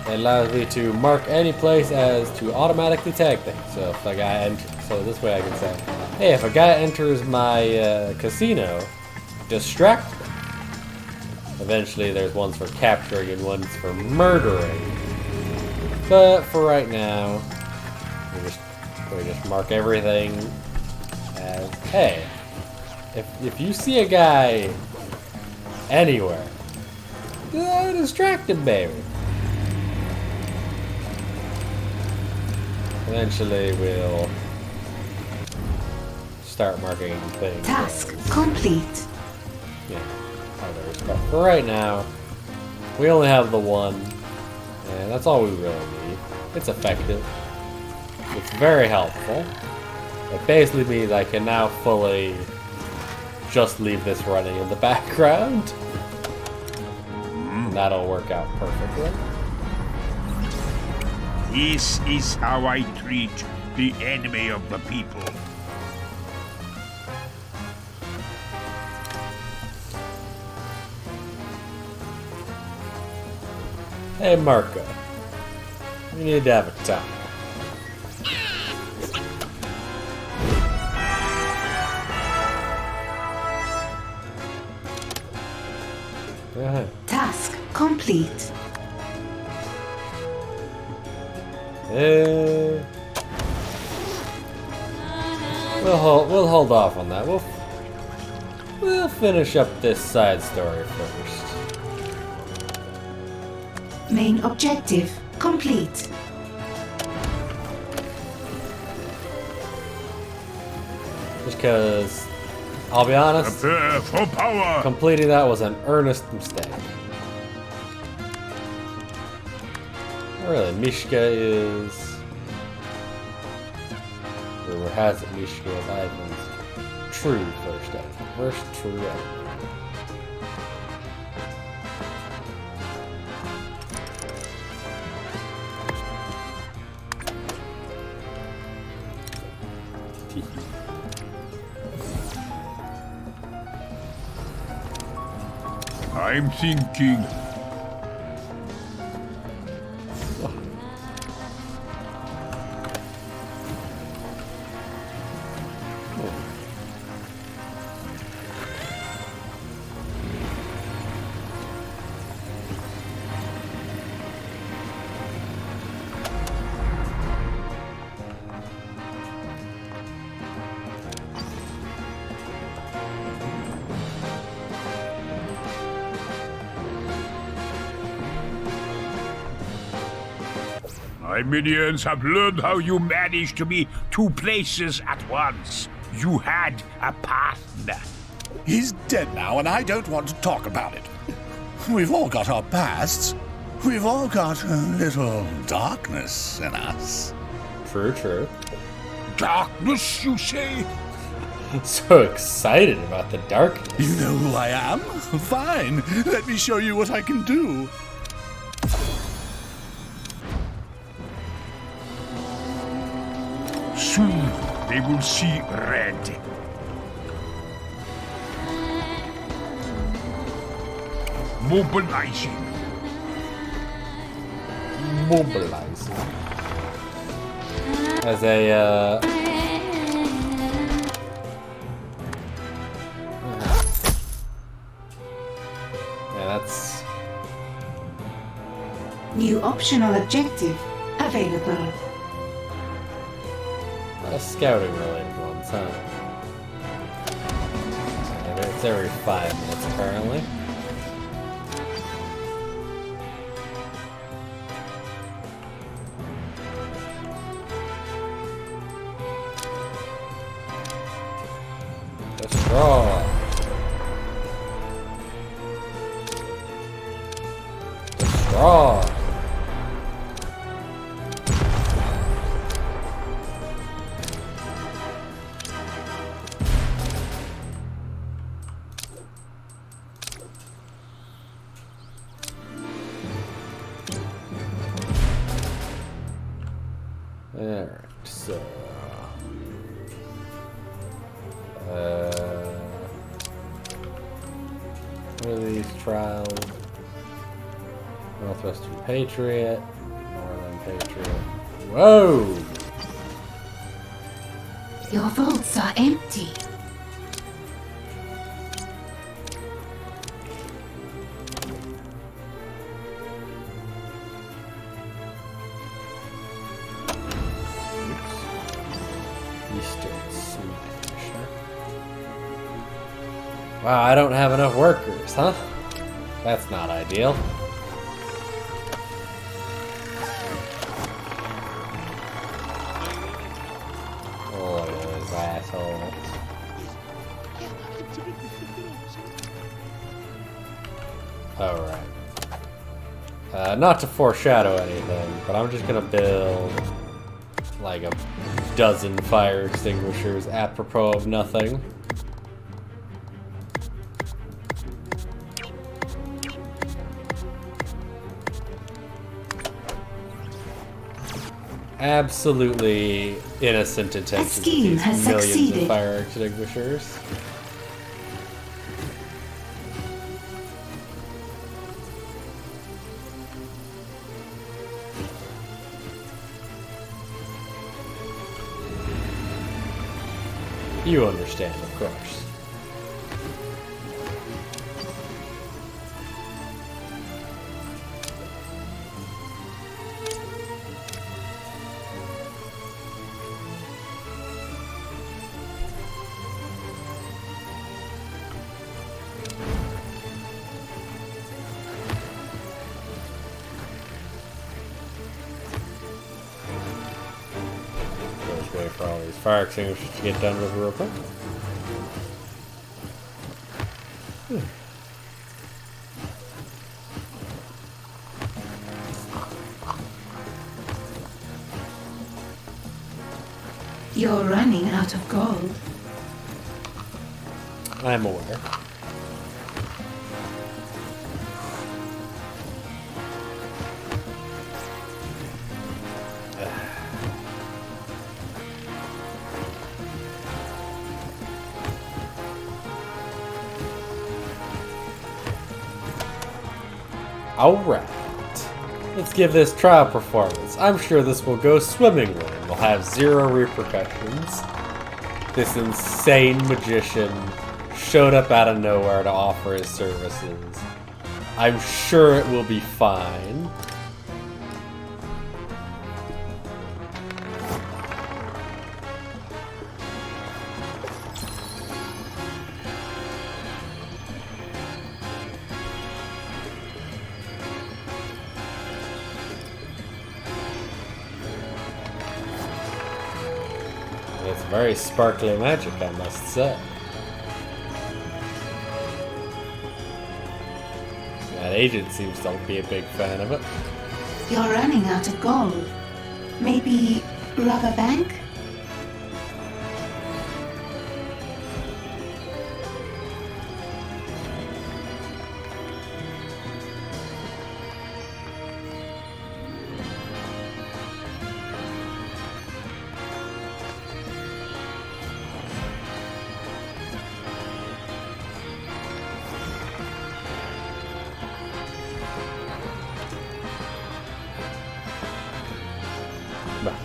It allows me to mark any place as to automatically tag things. So if a guy enters, so this way I can say, hey, if a guy enters my casino, distract them. Eventually there's ones for capturing and ones for murdering. But for right now, we just mark everything as, hey, if you see a guy anywhere, distract him, baby. Eventually we'll start marking things. Task as, complete. yeah, others. But for right now, we only have the one, and that's all we really need. It's effective. It's very helpful. It basically means I can now fully just leave this running in the background. And that'll work out perfectly. This is how I treat the enemy of the people. Hey, Marco. We need to have a talk. Go ahead. Task complete. We'll hold off on that. We'll finish up this side story first. Main objective complete. Just because, I'll be honest, Prepare for power! completing that was an earnest mistake. Really, Mishka is... Rumor has it Mishka is Ivan's true first enemy. First true enemy. I'm thinking. My minions have learned how you managed to be two places at once. You had a partner. He's dead now, and I don't want to talk about it. We've all got our pasts. We've all got a little darkness in us. True, true. Darkness, you say? So excited about the darkness. You know who I am? Fine. Let me show you what I can do. Soon they will see red. Mobilizing. Mobilizing. As a, yeah, that's... New optional objective available. Scouting related ones, huh? It's every 5 minutes apparently. Destroy! Destroy! Alright, so... what are these trials? Northwestern Patriot, Northern Patriot. Whoa! Your vaults are empty. Wow, I don't have enough workers, huh? That's not ideal. Oh, those assholes. Alright. Not to foreshadow anything, but I'm just gonna build like a dozen fire extinguishers apropos of nothing. Absolutely innocent intentions. The scheme has millions succeeded. of fire extinguishers. You understand, of course. Just wait for all these fire extinguishers to get done with real quick. You're running out of gold. I'm aware. Alright. Let's give this trial performance. I'm sure this will go swimmingly and will have zero repercussions. This insane magician showed up out of nowhere to offer his services. I'm sure it will be fine. It's very sparkly magic, I must say. That agent seems to be a big fan of it. You're running out of gold. Maybe rob a bank? Bah.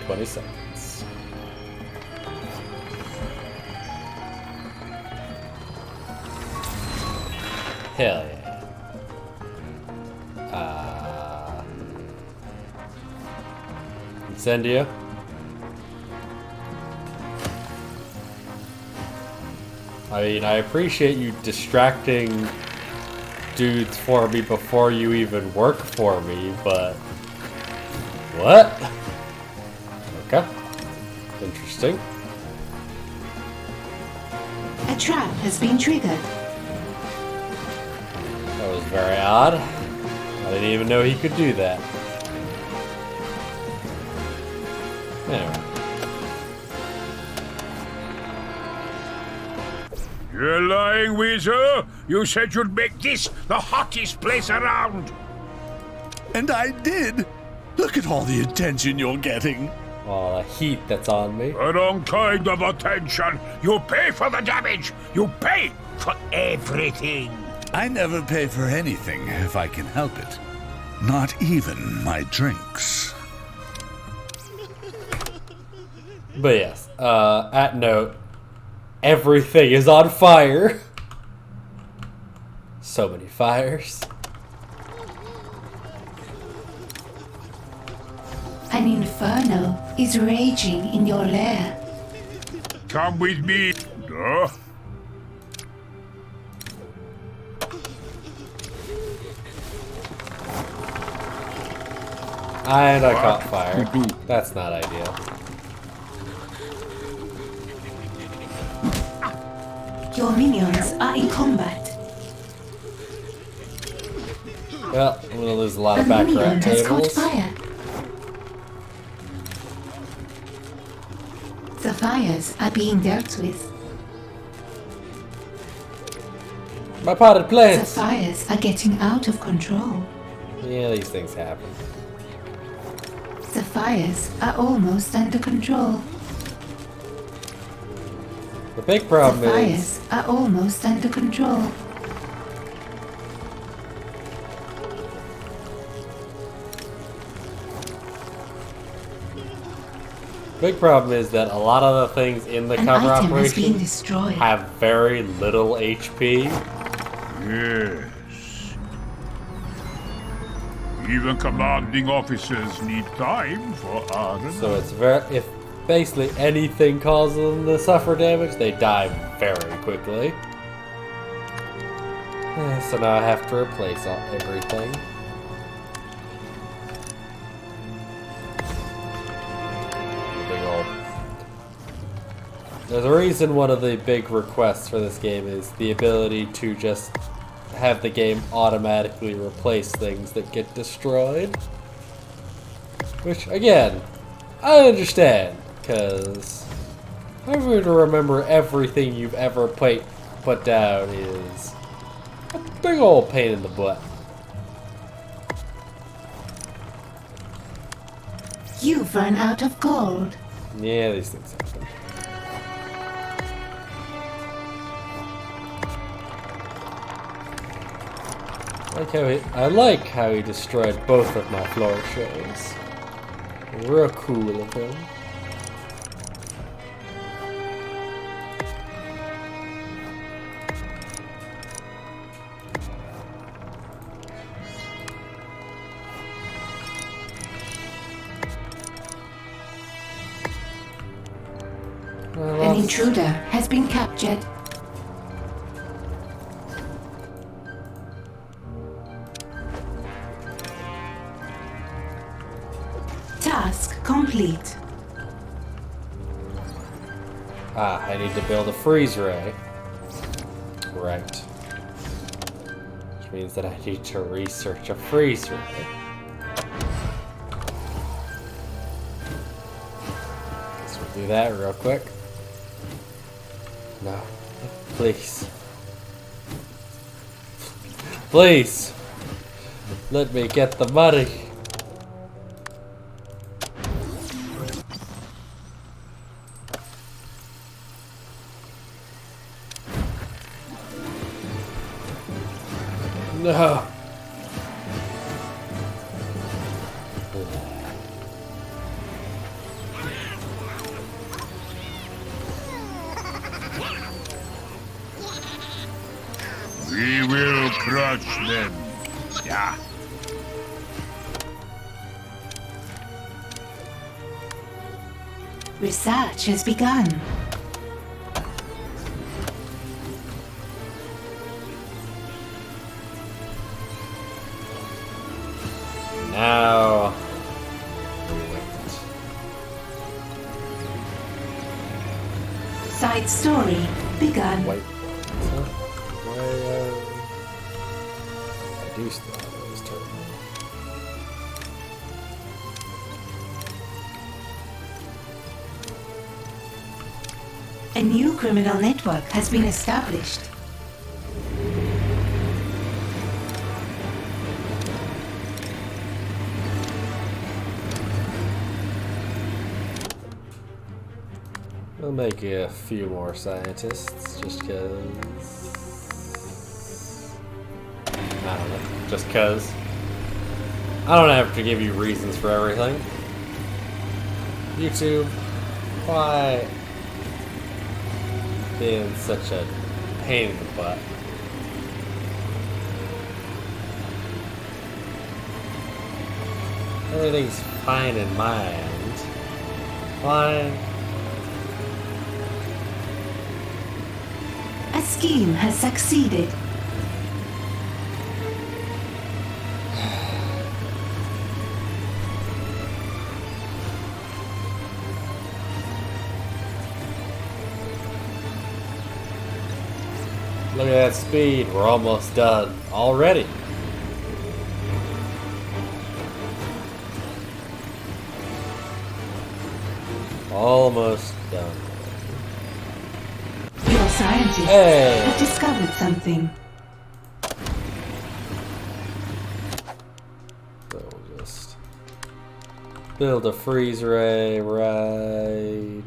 20 seconds. Hell yeah. Incendio. I mean, I appreciate you distracting dudes for me before you even work for me, but what? Okay. Interesting. A trap has been triggered. That was very odd. I didn't even know he could do that. Anyway. You're lying, Weasel. You said you'd make this the hottest place around. And I did. Look at all the attention you're getting. All the heat that's on me. The wrong kind of attention. You pay for the damage. You pay for everything. I never pay for anything if I can help it. Not even my drinks. But yes, at note, everything is on fire. So many fires. An inferno is raging in your lair. Come with me. Duh. And I caught fire. That's not ideal. Your minions are in combat. Well, I'm gonna lose a lot A of minion background has caught tables. fire. The fires are being dealt with. My potted The plants! fires are getting out of control. Yeah, these things happen. The fires are almost under control. The big The problem is... fires are almost under control. Big problem is that a lot of the things in the An cover item has been operation destroyed. have very little HP. Yes. Even commanding officers need time for ardor. So it's very... If basically anything causes them to suffer damage, they die very quickly. So now I have to replace everything. Big old There's a reason one of the big requests for this game is the ability to just have the game automatically replace things that get destroyed. Which, again, I understand, because having to remember everything you've ever put down is a big old pain in the butt. You've run out of gold. Yeah, these things happen. I like how he destroyed both of my floor shows. Real cool of him. An intruder has been captured. Task complete. Ah, I need to build a freeze ray. Right. Which means that I need to research a freeze ray. Guess we'll do that real quick. No. Please. Please! Let me get the money. No. We will crush them. Yeah. Research has begun. Now. Side story begun. Wait. Why, I do still have this turn. A new criminal network has been established. I'll make a few more scientists, just cause. I don't know, just cause. I don't have to give you reasons for everything. YouTube, why being such a pain in the butt? Everything's fine in my end. Fine. A scheme has succeeded. Look at that speed, we're almost done already. Almost done. Your scientists Hey. have discovered something. So we'll just build a freeze ray, right?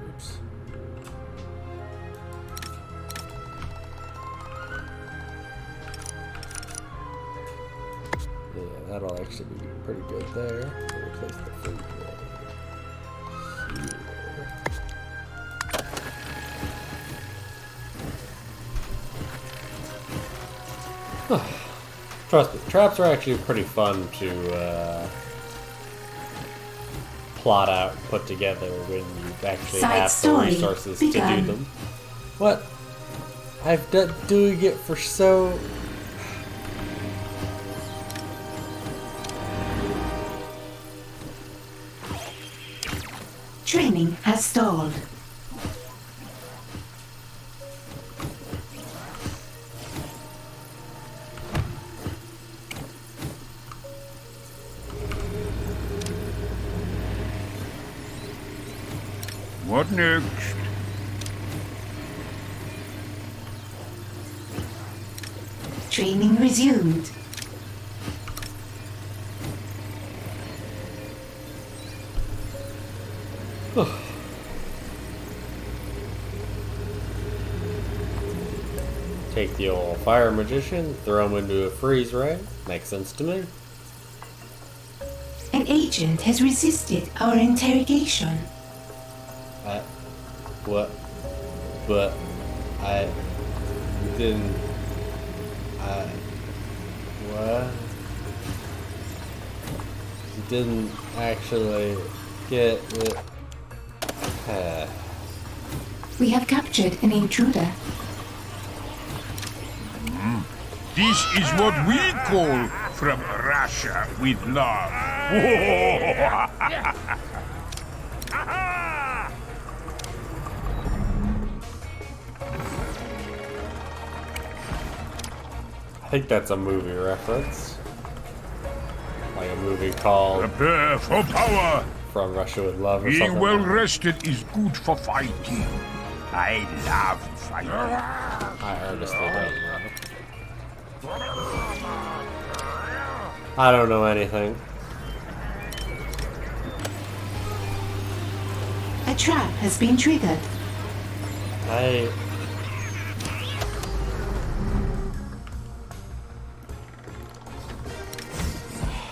Oops. Yeah, that'll actually be pretty good there. Replace the freeze ray here. Trust me, traps are actually pretty fun to plot out, put together when you actually Side have the story resources to do begun. them. What? I've done doing it for so... Training has stalled. What next? Training resumed. Take the old fire magician, throw him into a freeze ray. Makes sense to me. An agent has resisted our interrogation. What? But I didn't. What? You didn't actually get it. We have captured an intruder. This is what we call from Russia with love. I think that's a movie reference. Like a movie called Prepare for power. From Russia with Love or Being something. well rested is good for fighting. I love fighting. I earnestly don't know. I don't know anything. A trap has been triggered.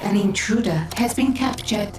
An intruder has been captured.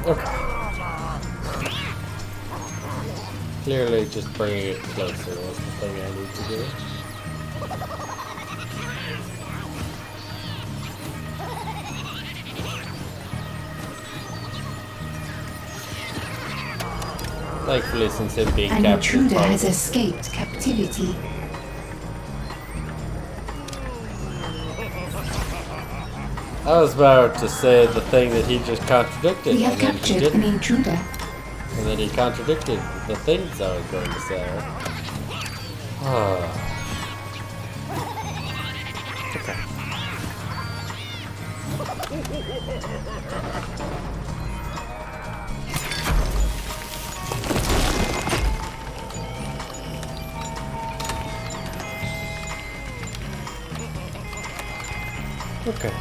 Okay. Clearly just bringing it closer was the thing I need to do. Thankfully, since him being An captured, intruder has escaped captivity. I was about to say the thing that he just contradicted, We have and then he captured an didn't. intruder. And then he contradicted the things I was going to say. Okay. Okay.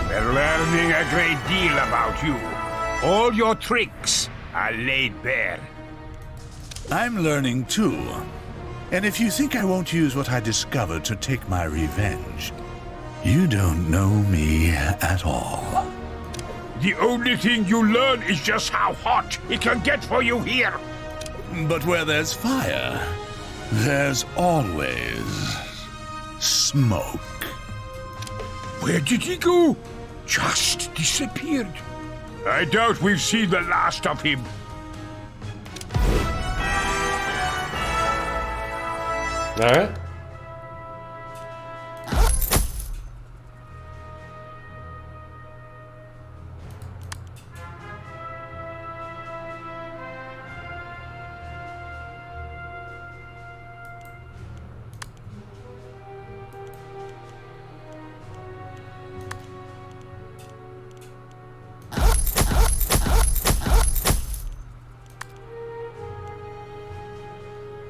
We're learning a great deal about you. All your tricks are laid bare. I'm learning too. And if you think I won't use what I discovered to take my revenge, you don't know me at all. The only thing you learn is just how hot it can get for you here. But where there's fire, there's always smoke. Where did he go? Just disappeared. I doubt we've seen the last of him. Alright.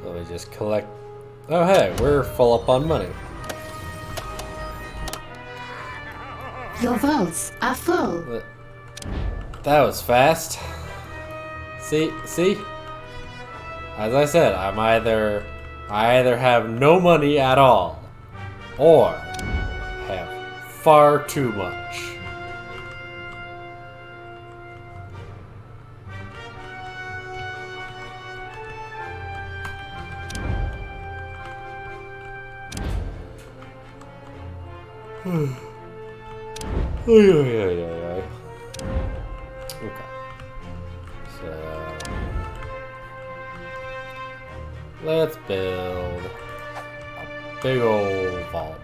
Let me just collect. Oh, hey, we're full up on money. Your vaults are full. That was fast. See? As I said, I either have no money at all, or have far too much. Okay. So let's build a big old vault.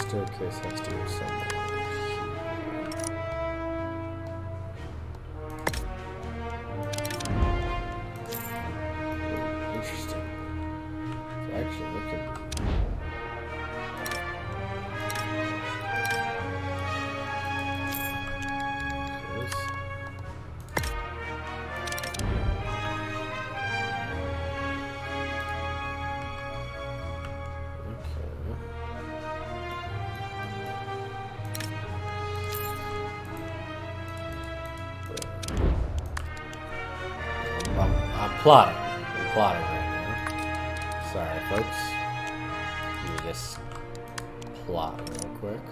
Staircase has to go somewhere. Interesting. It's actually looking. I'm plotting right now. Sorry, folks. Let me just plot real quick.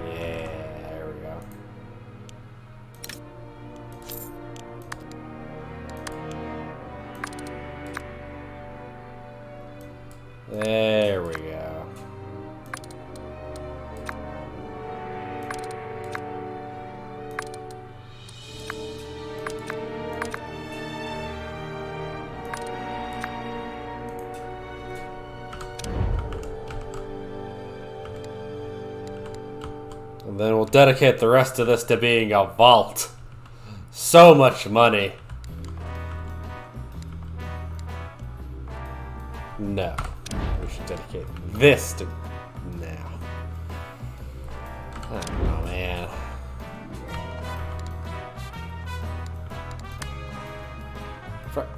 Yeah, there we go. There we go. And then we'll dedicate the rest of this to being a vault. So much money. No. We should dedicate this to now. I don't know, man.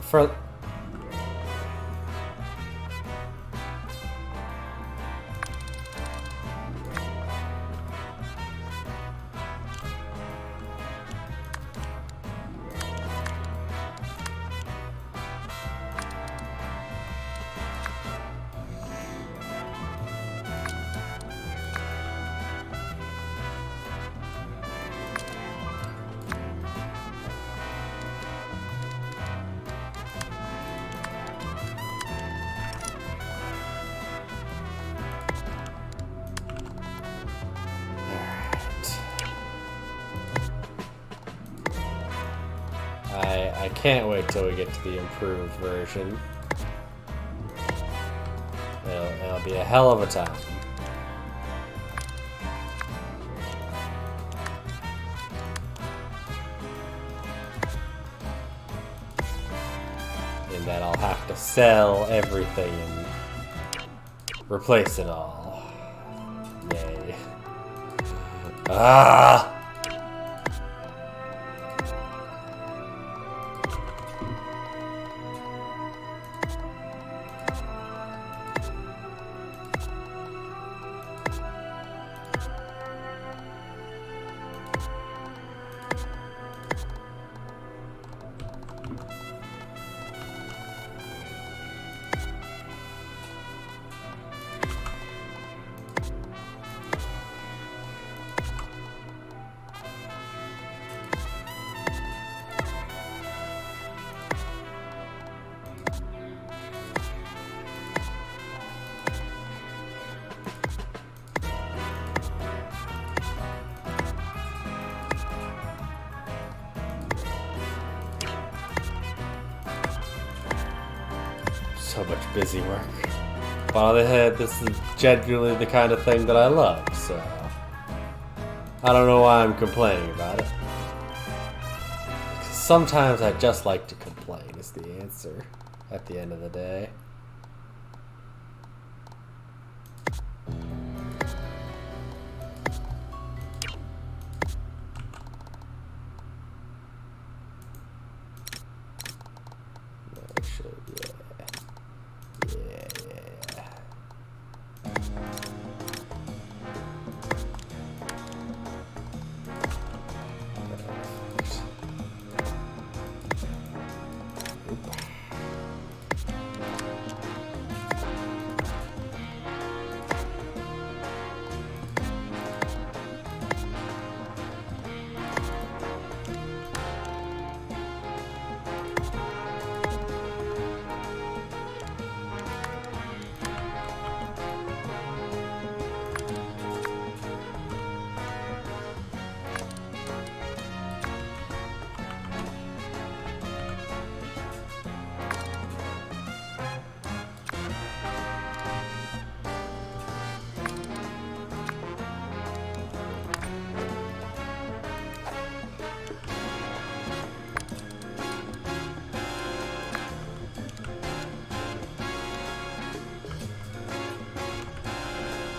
For I can't wait till we get to the improved version. It'll be a hell of a time. In that I'll have to sell everything and replace it all. Yay. Ah! So much busy work. But on the head, this is genuinely the kind of thing that I love, so I don't know why I'm complaining about it. Sometimes I just like to complain is the answer at the end of the day.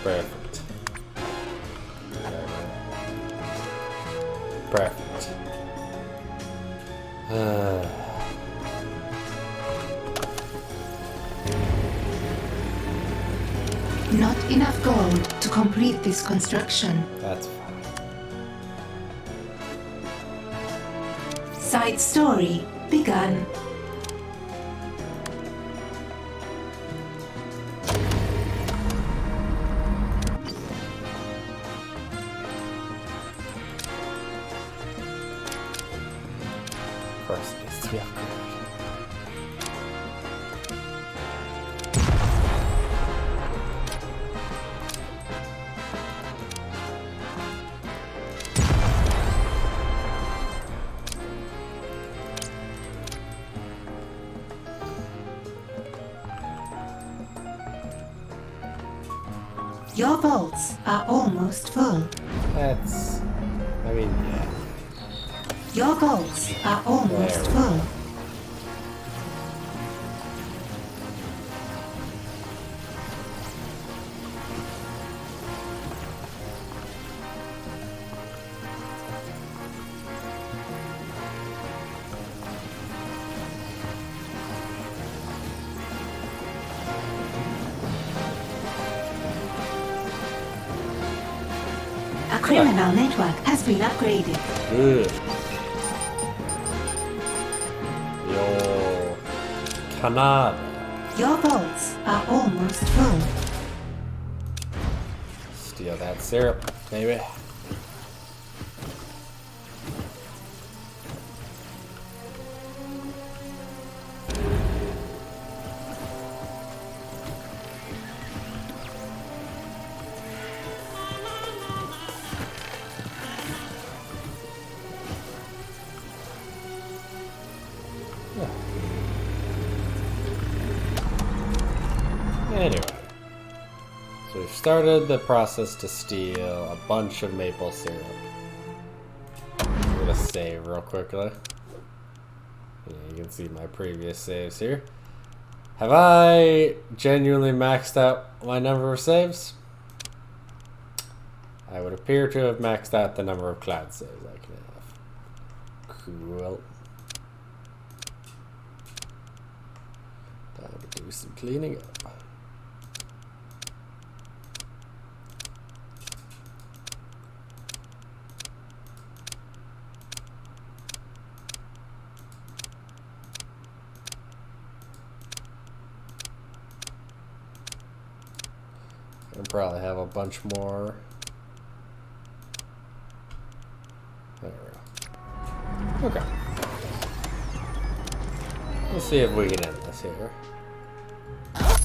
Perfect. Perfect. Not enough gold to complete this construction. That's fine. Side story begun. Of course, it needs to be upgraded. Your vaults are almost full. That's... I mean, yeah. Your vaults are almost There. full. A criminal network has been upgraded. Good. Yo. Canada. Your vaults are almost full. Steal that syrup, baby. Anyway, so we've started the process to steal a bunch of maple syrup. I'm gonna save real quickly. Yeah, you can see my previous saves here. Have I genuinely maxed out my number of saves? I would appear to have maxed out the number of cloud saves I can have. Cool. Time to do some cleaning up. I'll probably have a bunch more. There we go. Okay. Let's see if we can end this here.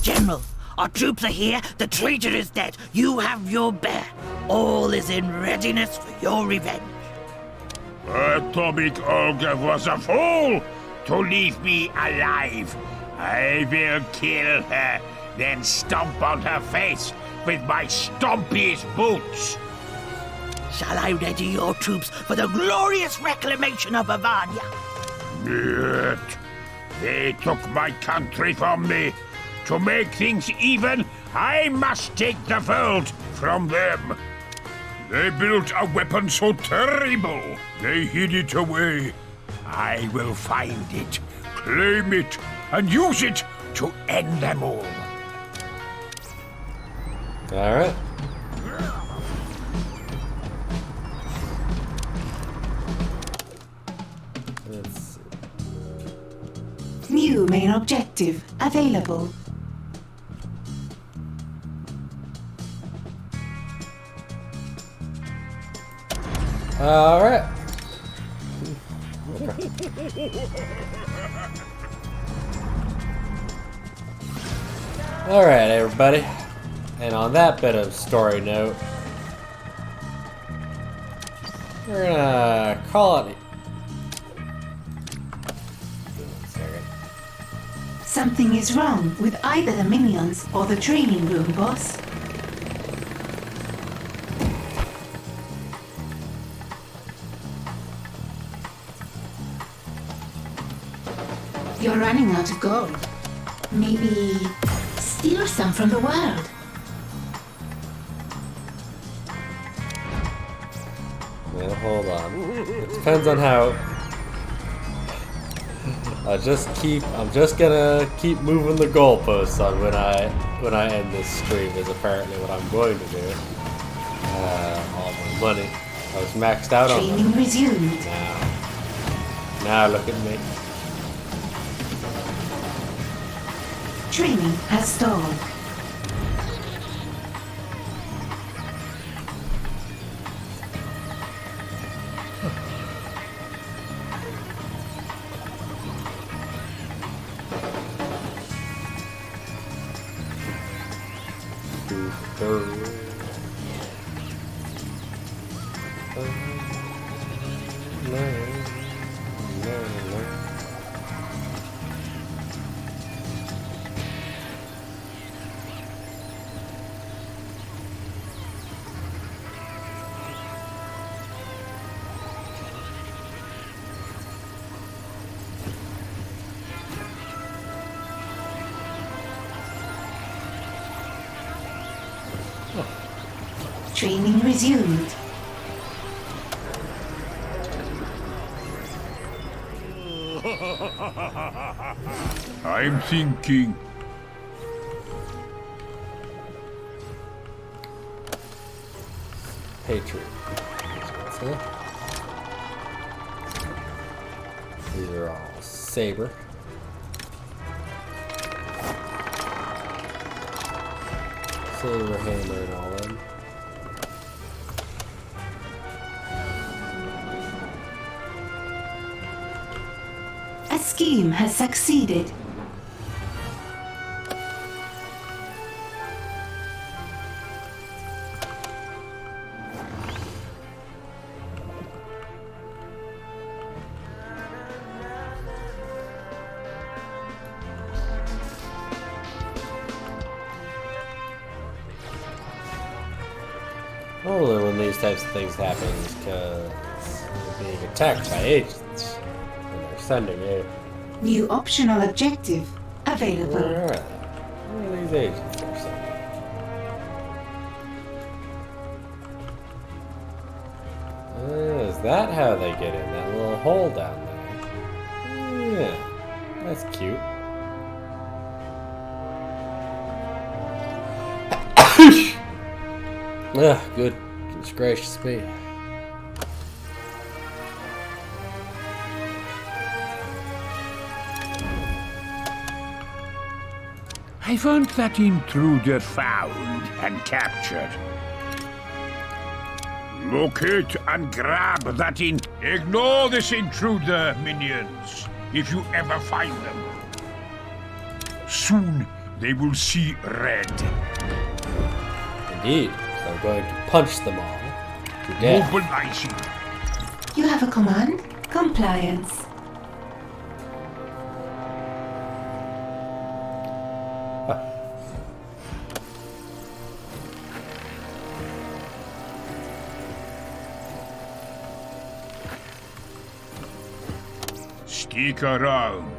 General, our troops are here. The traitor is dead. You have your bear. All is in readiness for your revenge. Atomic Olga was a fool to leave me alive. I will kill her, then stomp on her face with my stompiest boots. Shall I ready your troops for the glorious reclamation of Bavaria? Yet. They took my country from me. To make things even, I must take the world from them. They built a weapon so terrible, they hid it away. I will find it, claim it, and use it to end them all. Alright. Let's see. New main objective available. Alright. Alright, everybody. And on that bit of story note, we're gonna call it. One second. Something is wrong with either the minions or the training room, boss. You're running out of gold. Maybe steal some from the world. Yeah, hold on. It depends on how. I'm just gonna keep moving the goalposts on when I end this stream is apparently what I'm going to do. All my money. I was maxed out on Training them. resumed. Now look at me. Training has stalled. Training resumed. I'm thinking. Patriot. These are all saber. Saber hammer and all them. A scheme has succeeded. Normally when these types of things happen is because you're being attacked by agents. And they're sending you. New optional objective available. Where are they? Where are these agents they're sending? Is that how they get in? That little hole down there? Yeah, that's cute. Ugh, goodness gracious me. I want that intruder found and captured. Locate and grab that Ignore this intruder, minions, if you ever find them. Soon they will see red. Indeed, so I'm going to punch them all to death. Mobilizing. You have a command? Compliance. Stick around.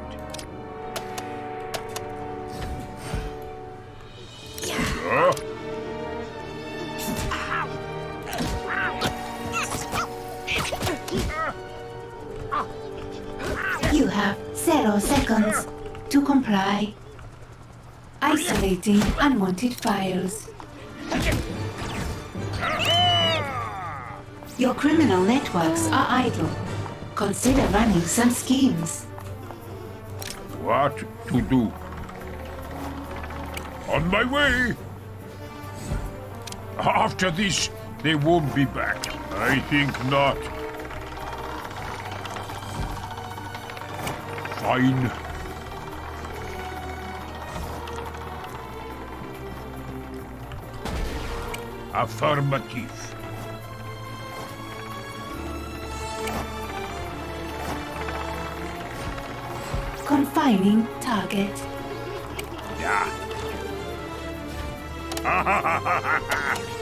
You have 0 seconds to comply. Isolating unwanted files. Your criminal networks are idle. Consider running some schemes. What to do? On my way! After this, they won't be back. I think not. Fine. Affirmative. Confining target. Yeah.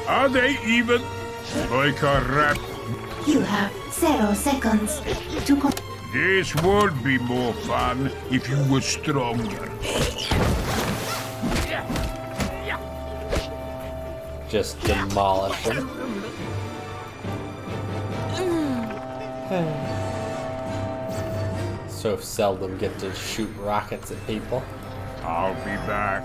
Are they even? Like a rat. You have 0 seconds to This would be more fun if you were stronger. Just demolish them. So seldom get to shoot rockets at people. I'll be back.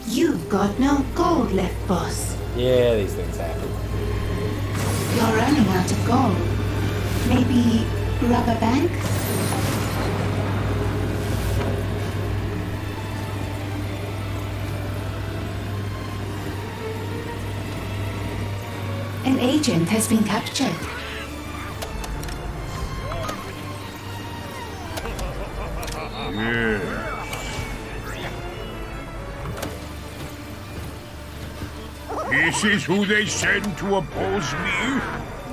You've got no gold left, boss. Yeah, these things happen. You're running out of gold. Maybe rob a bank? An agent has been captured. Yeah. This is who they send to oppose me?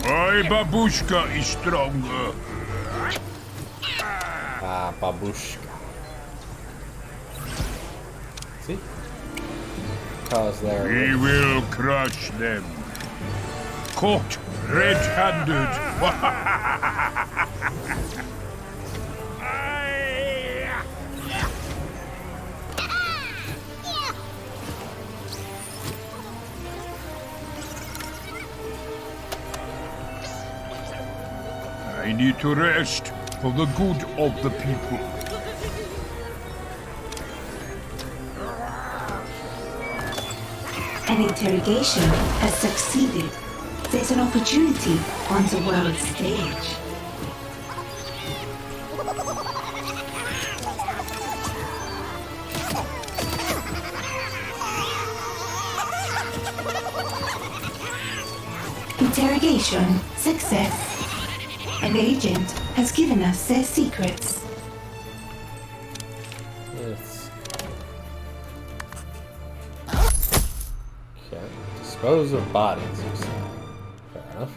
My babushka is stronger. Ah, babushka. See? Cause they're... We will crush them. Caught red-handed. I need to rest for the good of the people. An interrogation has succeeded. There's an opportunity on the world stage. Interrogation success. An agent has given us their secrets. Yes. Okay. Dispose of bodies, you say. Fair enough.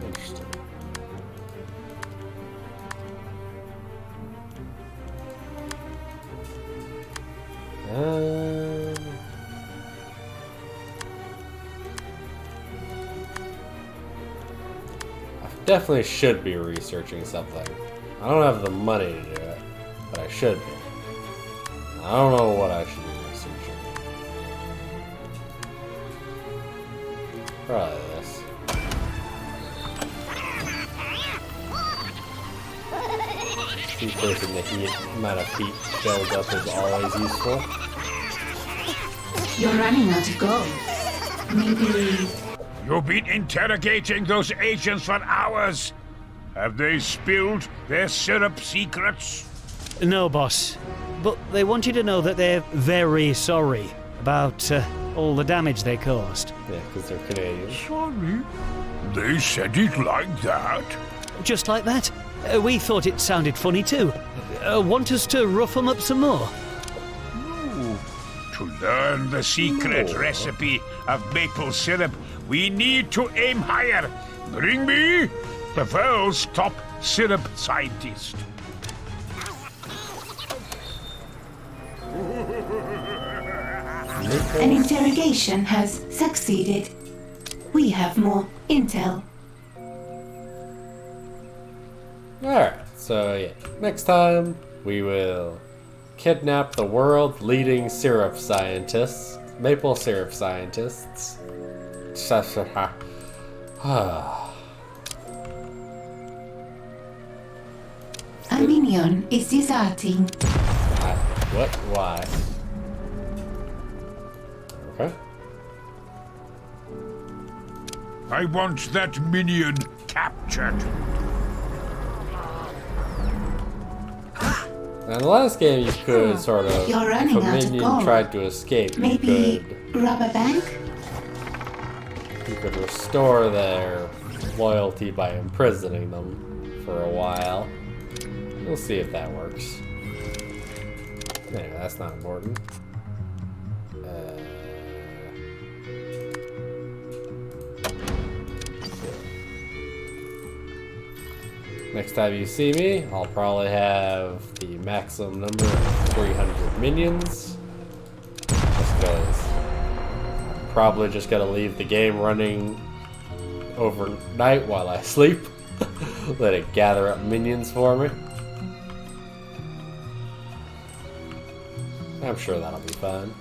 Interesting. I definitely should be researching something. I don't have the money to do it, but I should be. I don't know what I should be researching. Probably this. Decreasing the heat, amount of heat build up is always useful. You're running out of gold. Maybe... You've been interrogating those agents for hours. Have they spilled their syrup secrets? No, boss. But they want you to know that they're very sorry about all the damage they caused. Yeah, because they're Canadian. Sorry? They said it like that? Just like that. We thought it sounded funny too. Want us to rough them up some more? To learn the secret recipe of maple syrup, we need to aim higher. Bring me the world's top syrup scientist. An interrogation has succeeded. We have more intel. Alright, so yeah, next time we will kidnap the world's leading syrup scientists, maple syrup scientists. A minion is deserting. What? Why? Okay. I want that minion captured. Now, in the last game, you could sort of, You're running if a out of minion gold. tried to escape, Maybe rob a bank? you could restore their loyalty by imprisoning them for a while. We'll see if that works. Anyway, that's not important. Next time you see me, I'll probably have the maximum number of 300 minions. Just because I'm probably just gonna leave the game running overnight while I sleep. Let it gather up minions for me. I'm sure that'll be fun.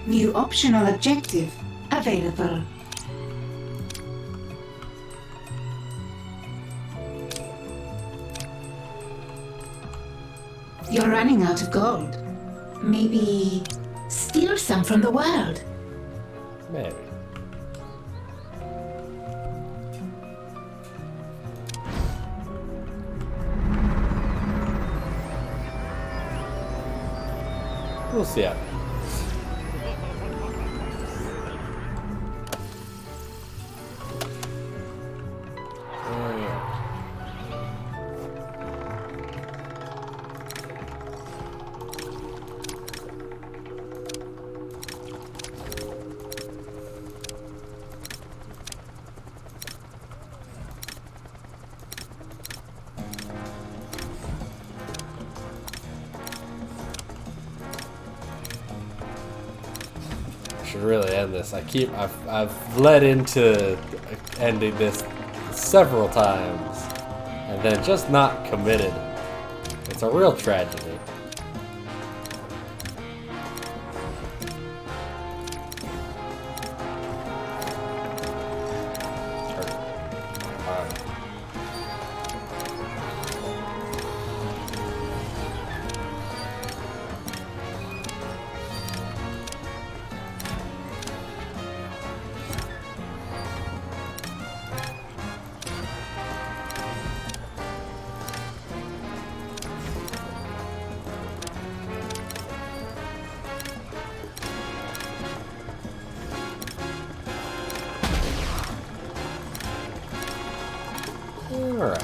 New optional objective available. You're running out of gold. Maybe steal some from the world. Maybe. We'll see how. Should really end this. I've led into ending this several times and then just not committed. It's a real tragedy. Alright.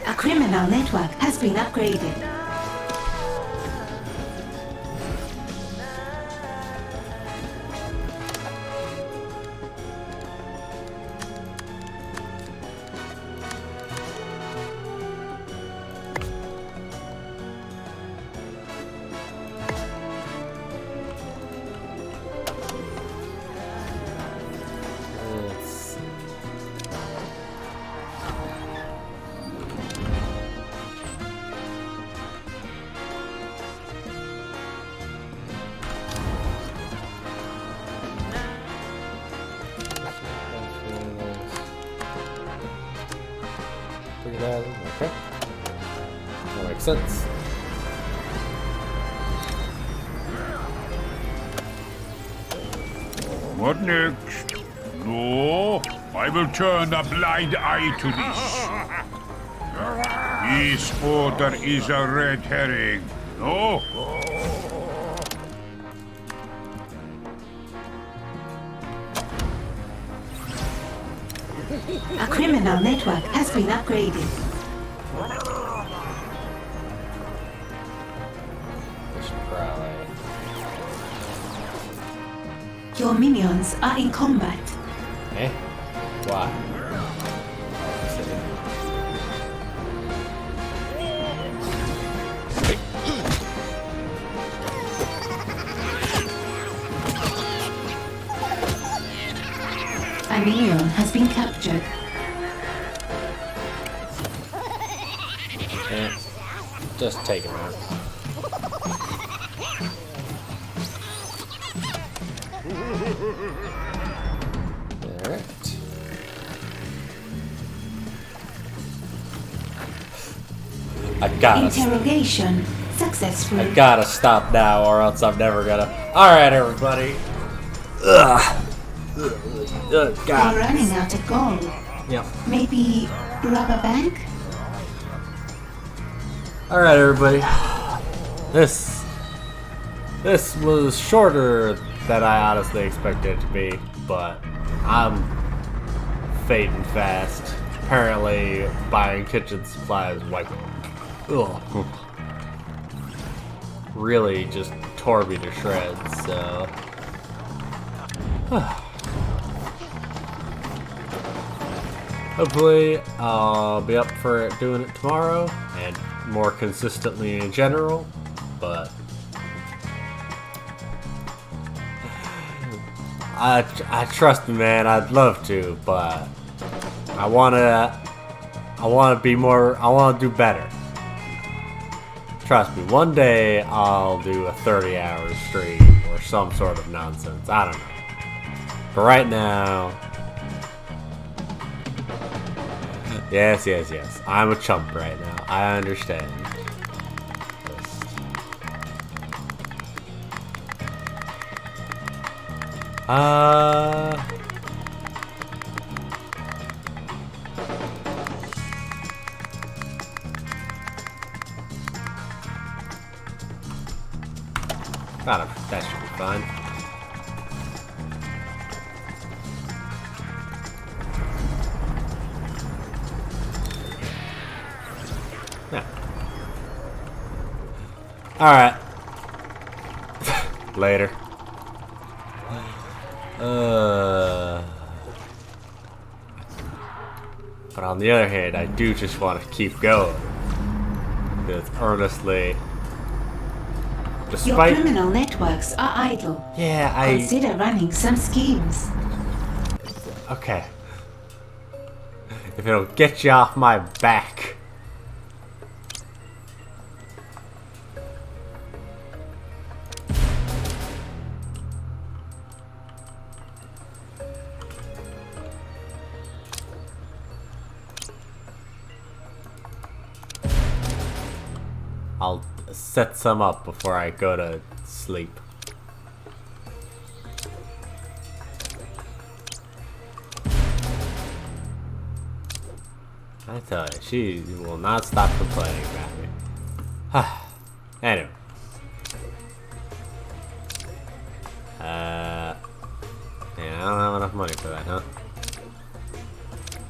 A criminal network has been upgraded. Okay. That makes sense. What next? No, I will turn a blind eye to this. This order is a red herring. No? A criminal network has been upgraded. Your minions are in combat. Eh? Why? A minion has been captured. Eh. Just take him out. Alright. Interrogation successful. I gotta stop now or else I'm never gonna. Alright, everybody. Ugh. You're God. running out of gold. Yep. Maybe rob a bank? Alright, everybody. This was shorter than I honestly expected it to be, but I'm fading fast. Apparently, buying kitchen supplies wiped. Ugh. Really just tore me to shreds, so Hopefully, I'll be up for doing it tomorrow and more consistently in general, but I trust me, man. I'd love to, but I wanna be more. I wanna do better. Trust me. One day I'll do a 30-hour stream or some sort of nonsense. I don't know. But right now, yes. I'm a chump right now. I understand. That should be fine. Yeah. Alright. Later. But on the other hand, I do just want to keep going. Because earnestly, Your despite... criminal networks are idle. Yeah, Consider running some schemes. Okay. If it'll get you off my back. I'll set some up before I go to sleep. I tell you, she will not stop complaining about me. Anyway. Yeah, I don't have enough money for that, huh?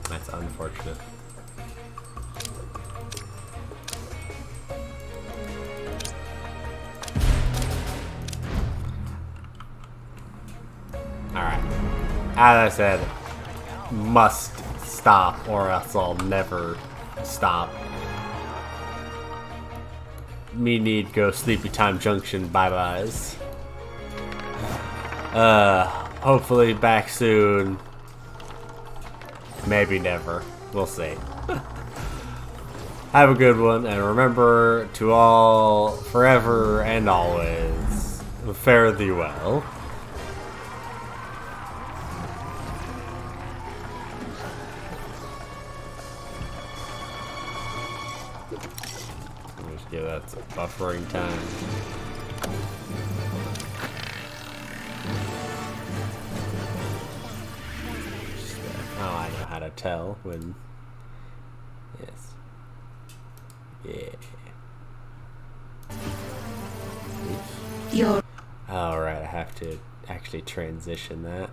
That's unfortunate. Alright. As I said, must stop or else I'll never stop. Me need go sleepy time junction bye-byes. Hopefully back soon. Maybe never. We'll see. Have a good one, and remember to all, forever and always, fare thee well. Just give that some buffering time. Oh, I know how to tell when... Yes. Yeah. Your Alright, I have to actually transition that.